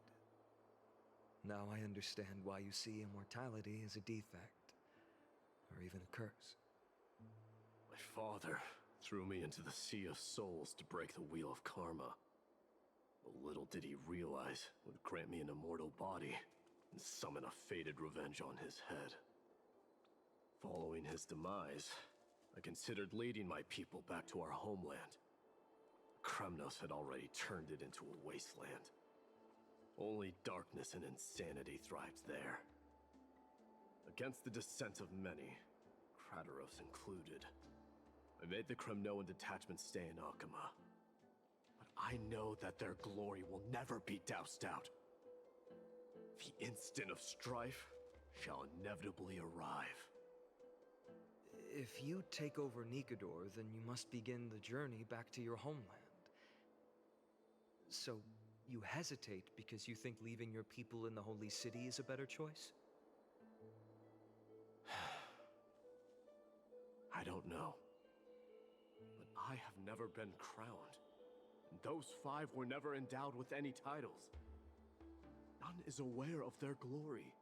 Now I understand why you see immortality as a defect, or even a curse. My father threw me into the Sea of Souls to break the wheel of karma. But little did he realize it would grant me an immortal body and summon a fated revenge on his head. Following his demise, I considered leading my people back to our homeland. Kremnos had already turned it into a wasteland. Only darkness and insanity thrived there. Against the dissent of many, Kratos included, I made the Kremnoan detachment stay in Akama. But I know that their glory will never be doused out. The instant of strife shall inevitably arrive. If you take over Nikedor, then you must begin the journey back to your homeland. So, you hesitate because you think leaving your people in the Holy City is a better choice? I don't know. But I have never been crowned. And those 5 were never endowed with any titles. None is aware of their glory.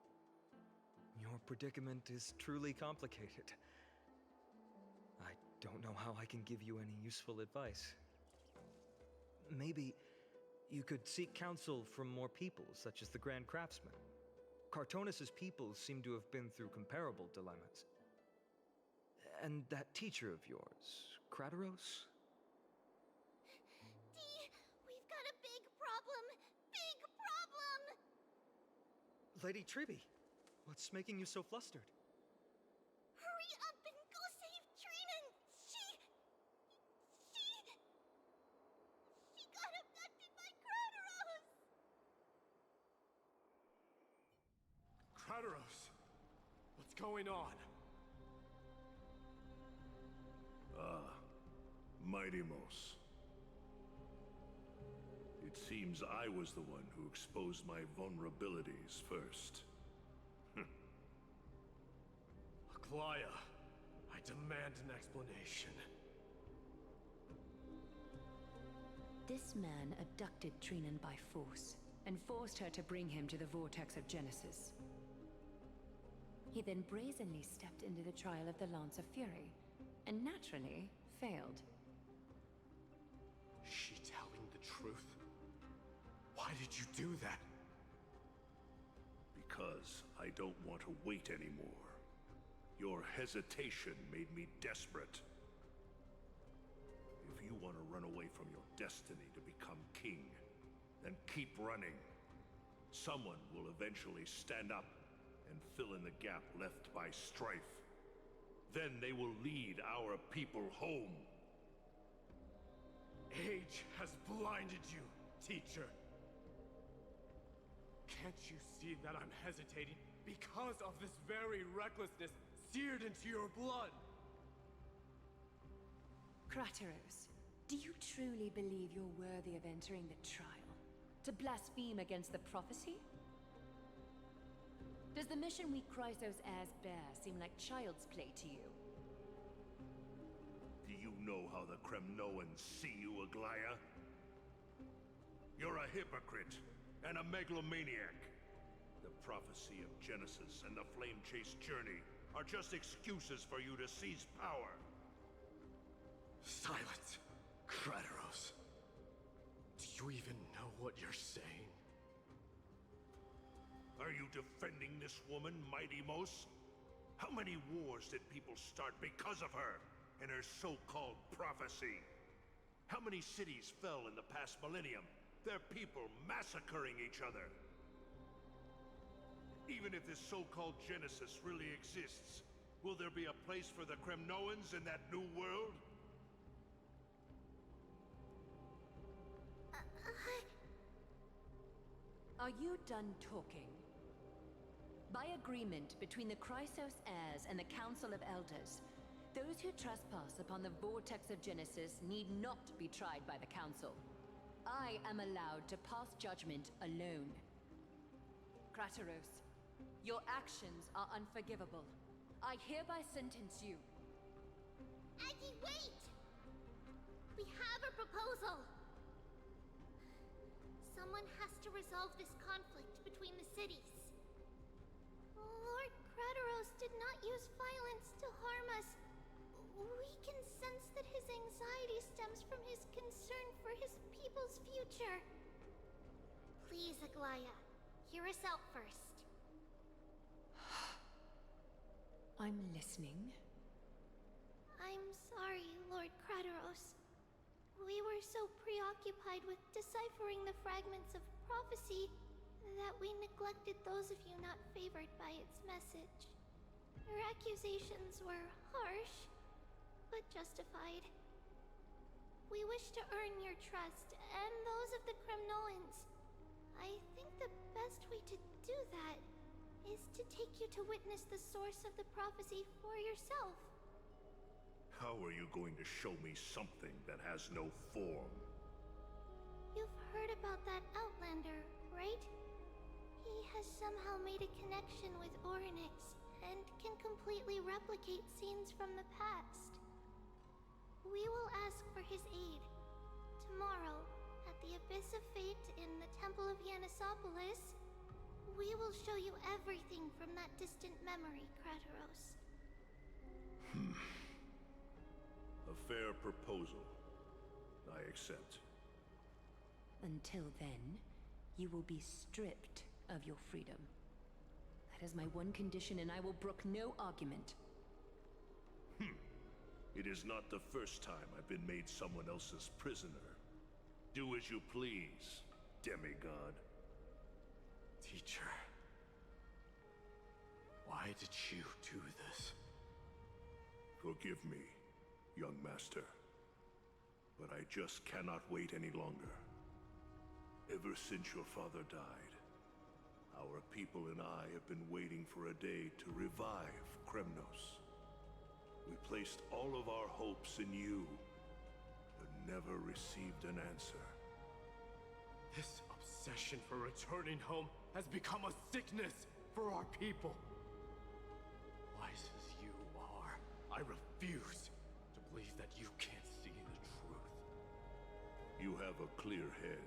Your predicament is truly complicated. I don't know how I can give you any useful advice. Maybe you could seek counsel from more peoples, such as the Grand Craftsman. Cartonis' peoples seem to have been through comparable dilemmas. And that teacher of yours, Kratos? Dee, we've got a big problem! Big problem! Lady Treby, what's making you so flustered? Hurry up and go save Trinan! She got abducted by Crateros! Crateros! What's going on? Mighty-Mos. It seems I was the one who exposed my vulnerabilities first. Aglaya, I demand an explanation. This man abducted Trinan by force, and forced her to bring him to the Vortex of Genesis. He then brazenly stepped into the trial of the Lance of Fury, and naturally failed. Is she telling the truth? Why did you do that? Because I don't want to wait anymore. Your hesitation made me desperate. If you want to run away from your destiny to become king, then keep running. Someone will eventually stand up and fill in the gap left by strife. Then they will lead our people home. Age has blinded you, teacher. Can't you see that I'm hesitating because of this very recklessness seared into your blood? Crateros, do you truly believe you're worthy of entering the trial? To blaspheme against the prophecy? Does the mission we Chrysos heirs bear seem like child's play to you? Do you know how the Kremnoans see you, Aglaya? You're a hypocrite and a megalomaniac. The prophecy of Genesis and the Flame Chase journey are just excuses for you to seize power. Silence, Crateros. Do you even know what you're saying? Are you defending this woman, Mighty-Mos? How many wars did people start because of her and her so-called prophecy? How many cities fell in the past millennium? Their people massacring each other. Even if this so-called Genesis really exists, will there be a place for the Kremnoans in that new world? Are you done talking? By agreement between the Chrysos heirs and the Council of Elders, those who trespass upon the Vortex of Genesis need not be tried by the Council. I am allowed to pass judgment alone. Crateros, your actions are unforgivable. I hereby sentence you. Aggie, wait! We have a proposal! Someone has to resolve this conflict between the cities. Lord Crateros did not use violence to harm us. We can sense that his anxiety stems from his concern for his people's future. Please, Aglaya, hear us out first. I'm listening. I'm sorry, Lord Crateros. We were so preoccupied with deciphering the fragments of prophecy that we neglected those of you not favored by its message. Your accusations were harsh, but justified. We wish to earn your trust, and those of the Kremnoans. I think the best way to do that is to take you to witness the source of the prophecy for yourself. How are you going to show me something that has no form? You've heard about that Outlander, right? He has somehow made a connection with Orynyx and can completely replicate scenes from the past. We will ask for his aid. Tomorrow, at the Abyss of Fate in the Temple of Yanisopolis, we will show you everything from that distant memory, Crateros. A fair proposal. I accept. Until then, you will be stripped of your freedom. That is my one condition, and I will brook no argument. It is not the first time I've been made someone else's prisoner. Do as you please, demigod. Teacher, Why did you do this? Forgive me, young master. But I just cannot wait any longer. Ever since your father died, our people and I have been waiting for a day to revive Kremnos. We placed all of our hopes in you, but never received an answer. This obsession for returning home has become a sickness for our people. Wise as you are, I refuse to believe that you can't see the truth. You have a clear head,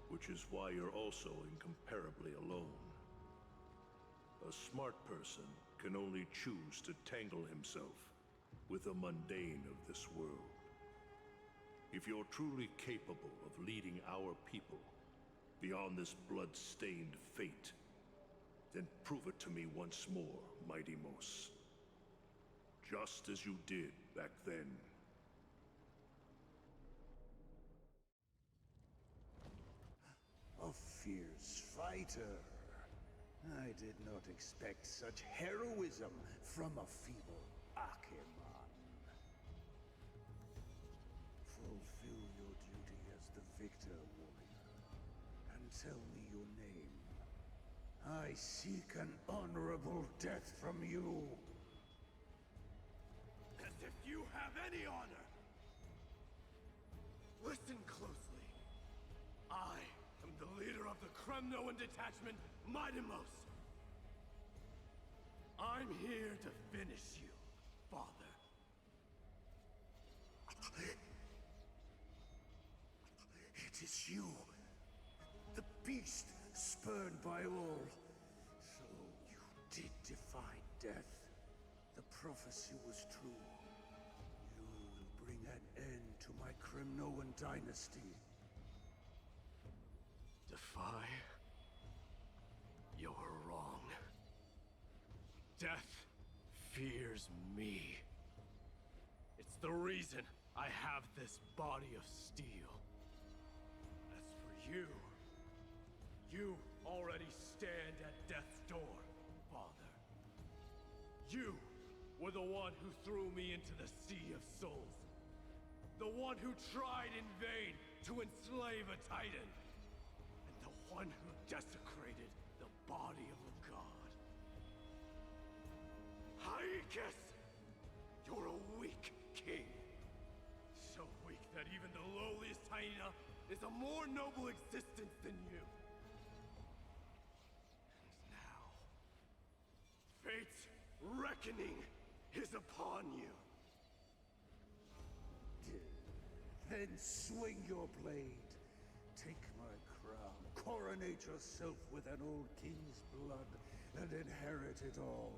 which is why you're also incomparably alone. A smart person can only choose to tangle himself with the mundane of this world. If you're truly capable of leading our people beyond this blood-stained fate, then prove it to me once more, Mighty Mos. Just as you did back then. A fierce fighter. I did not expect such heroism from a feeble Acheman. Fulfill your duty as the victor, warrior, and tell me your name. I seek an honorable death from you. As if you have any honor! Listen closely. I am the leader of the Kremnoan detachment, Midemos. I'm here to finish you, father. It is you, the beast spurned by all. So you did defy death. The prophecy was true. You will bring an end to my Kremnoan dynasty. Defy? You're wrong. Death fears me. It's the reason I have this body of steel. As for you, you already stand at death's door, father. You were the one who threw me into the Sea of Souls. The one who tried in vain to enslave a Titan. And the one who desecrated the body of a god. Haikis! You're a weak king. So weak that even the lowliest hyena is a more noble existence than you. And now, fate's reckoning is upon you. Then swing your blade. Take my crown. Coronate yourself with an old king's blood and inherit it all.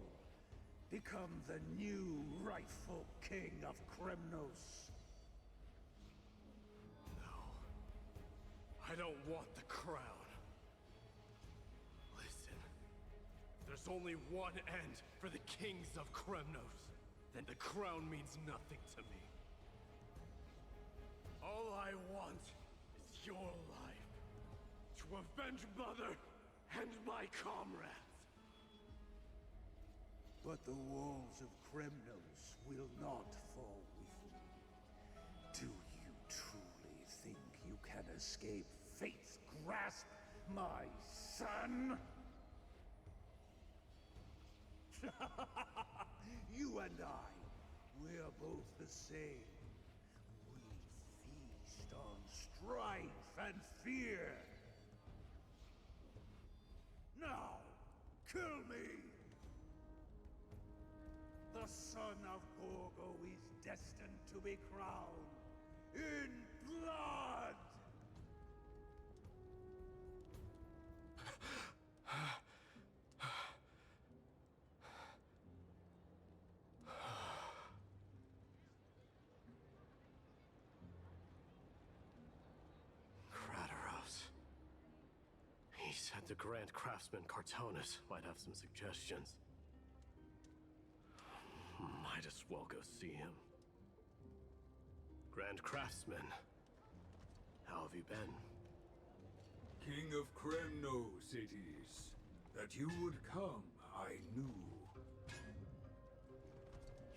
Become the new rightful king of Kremnos. No. I don't want the crown. Listen. There's only one end for the kings of Kremnos. Then the crown means nothing to me. All I want is your life. To avenge Mother and my comrades. But the walls of Kremnos will not fall with me. Do you truly think you can escape fate's grasp, my son? You and I, we are both the same. We feast on strife and fear. Now, kill me! The son of Gorgo is destined to be crowned in blood! He said the Grand Craftsman Cartonus might have some suggestions. Might as well go see him. Grand Craftsman, how have you been? King of Kremnos it is. That you would come, I knew.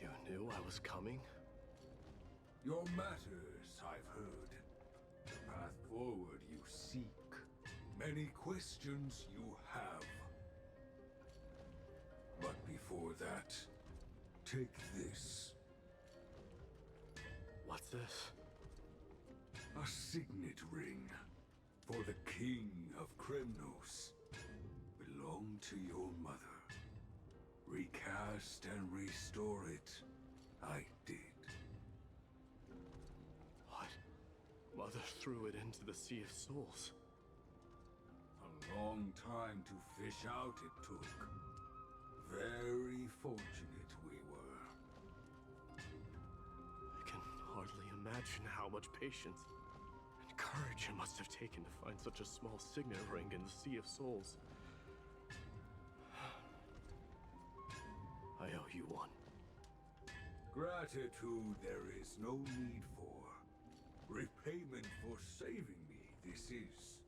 You knew I was coming? Your matters, I've heard. The path forward you seek. Many questions you have. But before that, take this. What's this? A signet ring for the King of Kremnos. Belonged to your mother. Recast and restore it. I did. What? Mother threw it into the Sea of Souls. A long time to fish out it took. Very fortunate we were. I can hardly imagine how much patience and courage it must have taken to find such a small signet ring in the Sea of Souls. I owe you one. Gratitude there is no need for. Repayment for saving me, this is.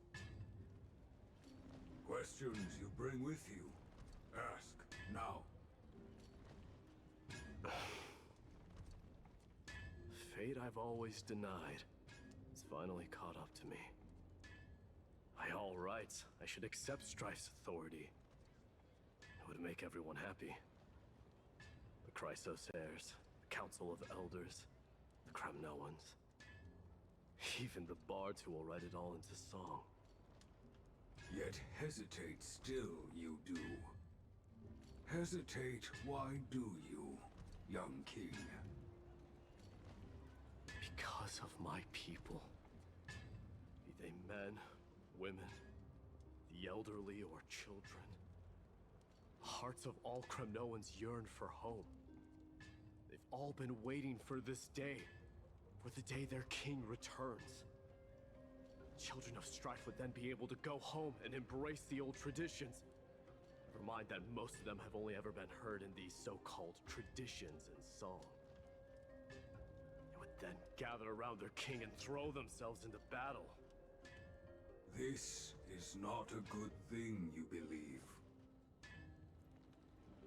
Questions you bring with you? Ask, now. Fate I've always denied has finally caught up to me. By all rights, I should accept Strife's authority. It would make everyone happy. The Chrysos heirs, the Council of Elders, the Kremnoans. Even the bards who will write it all into song. Yet hesitate still you do. Hesitate, why do you, young king? Because of my people. Be they men, women, the elderly or children. The hearts of all Kremnoans yearn for home. They've all been waiting for this day. For the day their king returns. Children of Strife would then be able to go home and embrace the old traditions. Never mind that most of them have only ever been heard in these so-called traditions and song. They would then gather around their king and throw themselves into battle. This is not a good thing, you believe.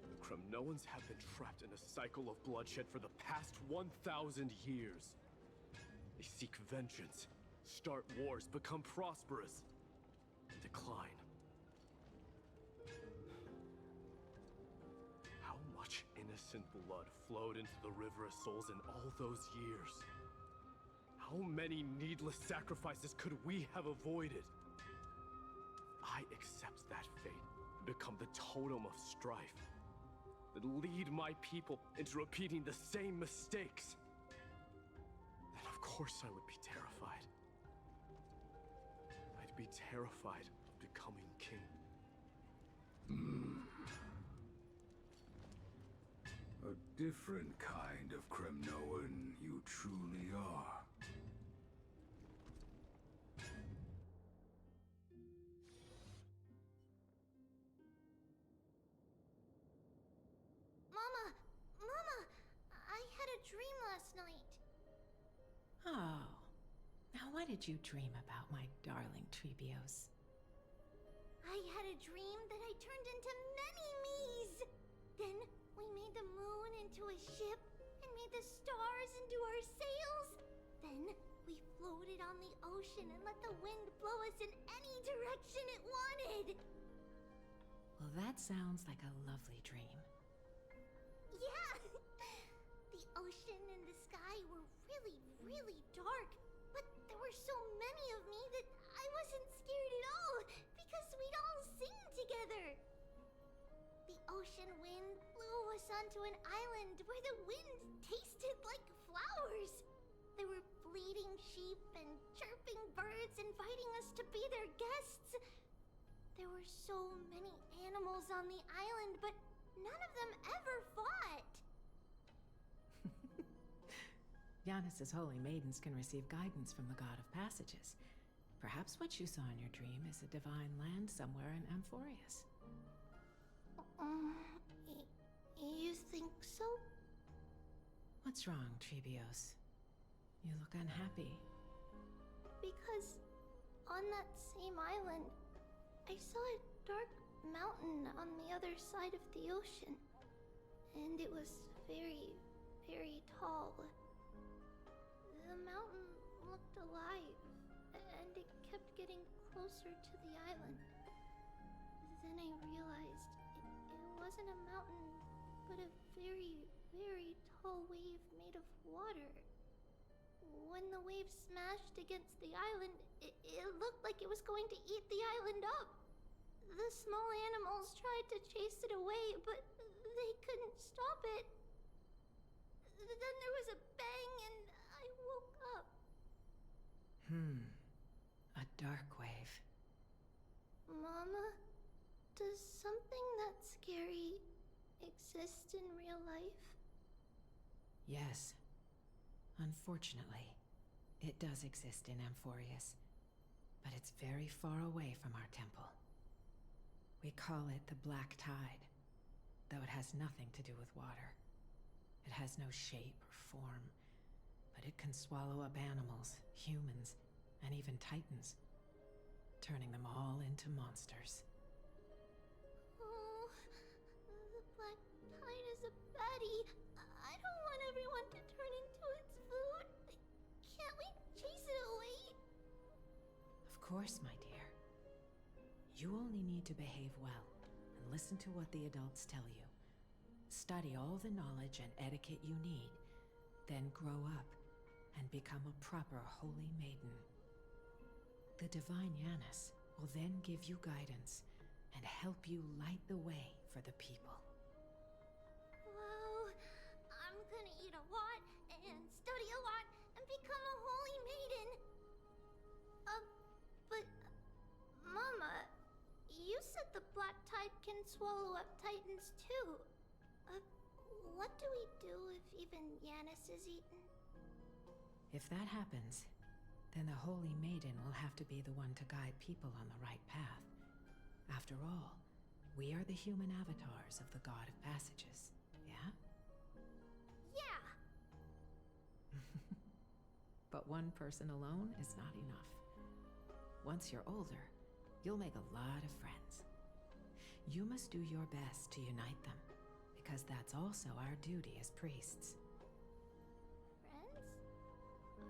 The Kremnoans have been trapped in a cycle of bloodshed for the past 1,000 years. They seek vengeance, start wars, become prosperous, and decline. How much innocent blood flowed into the River of Souls in all those years? How many needless sacrifices could we have avoided? I accept that fate and become the totem of strife that lead my people into repeating the same mistakes. Then of course I would be terrified. I'd be terrified of becoming king. A different kind of Kremnoan you truly are. Mama, I had a dream last night. Oh. Now what did you dream about, my darling Trebios? I had a dream that I turned into many me's. Then we made the moon into a ship and made the stars into our sails. Then we floated on the ocean and let the wind blow us in any direction it wanted. Well, that sounds like a lovely dream. Yeah! The ocean and the sky were really, really dark, but there were so many of me that I wasn't scared at all because we'd all sing together. The ocean wind blew us onto an island where the wind tasted like flowers. There were bleating sheep and chirping birds inviting us to be their guests. There were so many animals on the island, but none of them ever fought. Giannis's holy maidens can receive guidance from the God of Passages. Perhaps what you saw in your dream is a divine land somewhere in Amphorius. You think so? What's wrong, Trebios? You look unhappy. Because on that same island, I saw a dark mountain on the other side of the ocean. And it was very, very tall. The mountain looked alive, and it kept getting closer to the island. Then I realized it wasn't a mountain, but a very, very tall wave made of water. When the wave smashed against the island, it looked like it was going to eat the island up. The small animals tried to chase it away, but they couldn't stop it. Then there was a bang and I woke up. A dark wave. Mama, does something that scary exist in real life? Yes. Unfortunately, it does exist in Amphorius, but it's very far away from our temple. We call it the Black Tide, though it has nothing to do with water. It has no shape or form, but it can swallow up animals, humans, and even titans, turning them all into monsters. Oh, the Black Tide is a baddie. I don't want everyone to turn into its food. Can't we chase it away? Of course, my dear. You only need to behave well and listen to what the adults tell you. Study all the knowledge and etiquette you need, then grow up and become a proper holy maiden. The divine Yanis will then give you guidance and help you light the way for the people. Wow, I'm gonna eat a lot and study a lot and become a holy maiden. But Mama, you said the Black Tide can swallow up titans too. What do we do if even Yanis is eaten? If that happens, then the Holy Maiden will have to be the one to guide people on the right path. After all, we are the human avatars of the God of Passages, yeah? Yeah! But one person alone is not enough. Once you're older, you'll make a lot of friends. You must do your best to unite them, because that's also our duty as priests. Friends?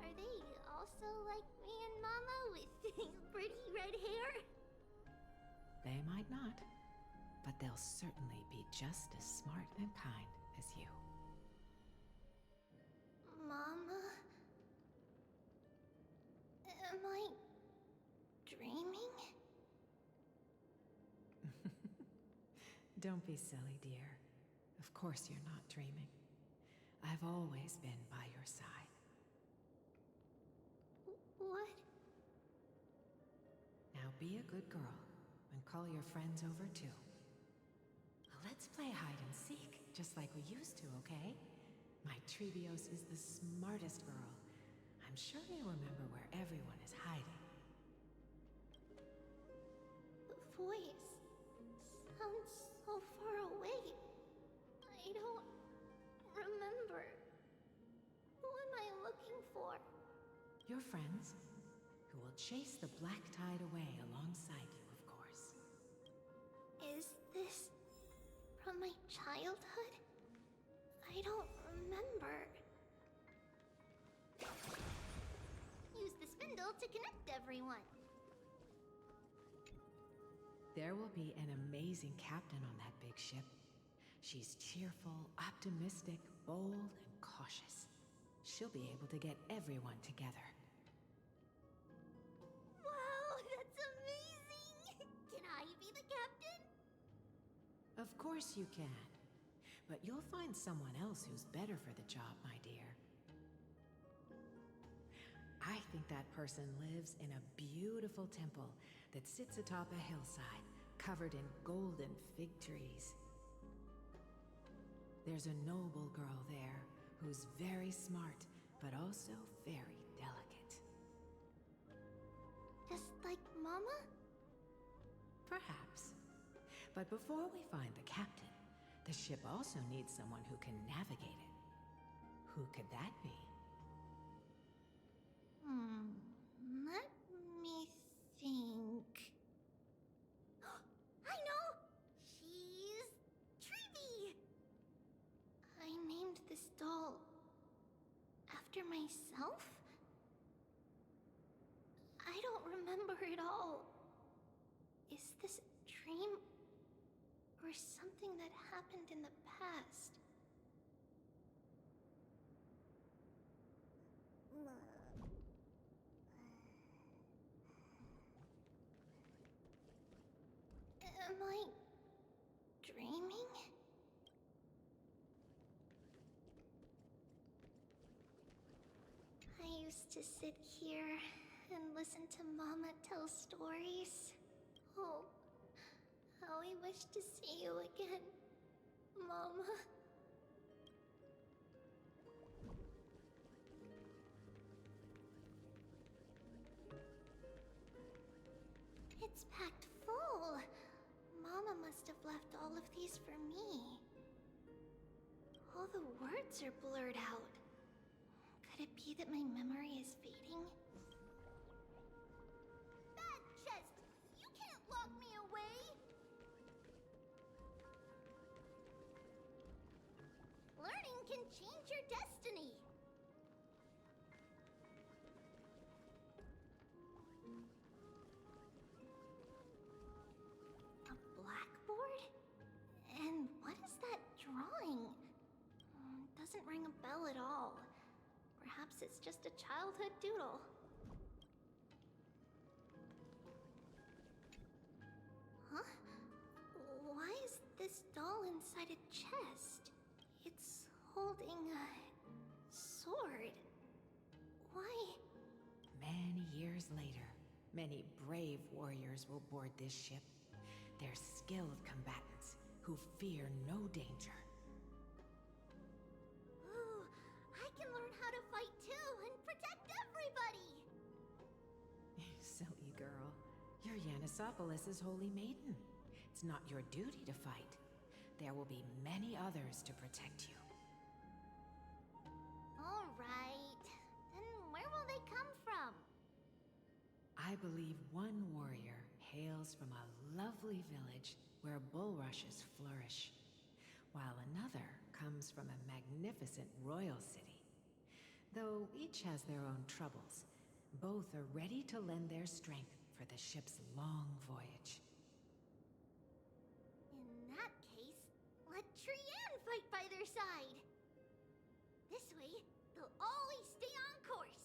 Are they also like me and Mama with pretty red hair? They might not, but they'll certainly be just as smart and kind as you. Mama? Am I dreaming? Don't be silly, dear. Of course you're not dreaming. I've always been by your side. What? Now be a good girl and call your friends over too. Let's play hide and seek, just like we used to, okay? My Trebios is the smartest girl. I'm sure you remember where everyone is hiding. The voice sounds so far away. I don't remember. Who am I looking for? Your friends, who will chase the Black Tide away alongside you, of course. Is this from my childhood? I don't remember. Use the spindle to connect everyone. There will be an amazing captain on that big ship. She's cheerful, optimistic, bold, and cautious. She'll be able to get everyone together. Wow, that's amazing! Can I be the captain? Of course you can. But you'll find someone else who's better for the job, my dear. I think that person lives in a beautiful temple that sits atop a hillside, covered in golden fig trees. There's a noble girl there who's very smart, but also very delicate. Just like Mama? Perhaps. But before we find the captain, the ship also needs someone who can navigate it. Who could that be? Let me think. I know! myself? I don't remember it all. Is this a dream? Or something that happened in the past? Am I dreaming? I used to sit here and listen to Mama tell stories. Oh, how I wish to see you again, Mama. It's packed full. Mama must have left all of these for me. All the words are blurred out. Could it be that my memory is fading? Bad chest! You can't lock me away! Learning can change your destiny! A blackboard? And what is that drawing? Doesn't ring a bell at all. Perhaps it's just a childhood doodle. Huh? Why is this doll inside a chest? It's holding a sword. Why? Many years later, many brave warriors will board this ship. They're skilled combatants who fear no danger. Ooh, I can learn how to fight too and protect everybody! Silly girl. You're Yanisopoulos' holy maiden. It's not your duty to fight. There will be many others to protect you. Alright. Then where will they come from? I believe one warrior hails from a lovely village where bulrushes flourish, while another comes from a magnificent royal city. Though each has their own troubles, both are ready to lend their strength for the ship's long voyage. In that case, let Trian fight by their side! This way, they'll always stay on course!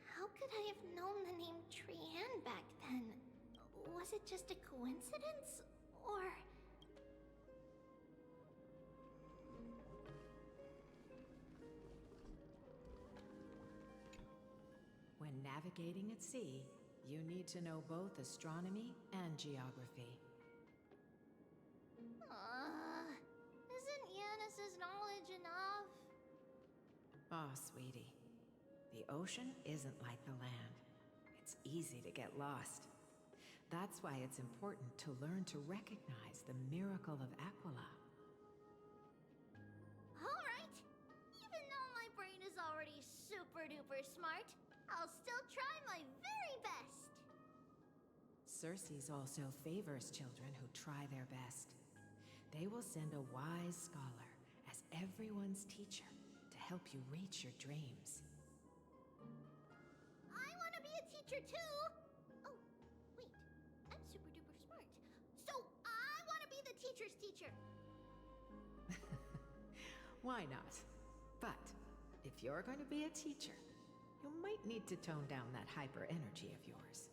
How could I have known the name Trian back then? Was it just a coincidence? Or... When navigating at sea, you need to know both astronomy and geography. Isn't Yanis's knowledge enough? Oh, sweetie. The ocean isn't like the land. It's easy to get lost. That's why it's important to learn to recognize the miracle of Aquila. Alright! Even though my brain is already super duper smart, I'll still try my very best! Circe also favors children who try their best. They will send a wise scholar as everyone's teacher to help you reach your dreams. I want to be a teacher too! Oh, wait. I'm super duper smart. So I want to be the teacher's teacher! Why not? But if you're going to be a teacher, you might need to tone down that hyper energy of yours.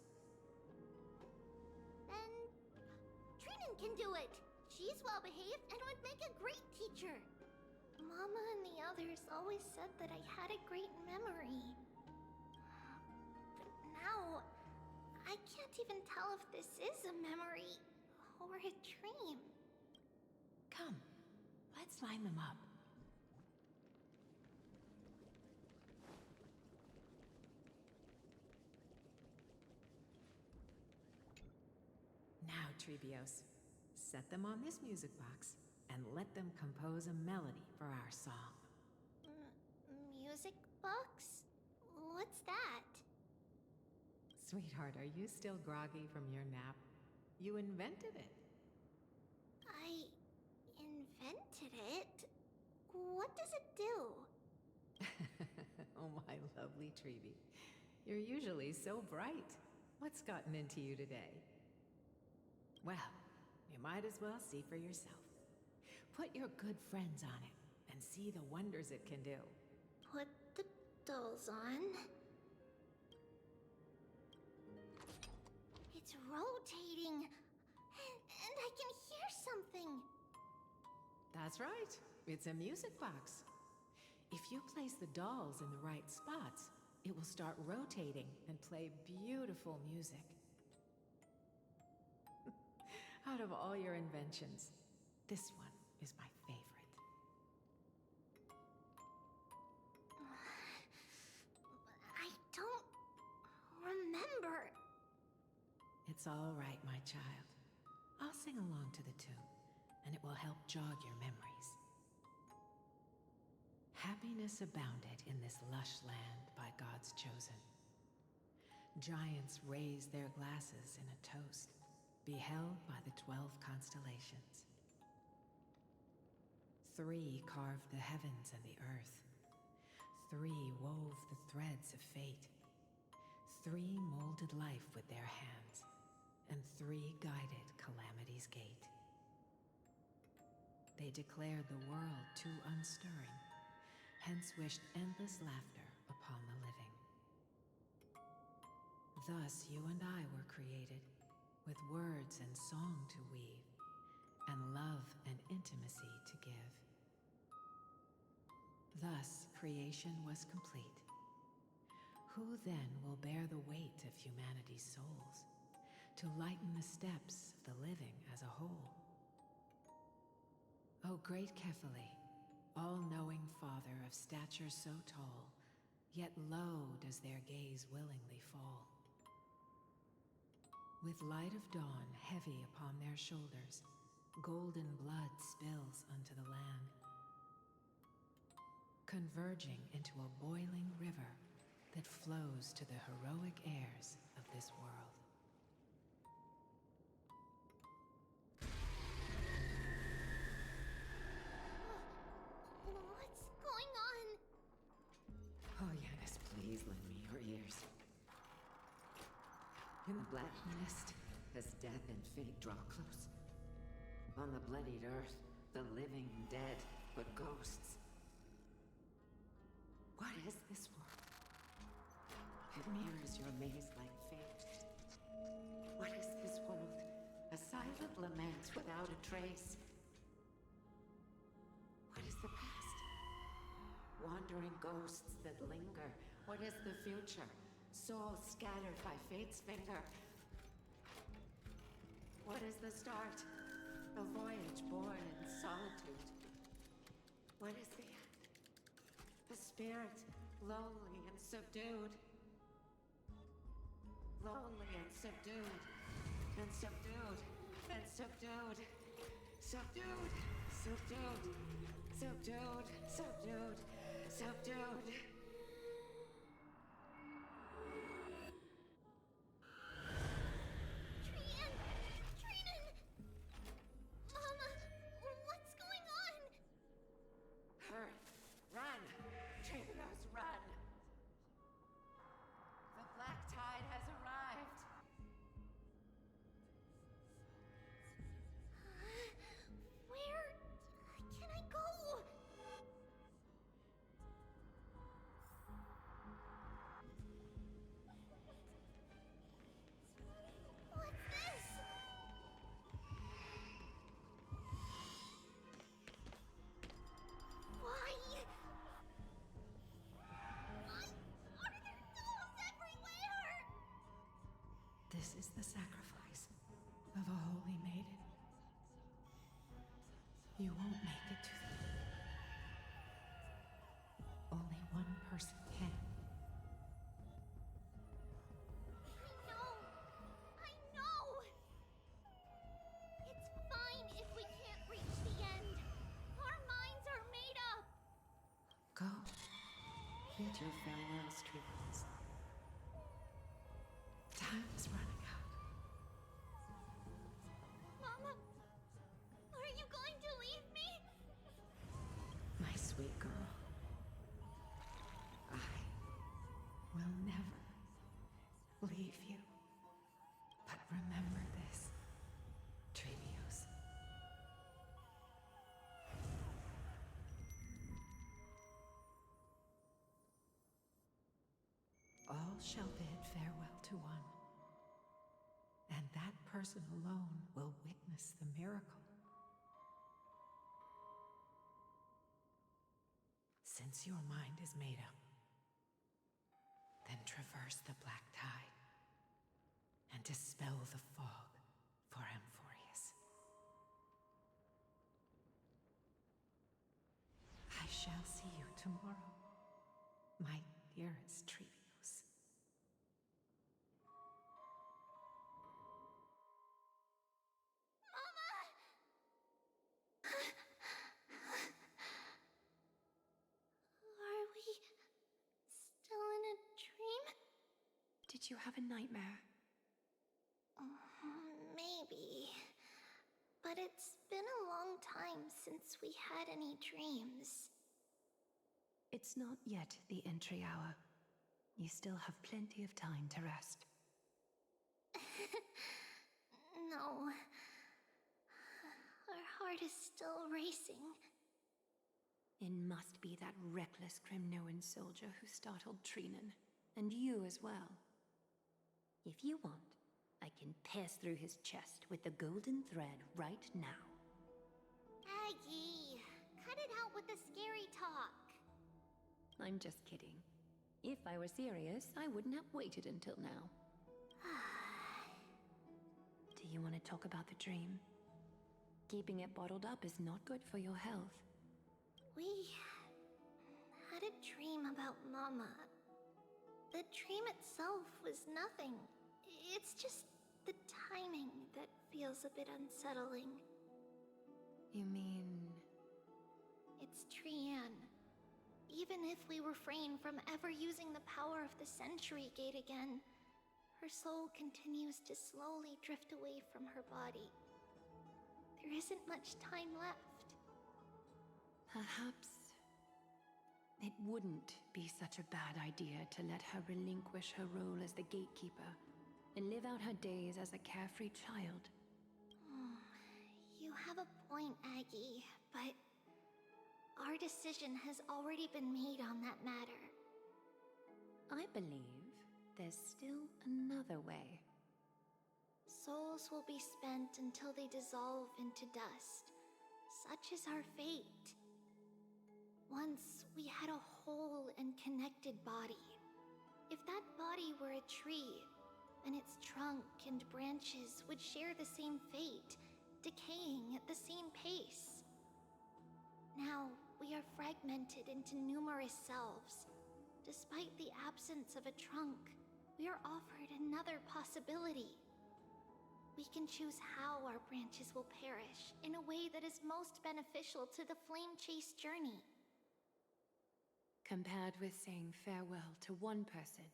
Then Trinan can do it! She's well behaved and would make a great teacher! Mama and the others always said that I had a great memory. But now, I can't even tell if this is a memory or a dream. Come, let's line them up. Now, Trebios, set them on this music box and let them compose a melody for our song. Music box? What's that? Sweetheart, are you still groggy from your nap? You invented it. I invented it? What does it do? Oh, my lovely Treeby. You're usually so bright. What's gotten into you today? Well, you might as well see for yourself. Put your good friends on it and see the wonders it can do. Put the dolls on. It's rotating. And I can hear something. That's right. It's a music box. If you place the dolls in the right spots, it will start rotating and play beautiful music. Out of all your inventions, this one is my favorite. I don't remember. It's all right, my child. I'll sing along to the tune, and it will help jog your memories. Happiness abounded in this lush land by God's chosen. Giants raised their glasses in a toast, beheld by the 12 constellations. 3 carved the heavens and the earth. 3 wove the threads of fate. 3 molded life with their hands, and 3 guided calamity's gate. They declared the world too unstirring, hence wished endless laughter upon the living. Thus you and I were created, with words and song to weave, and love and intimacy to give. Thus creation was complete. Who then will bear the weight of humanity's souls, to lighten the steps of the living as a whole? O great Kephale, all-knowing Father of stature so tall, yet low does their gaze willingly fall. With light of dawn heavy upon their shoulders, golden blood spills unto the land, converging into a boiling river that flows to the heroic heirs of this world. What's going on? Oh, Yanis, please lend me your ears. In the black mist, as death and fate draw close. On the bloodied earth, the living and dead, but ghosts. What is this world? It mirrors your maze-like fate. What is this world? A silent lament without a trace. What is the past? Wandering ghosts that linger. What is the future? Souls scattered by fate's finger. What is the start? A voyage born in solitude. What is the end? The spirit, lonely and subdued. Lonely and subdued. And subdued. And subdued. Subdued. Subdued. Subdued. Subdued. Subdued. This is the sacrifice of a holy maiden. You won't make it to the... Only one person can. I know! It's fine if we can't reach the end. Our minds are made up. Go. Bid your farewells, Trees. Time is running out. Mama, are you going to leave me? My sweet girl. I all shall bid farewell to one. And that person alone will witness the miracle. Since your mind is made up, then traverse the black tide and dispel the fog for Amphorius. I shall see you tomorrow, my dearest Trevius. Are we still in a dream? Did you have a nightmare? Maybe. But it's been a long time since we had any dreams. It's not yet the entry hour. You still have plenty of time to rest. No. Our heart is still racing. It must be that reckless Kremnoan soldier who startled Trinan. And you as well. If you want, I can pass through his chest with the golden thread right now. Aggie, cut it out with the scary talk. I'm just kidding. If I were serious, I wouldn't have waited until now. Do you want to talk about the dream? Keeping it bottled up is not good for your health. We had a dream about Mama. The dream itself was nothing. It's just the timing that feels a bit unsettling. You mean... It's Trian. Even if we refrain from ever using the power of the Century Gate again, her soul continues to slowly drift away from her body. There isn't much time left. Perhaps it wouldn't be such a bad idea to let her relinquish her role as the gatekeeper and live out her days as a carefree child. You have a point, Aggie, but our decision has already been made on that matter. I believe there's still another way. Souls will be spent until they dissolve into dust. Such is our fate. Once we had a whole and connected body. If that body were a tree, then its trunk and branches would share the same fate, decaying at the same pace. Now, we are fragmented into numerous selves. Despite the absence of a trunk, we are offered another possibility. We can choose how our branches will perish in a way that is most beneficial to the Flame Chase journey. Compared with saying farewell to one person,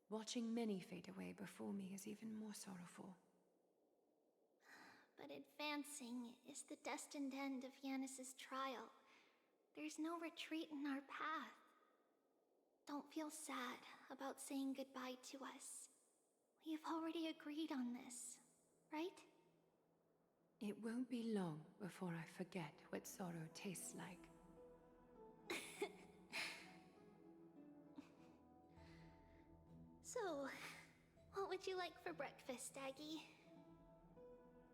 watching many fade away before me is even more sorrowful. But advancing is the destined end of Yanis's trial. There's no retreat in our path. Don't feel sad about saying goodbye to us. We have already agreed on this, right? It won't be long before I forget what sorrow tastes like. So, what would you like for breakfast, Aggie?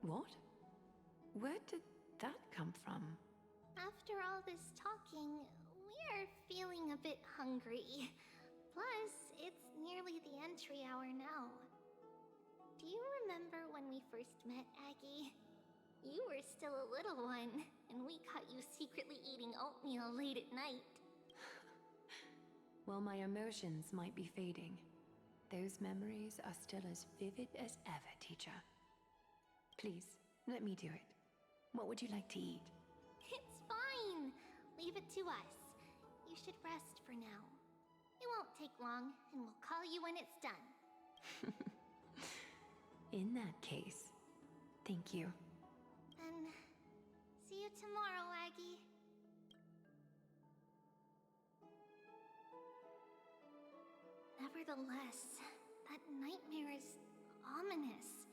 What? Where did that come from? After all this talking, we are feeling a bit hungry. Plus, it's nearly the entry hour now. Do you remember when we first met, Aggie? You were still a little one, and we caught you secretly eating oatmeal late at night. While my emotions might be fading, those memories are still as vivid as ever, teacher. Please, let me do it. What would you like to eat? It's fine! Leave it to us. You should rest for now. It won't take long, and we'll call you when it's done. In that case, thank you. Then, see you tomorrow, Aggie. Nevertheless, that nightmare is ominous.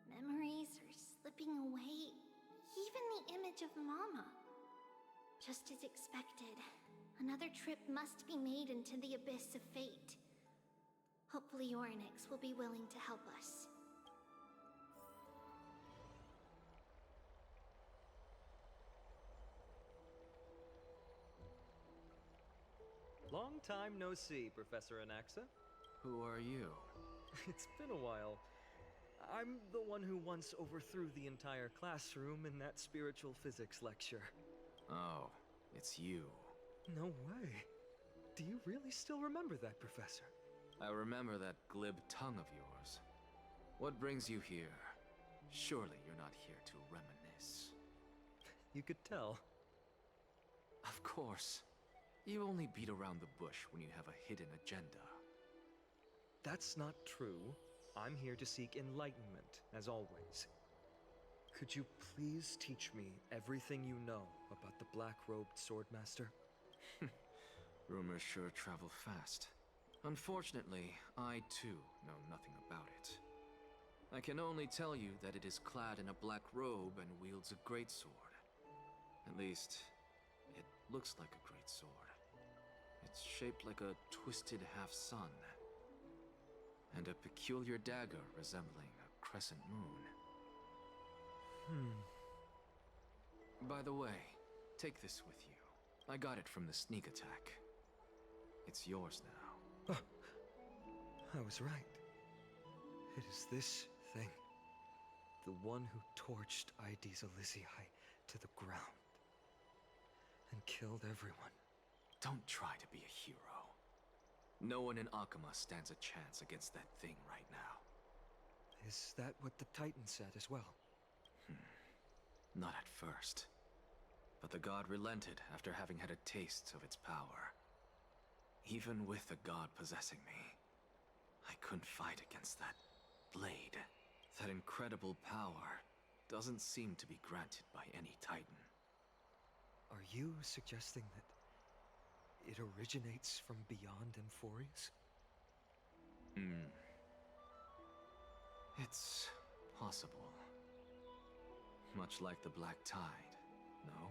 Memories are slipping away, even the image of Mama. Just as expected, another trip must be made into the abyss of fate. Hopefully Orynyx will be willing to help us. Long time no see, Professor Anaxa. Who are you? It's been a while. I'm the one who once overthrew the entire classroom in that spiritual physics lecture. Oh, it's you. No way. Do you really still remember that, Professor? I remember that glib tongue of yours. What brings you here? Surely you're not here to reminisce. You could tell. Of course. You only beat around the bush when you have a hidden agenda. That's not true. I'm here to seek enlightenment, as always. Could you please teach me everything you know about the black-robed swordmaster? Rumors sure travel fast. Unfortunately, I too know nothing about it. I can only tell you that it is clad in a black robe and wields a greatsword. At least, it looks like a greatsword. It's shaped like a twisted half-sun, and a peculiar dagger resembling a crescent moon. By the way, take this with you. I got it from the sneak attack. It's yours now. I was right. It is this thing. The one who torched Aedes Elysiae to the ground. And killed everyone. Don't try to be a hero. No one in Akama stands a chance against that thing right now. Is that what the Titan said as well? Not at first. But the god relented after having had a taste of its power. Even with the god possessing me, I couldn't fight against that blade. That incredible power doesn't seem to be granted by any Titan. Are you suggesting that it originates from beyond Amphorius? It's possible. Much like the Black Tide, no?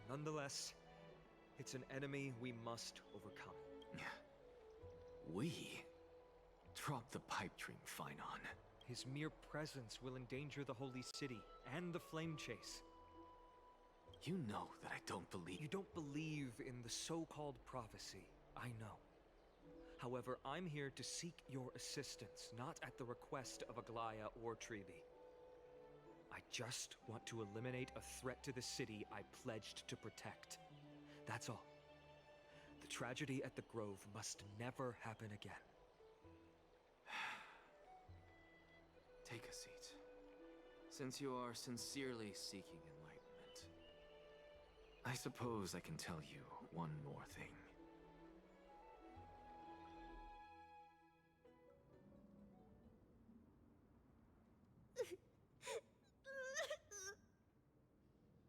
Nonetheless, it's an enemy we must overcome. We? Drop the pipe dream, Phynon. His mere presence will endanger the Holy City and the Flame Chase. You know that I don't believe— You don't believe in the so-called prophecy, I know. However, I'm here to seek your assistance, not at the request of Aglaya or Treeby. I just want to eliminate a threat to the city I pledged to protect. That's all. The tragedy at the Grove must never happen again. Take a seat. Since you are sincerely seeking enlightenment, I suppose I can tell you one more thing.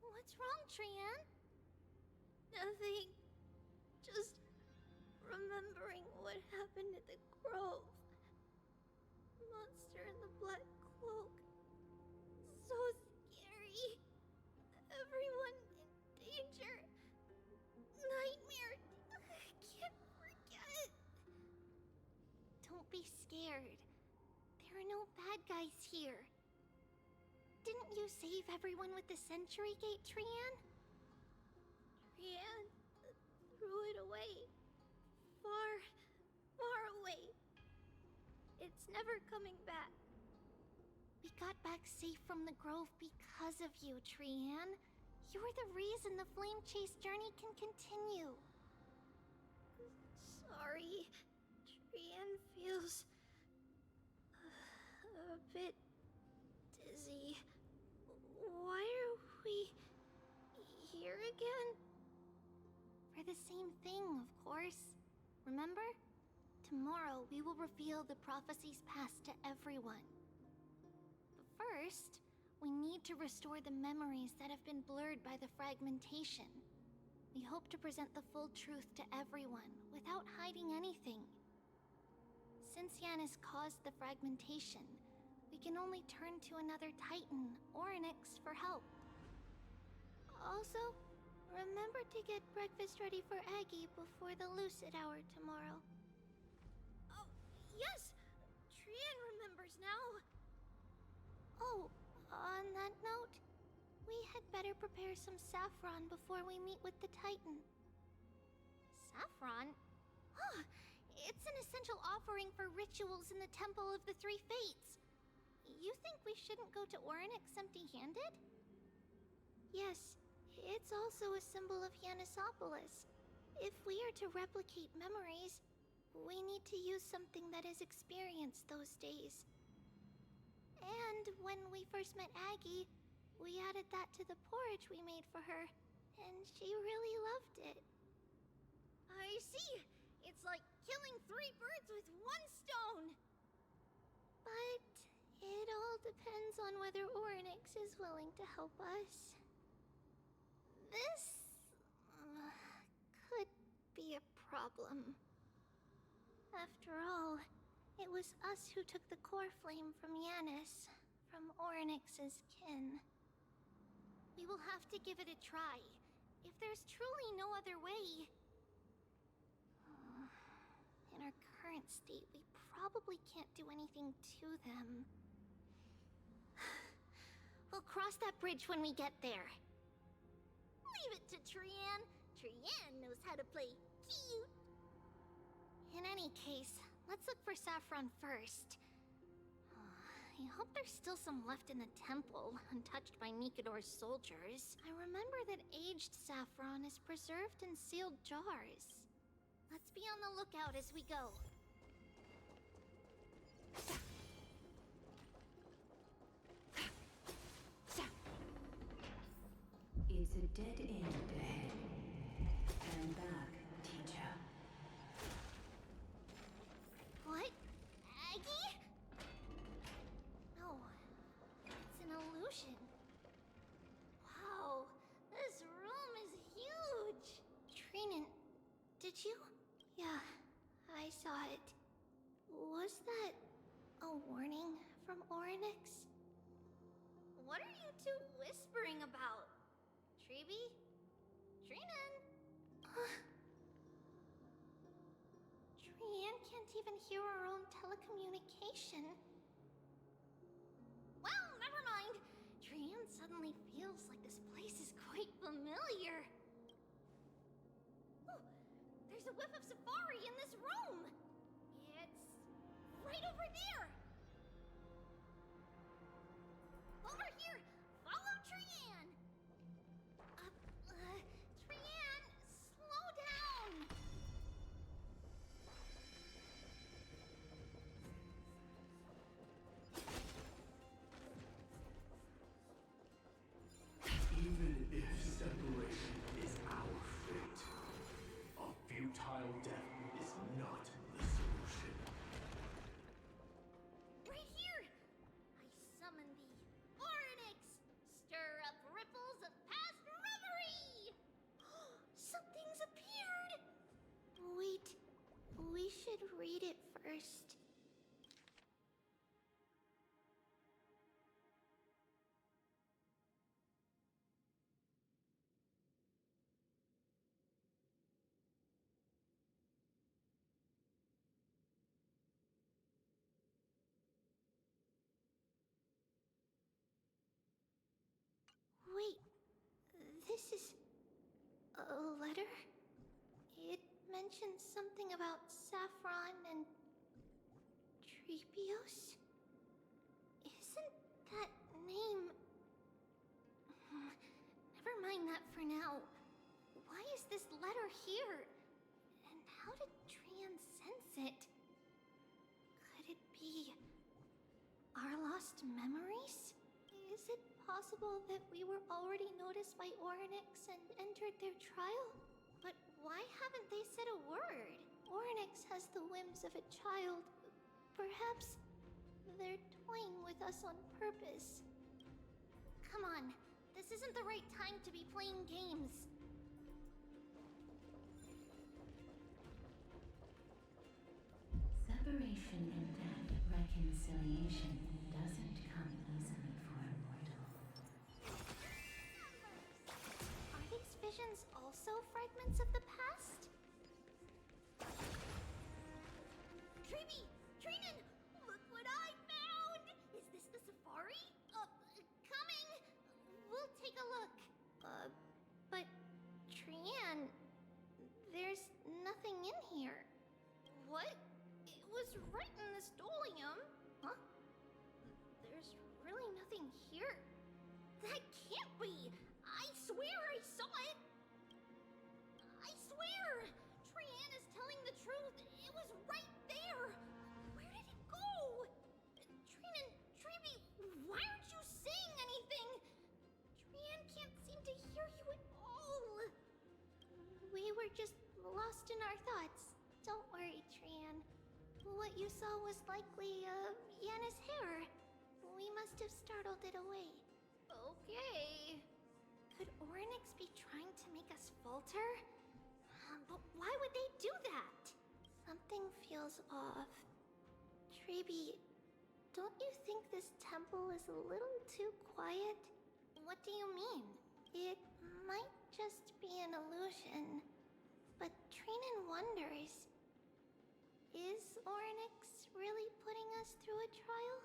What's wrong, Trian? Nothing. Just remembering what happened at the Grove. Monster in the black cloak. So scary. Everyone in danger. Nightmare. I can't forget. Don't be scared. There are no bad guys here. Didn't you save everyone with the Century Gate, Trian? Trian threw it away. Far, far away. It's never coming back. We got back safe from the Grove because of you, Trian. You're the reason the Flame Chase journey can continue. Sorry. Trian feels a bit dizzy. Why are we here again? For the same thing, of course. Remember? Tomorrow we will reveal the prophecy's past to everyone. But first, we need to restore the memories that have been blurred by the fragmentation. We hope to present the full truth to everyone without hiding anything. Since Yanis caused the fragmentation, we can only turn to another Titan, Orynyx, for help. Also, remember to get breakfast ready for Aggie before the Lucid Hour tomorrow. Yes! Trian remembers now! Oh, on that note, we had better prepare some saffron before we meet with the Titan. Saffron? Huh! It's an essential offering for rituals in the Temple of the Three Fates. You think we shouldn't go to Orynyx empty-handed? Yes, it's also a symbol of Yanisopolis. If we are to replicate memories, we need to use something that has experienced those days. And when we first met Aggie, we added that to the porridge we made for her, and she really loved it. I see! It's like killing 3 birds with 1 stone! But it all depends on whether Orynyx is willing to help us. This could be a problem. After all, it was us who took the core flame from Yanis, from Orynyx's kin. We will have to give it a try. If there's truly no other way... In our current state, we probably can't do anything to them. We'll cross that bridge when we get there. Leave it to Trian. Trian knows how to play cute. In any case, let's look for saffron first. I hope there's still some left in the temple, untouched by Nikador's soldiers. I remember that aged saffron is preserved in sealed jars. Let's be on the lookout as we go. It's a dead end ahead. Turn back, teacher. What? Aggie? No, it's an illusion. Wow, this room is huge. Trinan, did you? Yeah, I saw it. Was that a warning from Orynyx? What are you two whispering about? Treeby? Trinan? Trian can't even hear our own telecommunication. Well, never mind. Trian suddenly feels like this place is quite familiar. Oh, there's a whiff of safari in this room. It's right over there. Over here. Follow Trian. Trian, slow down. Even if separation is our fate, a futile death is not the solution. Right here. I summon thee, Orynyx. Stir up ripples of past reverie. Something's appeared. Wait, we should read it first. Wait, this is a letter? It mentions something about saffron and Trebios? Isn't that name... Never mind that for now. Why is this letter here? And how did Trian sense it? Could it be our lost memories? Is it possible that we were already noticed by Orynyx and entered their trial? But why haven't they said a word? Orynyx has the whims of a child. Perhaps they're toying with us on purpose. Come on, this isn't the right time to be playing games. Separation and then reconciliation doesn't come easily for a mortal. Are these visions also fragments of the past? Treeby! Trinan, look what I found! Is this the safari? Coming! We'll take a look. But Trian, there's nothing in here. What? It was right in the stolium. Huh? There's really nothing here. That can't be! I swear I saw it! I swear! Trian is telling the truth. It was right there. Where did it go? Trinan, Treeby, why aren't you saying anything? Trian can't seem to hear you at all. We were just lost in our thoughts. Don't worry, Trian. What you saw was likely, Yana's hair. We must have startled it away. Okay. Could Orynyx be trying to make us falter? But why would they do that? Something feels off. Treeby, don't you think this temple is a little too quiet? What do you mean? It might just be an illusion. But Trinan wonders, is Orynyx really putting us through a trial?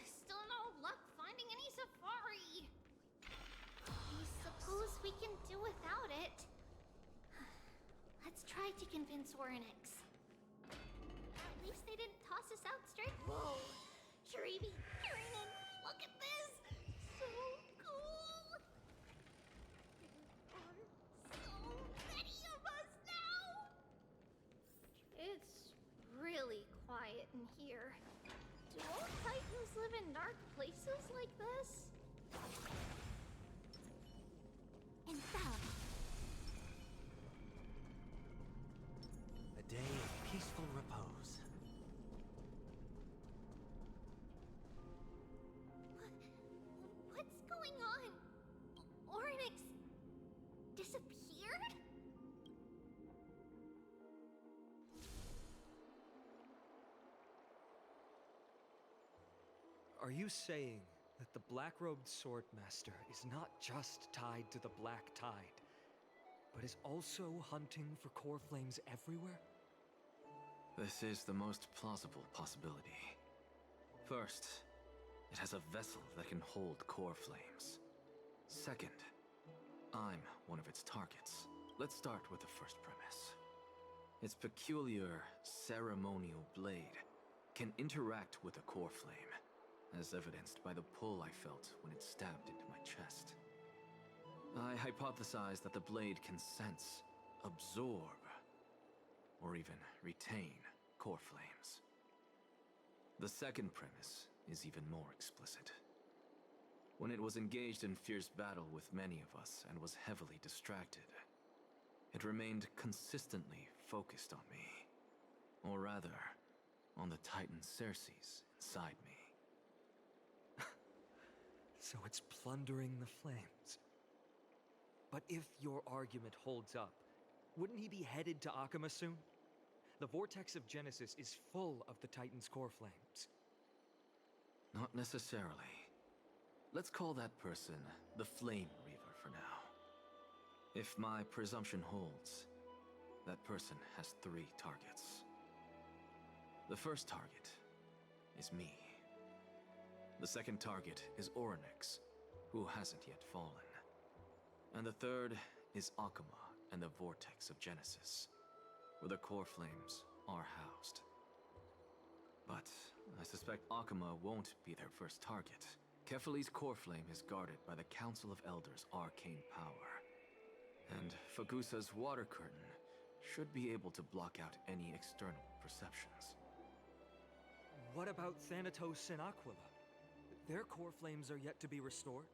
Still no luck finding any safari. I suppose we can do without it. Let's try to convince Orynyx. At least they didn't toss us out straight. Whoa! Treeby, Trinan, look at this! So cool! There are so many of us now! It's really quiet in here. Do all Titans live in dark places like this? Infallible. A day of peaceful repose. What's going on? Orynyx disappeared? Are you saying that the black-robed swordmaster is not just tied to the Black Tide, but is also hunting for core flames everywhere? This is the most plausible possibility. First, it has a vessel that can hold core flames. Second, I'm one of its targets. Let's start with the first premise. Its peculiar ceremonial blade can interact with a core flame, as evidenced by the pull I felt when it stabbed into my chest. I hypothesized that the blade can sense, absorb, or even retain core flames. The second premise is even more explicit. When it was engaged in fierce battle with many of us and was heavily distracted, it remained consistently focused on me. Or rather, on the Titan Circes inside me. So it's plundering the flames. But if your argument holds up, wouldn't he be headed to Akama soon? The vortex of Genesis is full of the Titan's core flames. Not necessarily. Let's call that person the Flame Reaver for now. If my presumption holds, that person has 3 targets. The first target is me. The second target is Orynyx, who hasn't yet fallen. And the third is Akama and the Vortex of Genesis, where the core flames are housed. But I suspect Akama won't be their first target. Kefali's core flame is guarded by the Council of Elders' arcane power. And Fagusa's water curtain should be able to block out any external perceptions. What about Thanatos and Aquila? Their core flames are yet to be restored?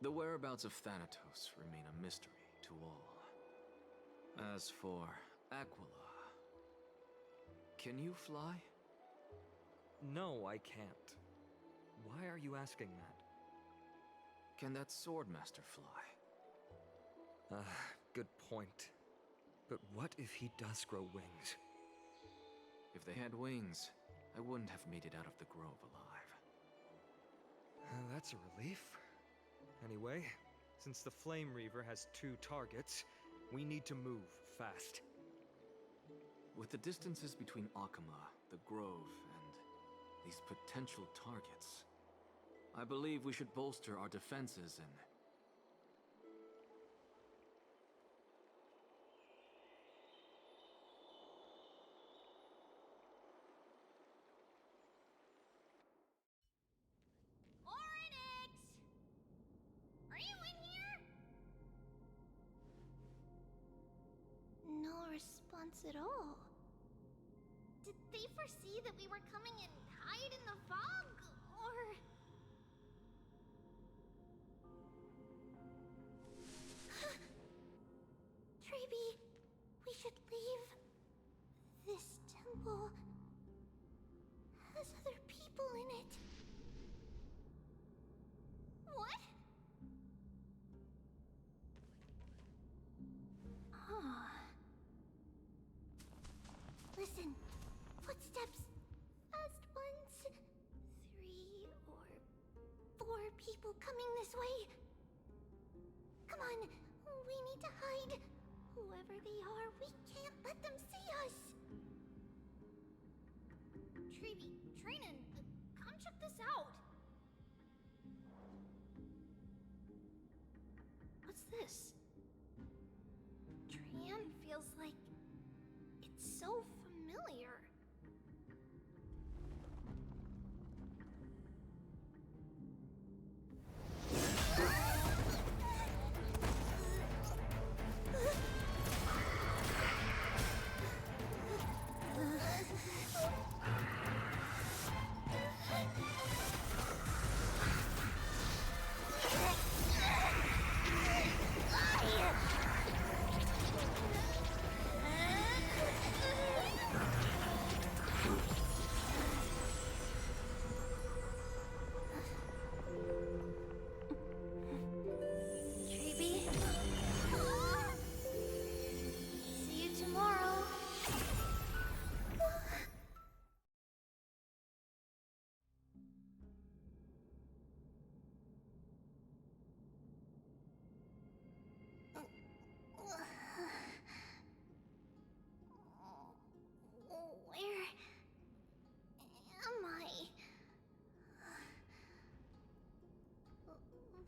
The whereabouts of Thanatos remain a mystery to all. As for Aquila, can you fly? No, I can't. Why are you asking that? Can that Swordmaster fly? Good point. But what if he does grow wings? If they had wings, I wouldn't have made it out of the grove alive. That's a relief. Anyway, Since the Flame Reaver has 2 targets, we need to move fast. With the distances between Akama, the Grove, and these potential targets, I believe we should bolster our defenses and... Oryx! Are you in here? No response at all. Did they foresee that we were coming and hide in the fog? Or... Treeby, we should leave. This temple has other people in it. What? Oh. Listen. Footsteps. Fast ones. 3 or 4 people coming this way. Come on. We need to hide. Whoever they are, we can't let them see us. Treeby, Trainin, come check this out. What's this? Trian feels like it's so familiar.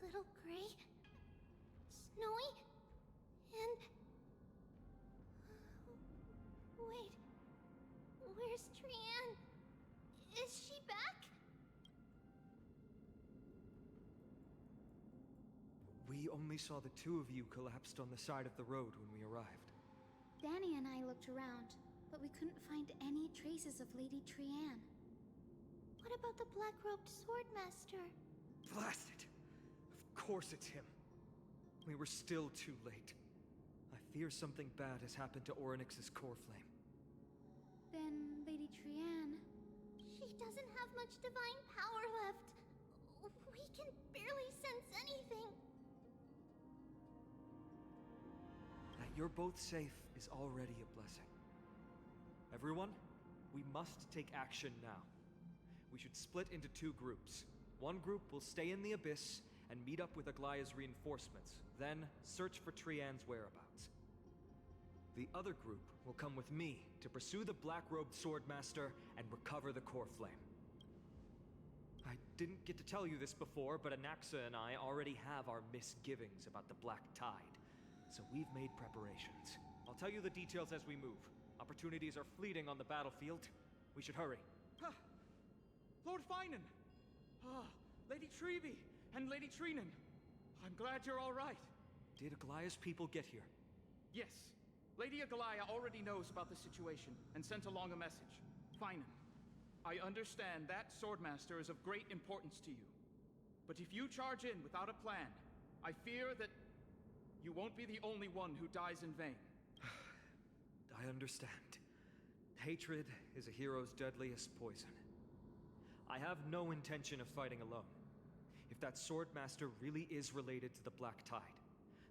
Little gray, snowy, and... Wait, where's Trian? Is she back? We only saw the 2 of you collapsed on the side of the road when we arrived. Danny and I looked around, but we couldn't find any traces of Lady Trian. What about the black-robed swordmaster? Blast it! Of course it's him. We were still too late. I fear something bad has happened to Orynyx's core flame. Then Lady Trian... She doesn't have much divine power left. We can barely sense anything. That you're both safe is already a blessing. Everyone, we must take action now. We should split into 2 groups. One group will stay in the Abyss and meet up with Aglaya's reinforcements, then search for Trian's whereabouts. The other group will come with me to pursue the black-robed swordmaster and recover the core flame. I didn't get to tell you this before, but Anaxa and I already have our misgivings about the Black Tide, so we've made preparations. I'll tell you the details as we move. Opportunities are fleeting on the battlefield. We should hurry. Lord Finan! Lady Treeby and Lady Trinan. I'm glad you're all right. Did Aglaya's people get here? Yes. Lady Aglaya already knows about the situation and sent along a message. Finan, I understand that Swordmaster is of great importance to you. But if you charge in without a plan, I fear that you won't be the only one who dies in vain. I understand. Hatred is a hero's deadliest poison. I have no intention of fighting alone. If that Swordmaster really is related to the Black Tide,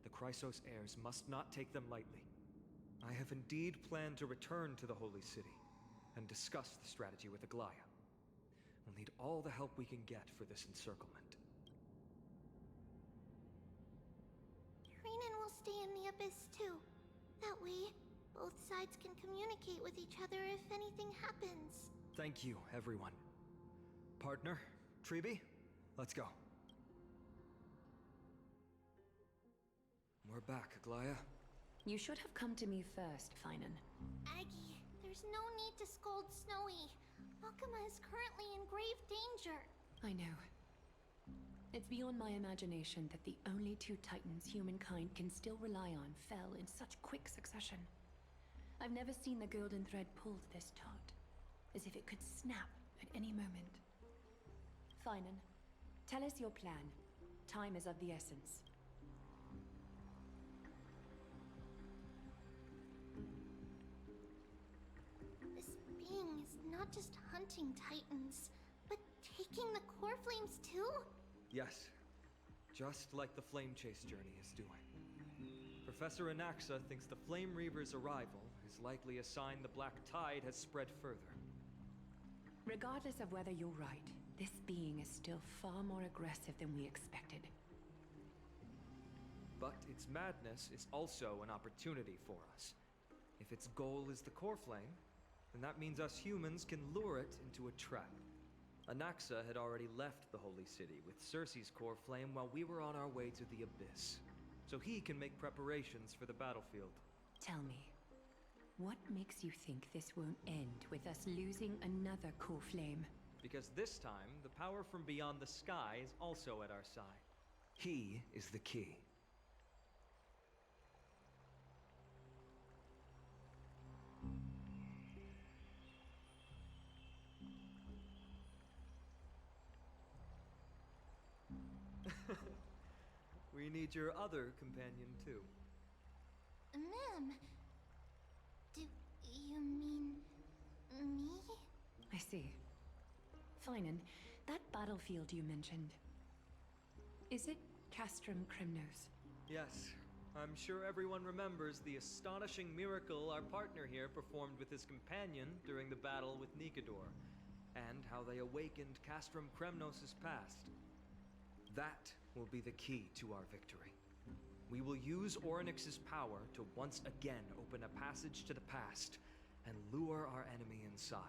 the Chrysos heirs must not take them lightly. I have indeed planned to return to the Holy City and discuss the strategy with Aglaya. We'll need all the help we can get for this encirclement. Renan will stay in the Abyss too. That way, both sides can communicate with each other if anything happens. Thank you, everyone. Partner, Treeby, let's go. We're back, Aglaya. You should have come to me first, Finan. Aggie, there's no need to scold Snowy. Akuma is currently in grave danger. I know. It's beyond my imagination that the only two titans humankind can still rely on fell in such quick succession. I've never seen the golden thread pulled this taut, as if it could snap at any moment. Finan, tell us your plan. Time is of the essence. This being is not just hunting titans, but taking the core flames too? Yes, just like the Flame Chase journey is doing. Professor Anaxa thinks the Flame Reaver's arrival is likely a sign the Black Tide has spread further. Regardless of whether you're right, this being is still far more aggressive than we expected. But its madness is also an opportunity for us. If its goal is the core flame, then that means us humans can lure it into a trap. Anaxa had already left the Holy City with Cersei's core flame while we were on our way to the Abyss, so he can make preparations for the battlefield. Tell me, what makes you think this won't end with us losing another core flame? Because this time, the power from beyond the sky is also at our side. He is the key. We need your other companion, too. Ma'am, do you mean me? I see. Finan, that battlefield you mentioned, is it Castrum Kremnos? Yes, I'm sure everyone remembers the astonishing miracle our partner here performed with his companion during the battle with Nikador, and how they awakened Castrum Kremnos' past. That will be the key to our victory. We will use Orynyx's power to once again open a passage to the past and lure our enemy inside.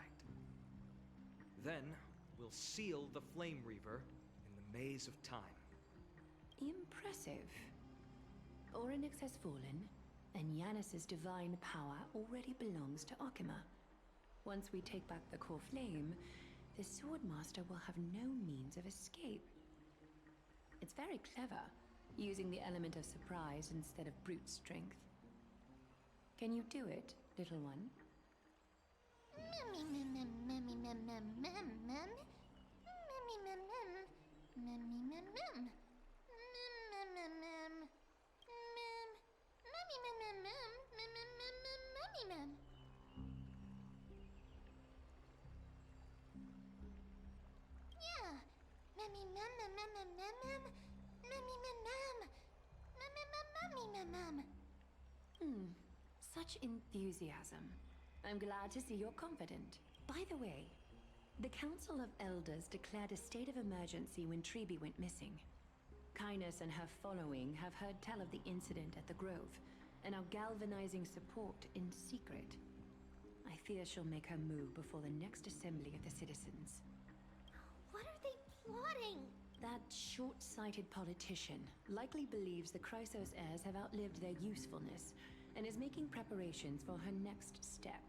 Then, we'll seal the Flame Reaver in the maze of time. Impressive. Orynyx has fallen, and Yanis's divine power already belongs to Akuma. Once we take back the core flame, the Swordmaster will have no means of escape. It's very clever, using the element of surprise instead of brute strength. Can you do it, little one? Such enthusiasm. I'm glad to see you're confident. By the way, the Council of Elders declared a state of emergency when Treeby went missing. Kynus and her following have heard tell of the incident at the Grove, and are galvanizing support in secret. I fear she'll make her move before the next assembly of the citizens. What are they plotting? That short-sighted politician likely believes the Chrysos heirs have outlived their usefulness, and is making preparations for her next step.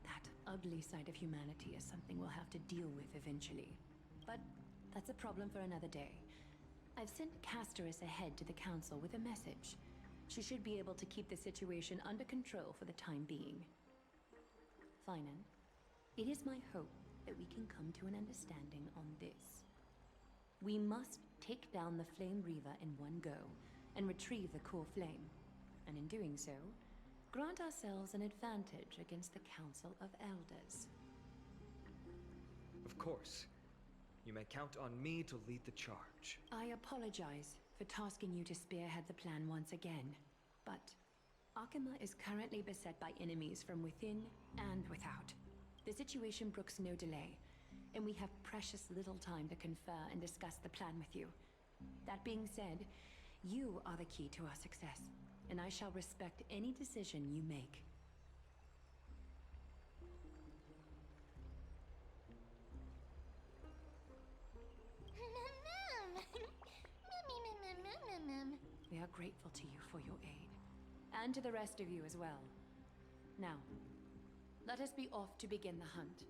That ugly side of humanity is something we'll have to deal with eventually. But that's a problem for another day. I've sent Castorus ahead to the council with a message. She should be able to keep the situation under control for the time being. Finan, it is my hope that we can come to an understanding on this. We must take down the Flame Reaver in one go, and retrieve the core flame. And in doing so, grant ourselves an advantage against the Council of Elders. Of course. You may count on me to lead the charge. I apologize for tasking you to spearhead the plan once again, but Akuma is currently beset by enemies from within and without. The situation brooks no delay, and we have precious little time to confer and discuss the plan with you. That being said, You are the key to our success, and I shall respect any decision you make. We are grateful to you for your aid, and to the rest of you as well. Now, let us be off to begin the hunt.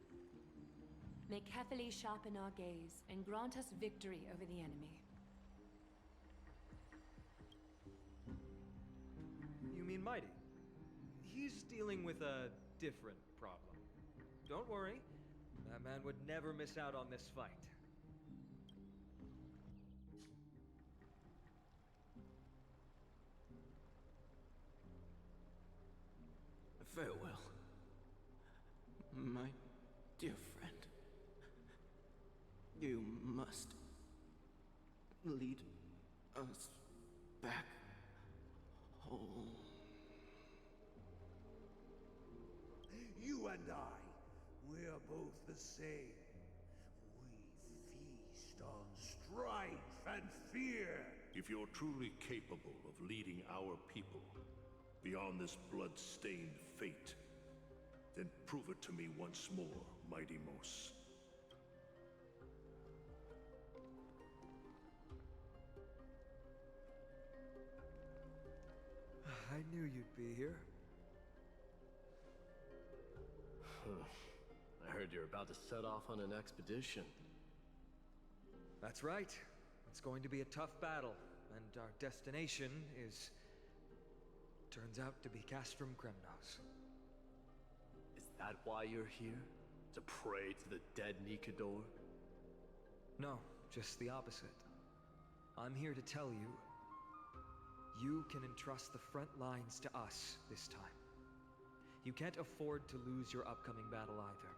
May Kethely sharpen our gaze and grant us victory over the enemy. You mean Mighty? He's dealing with a different problem. Don't worry, that man would never miss out on this fight. Farewell, my dear friend. You must lead us back home. You and I, we're both the same. We feast on strife and fear. If you're truly capable of leading our people beyond this blood-stained fate, then prove it to me once more, Mighty Mos. I knew you'd be here. I heard you're about to set off on an expedition. That's right. It's going to be a tough battle, and our destination is... turns out to be Castrum Kremnos. Is that why you're here? To pray to the dead Nikador? No, just the opposite. I'm here to tell you, you can entrust the front lines to us this time. You can't afford to lose your upcoming battle either.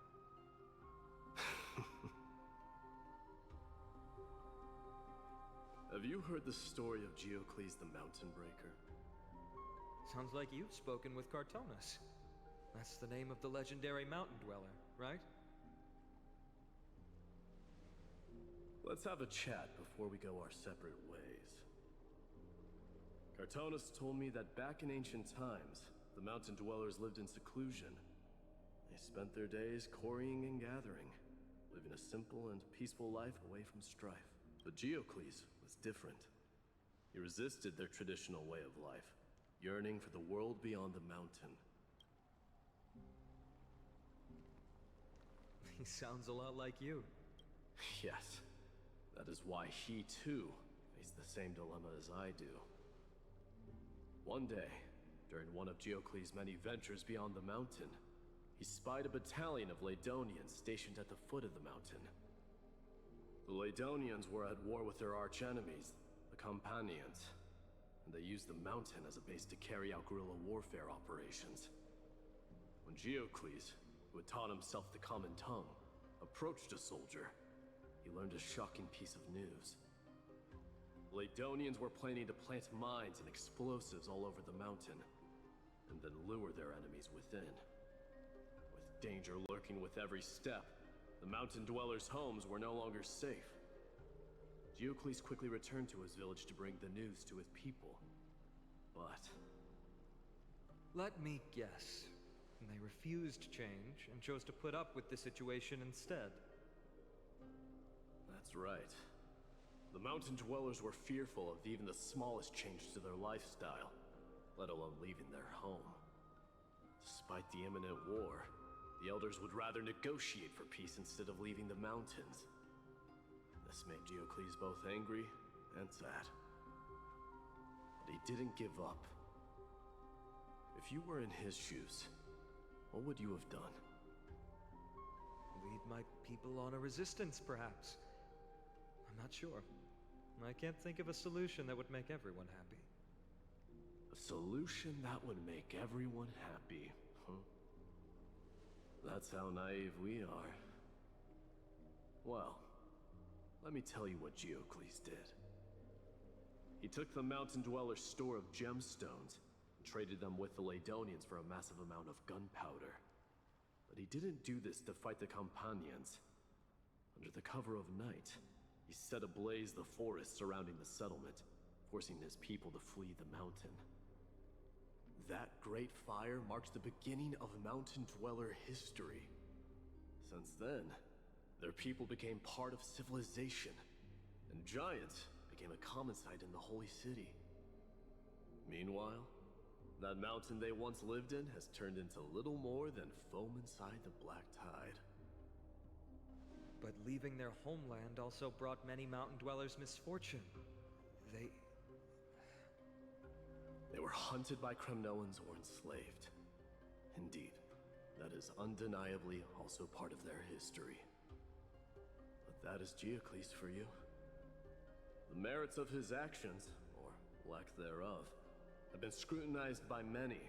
Have you heard the story of Geocles the Mountain Breaker? Sounds like you've spoken with Cartonus. That's the name of the legendary mountain dweller, right? Let's have a chat before we go our separate ways. Cartonus told me that back in ancient times, the mountain dwellers lived in seclusion. They spent their days quarrying and gathering, living a simple and peaceful life away from strife. But Geocles was different. He resisted their traditional way of life, yearning for the world beyond the mountain. He sounds a lot like you. Yes. That is why he, too, faced the same dilemma as I do. One day, during one of Geocles' many ventures beyond the mountain, he spied a battalion of Laedonians stationed at the foot of the mountain. The Laedonians were at war with their arch-enemies, the Companions, and they used the mountain as a base to carry out guerrilla warfare operations. When Geocles, who had taught himself the common tongue, approached a soldier, he learned a shocking piece of news. Laedonians were planning to plant mines and explosives all over the mountain, and then lure their enemies within. With danger lurking with every step, the mountain dwellers' homes were no longer safe. Geocles quickly returned to his village to bring the news to his people. But... let me guess. They refused change and chose to put up with the situation instead. That's right. The mountain dwellers were fearful of even the smallest change to their lifestyle, let alone leaving their home. Despite the imminent war, the elders would rather negotiate for peace instead of leaving the mountains. This made Geocles both angry and sad. But he didn't give up. If you were in his shoes, what would you have done? Lead my people on a resistance, perhaps. I'm not sure. I can't think of a solution that would make everyone happy. A solution that would make everyone happy, huh? That's how naive we are. Well, let me tell you what Geocles did. He took the mountain dwellers' store of gemstones and traded them with the Laedonians for a massive amount of gunpowder. But he didn't do this to fight the Companions. Under the cover of night, he set ablaze the forest surrounding the settlement, forcing his people to flee the mountain. That great fire marked the beginning of mountain dweller history. Since then, their people became part of civilization, and giants became a common sight in the holy city. Meanwhile, that mountain they once lived in has turned into little more than foam inside the black tide. But leaving their homeland also brought many mountain dwellers misfortune. They were hunted by Kremnoans or enslaved. Indeed, that is undeniably also part of their history. But that is Geocles for you. The merits of his actions, or lack thereof, have been scrutinized by many,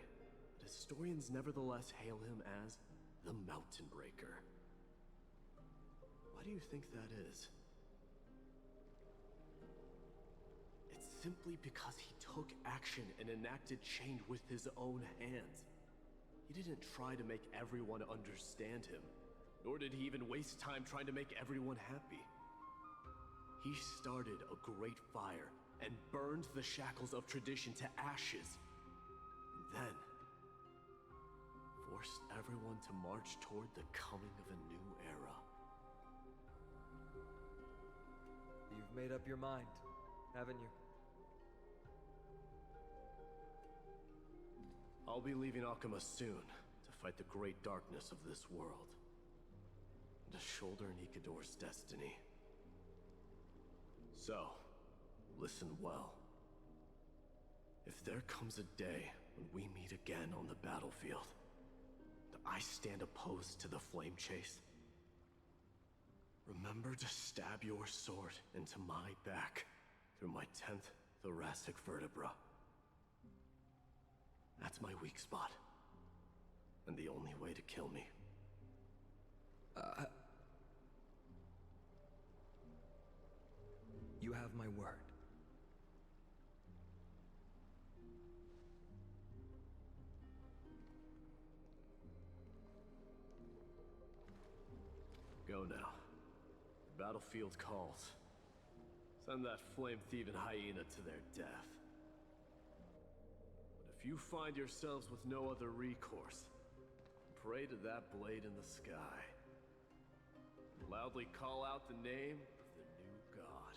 but historians nevertheless hail him as the Mountain Breaker. Why do you think that is? It's simply because he took action and enacted change with his own hands. He didn't try to make everyone understand him, nor did he even waste time trying to make everyone happy. He started a great fire and burned the shackles of tradition to ashes, and then forced everyone to march toward the coming of a new era. You've made up your mind, haven't you? I'll be leaving Akuma soon to fight the great darkness of this world, and to shoulder Nikador's destiny. So, listen well. If there comes a day when we meet again on the battlefield, that I stand opposed to the flame chase, remember to stab your sword into my back through my 10th thoracic vertebra. That's my weak spot, and the only way to kill me. You have my word. Go now. The battlefield calls. Send that flame-thieving hyena to their death. But if you find yourselves with no other recourse, pray to that blade in the sky. And loudly call out the name of the new god.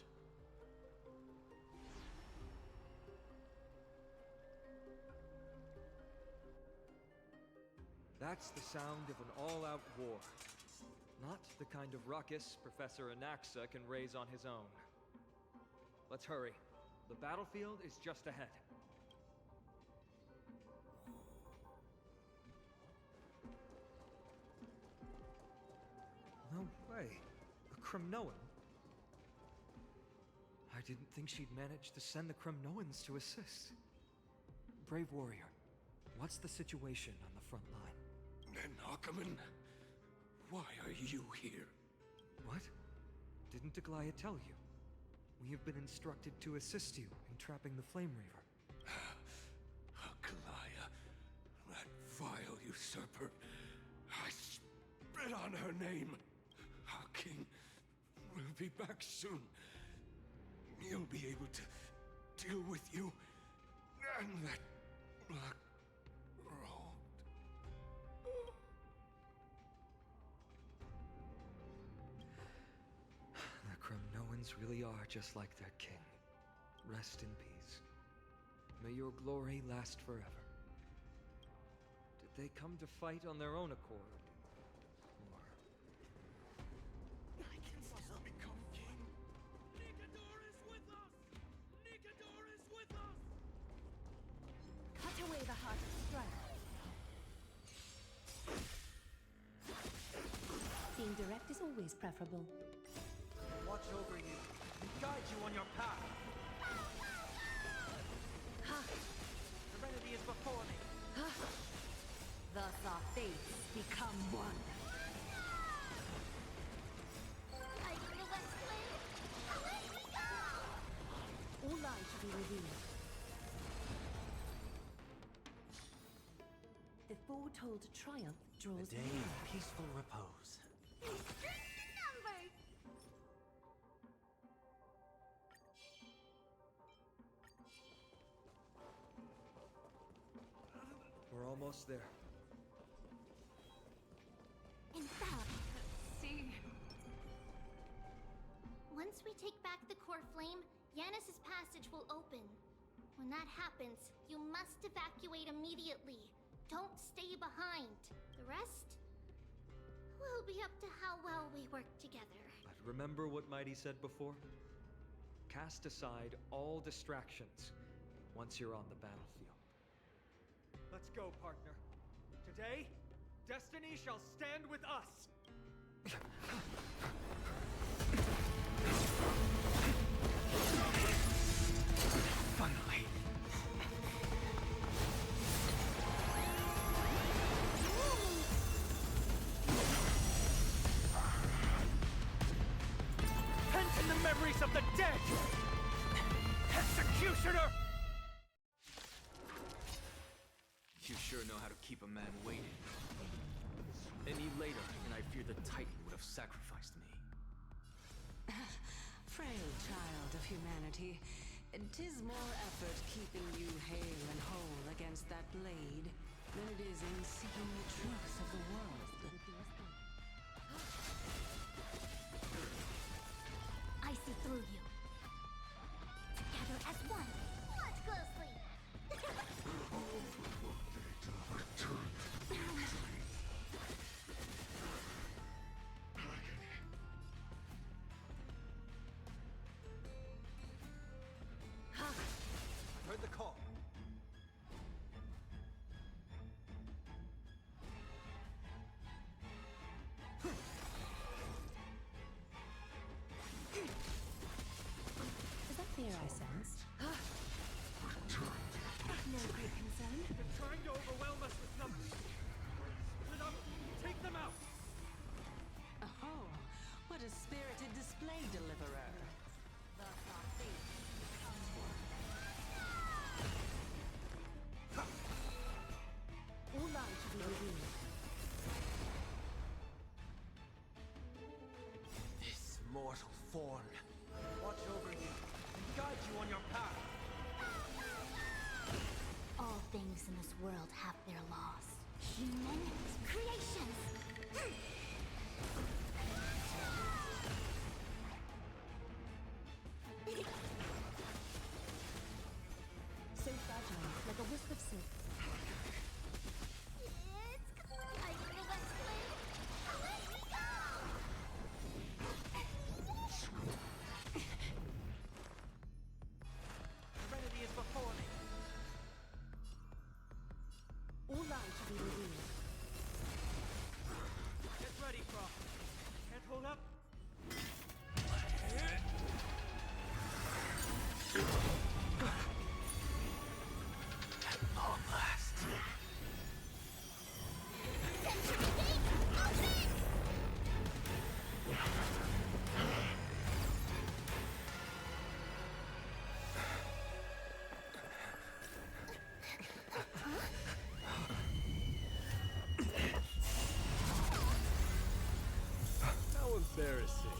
That's the sound of an all-out war. Not the kind of ruckus Professor Anaxa can raise on his own. Let's hurry. The battlefield is just ahead. No way. A Kremnoan? I didn't think she'd manage to send the Kremnoans to assist. Brave warrior, what's the situation on the front line? Nakaman, why are you here? What? Didn't Aglaya tell you? We have been instructed to assist you in trapping the Flame Reaver. Aglaya, that vile usurper. I spit on her name. Our king will be back soon. He'll be able to deal with you and that black road. The Kremnoans really are just like their king. Rest in peace. May your glory last forever. Did they come to fight on their own accord? I can still become king. Nikador is with us! Nikador is with us! Cut away the heart of strife. Being direct is always preferable. Watch over you and guide you on your path. Ha! Serenity is before me. Ha! Thus our fates become one. Hiding the West Wind? Away we go! All lies to be revealed. The foretold triumph draws A day near. of peaceful repose. Strength in numbers! Almost there. Infallible. See? Once we take back the core flame, Yanis's passage will open. When that happens, you must evacuate immediately. Don't stay behind. The rest will be up to how well we work together. But remember what Mighty said before? Cast aside all distractions once you're on the battlefield. Let's go, partner. Today, destiny shall stand with us! Finally. Pent in the memories of the dead! Executioner! You sure know how to keep a man waiting. Any later, and I fear the Titan would have sacrificed me. Frail child of humanity, 'tis more effort keeping you hale and whole against that blade than it is in seeking the truth of the world. I see through you. Together as one. Watch closely. I heard the call. Is that fear I sense? No great concern. They're trying to overwhelm us with numbers. Split up, take them out! Oh, what a spirited display, deliverer. Warau should be revealed. This mortal form. Watch over you and guide you on your path. All things in this world have their laws. Human creations. So fragile, like a wisp of silk. Serenity is before me. Warau should be revealed. Get ready, Frost. Can't hold up. At long last. How embarrassing.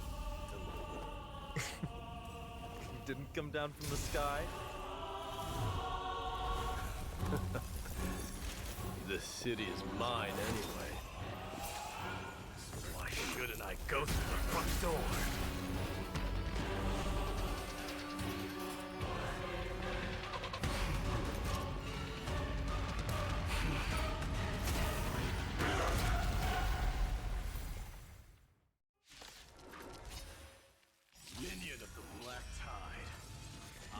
You didn't come down from the sky? This city is mine anyway. So why shouldn't I go through the front door? Minion of the Black Tide. I,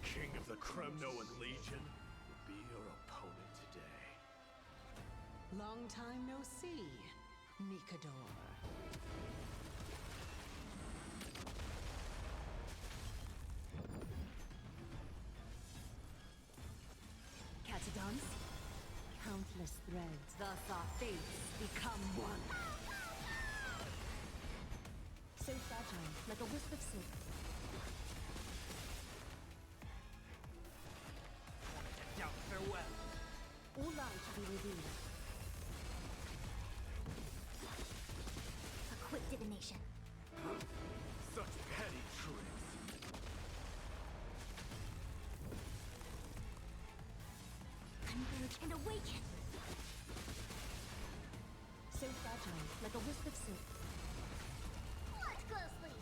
King of the Kremnoan Legion, will be your opponent today. Long time no see, Nikador. Catadons? Countless threads, thus our fates become one. So fragile, like a wisp of silk. Doubt farewell. Warau should be revealed. A quick divination. Such petty tricks. Converge and awaken. fragile, like a wisp of silk. Watch closely.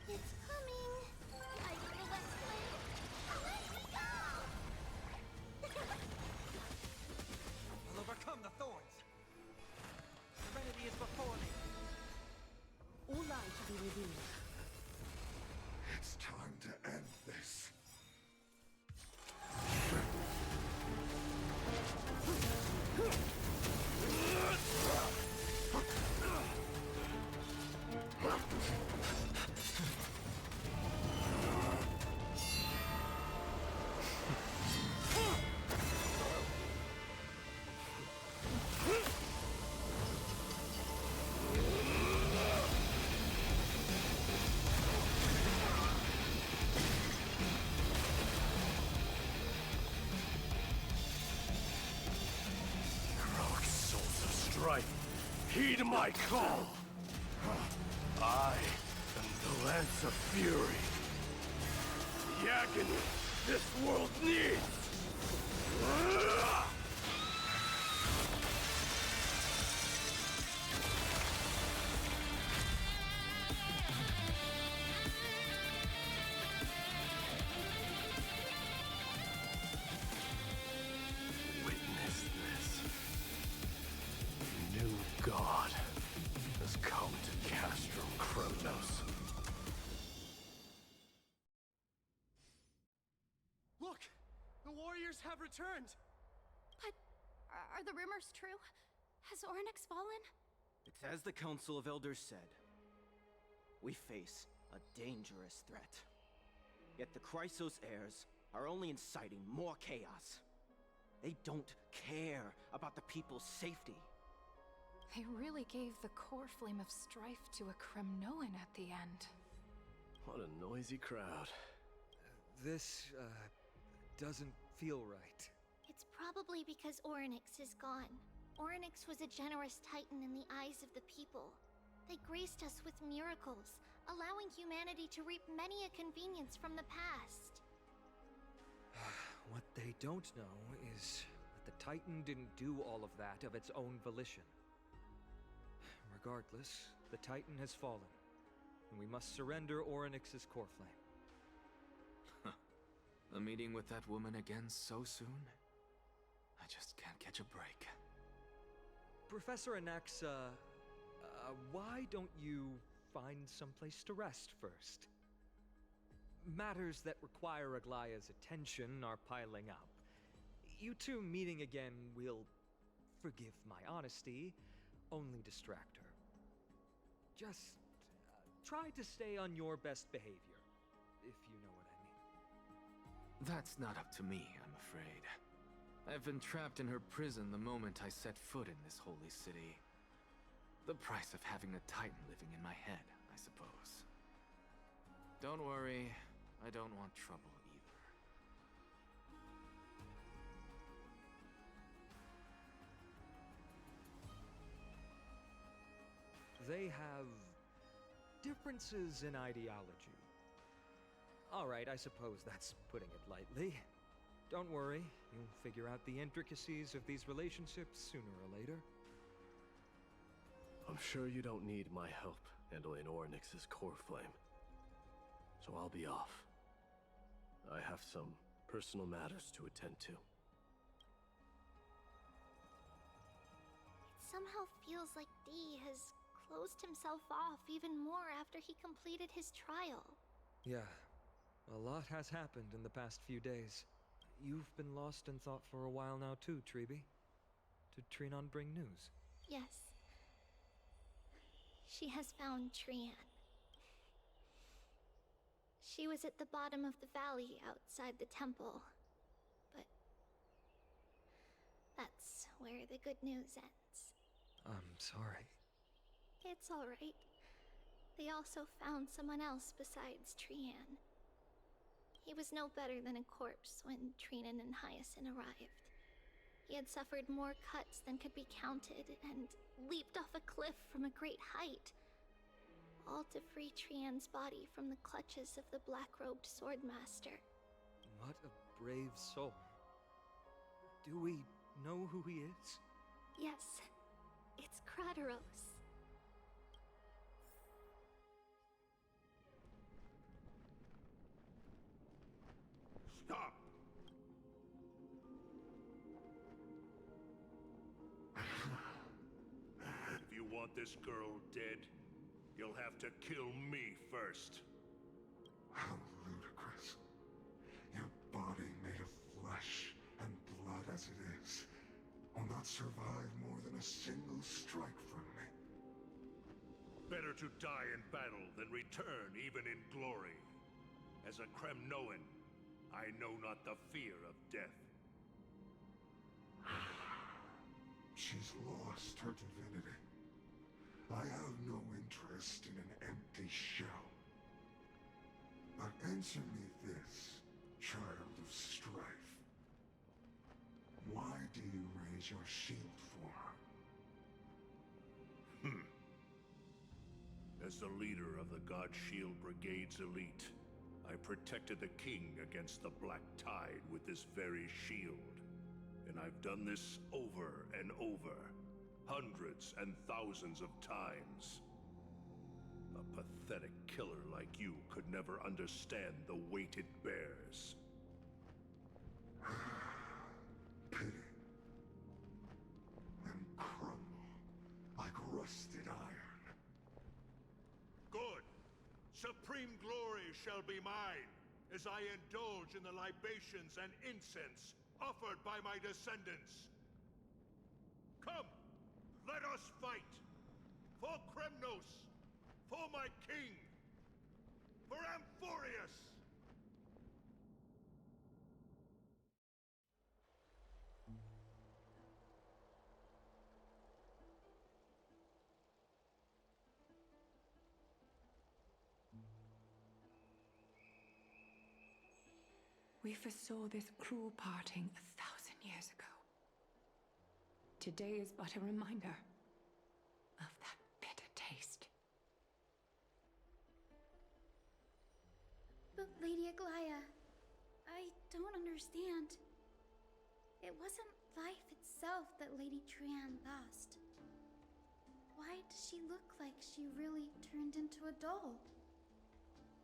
It's coming. Eyes on the west wind. Away we go! I'll overcome the thorns. Serenity is before me. All light shall be revealed. It's time to end this. Heroic souls of strife, heed my call! I am the Lance of Fury. The agony this world needs! Witness this. The new god has come to Castro Kremnos. Look! The warriors have returned! But are the rumors true? Has Ornyx fallen? It's as the Council of Elders said. We face a dangerous threat. Yet the Chrysos heirs are only inciting more chaos. They don't care about the people's safety. They really gave the core flame of strife to a Kremnoan at the end. What a noisy crowd. This, doesn't feel right. It's probably because Ornyx is gone. Ornyx was a generous titan in the eyes of the people. They graced us with miracles, allowing humanity to reap many a convenience from the past. What they don't know is that the Titan didn't do all of that of its own volition. Regardless, the Titan has fallen, and we must surrender Ornyx's core flame. A meeting with that woman again so soon? I just can't catch a break. Professor Anaxa, why don't you find someplace to rest first? Matters that require Aglaya's attention are piling up. You two meeting again will, forgive my honesty, only distract her. Just try to stay on your best behavior, if you know what I mean. That's not up to me, I'm afraid. I've been trapped in her prison the moment I set foot in this holy city. The price of having a Titan living in my head, I suppose. Don't worry, I don't want trouble either. They have differences in ideology. Alright, I suppose that's putting it lightly. Don't worry, you'll figure out the intricacies of these relationships sooner or later. I'm sure you don't need my help handling Ornyx's core flame. So I'll be off. I have some personal matters to attend to. It somehow feels like D has closed himself off even more after he completed his trial. Yeah, a lot has happened in the past few days. You've been lost in thought for a while now too, Treeby. Did Trinon bring news? Yes. She has found Trian. She was at the bottom of the valley outside the temple. But that's where the good news ends. I'm sorry. It's alright. They also found someone else besides Trian. He was no better than a corpse when Trinan and Hyacinth arrived. He had suffered more cuts than could be counted and leaped off a cliff from a great height, all to free Trian's body from the clutches of the black-robed swordmaster. What a brave soul. Do we know who he is? Yes. It's Crateros. Stop! If you want this girl dead, you'll have to kill me first. How ludicrous. Your body made of flesh and blood as it is will not survive more than a single strike from me. Better to die in battle than return even in glory. As a Kremnoan, I know not the fear of death. She's lost her divinity. I have no interest in an empty shell. But answer me this, child of strife. Why do you raise your shield for her? As the leader of the God Shield Brigade's elite, I protected the king against the Black Tide with this very shield. And I've done this over and over, hundreds and thousands of times. A pathetic killer like you could never understand the weight it bears. Pity. And crumble like rusted iron. Good! Supreme glory shall be mine, as I indulge in the libations and incense offered by my descendants. Come, let us fight! For Kremnos! For my king! For Amphorius! We foresaw this cruel parting 1,000 years ago. Today is but a reminder of that bitter taste. But Lady Aglaya, I don't understand. It wasn't life itself that Lady Trian lost. Why does she look like she really turned into a doll?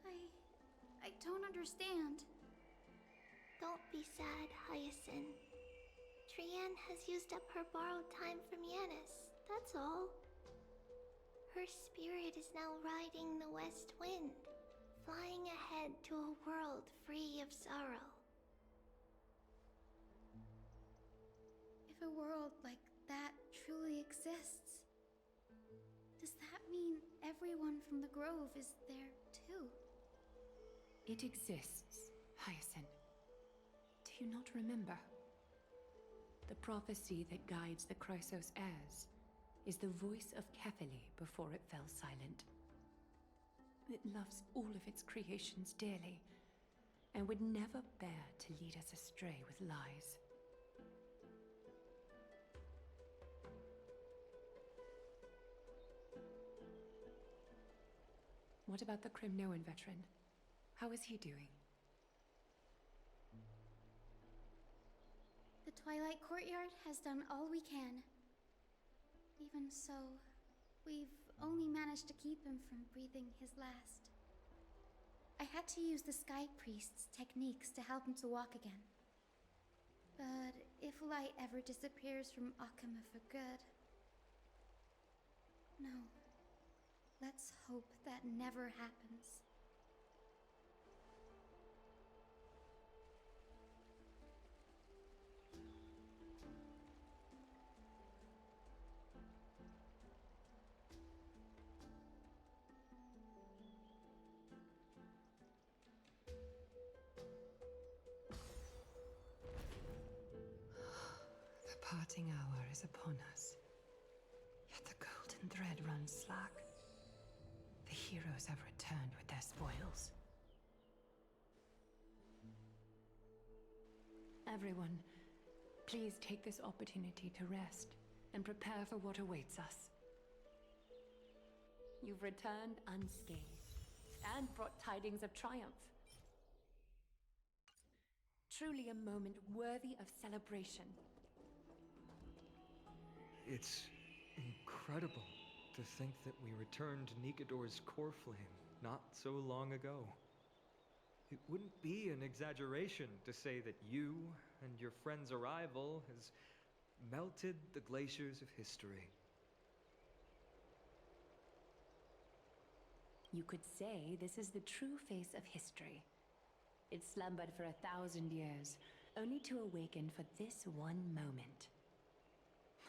I don't understand. Don't be sad, Hyacinth. Trian has used up her borrowed time from Yanis, that's all. Her spirit is now riding the west wind, flying ahead to a world free of sorrow. If a world like that truly exists, does that mean everyone from the Grove is there too? It exists, Hyacinth. Do you not remember? The prophecy that guides the Chrysos heirs is the voice of Kefili before it fell silent. It loves all of its creations dearly, and would never bear to lead us astray with lies. What about the Kremnoan veteran? How is he doing? The Twilight Courtyard has done all we can. Even so, we've only managed to keep him from breathing his last. I had to use the Sky Priest's techniques to help him to walk again. But if light ever disappears from Akama for good... No. Let's hope that never happens. The parting hour is upon us. Yet the golden thread runs slack. The heroes have returned with their spoils. Everyone, please take this opportunity to rest and prepare for what awaits us. You've returned unscathed and brought tidings of triumph. Truly a moment worthy of celebration. It's Incredible to think that we returned Nikador's core flame not so long ago. It wouldn't be an exaggeration to say that you and your friend's arrival has melted the glaciers of history. You could say this is the true face of history. It slumbered for 1,000 years, only to awaken for this one moment.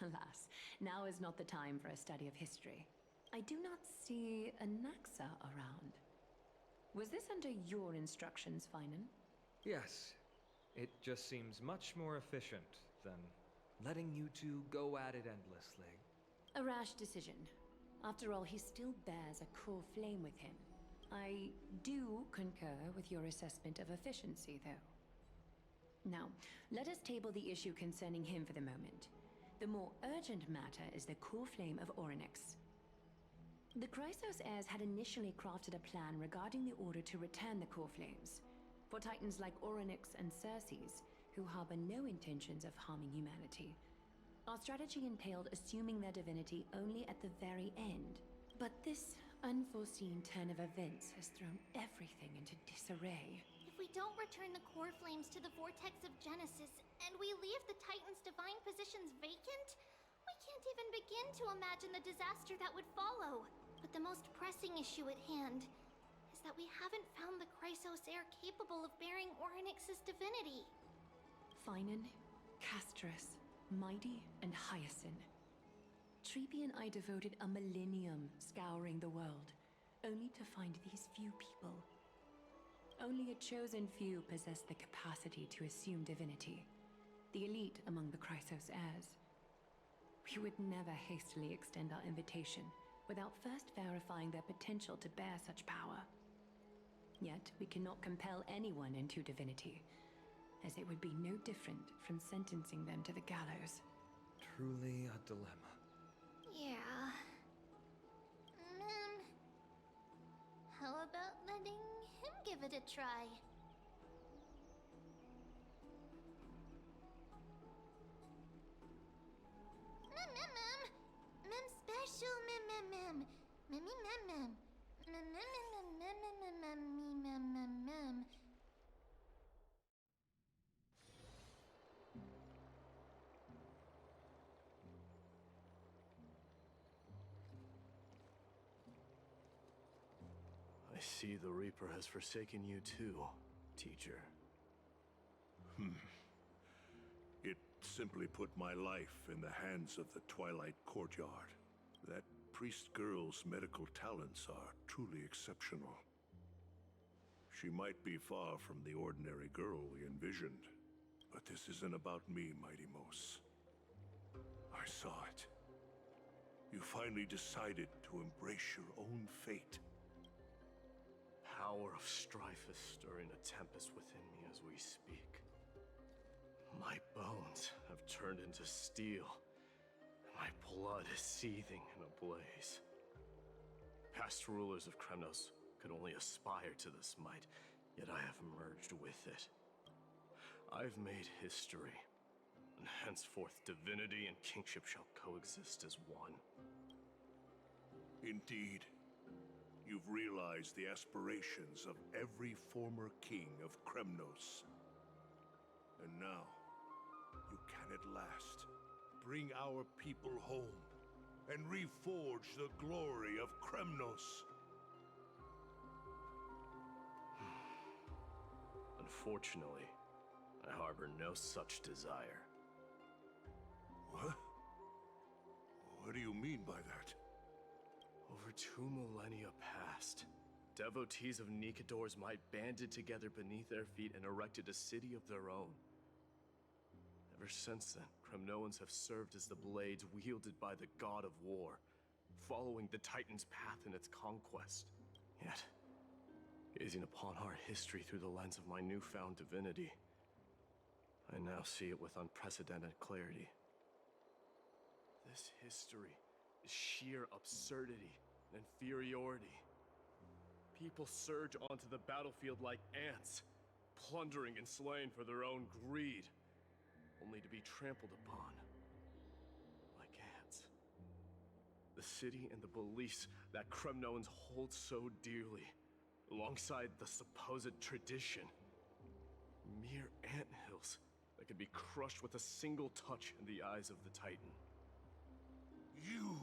Alas, now is not the time for a study of history. I do not see a Naxa around. Was this under your instructions, Finan? Yes. It just seems much more efficient than letting you two go at it endlessly. A rash decision. After all, he still bears a core flame with him. I do concur with your assessment of efficiency, though. Now, let us table the issue concerning him for the moment. The more urgent matter is the core flame of Orynyx. The Chrysos heirs had initially crafted a plan regarding the order to return the core flames. For titans like Orynyx and Circes, who harbor no intentions of harming humanity, our strategy entailed assuming their divinity only at the very end. But this unforeseen turn of events has thrown everything into disarray. If we don't return the core flames to the vortex of Genesis, and we leave the Titan's divine positions vacant, we can't even begin to imagine the disaster that would follow. But the most pressing issue at hand is that we haven't found the Chrysos heir capable of bearing Orynyx's divinity. Finan, Castrus, Mighty, and Hyacinth. Trebi and I devoted a millennium scouring the world, only to find these few people. Only a chosen few possess the capacity to assume divinity, the elite among the Chrysos heirs. We would never hastily extend our invitation without first verifying their potential to bear such power. Yet, we cannot compel anyone into divinity, as it would be no different from sentencing them to the gallows. Truly a dilemma. Yeah. How about letting him give it a try? Mem special mem. I see the Reaper has forsaken you too, teacher. It simply put my life in the hands of the Twilight Courtyard. That priest girl's medical talents are truly exceptional. She might be far from the ordinary girl we envisioned, but this isn't about me, Mighty Mos. I saw it. You finally decided to embrace your own fate. Power of strife is stirring a tempest within me as we speak. My bones have turned into steel. My blood is seething in a blaze. Past rulers of Kremnos could only aspire to this might, yet I have merged with it. I've made history, and henceforth divinity and kingship shall coexist as one. Indeed. You've realized the aspirations of every former king of Kremnos. And now, you can at last bring our people home and reforge the glory of Kremnos. Unfortunately, I harbor no such desire. What? What do you mean by that? Over 2 millennia past, devotees of Nikador's might banded together beneath their feet and erected a city of their own. Ever since then, Kremnoans have served as the blades wielded by the god of war, following the Titan's path in its conquest. Yet, gazing upon our history through the lens of my newfound divinity, I now see it with unprecedented clarity. This history is sheer absurdity and inferiority. People surge onto the battlefield like ants, plundering and slaying for their own greed, only to be trampled upon like ants. city and the beliefs that Kremnoans hold so dearly, alongside the supposed tradition. Mere anthills that could be crushed with a single touch in the eyes of the Titan. You!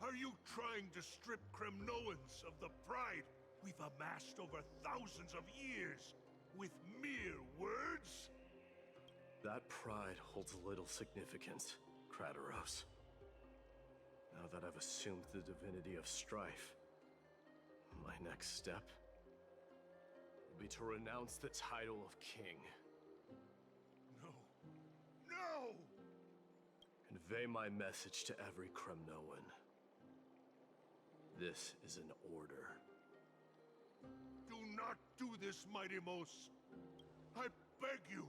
Are you trying to strip Kremnoans of the pride we've amassed over thousands of years with mere words? That pride holds little significance, Krateros. Now that I've assumed the divinity of strife, my next step will be to renounce the title of king. No. No! Convey my message to every Kremnoan. This is an order. Do not do this, Mighty Mos. I beg you.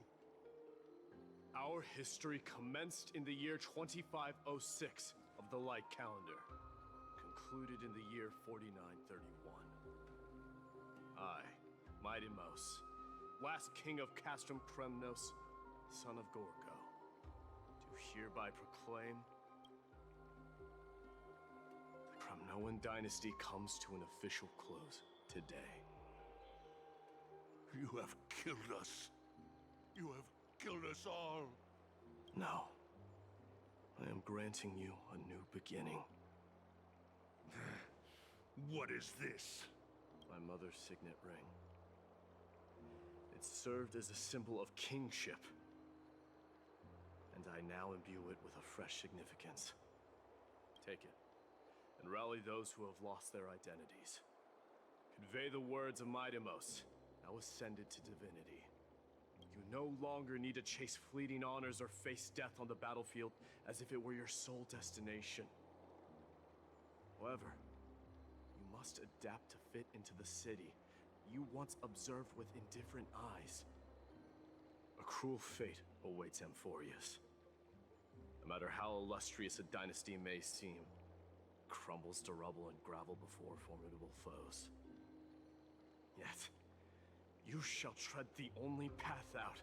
Our history commenced in the year 2506 of the Light Calendar, concluded in the year 4931. I, Mighty Mos, last king of Castrum Kremnos, son of Gorgo, do hereby proclaim the Kremnoan dynasty comes to an official close today. You have killed us. You have killed us all. No. I am granting you a new beginning. What is this? My mother's signet ring. It served as a symbol of kingship. And I now imbue it with a fresh significance. Take it, and rally those who have lost their identities. Convey the words of Midamos, now ascended to divinity. You no longer need to chase fleeting honors or face death on the battlefield as if it were your sole destination. However, you must adapt to fit into the city you once observed with indifferent eyes. A cruel fate awaits Amphorius. No matter how illustrious a dynasty may seem, it crumbles to rubble and gravel before formidable foes. Yet, you shall tread the only path out,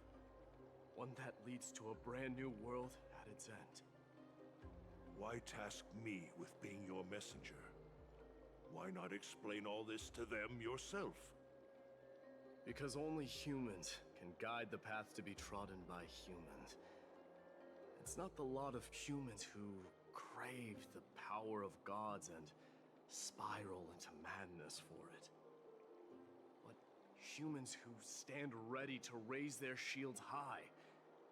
one that leads to a brand new world at its end. Why task me with being your messenger? Why not explain all this to them yourself? Because only humans can guide the path to be trodden by humans. It's not the lot of humans who crave the power of gods and spiral into madness for it. But humans who stand ready to raise their shields high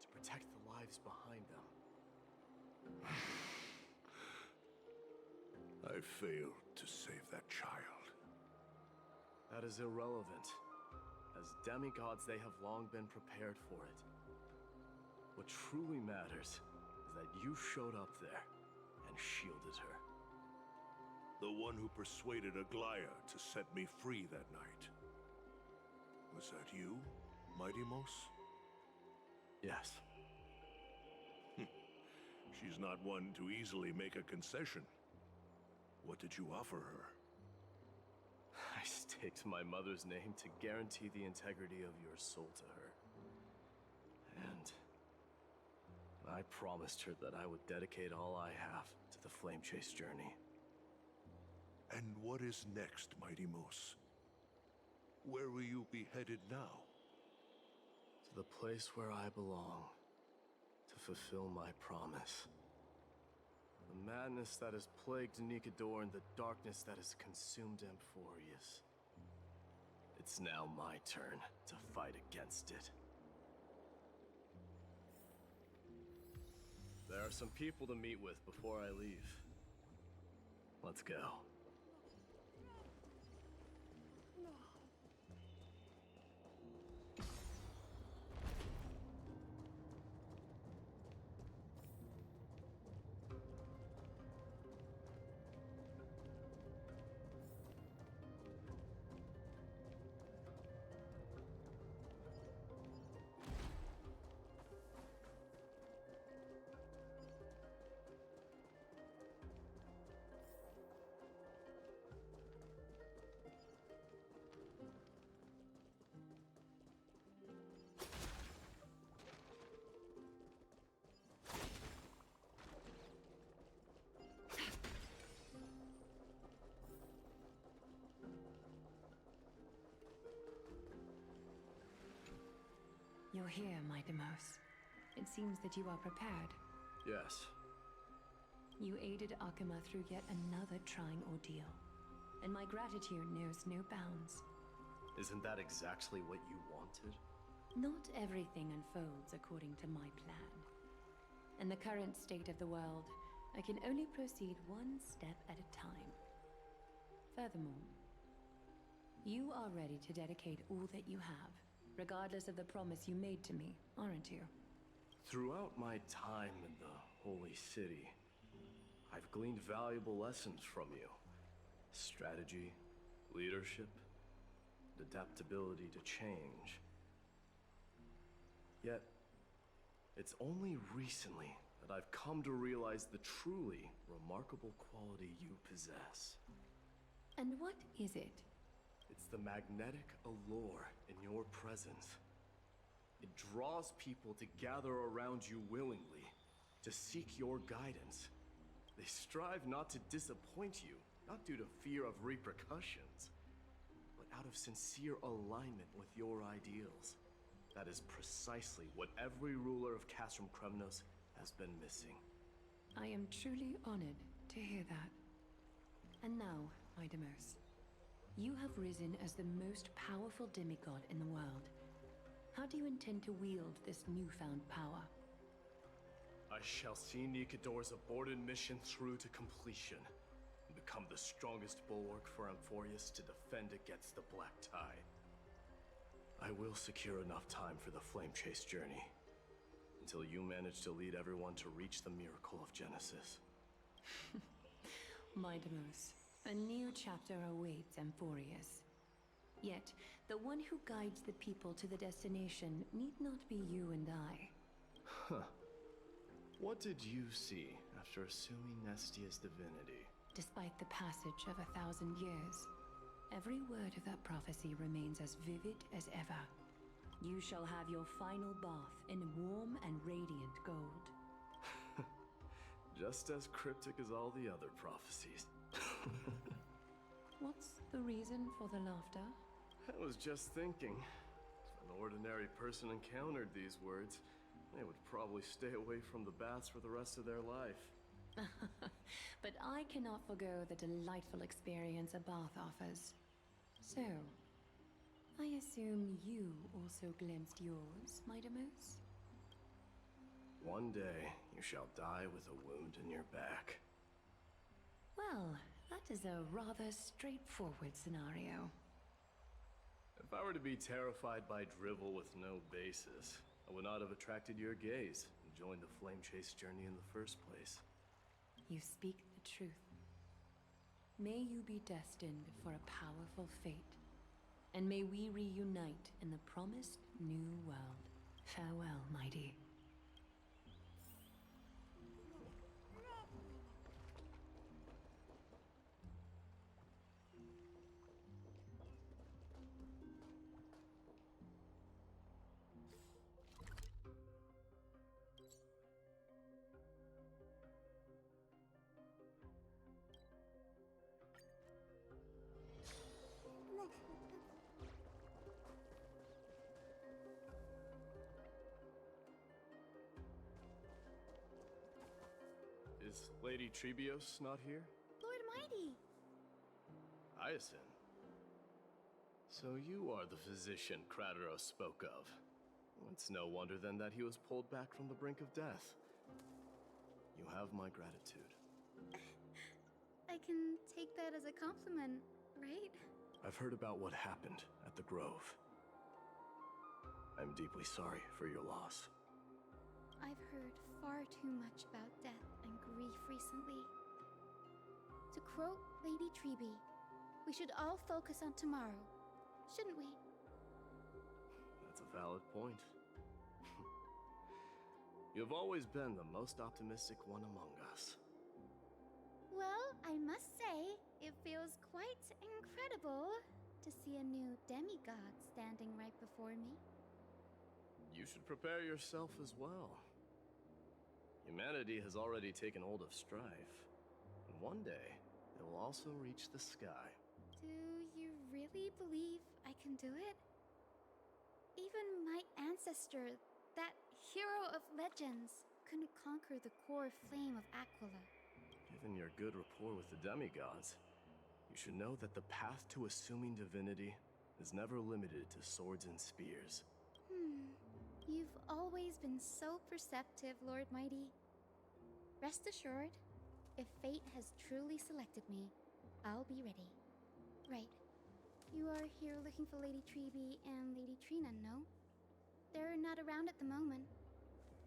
to protect the lives behind them. I failed to save that child. That is irrelevant. As demigods, they have long been prepared for it. What truly matters is that you showed up there and shielded her. The one who persuaded Aglaya to set me free that night. Was that you, Mighty Mos? Yes. She's not one to easily make a concession. What did you offer her? I staked my mother's name to guarantee the integrity of your soul to her. And I promised her that I would dedicate all I have to the Flame Chase journey. And what is next, Mighty Mos? Where will you be headed now? To the place where I belong, to fulfill my promise. The madness that has plagued Nikador and the darkness that has consumed Amphorius. It's now my turn to fight against it. There are some people to meet with before I leave. Let's go. You're here, my Demos. It seems that you are prepared. Yes. You aided Akuma through yet another trying ordeal, and my gratitude knows no bounds. Isn't that exactly what you wanted? Not everything unfolds according to my plan. In the current state of the world, I can only proceed one step at a time. Furthermore, you are ready to dedicate all that you have, regardless of the promise you made to me, aren't you? Throughout my time in the Holy City, I've gleaned valuable lessons from you. Strategy, leadership, adaptability to change. Yet, it's only recently that I've come to realize the truly remarkable quality you possess. And what is it? It's the magnetic allure in your presence. It draws people to gather around you willingly, to seek your guidance. They strive not to disappoint you, not due to fear of repercussions, but out of sincere alignment with your ideals. That is precisely what every ruler of Castrum Kremnos has been missing. I am truly honored to hear that. And now, my Demos, you have risen as the most powerful demigod in the world. How do you intend to wield this newfound power? I shall see Nikador's aborted mission through to completion, and become the strongest bulwark for Amphorius to defend against the Black Tide. I will secure enough time for the Flame Chase journey, until you manage to lead everyone to reach the miracle of Genesis. My Demos, a new chapter awaits Amphorius. Yet, the one who guides the people to the destination need not be you and I. Huh. What did you see after assuming Nestia's divinity? Despite the passage of 1,000 years, every word of that prophecy remains as vivid as ever. You shall have your final bath in warm and radiant gold. Just as cryptic as all the other prophecies. What's the reason for the laughter? I was just thinking, if an ordinary person encountered these words, they would probably stay away from the baths for the rest of their life. But I cannot forgo the delightful experience a bath offers. So, I assume you also glimpsed yours, my Demos? One day, you shall die with a wound in your back. Well, that is a rather straightforward scenario. If I were to be terrified by drivel with no basis, I would not have attracted your gaze and joined the Flame Chase journey in the first place. You speak the truth. May you be destined for a powerful fate, and may we reunite in the promised new world. Farewell, mighty. Is Lady Trebios not here? Lord Mighty! Hyacinth. So you are the physician Krateros spoke of. It's no wonder then that he was pulled back from the brink of death. You have my gratitude. I can take that as a compliment, right? I've heard about what happened at the Grove. I'm deeply sorry for your loss. I've heard far too much about death and grief recently. To quote Lady Treeby, we should all focus on tomorrow, shouldn't we? That's a valid point. You've always been the most optimistic one among us. Well, I must say, it feels quite incredible to see a new demigod standing right before me. You should prepare yourself as well. Humanity has already taken hold of strife, and one day it will also reach the sky. Do you really believe I can do it? Even my ancestor, that hero of legends, couldn't conquer the core flame of Aquila. Given your good rapport with the demigods, you should know that the path to assuming divinity is never limited to swords and spears. You've always been so perceptive, Lord Mighty. Rest assured, if fate has truly selected me, I'll be ready. Right. You are here looking for Lady Treby and Lady Trina, no? They're not around at the moment.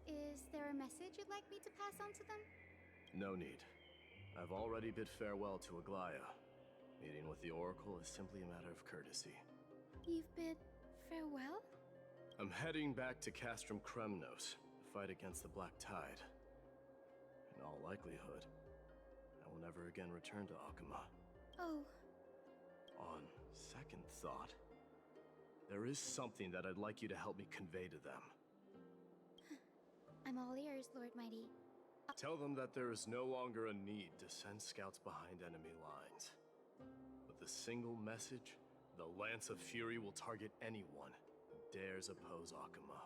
Is there a message you'd like me to pass on to them? No need. I've already bid farewell to Aglaya. Meeting with the Oracle is simply a matter of courtesy. You've bid farewell? I'm heading back to Castrum Kremnos to fight against the Black Tide. In all likelihood, I will never again return to Akuma. Oh. On second thought, there is something that I'd like you to help me convey to them. I'm all ears, Lord Mighty. Tell them that there is no longer a need to send scouts behind enemy lines. With a single message, the Lance of Fury will target anyone who dares oppose Akuma.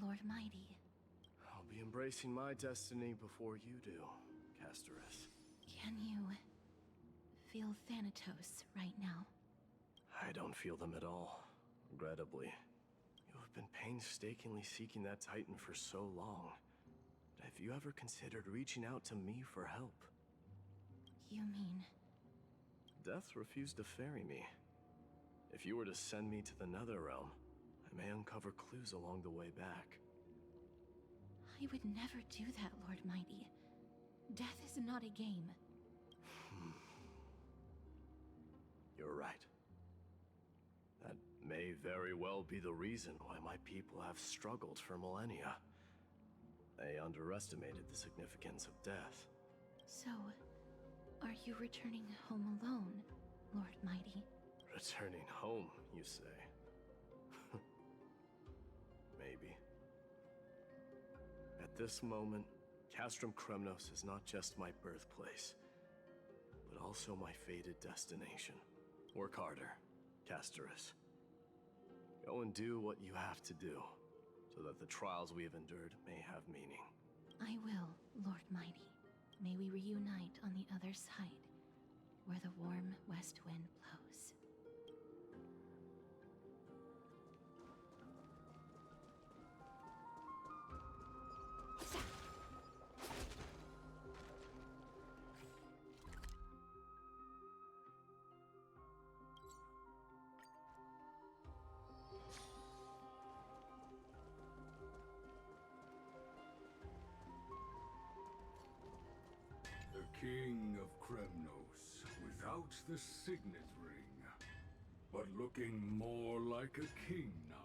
Lord Mighty. I'll be embracing my destiny before you do, Castorus. Can you feel Thanatos right now? I don't feel them at all, regrettably. You have been painstakingly seeking that Titan for so long. But have you ever considered reaching out to me for help? You mean... Death refused to ferry me. If you were to send me to the Netherrealm, I may uncover clues along the way back. I would never do that, Lord Mighty. Death is not a game. You're right. That may very well be the reason why my people have struggled for millennia. They underestimated the significance of death. So, are you returning home alone, Lord Mighty? Returning home, you say? Maybe. At this moment, Castrum Kremnos is not just my birthplace, but also my fated destination. Work harder, Castorus. Go and do what you have to do, so that the trials we have endured may have meaning. I will, Lord Mighty. May we reunite on the other side, where the warm west wind blows. The King of Kremnos, without the signet ring, but looking more like a king now.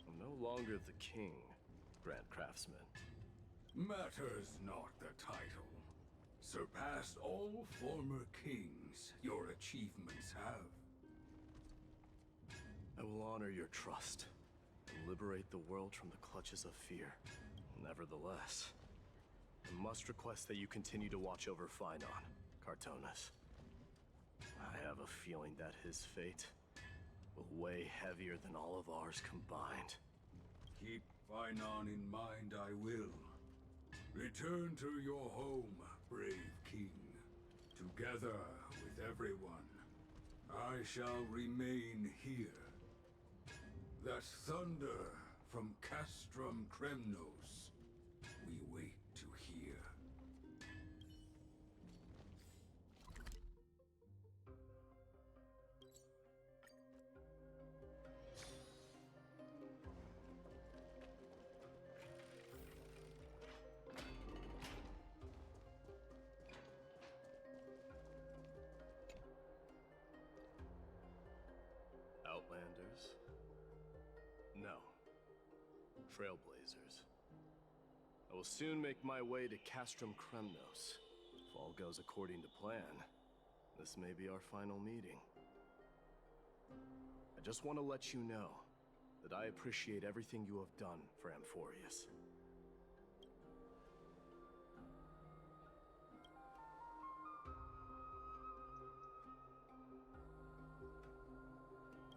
I'm no longer the king, Grand Craftsman. Matters not the title. Surpassed all former kings your achievements have. I will honor your trust and liberate the world from the clutches of fear. Nevertheless, I must request that you continue to watch over Phainon, Cartonis. I have a feeling that his fate will weigh heavier than all of ours combined. Keep Phainon in mind, I will. Return to your home, brave king. Together with everyone, I shall remain here. That thunder from Castrum Kremnos, we wait to hear. trailblazers. I will soon make my way to Castrum Kremnos. If all goes according to plan, this may be our final meeting. I just want to let you know that I appreciate everything you have done for Amphorius.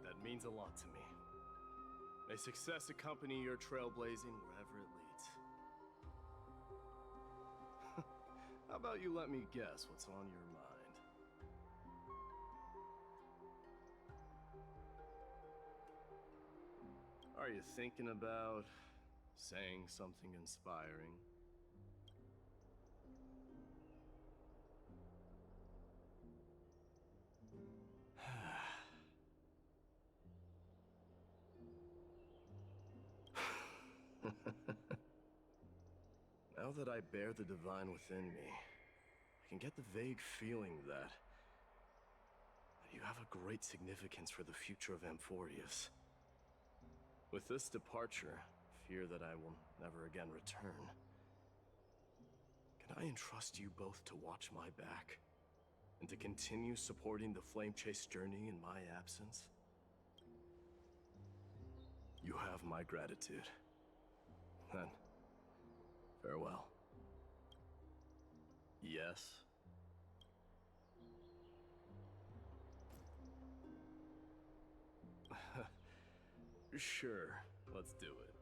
That means a lot to me. May success accompany your trailblazing wherever it leads. How about you let me guess what's on your mind? Are you thinking about saying something inspiring? Now that I bear the divine within me, I can get the vague feeling that you have a great significance for the future of Amphorius. With this departure, I fear that I will never again return. Can I entrust you both to watch my back, and to continue supporting the Flame Chase journey in my absence? You have my gratitude. Then, farewell. Yes? Sure, let's do it.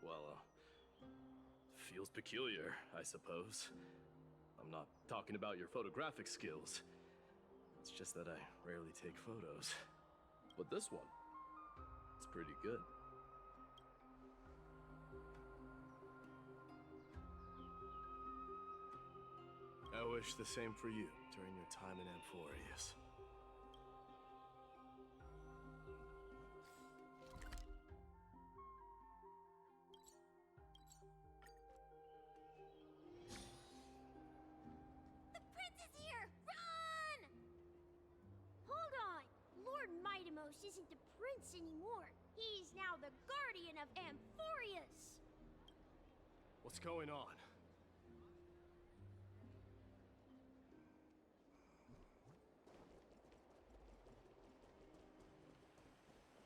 Well, feels peculiar, I suppose. I'm not talking about your photographic skills. It's just that I rarely take photos. But this one, it's pretty good. I wish the same for you during your time in Amphorius. Isn't the prince anymore. He's now the guardian of Amphorius. What's going on?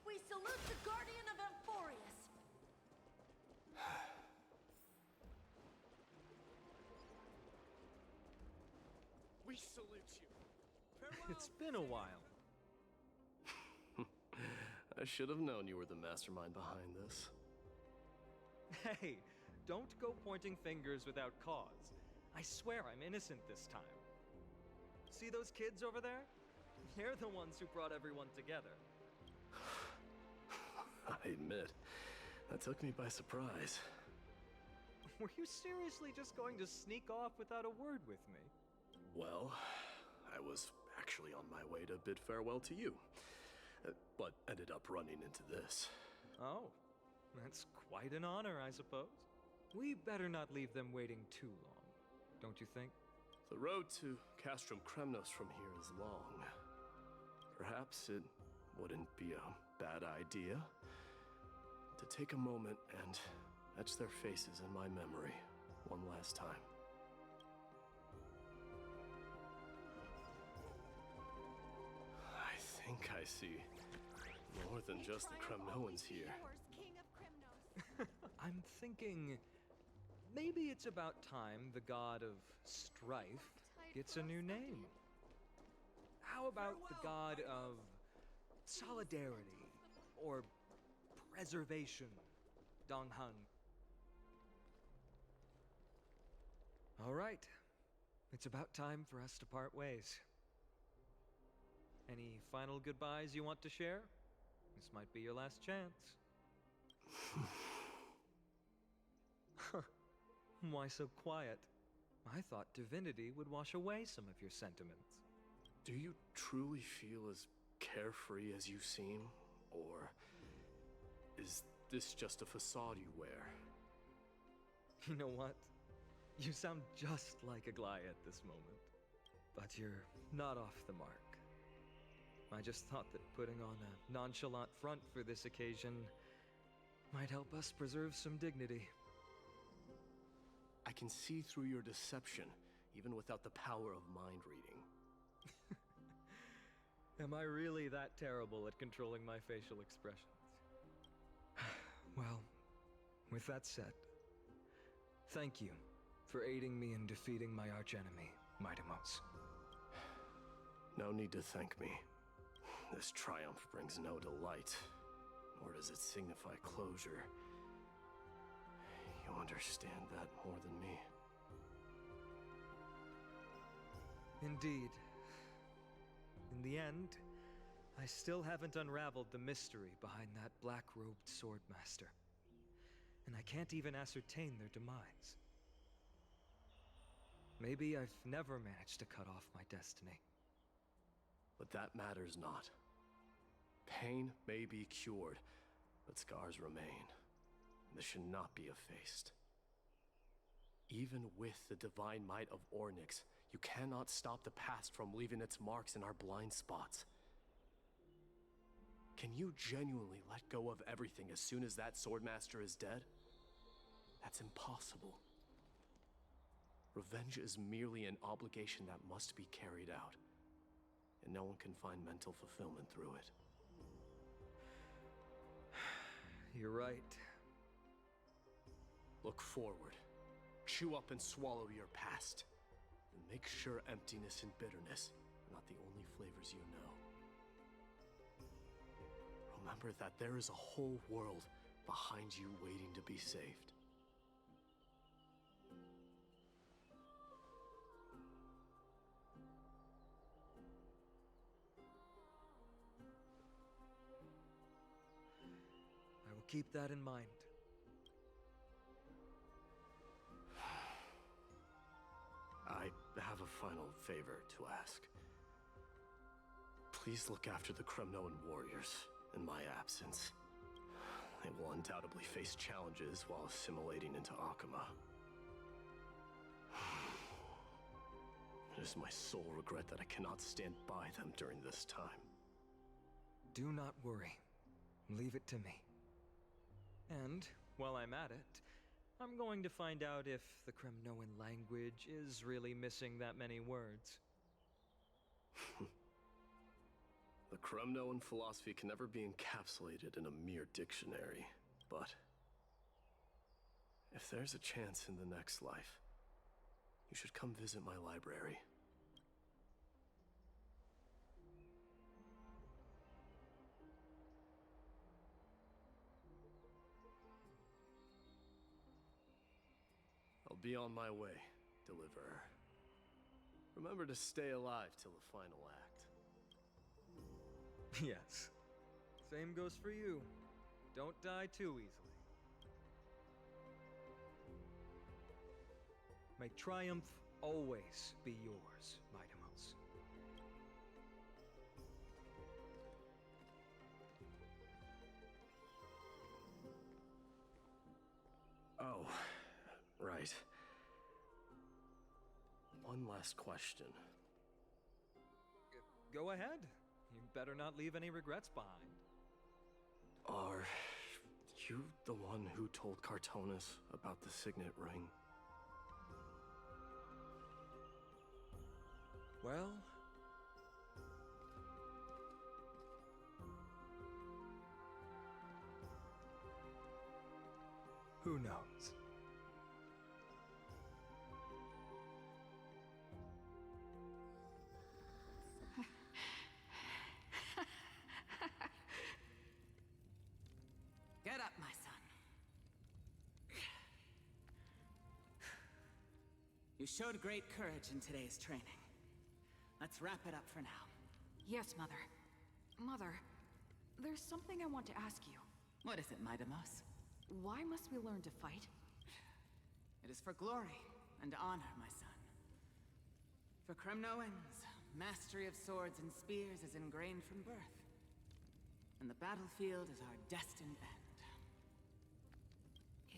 We salute the guardian of Amphorius. We salute you. Farewell. It's been a while. I should have known you were the mastermind behind this. Hey, don't go pointing fingers without cause. I swear I'm innocent this time. See those kids over there? They're the ones who brought everyone together. I admit, that took me by surprise. Were you seriously just going to sneak off without a word with me? Well, I was actually on my way to bid farewell to you. But ended up running into this. Oh, that's quite an honor, I suppose. We better not leave them waiting too long, don't you think? The road to Castrum Kremnos from here is long. Perhaps it wouldn't be a bad idea to take a moment and etch their faces in my memory one last time. I think I see more than just the Kremnoans here. I'm thinking maybe it's about time the god of strife gets a new name. How about the god of solidarity or preservation, Donghan? All right, it's about time for us to part ways. Any final goodbyes you want to share? This might be your last chance. Why so quiet? I thought divinity would wash away some of your sentiments. Do you truly feel as carefree as you seem? Or is this just a facade you wear? You know what? You sound just like Aglaya at this moment. But you're not off the mark. I just thought that putting on a nonchalant front for this occasion might help us preserve some dignity. I can see through your deception, even without the power of mind reading. Am I really that terrible at controlling my facial expressions? Well, with that said, thank you for aiding me in defeating my archenemy, Mightimos. No need to thank me. This triumph brings no delight, nor does it signify closure. You understand that more than me. Indeed. In the end, I still haven't unraveled the mystery behind that black-robed swordmaster. And I can't even ascertain their demise. Maybe I've never managed to cut off my destiny. But that matters not. Pain may be cured, but scars remain. This should not be effaced. Even with the divine might of Ornyx, you cannot stop the past from leaving its marks in our blind spots. Can you genuinely let go of everything as soon as that swordmaster is dead? That's impossible. Revenge is merely an obligation that must be carried out, and no one can find mental fulfillment through it. You're right. Look forward. Chew up and swallow your past. And make sure emptiness and bitterness are not the only flavors you know. Remember that there is a whole world behind you waiting to be saved. I will keep that in mind. I have a final favor to ask. Please look after the Kremnoan warriors in my absence. They will undoubtedly face challenges while assimilating into Akama. It is my sole regret that I cannot stand by them during this time. Do not worry. Leave it to me. And, while I'm at it, I'm going to find out if the Kremnoan language is really missing that many words. The Kremnoan philosophy can never be encapsulated in a mere dictionary, but if there's a chance in the next life, you should come visit my library. I'll be on my way, Deliverer. Remember to stay alive till the final act. Yes. Same goes for you. Don't die too easily. May triumph always be yours, Mightimos. Oh, right. One last question. Go ahead. You better not leave any regrets behind. Are you the one who told Cartonis about the signet ring? Well... who knows? Get up, my son. You showed great courage in today's training. Let's wrap it up for now. Yes, Mother. Mother, there's something I want to ask you. What is it, Mightimos? Why must we learn to fight? is for glory and honor, my son. For Kremnoans, mastery of swords and spears is ingrained from birth. And the battlefield is our destined end.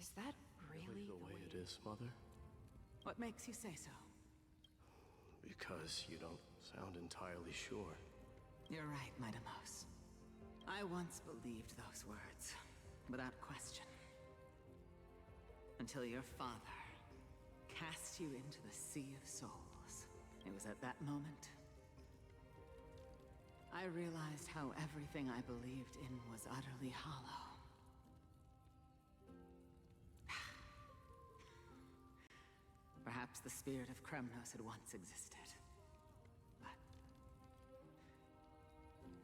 Is that really the way it is, Mother? What makes you say so? Because you don't sound entirely sure. You're right, Midamos. I once believed those words, without question. Until your father cast you into the Sea of Souls. It was at that moment I realized how everything I believed in was utterly hollow. Perhaps the spirit of Kremnos had once existed. But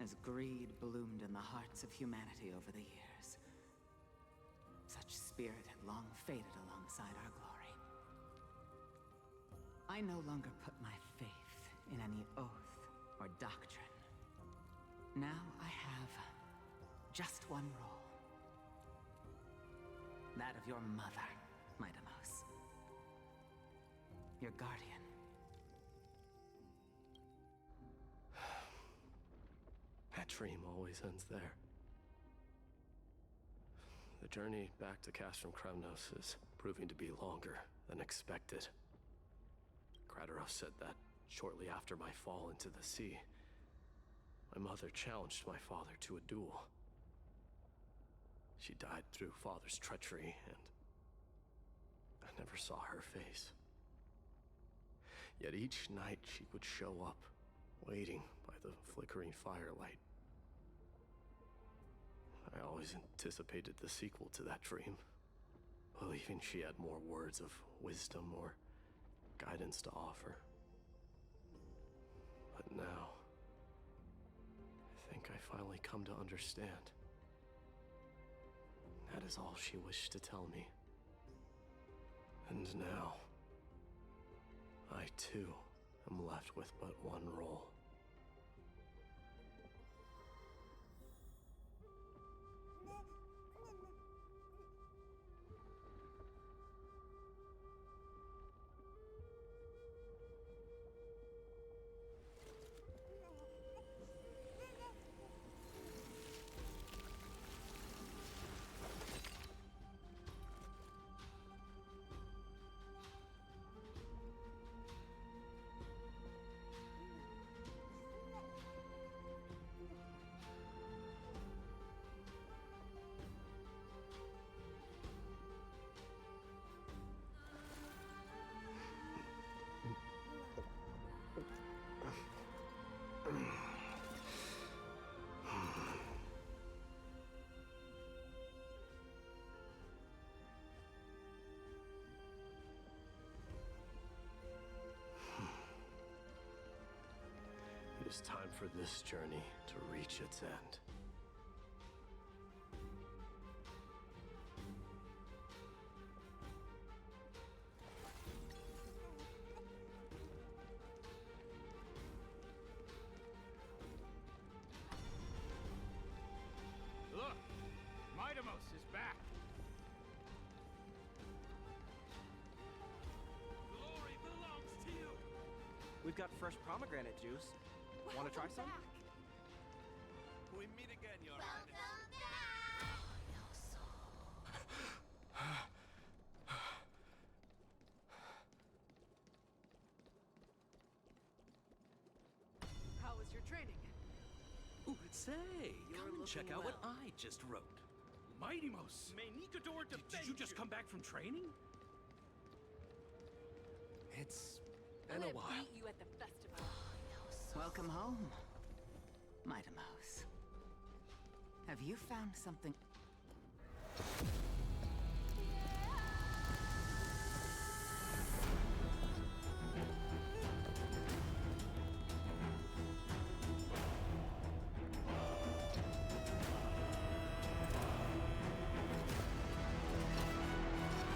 as greed bloomed in the hearts of humanity over the years, such spirit had long faded alongside our glory. I no longer put my faith in any oath or doctrine. Now I have just one role. That of your mother, Midamos. Your guardian. That dream always ends there. The journey back to Castrum Kremnos is proving to be longer than expected. Krateros said that shortly after my fall into the sea, my mother challenged my father to a duel. She died through father's treachery, and I never saw her face. Yet each night she would show up, waiting by the flickering firelight. I always anticipated the sequel to that dream, believing she had more words of wisdom or guidance to offer. But now, I think I finally come to understand. That is all she wished to tell me. And now, I too am left with but one role. It is time for this journey to reach its end. Look! Midamos is back! Glory belongs to you! We've got fresh pomegranate juice. Want to try some? We meet again, Your Highness. How was your training? Ooh, say, check out what I just wrote. Midamos! Did you just come back from training? It's been a while. Meet you at the festival. Welcome home, Midamos. Have you found something?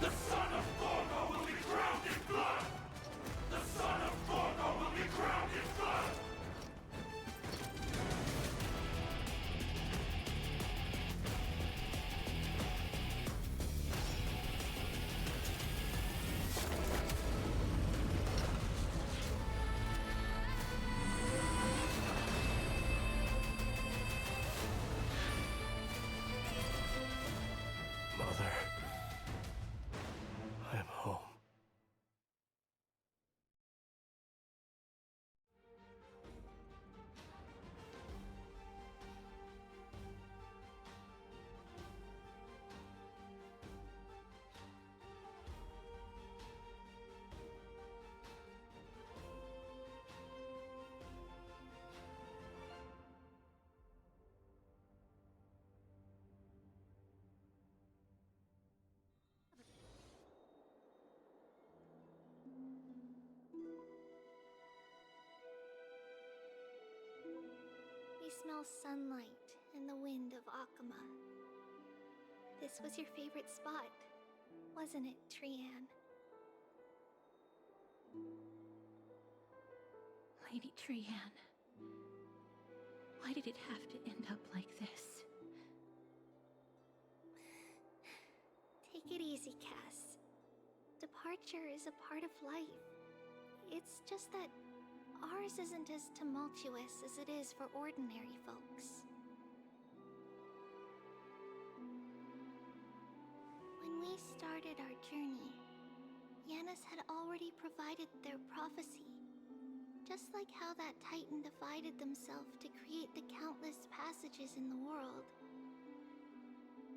The son of Thorgo will be crowned in blood! The son of Thorgo will be crowned in blood! smell sunlight and the wind of Akama. This was your favorite spot, wasn't it, Trian? Lady Trian, why did it have to end up like this? Take it easy, Cass. Departure is a part of life. It's just that ours isn't as tumultuous as it is for ordinary folks. When we started our journey, Yanis had already provided their prophecy. Just like how that Titan divided themselves to create the countless passages in the world.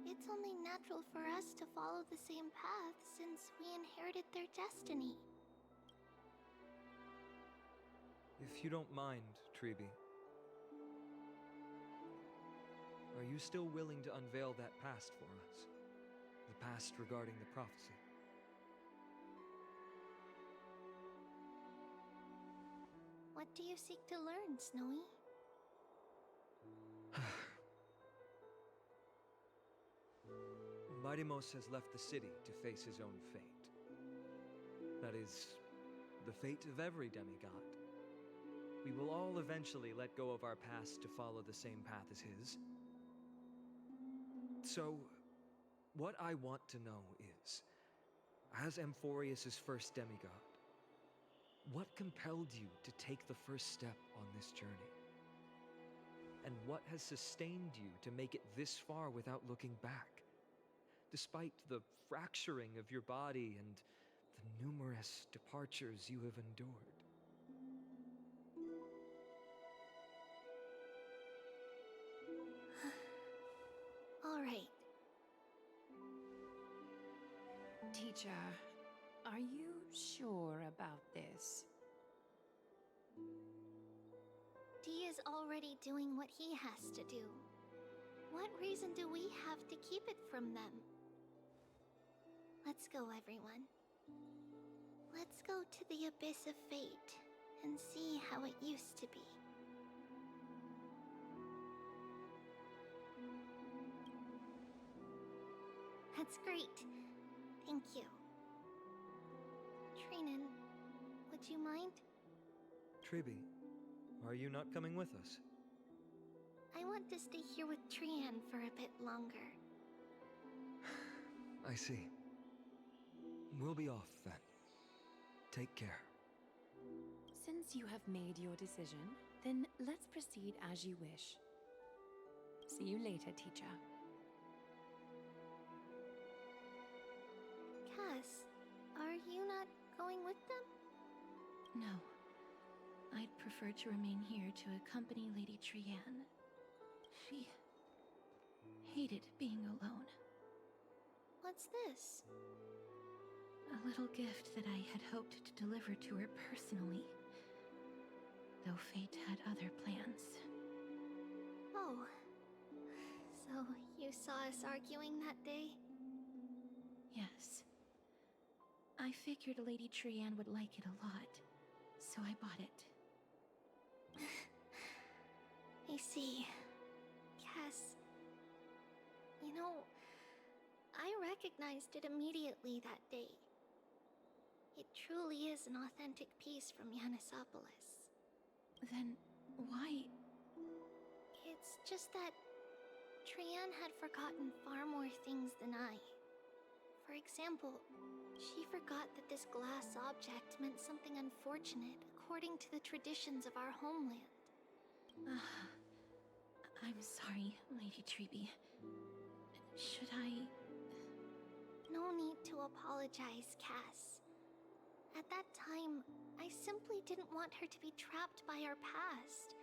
It's only natural for us to follow the same path since we inherited their destiny. If you don't mind, Treeby, are you still willing to unveil that past for us? The past regarding the prophecy? What do you seek to learn, Snowy? Midimos has left the city to face his own fate. That is, the fate of every demigod. We will all eventually let go of our past to follow the same path as his. So, what I want to know is, as Amphorius' first demigod, what compelled you to take the first step on this journey? And what has sustained you to make it this far without looking back? Despite the fracturing of your body and the numerous departures you have endured. All right. Teacher, are you sure about this? Dee is already doing what he has to do. What reason do we have to keep it from them? Let's go, everyone. Let's go to the Abyss of Fate and see how it used to be. That's great. Thank you. Trinan, would you mind? Treeby, are you not coming with us? I want to stay here with Trian for a bit longer. I see. We'll be off then. Take care. Since you have made your decision, then let's proceed as you wish. See you later, teacher. Cass, are you not going with them? No. I'd prefer to remain here to accompany Lady Trian. She hated being alone. What's this? A little gift that I had hoped to deliver to her personally. Though fate had other plans. Oh. So you saw us arguing that day? Yes. I figured Lady Trian would like it a lot, so I bought it. I see. Cass. You know, I recognized it immediately that day. It truly is an authentic piece from Yanisopolis. Then why? It's just that Trian had forgotten far more things than I. For example, she forgot that this glass object meant something unfortunate according to the traditions of our homeland. I'm sorry, Lady Treeby. Should I... No need to apologize, Cass. At that time, I simply didn't want her to be trapped by our past,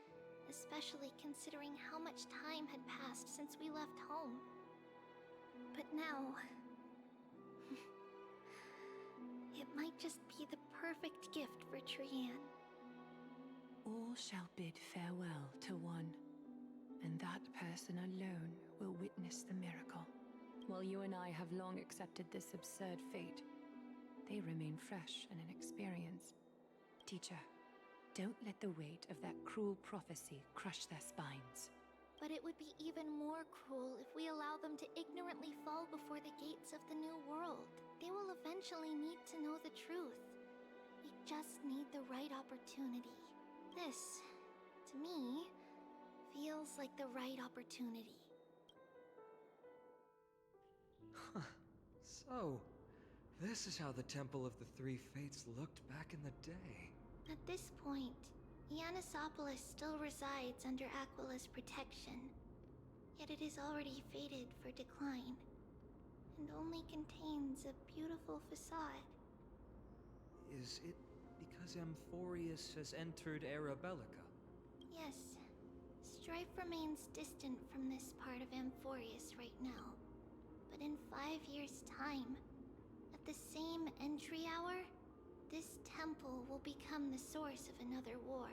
especially considering how much time had passed since we left home. But now... it might just be the perfect gift for Trian. All shall bid farewell to one, and that person alone will witness the miracle. While you and I have long accepted this absurd fate, they remain fresh and inexperienced. Teacher, don't let the weight of that cruel prophecy crush their spines. But it would be even more cruel if we allow them to ignorantly fall before the gates of the new world. They will eventually need to know the truth. We just need the right opportunity. This, to me, feels like the right opportunity. So, this is how the Temple of the Three Fates looked back in the day. At this point, Ionissopolis still resides under Aquila's protection. Yet it is already fated for decline, and only contains a beautiful facade. Is it because Amphorius has entered Arabellica? Yes, strife remains distant from this part of Amphorius right now. But in 5 years' time, at the same entry hour, this temple will become the source of another war.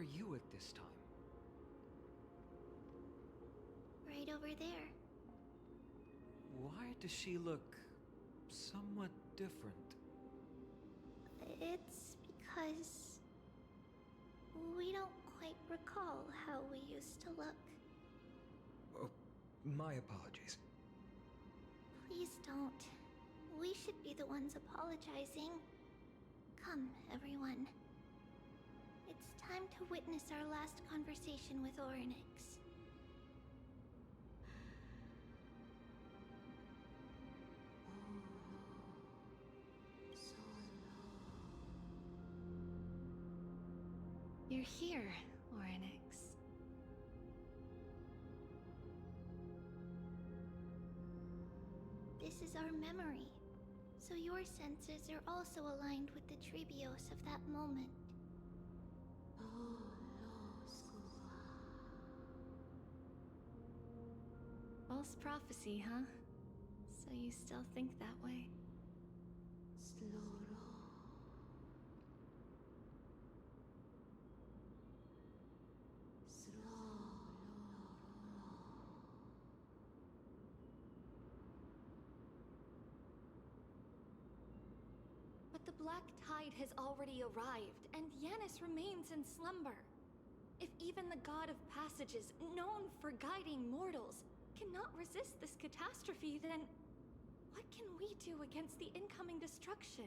are you at this time? Right over there. Why does she look somewhat different? It's because we don't quite recall how we used to look. Oh, my apologies. Please don't. We should be the ones apologizing. Come, everyone. It's time to witness our last conversation with Orynyx. You're here, Orynyx. This is our memory, so your senses are also aligned with the Trebios of that moment. False prophecy, huh? So you still think that way? But the Black Tide has already arrived, and Yanis remains in slumber. If even the God of Passages, known for guiding mortals, cannot resist this catastrophe, then what can we do against the incoming destruction?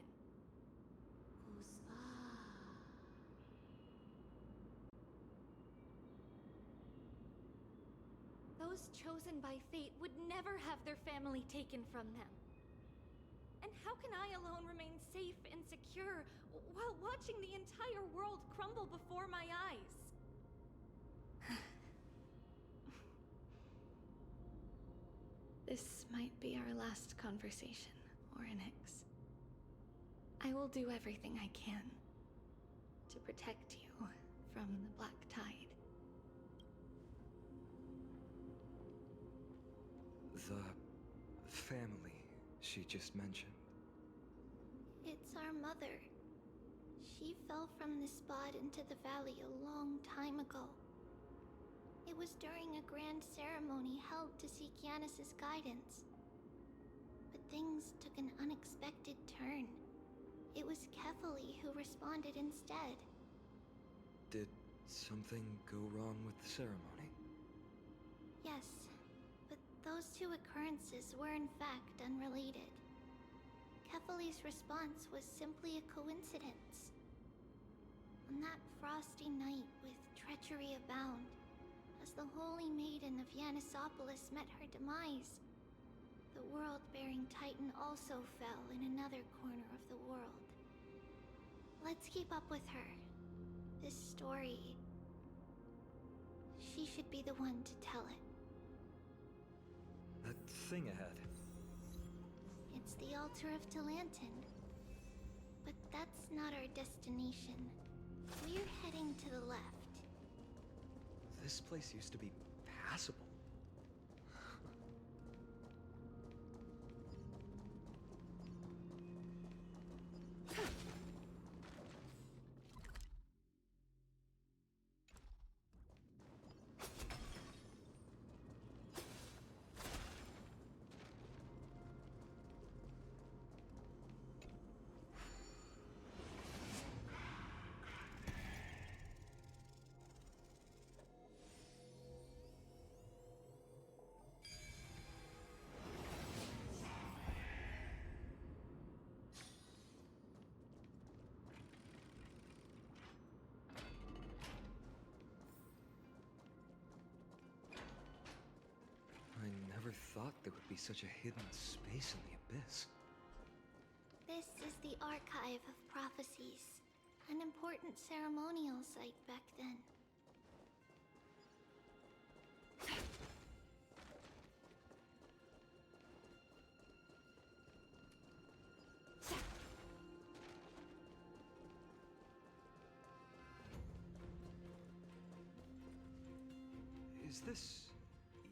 Those chosen by fate would never have their family taken from them. And how can I alone remain safe and secure while watching the entire world crumble before my eyes? This might be our last conversation, Orynyx. I will do everything I can to protect you from the Black Tide. The family she just mentioned. It's our mother. She fell from this spot into the valley a long time ago. It was during a grand ceremony held to seek Yanis' guidance. But things took an unexpected turn. It was Kefali who responded instead. Did something go wrong with the ceremony? Yes, but those two occurrences were in fact unrelated. Kefali's response was simply a coincidence. On that frosty night with treachery abound, as the Holy Maiden of Yanisopolis met her demise, the world-bearing Titan also fell in another corner of the world. Let's keep up with her. This story... she should be the one to tell it. That thing ahead. It's the altar of Talantin. But that's not our destination. We're heading to the left. This place used to be passable. I never thought there would be such a hidden space in the abyss. This is the Archive of Prophecies, an important ceremonial site back then. Is this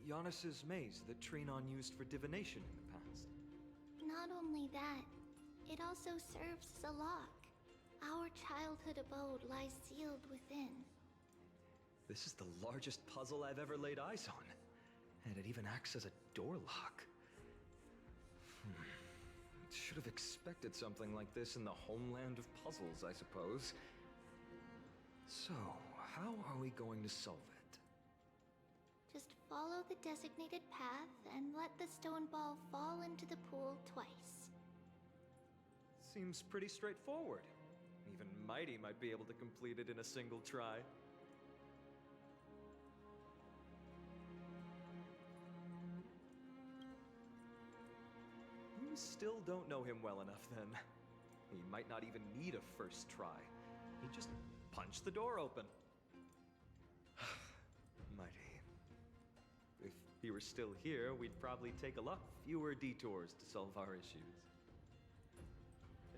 Yanis' maze that Trinon used for divination in the past? Not only that, it also serves as a lock. Our childhood abode lies sealed within. This is the largest puzzle I've ever laid eyes on. And it even acts as a door lock. Should have expected something like this in the homeland of puzzles, I suppose. So, how are we going to solve it? Just follow the designated path and let the stone ball fall into the pool twice. Seems pretty straightforward. Even Mighty might be able to complete it in a single try. You still don't know him well enough, then. He might not even need a first try. He just punched the door open. Mighty. If he were still here, we'd probably take a lot fewer detours to solve our issues.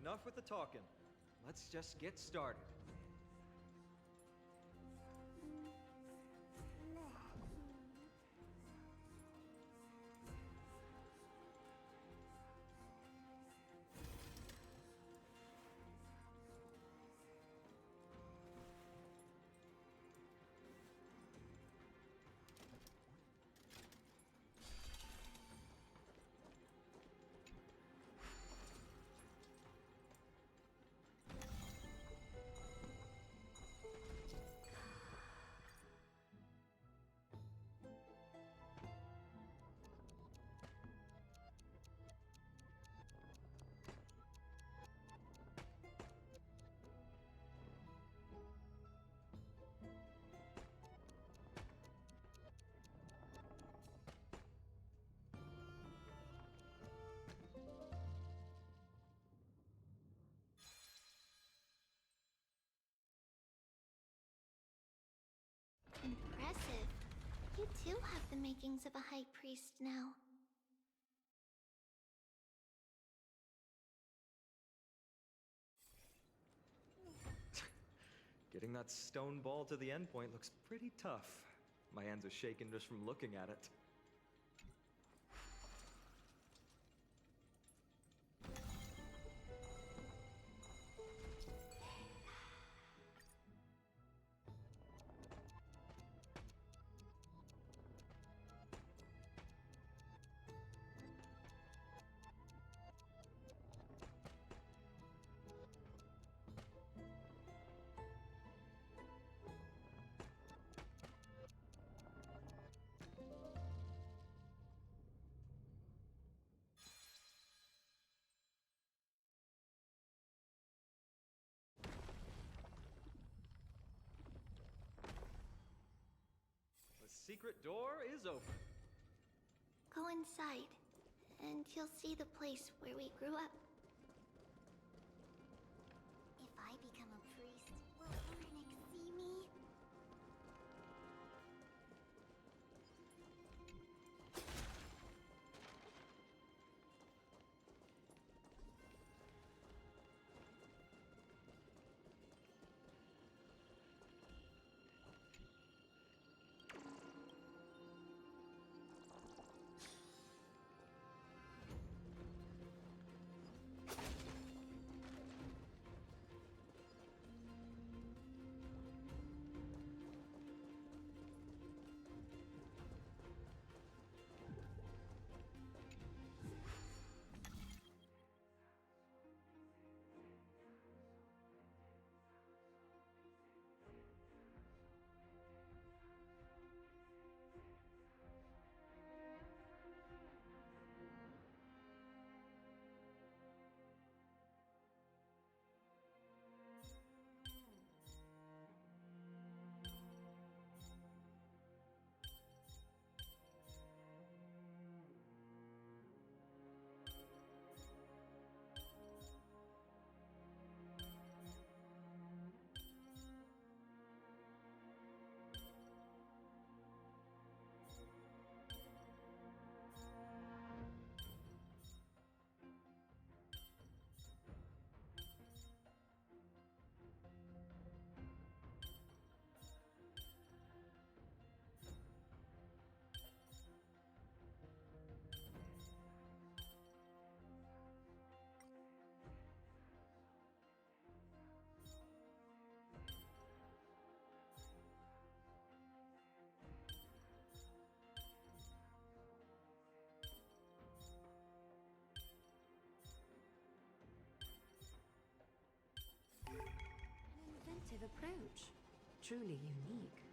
Enough with the talking. Let's just get started. Impressive. You too have the makings of a high priest now. Getting that stone ball to the endpoint looks pretty tough. My hands are shaking just from looking at it. The secret door is open. Go inside, and you'll see the place where we grew up. If I become a priest, will Urinik see me? innovative approach. Truly unique.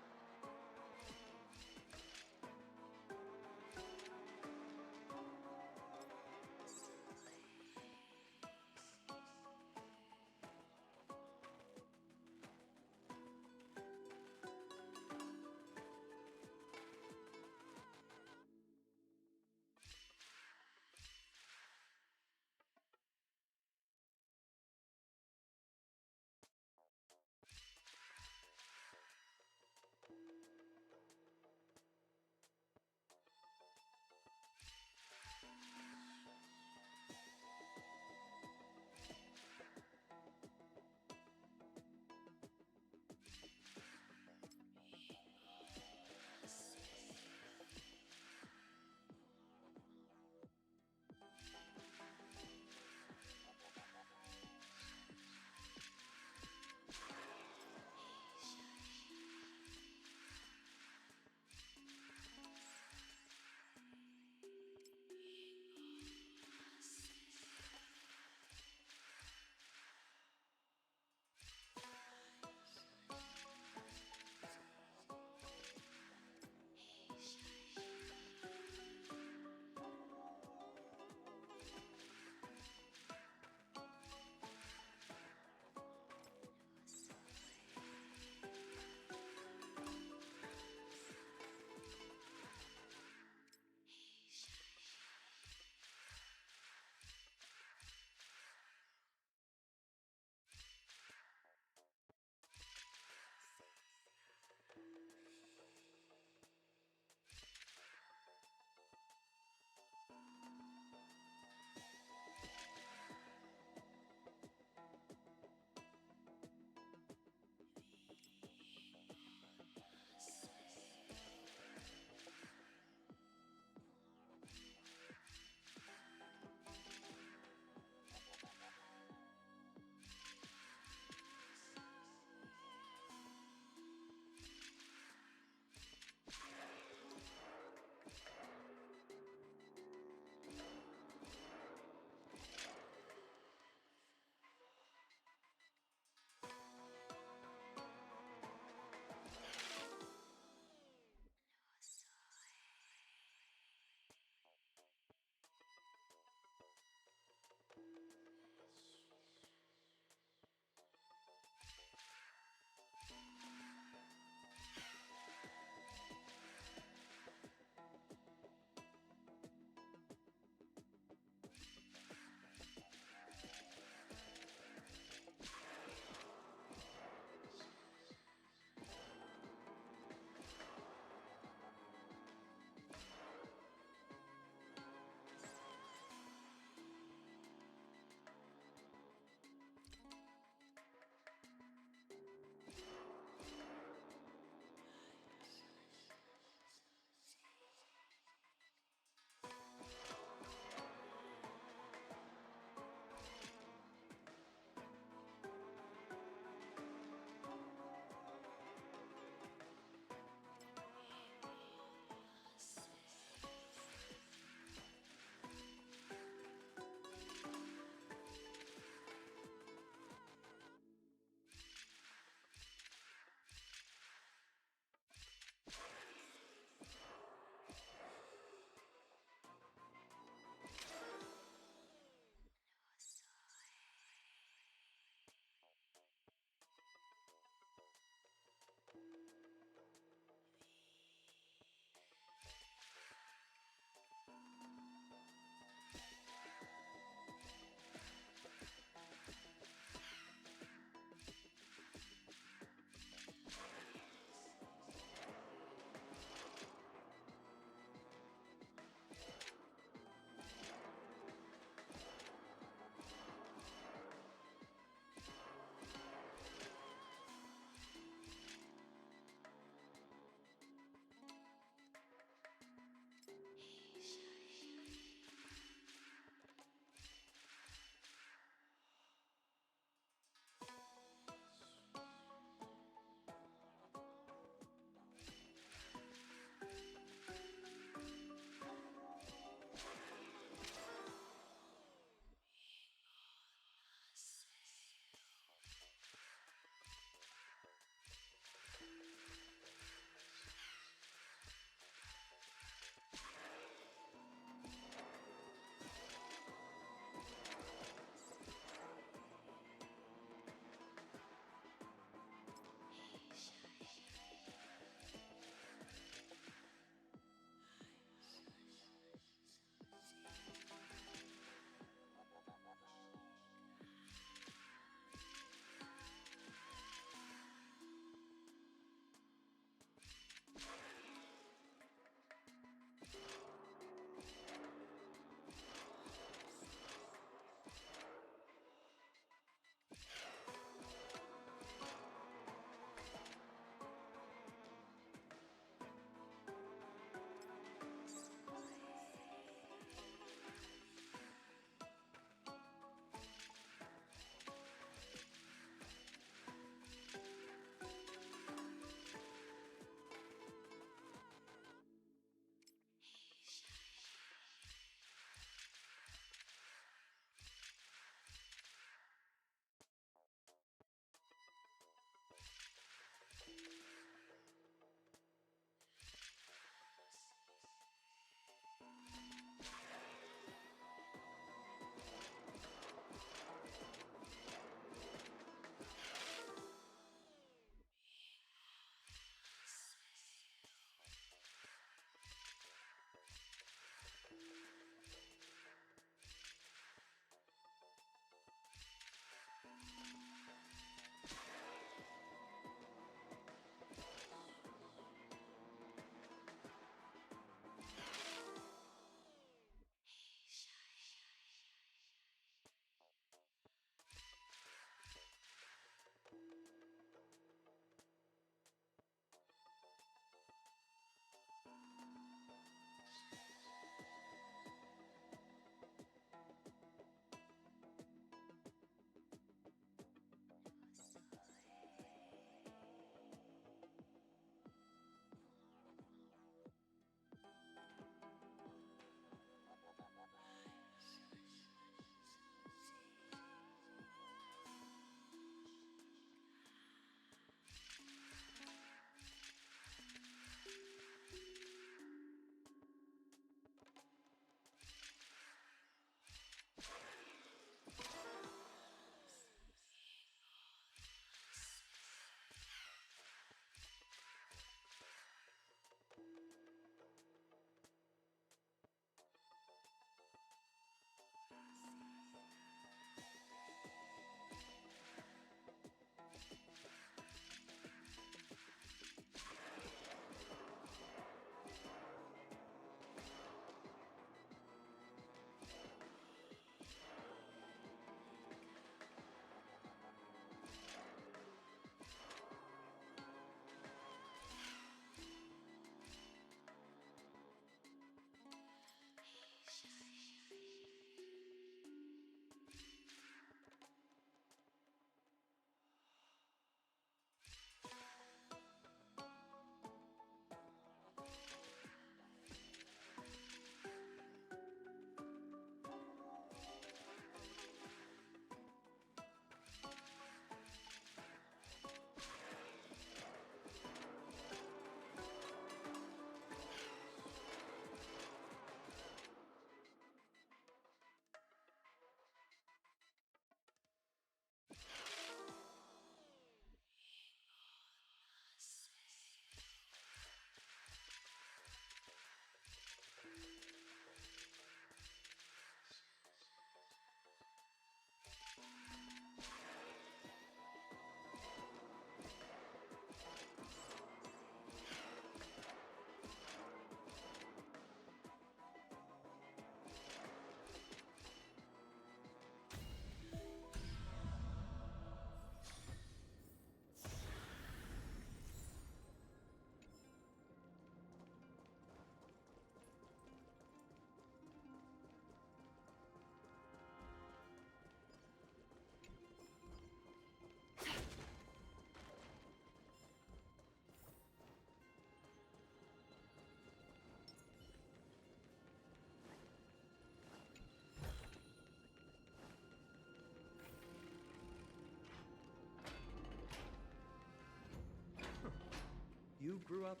you grew up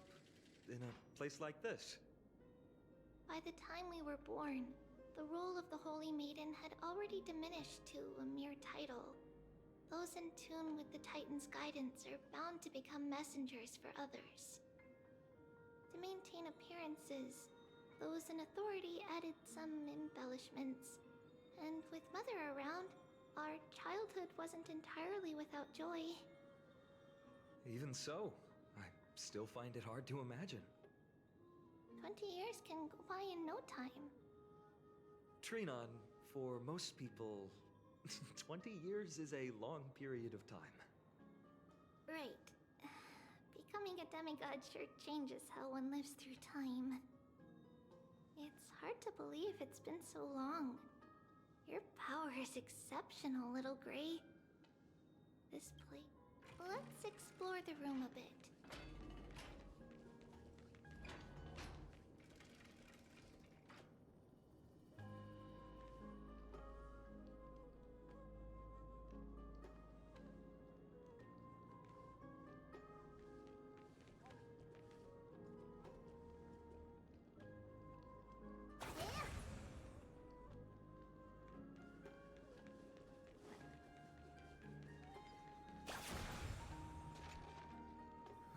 in a place like this. By the time we were born, the role of the Holy Maiden had already diminished to a mere title. Those in tune with the Titan's guidance are bound to become messengers for others. To maintain appearances, those in authority added some embellishments. And with Mother around, our childhood wasn't entirely without joy. Even so, I still find it hard to imagine. 20 years can go by in no time. Trinon, for most people, 20 years is a long period of time. Right. Becoming a demigod sure changes how one lives through time. It's hard to believe it's been so long. Your power is exceptional, little Gray. This place... Let's explore the room a bit.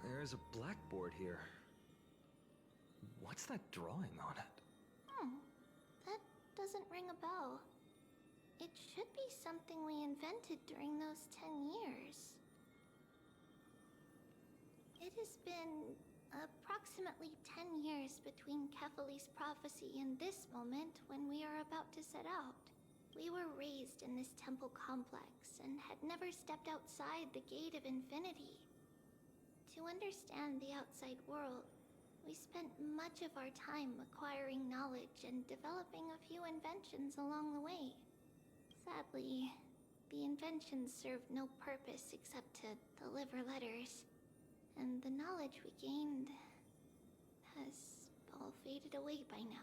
There's a blackboard here. What's that drawing on it? That doesn't ring a bell. It should be something we invented during those 10 years. It has been approximately 10 years between Kefali's prophecy and this moment when we are about to set out. We were raised in this temple complex and had never stepped outside the Gate of Infinity. To understand the outside world, we spent much of our time acquiring knowledge and developing a few inventions along the way. Sadly, the inventions served no purpose except to deliver letters, and the knowledge we gained has all faded away by now.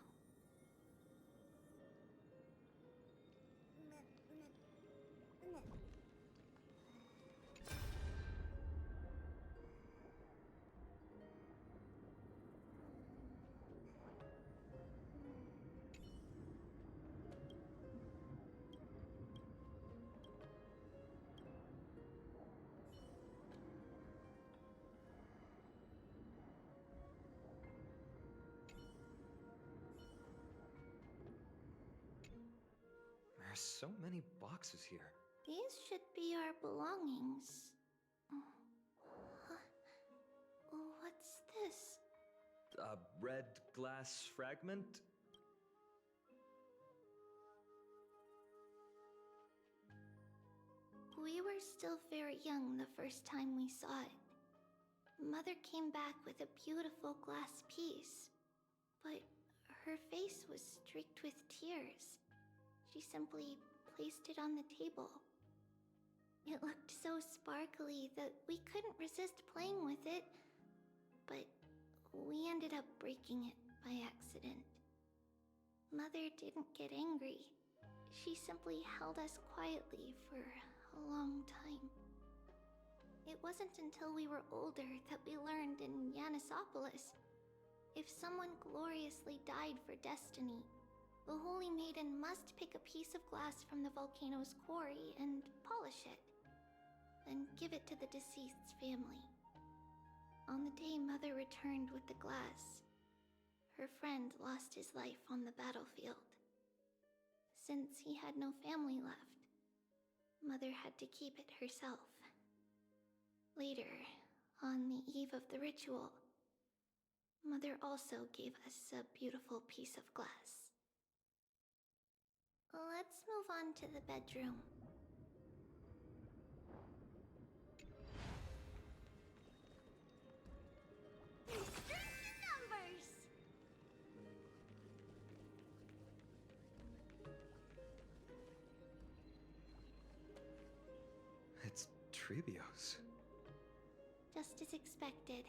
There's so many boxes here. These should be our belongings. What's this? A red glass fragment? We were still very young the first time we saw it. Mother came back with a beautiful glass piece, but her face was streaked with tears. She simply placed it on the table. It looked so sparkly that we couldn't resist playing with it, but we ended up breaking it by accident. Mother didn't get angry. She simply held us quietly for a long time. It wasn't until we were older that we learned in Yanisopolis, if someone gloriously died for destiny, the Holy Maiden must pick a piece of glass from the volcano's quarry and polish it, then give it to the deceased's family. On the day Mother returned with the glass, her friend lost his life on the battlefield. Since he had no family left, Mother had to keep it herself. Later, on the eve of the ritual, Mother also gave us a beautiful piece of glass. Let's move on to the bedroom. Strength in numbers! It's Trebios. Just as expected.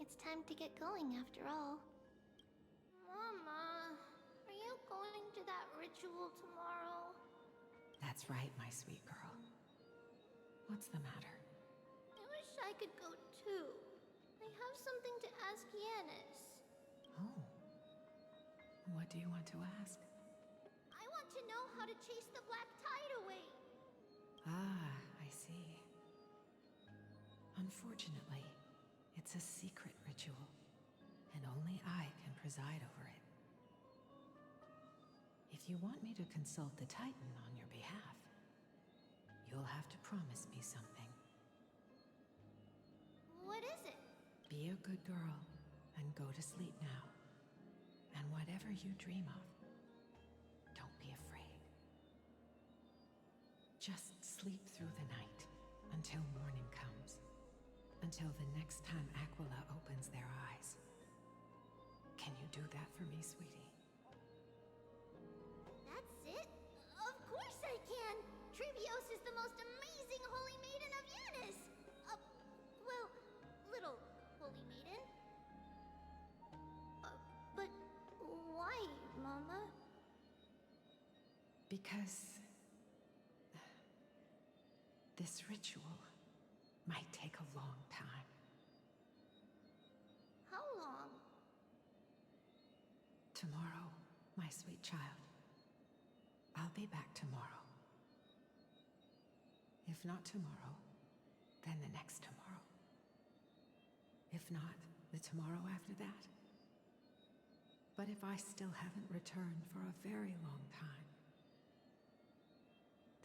It's time to get going after all. Mama, are you going to that ritual tomorrow? That's right, my sweet girl. What's the matter? I wish I could go too. I I have something to ask Yanis. Oh. What do you want to ask? I want to know how to chase the black tide away. Ah, I see. Unfortunately, it's a secret ritual, and only I can preside over it. If you want me to consult the Titan on your behalf, you'll have to promise me something. What is it? Be a good girl and go to sleep now. And whatever you dream of, don't be afraid. Just sleep through the night until morning comes. Until the next time Aquila opens their eyes. Can you do that for me, sweetie? That's it? Of course I can! Trevios is the most amazing holy maiden of Yanis! Well, little holy maiden. But why, Mama? Because this ritual might take a long time. How long? Tomorrow, my sweet child. I'll be back tomorrow. If not tomorrow, then the next tomorrow. If not, the tomorrow after that. But if I still haven't returned for a very long time,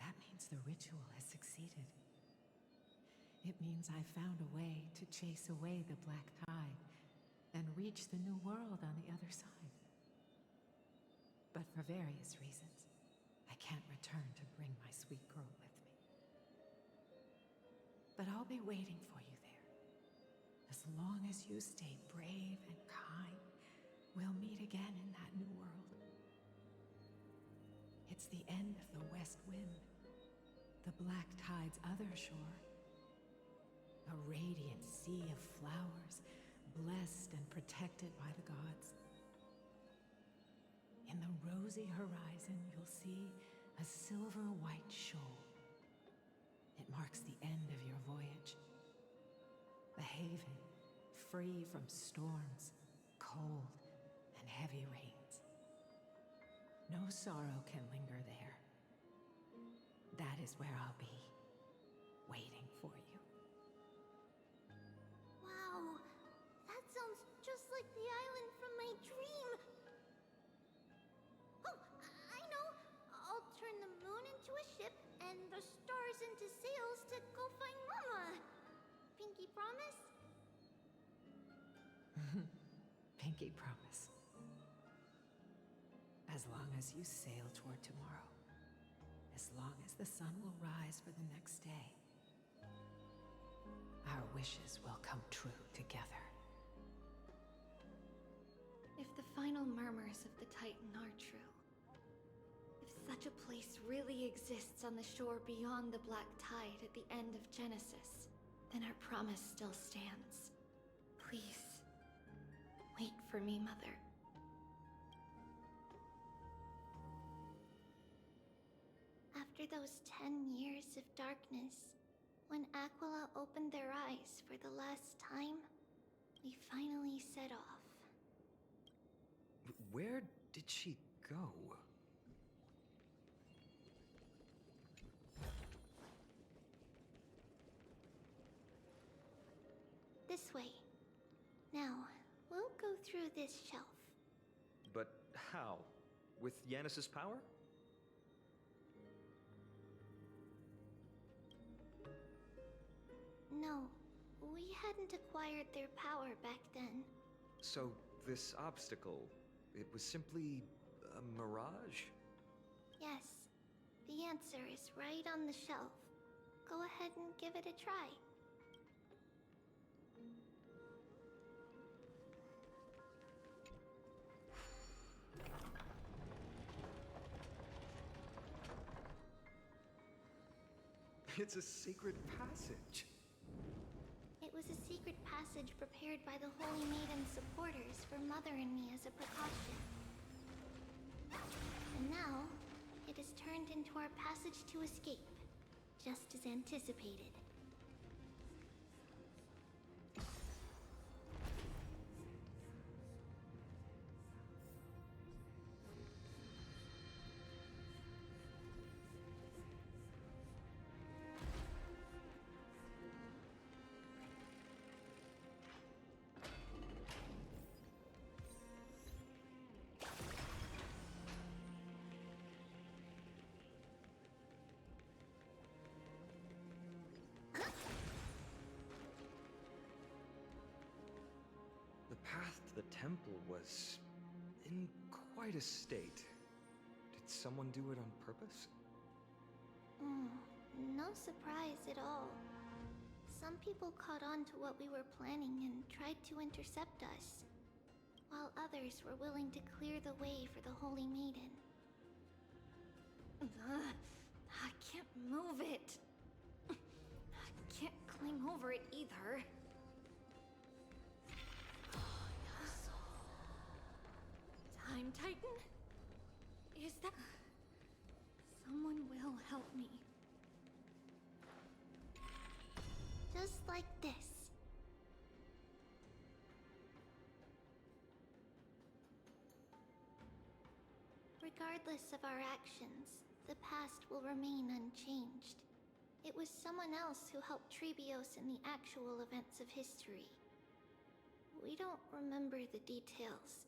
that means the ritual has succeeded. It means I found a way to chase away the black tide and reach the new world on the other side. But for various reasons, I can't return to bring my sweet girl with me. But I'll be waiting for you there. As long as you stay brave and kind, we'll meet again in that new world. It's the end of the west wind, the black tide's other shore. A radiant sea of flowers, blessed and protected by the gods. In the rosy horizon, you'll see a silver-white shoal. It marks the end of your voyage. A haven, free from storms, cold, and heavy rains. No sorrow can linger there. That is where I'll be, waiting for you. Wow, that sounds just like the island from my dream. Oh, I know. I'll turn the moon into a ship and the stars into sails to go find Mama. Pinky promise? Pinky promise. As long as you sail toward tomorrow. As long as the sun will rise for the next day. Our wishes will come true together. If the final murmurs of the Titan are true, if such a place really exists on the shore beyond the black tide at the end of Genesis, then our promise still stands. Please, wait for me, Mother. After those 10 years of darkness, when Aquila opened their eyes for the last time, we finally set off. Where did she go? This way. Now, we'll go through this shelf. But how? With Yanis's power? No, we hadn't acquired their power back then. So, this obstacle, it was simply a mirage? Yes, the answer is right on the shelf. Go ahead and give it a try. It's a secret passage. It was a secret passage prepared by the Holy Maiden's supporters for Mother and me as a precaution. And now, it is turned into our passage to escape, just as anticipated. the temple was in quite a state. Did someone do it on purpose? No surprise at all. Some people caught on to what we were planning and tried to intercept us, while others were willing to clear the way for the Holy Maiden. I can't move it. I can't climb over it either. Time Titan? Is that... Someone will help me. Just like this. Regardless of our actions, the past will remain unchanged. It was someone else who helped Trebios in the actual events of history. We don't remember the details.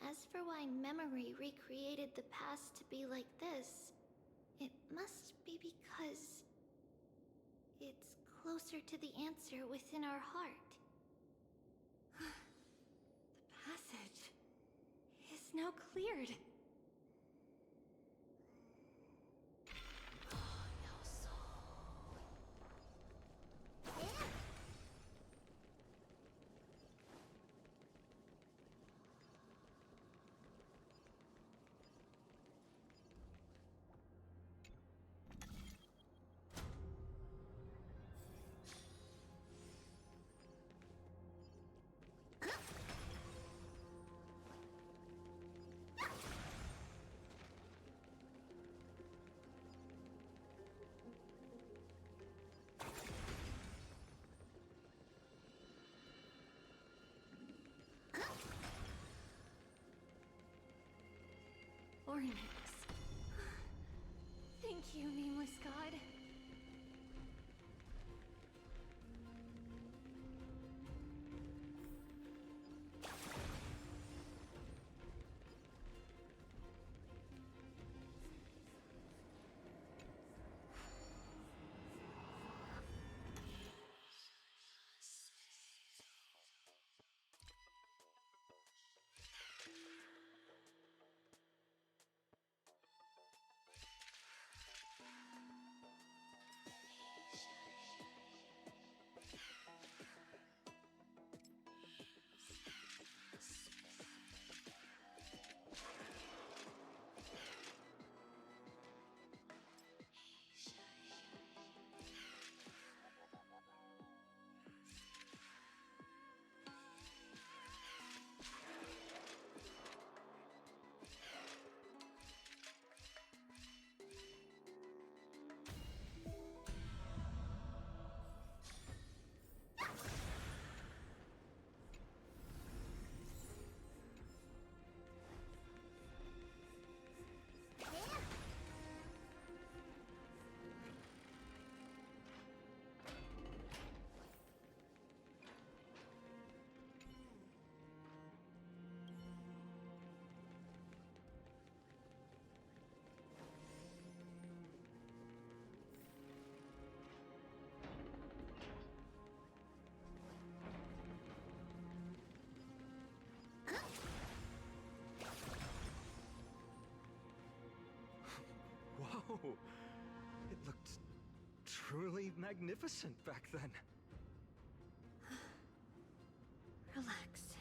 As for why memory recreated the past to be like this, it must be because it's closer to the answer within our heart. The passage is now cleared. Ornix. Thank you, nameless god. Whoa! It looked truly magnificent back then. Relax.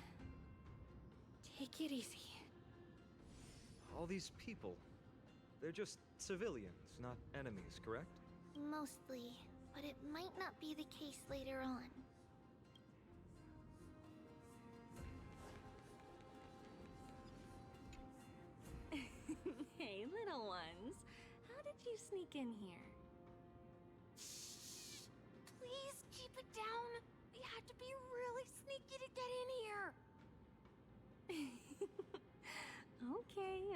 Take it easy. All these people, they're just civilians, not enemies, correct? Mostly, but it might not be the case later on. Hey, little ones. How did you sneak in here? Shh! Please keep it down. You have to be really sneaky to get in here.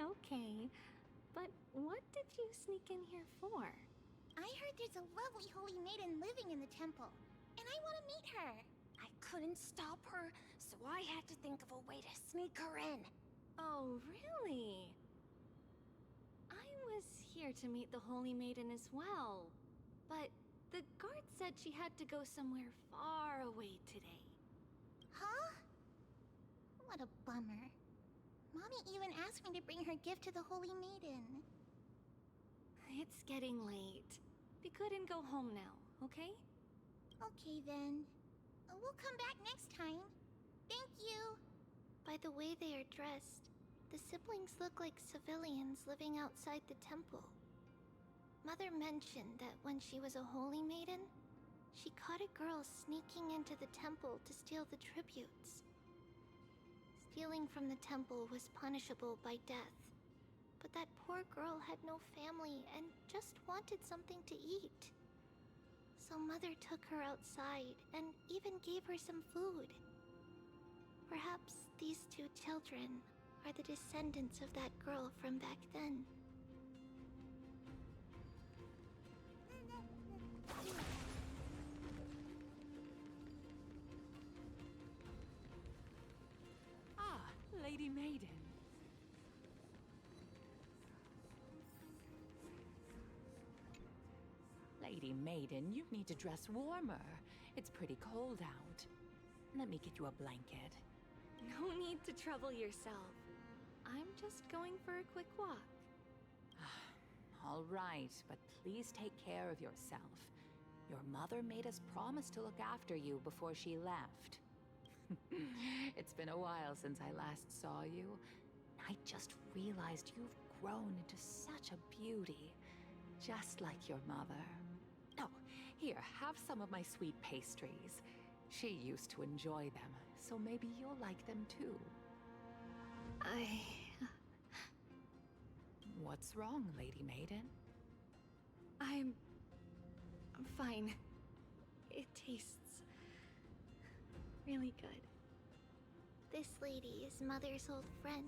Okay. But what did you sneak in here for? I heard there's a lovely holy maiden living in the temple, and I want to meet her. I couldn't stop her, so I had to think of a way to sneak her in. Oh, really? I was here to meet the Holy Maiden as well, but the guard said she had to go somewhere far away today. Huh? What a bummer. Mommy even asked me to bring her gift to the Holy Maiden. It's getting late. Be good and go home now, okay? Okay then. We'll come back next time. Thank you. By the way they are dressed, the siblings look like civilians living outside the temple. Mother mentioned that when she was a holy maiden, she caught a girl sneaking into the temple to steal the tributes. Stealing from the temple was punishable by death, but that poor girl had no family and just wanted something to eat. So Mother took her outside and even gave her some food. Perhaps these two children are the descendants of that girl from back then. Ah, Lady Maiden. Lady Maiden, you need to dress warmer. It's pretty cold out. Let me get you a blanket. No need to trouble yourself. I'm just going for a quick walk. All right, but please take care of yourself. Your mother made us promise to look after you before she left. It's been a while since I last saw you. I just realized you've grown into such a beauty, just like your mother. Oh, here, have some of my sweet pastries. She used to enjoy them, so maybe you'll like them too. What's wrong, Lady Maiden? I'm fine. It tastes really good. This lady is Mother's old friend.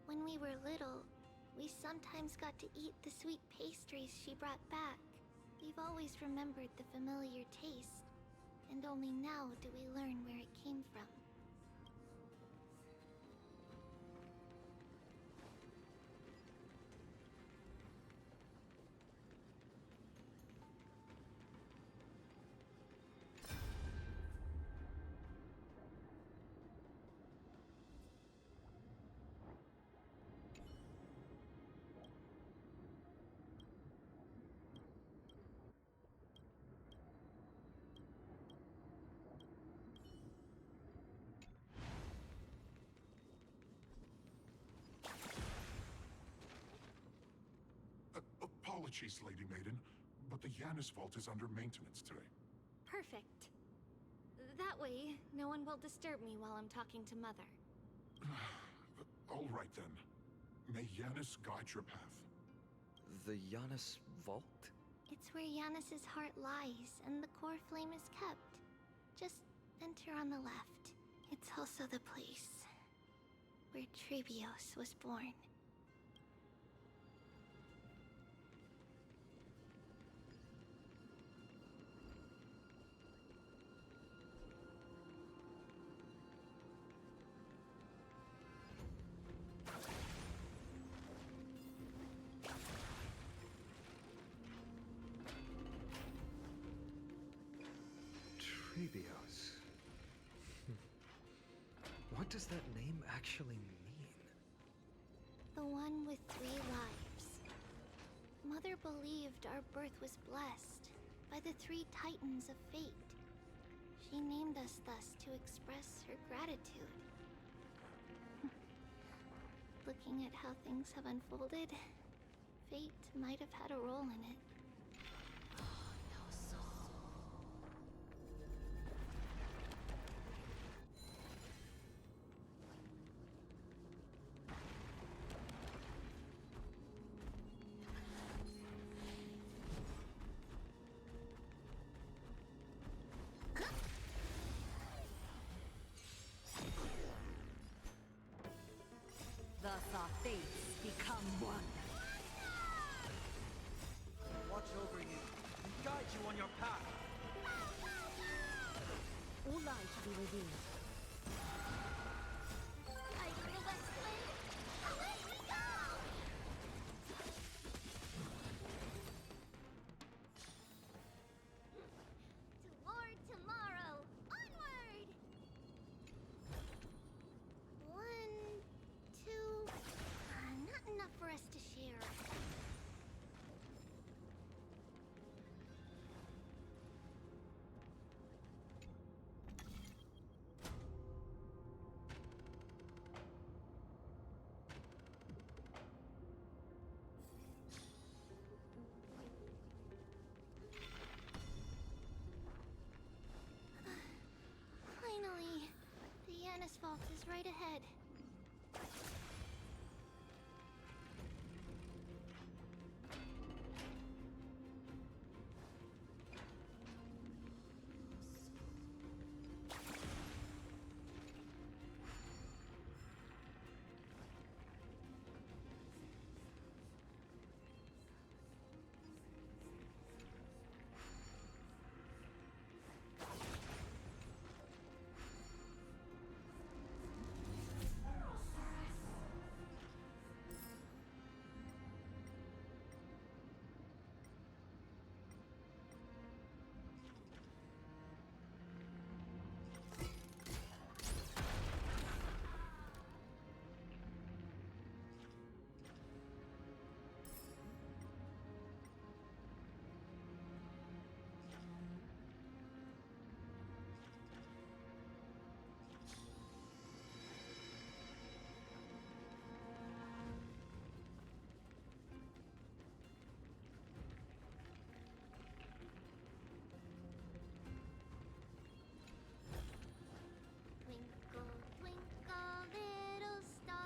When we were little, we sometimes got to eat the sweet pastries she brought back. We've always remembered the familiar taste, and only now do we learn where it came from. Apologies, Lady Maiden, but the Yanis Vault is under maintenance today. Perfect. That way, no one will disturb me while I'm talking to Mother. All right then. May Yanis guide your path. The Yanis Vault? It's where Yanis's heart lies and the core flame is kept. Just enter on the left. It's also the place where Trebios was born. Trebios. What does that name actually mean? The one with 3 lives. Mother believed our birth was blessed by the 3 titans of fate. She named us thus to express her gratitude. Looking at how things have unfolded, fate might have had a role in it. Thus our fates become one. Watch over you and guide you on your path. All light to be revealed. Like the west wind, away we go! Toward tomorrow, onward! is right ahead. Twinkle, twinkle, little star.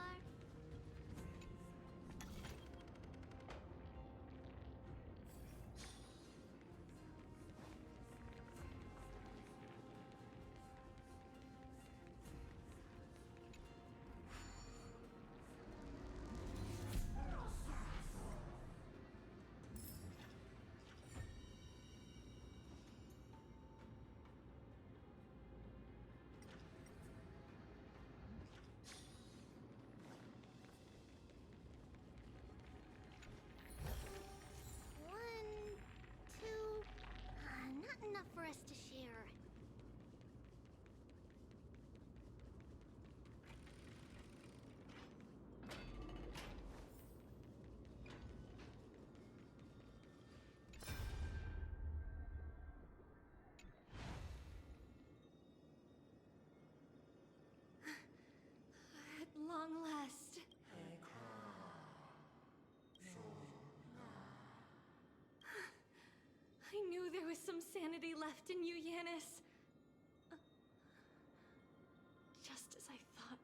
One, two, not enough for us to share. At long last. I knew there was some sanity left in you, Yanis. Just as I thought,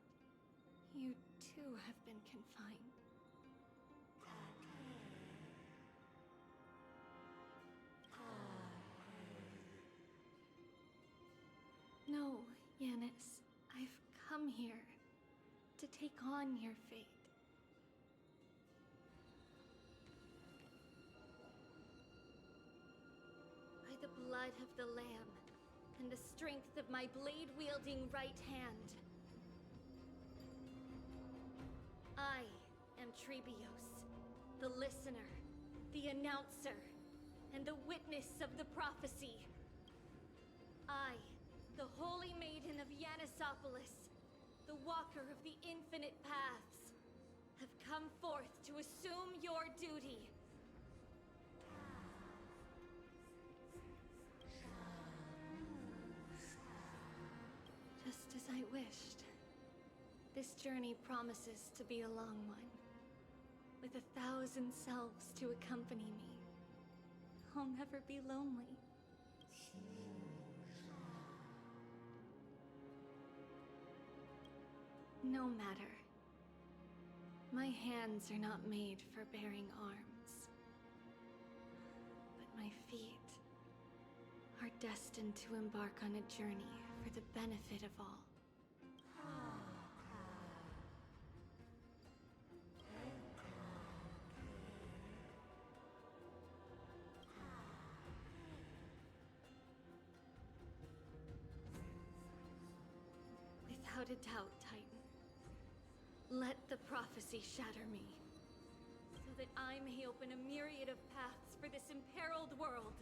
you too have been confined. No, Yanis. I've come here to take on your fate. By the blood of the Lamb and the strength of my blade-wielding right hand, I am Trebios, the listener, the announcer, and the witness of the prophecy. I, the Holy Maiden of Yanisopolis, the Walker of the Infinite Paths, have come forth to assume your duty. Just as I wished. This journey promises to be a long one, with 1,000 selves to accompany me. I'll never be lonely. No matter. My hands are not made for bearing arms. But my feet are destined to embark on a journey for the benefit of all. Without a doubt, Titan. Let the prophecy shatter me, so that I may open a myriad of paths for this imperiled world.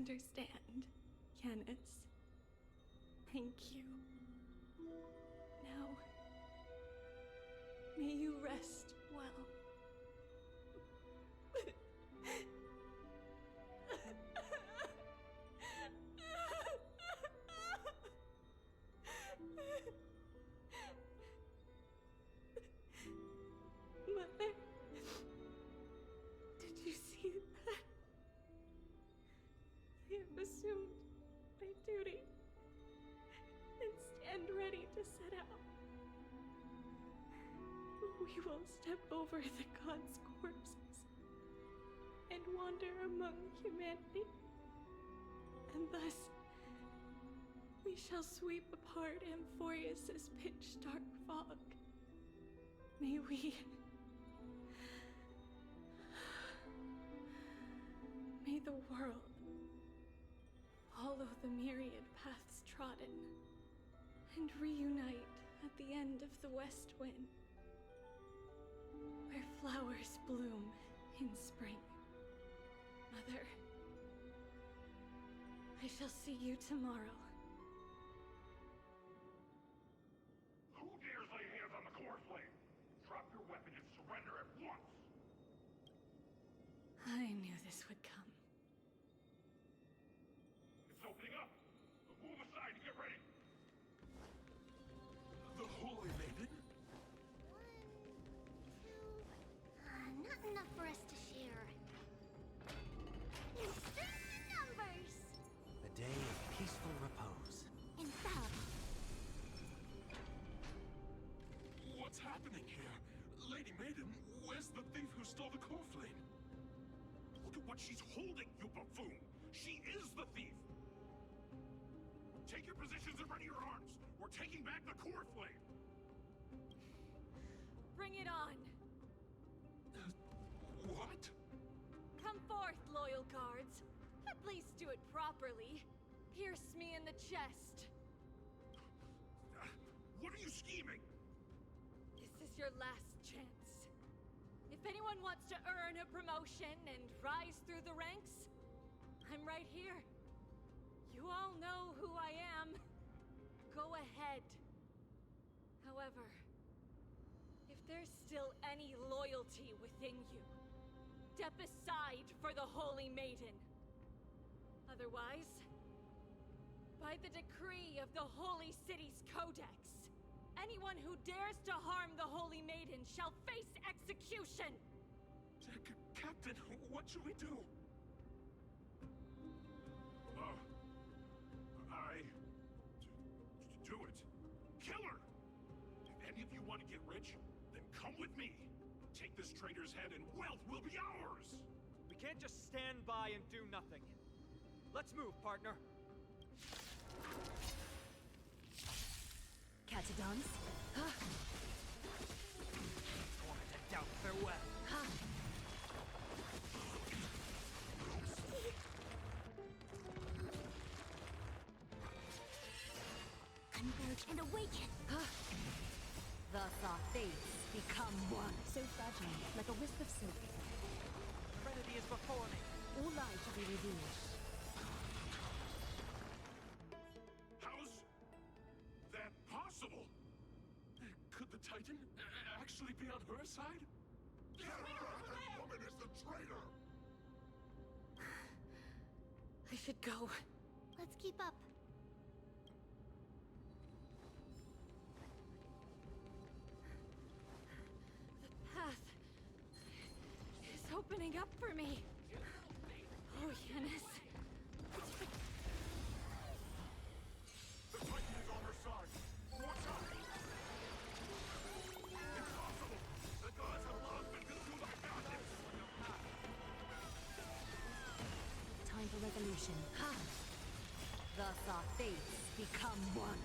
understand, Yanis. Thank you. Now, may you rest well. Mother, did you see that? I have assumed my duty and stand ready to set out. We will step over the gods' corpses and wander among humanity, and thus we shall sweep apart Amphorius's pitch-dark fog. May we... May the world follow the myriad paths trodden and reunite at the end of the west wind, where flowers bloom in spring. Mother, I shall see you tomorrow. Who dares lay hands on the core flame? Drop your weapon and surrender at once! I knew this would come. It's opening up! Move aside and get ready! The Holy Maiden? Not enough for us to share. In strength and numbers! A day of peaceful repose. In battle. What's happening here? Lady Maiden, where's the thief who stole the core flame? Look at what she's holding, you buffoon! She is the thief! Take your positions and ready your arms! We're taking back the core flame! Bring it on! What? Come forth, loyal guards. At least do it properly. Pierce me in the chest. What are you scheming? This is your last chance. If anyone wants to earn a promotion and rise through the ranks, I'm right here. You all know who I am. Go ahead. However, if there's still any loyalty within you, step aside for the Holy Maiden. Otherwise, by the decree of the Holy City's Codex, anyone who dares to harm the Holy Maiden shall face execution! Captain, what should we do? Do it. Kill her! If any of you want to get rich, then come with me. Take this traitor's head and wealth will be ours! We can't just stand by and do nothing. Let's move, partner. Catadons? Torment and doubt, farewell. Converge and awaken! Thus our fates become one. So fragile, like a wisp of silk. Trinity is before me. All light to be revealed. How's that possible? Could the Titan actually be on her side? That woman is the traitor! I should go. Let's keep up. The path is opening up for me. Oh, Yanis. The Titan is on her side! Watch out! Impossible! The gods have long been consumed by madness! Time for resolution. Thus our fates become one.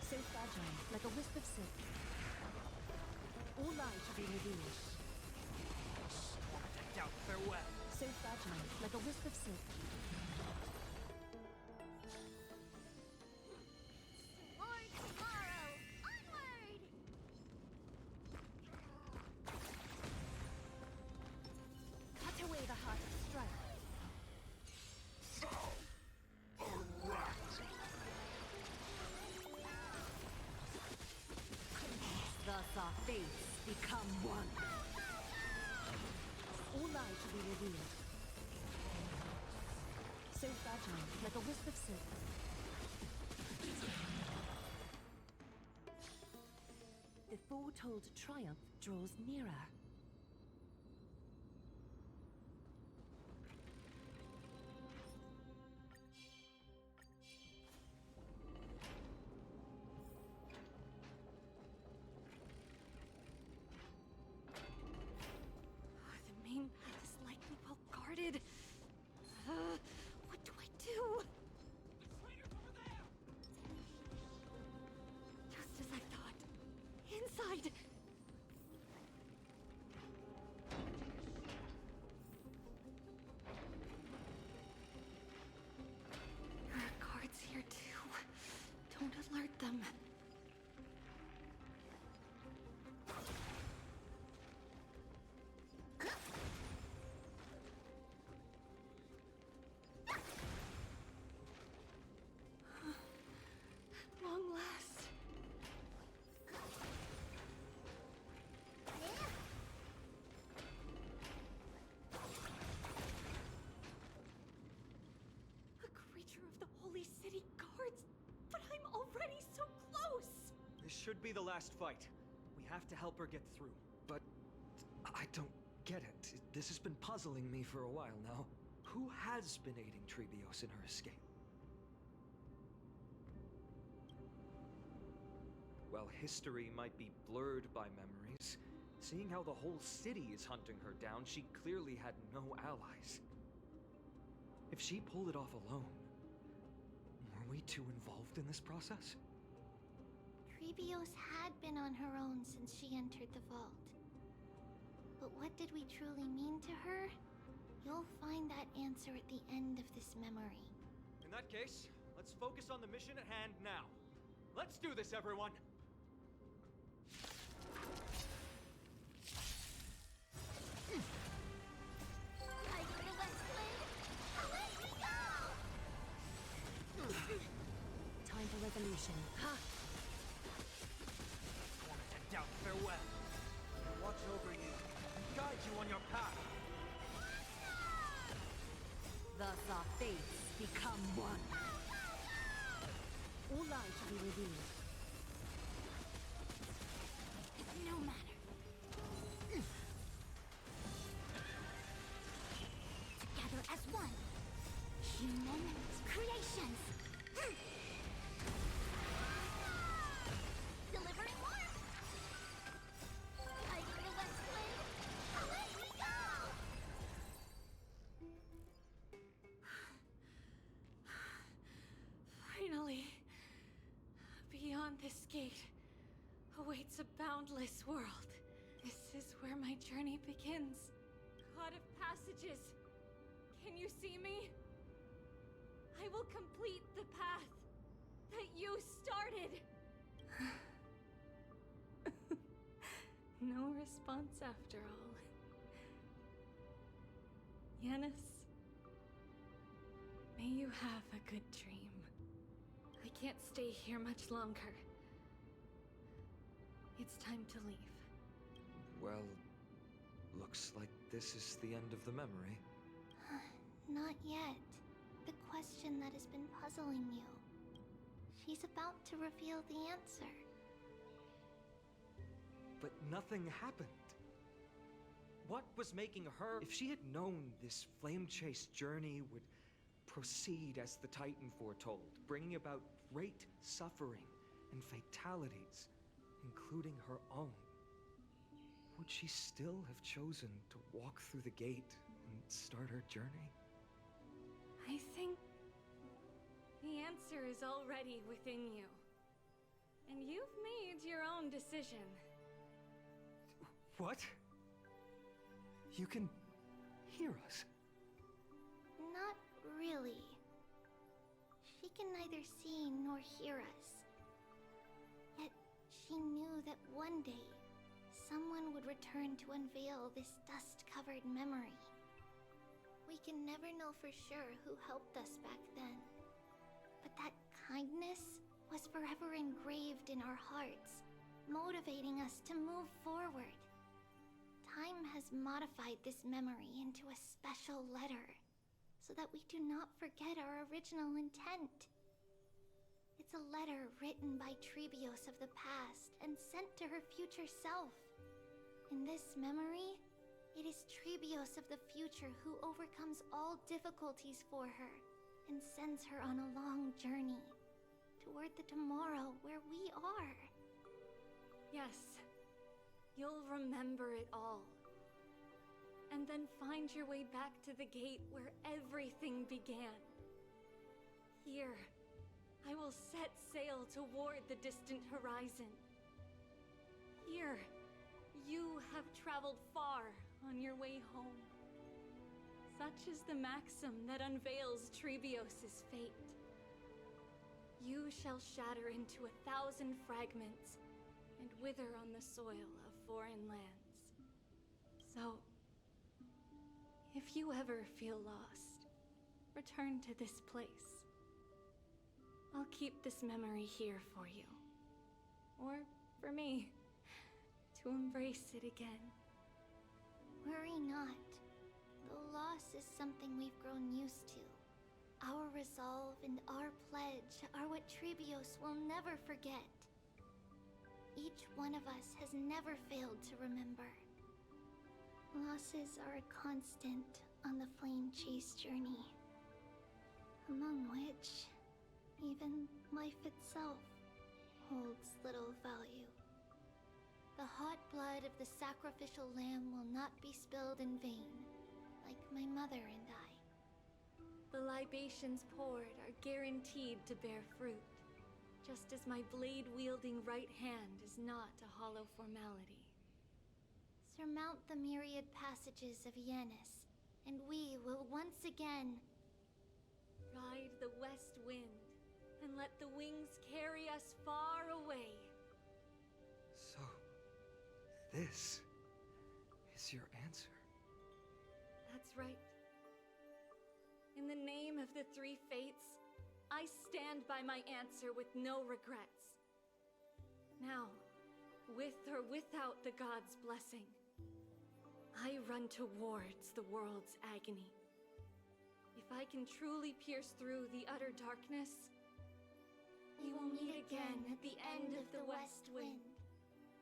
So fragile, like a wisp of silk. All light to be revealed. Torment and doubt, farewell. So fragile, like a wisp of silk. More tomorrow! Onward! Cut away the heart of strife. our fates become one. All lives will be revealed. So fragile, like a wisp of silk. The foretold triumph draws nearer. The main path is likely well guarded. What do I do? Just as I thought. Inside! There are guards here too. Don't alert them. At long last. A creature of the Holy City Guards, but I'm already so close! This should be the last fight. We have to help her get through. But I don't get it. This has been puzzling me for a while now. Who has been aiding Trebios in her escape? While history might be blurred by memories, seeing how the whole city is hunting her down, she clearly had no allies. If she pulled it off alone, were we too involved in this process? Trebios had been on her own since she entered the vault. But what did we truly mean to her? You'll find that answer at the end of this memory. In that case, let's focus on the mission at hand now. Let's do this, everyone! Time for resolution. And doubt farewell. I watch over you and guide you on your path. Thus our fates become one. All lives will be revealed. No matter. Together as one. Human creations. Delivering warmth. Tiger the West Wind. Away we go! Finally. Beyond this gate awaits a boundless world. This is where my journey begins. God of passages, can you see me? I will complete the path that you started. No response after all. Yanis, may you have a good dream. I can't stay here much longer. It's time to leave. Well, looks like this is the end of the memory. Not yet. The question that has been puzzling you. She's about to reveal the answer. But nothing happened. What was making her... If she had known this flame-chased journey would proceed as the Titan foretold, bringing about great suffering and fatalities, including her own, would she still have chosen to walk through the gate and start her journey? I think the answer is already within you. And you've made your own decision. What? You can hear us? Not really. She can neither see nor hear us. Yet she knew that one day, someone would return to unveil this dust-covered memory. We can never know for sure who helped us back then. But that kindness was forever engraved in our hearts, motivating us to move forward. Time has modified this memory into a special letter, so that we do not forget our original intent. It's a letter written by Trebios of the past and sent to her future self. In this memory, it is Trebios of the future who overcomes all difficulties for her and sends her on a long journey toward the tomorrow where we are. Yes, you'll remember it all. And then find your way back to the gate where everything began. Here, I will set sail toward the distant horizon. Here, you have traveled far on your way home. Such is the maxim that unveils Trebios' fate. You shall shatter into 1,000 fragments and wither on the soil of foreign lands. So, if you ever feel lost, return to this place. I'll keep this memory here for you. Or for me, to embrace it again. Worry not. The loss is something we've grown used to. Our resolve and our pledge are what Trebios will never forget. Each one of us has never failed to remember. Losses are a constant on the flame chase journey, among which even life itself holds little value. The hot blood of the sacrificial lamb will not be spilled in vain, like my mother and I. The libations poured are guaranteed to bear fruit, just as my blade-wielding right hand is not a hollow formality. Surmount the myriad passages of Yanis, and we will once again ride the west wind and let the wings carry us far away. So, this is your answer? That's right. In the name of the three fates, I stand by my answer with no regrets. Now, with or without the gods' blessing, I run towards the world's agony. If I can truly pierce through the utter darkness, we will meet again at the end of the west wind,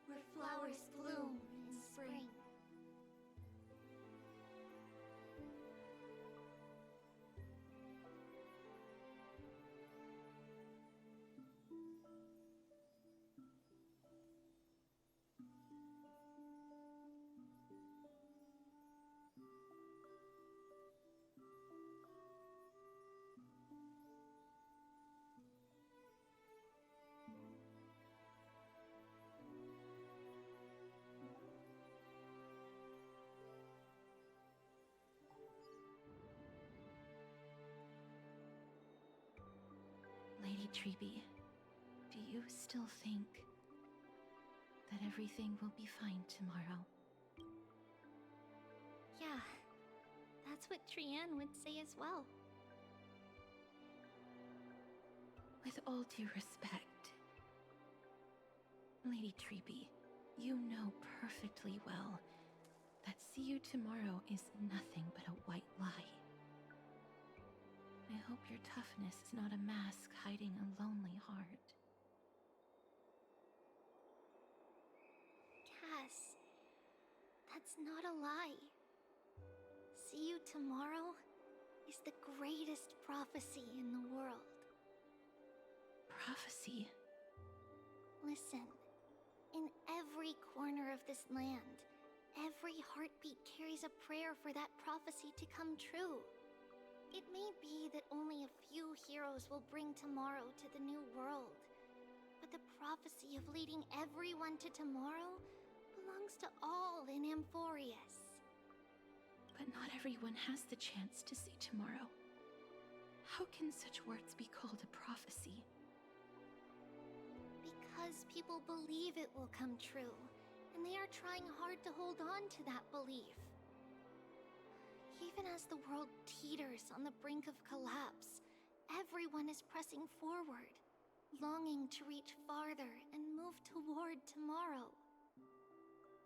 where flowers bloom in spring. Lady Treeby, do you still think that everything will be fine tomorrow? Yeah, that's what Trianne would say as well. With all due respect, Lady Treeby, you know perfectly well that see you tomorrow is nothing but a white lie. I hope your toughness is not a mask hiding a lonely heart. Cass, that's not a lie. See you tomorrow is the greatest prophecy in the world. Prophecy? Listen, in every corner of this land, every heartbeat carries a prayer for that prophecy to come true. It may be that only a few heroes will bring tomorrow to the new world, but the prophecy of leading everyone to tomorrow belongs to all in Amphorius. But not everyone has the chance to see tomorrow. How can such words be called a prophecy? Because people believe it will come true, and they are trying hard to hold on to that belief. Even as the world teeters on the brink of collapse, everyone is pressing forward, longing to reach farther and move toward tomorrow.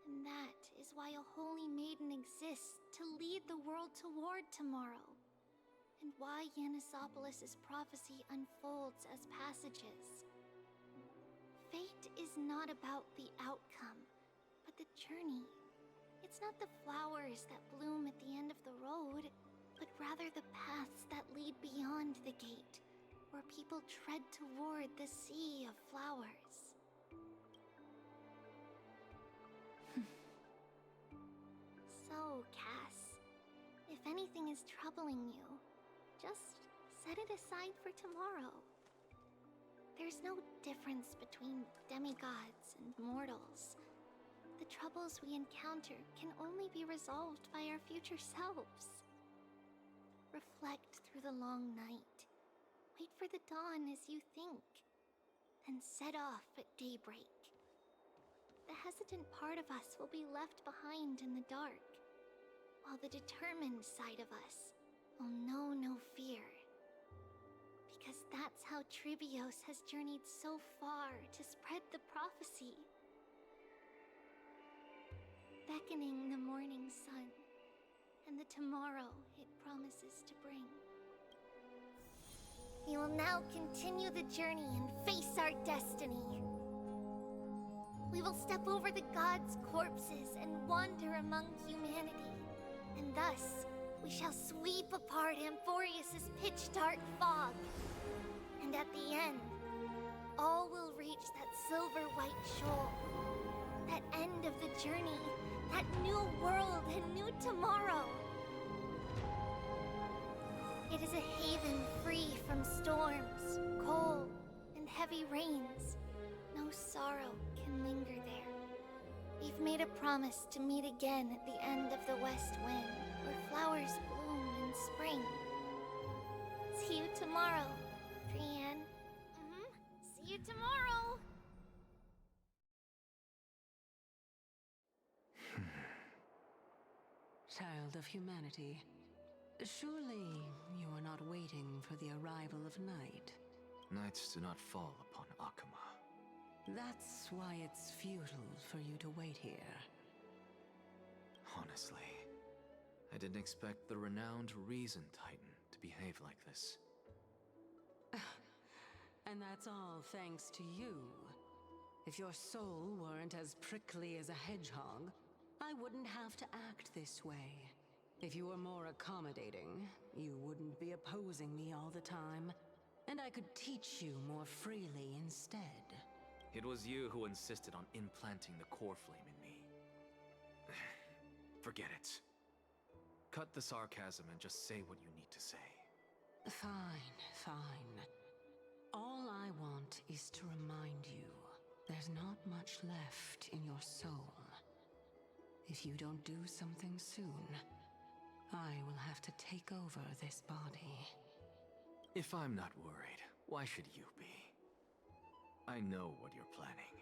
And that is why a holy maiden exists to lead the world toward tomorrow, and why Yanisopolis' prophecy unfolds as passages. Fate is not about the outcome, but the journey. It's not the flowers that bloom at the end of the road, but rather the paths that lead beyond the gate, where people tread toward the sea of flowers. So, Cass, if anything is troubling you, just set it aside for tomorrow. There's no difference between demigods and mortals. The troubles we encounter can only be resolved by our future selves. Reflect through the long night. Wait for the dawn as you think. Then set off at daybreak. The hesitant part of us will be left behind in the dark, while the determined side of us will know no fear. Because that's how Tribios has journeyed so far to spread the prophecy. Beckoning the morning sun, and the tomorrow it promises to bring. We will now continue the journey and face our destiny. We will step over the gods' corpses and wander among humanity, and thus we shall sweep apart Amphorius' pitch-dark fog. And at the end, all will reach that silver-white shoal. That end of the journey, that new world and new tomorrow. It is a haven free from storms, cold, and heavy rains. No sorrow can linger there. We've made a promise to meet again at the end of the west wind, where flowers bloom in spring. See you tomorrow, Brienne. See you tomorrow! Child of humanity, surely you are not waiting for the arrival of night. Nights do not fall upon Akama. That's why it's futile for you to wait here. Honestly, I didn't expect the renowned Reason Titan to behave like this. And that's all thanks to you. If your soul weren't as prickly as a hedgehog, I wouldn't have to act this way. If you were more accommodating, you wouldn't be opposing me all the time, and I could teach you more freely instead. It was you who insisted on implanting the core flame in me. Forget it. Cut the sarcasm and just say what you need to say. Fine, fine. All I want is to remind you, there's not much left in your soul. If you don't do something soon, I will have to take over this body. If I'm not worried, why should you be? I know what you're planning.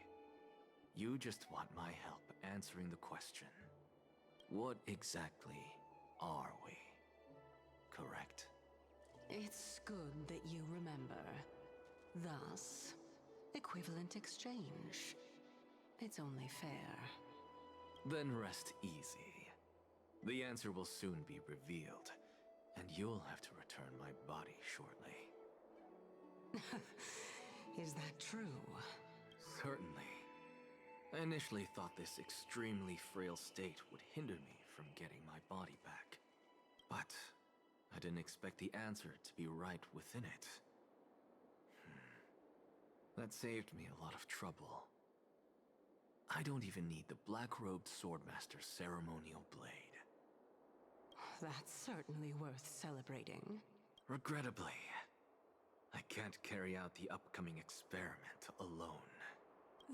You just want my help answering the question. What exactly are we? Correct? It's good that you remember. Thus, equivalent exchange. It's only fair. Then rest easy. The answer will soon be revealed, and you'll have to return my body shortly. Is that true? Certainly. I initially thought this extremely frail state would hinder me from getting my body back. But I didn't expect the answer to be right within it. That saved me a lot of trouble. I don't even need the black-robed swordmaster's ceremonial blade. That's certainly worth celebrating. Regrettably, I can't carry out the upcoming experiment alone.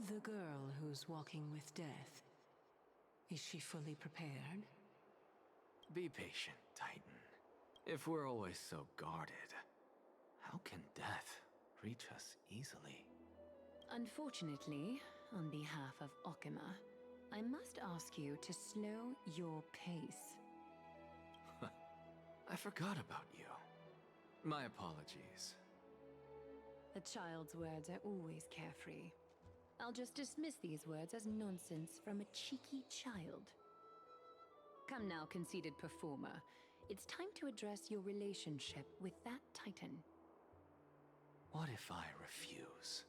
The girl who's walking with death, is she fully prepared? Be patient, Titan. If we're always so guarded, how can death reach us easily? Unfortunately, on behalf of Okima, I must ask you to slow your pace. I forgot about you. My apologies. A child's words are always carefree. I'll just dismiss these words as nonsense from a cheeky child. Come now, conceited performer. It's time to address your relationship with that Titan. What if I refuse?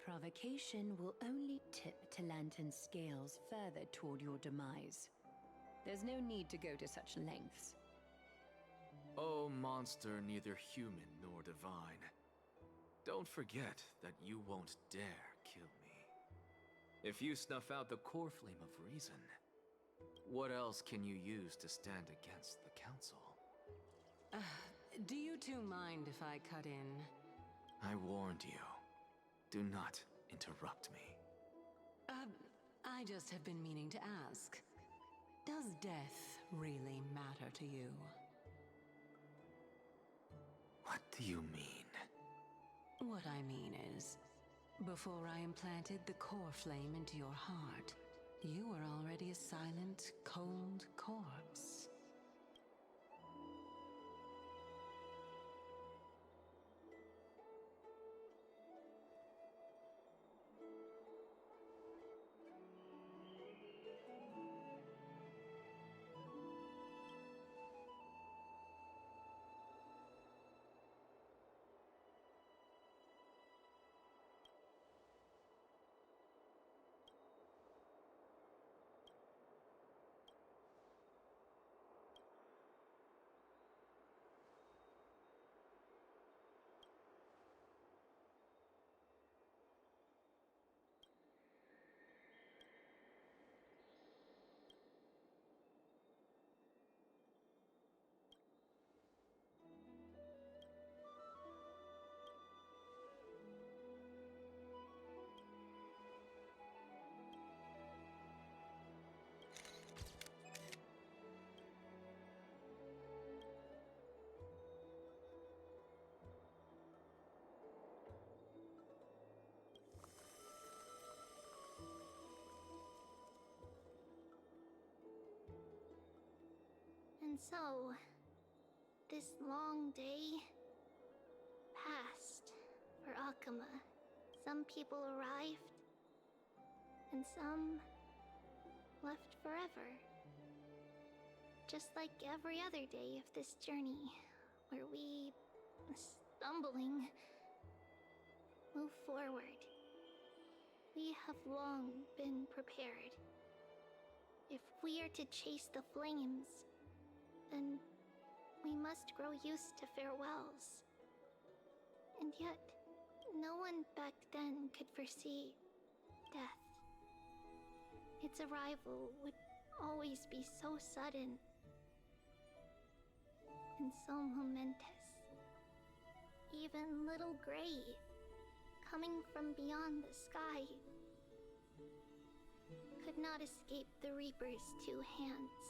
Provocation will only tip Talantan's scales further toward your demise. There's no need to go to such lengths. Oh, monster neither human nor divine. Don't forget that you won't dare kill me. If you snuff out the core flame of reason, what else can you use to stand against the Council? Do you two mind if I cut in? I warned you. Do not interrupt me. I just have been meaning to ask. Does death really matter to you? What do you mean? What I mean is, before I implanted the core flame into your heart, you were already a silent, cold corpse. And so, this long day passed for Akuma. Some people arrived, and some left forever. Just like every other day of this journey, where we, stumbling, move forward. We have long been prepared. If we are to chase the flames, then we must grow used to farewells. And yet, no one back then could foresee death. Its arrival would always be so sudden and so momentous. Even little Gray, coming from beyond the sky, could not escape the Reaper's two hands.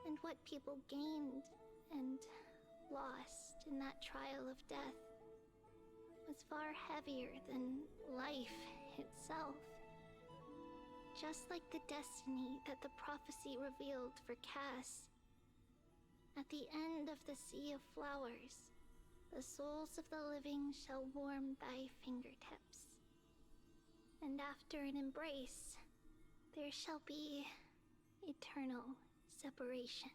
And what people gained and lost in that trial of death was far heavier than life itself. Just like the destiny that the prophecy revealed for Cass. At the end of the Sea of Flowers, the souls of the living shall warm thy fingertips. And after an embrace, there shall be eternal separation.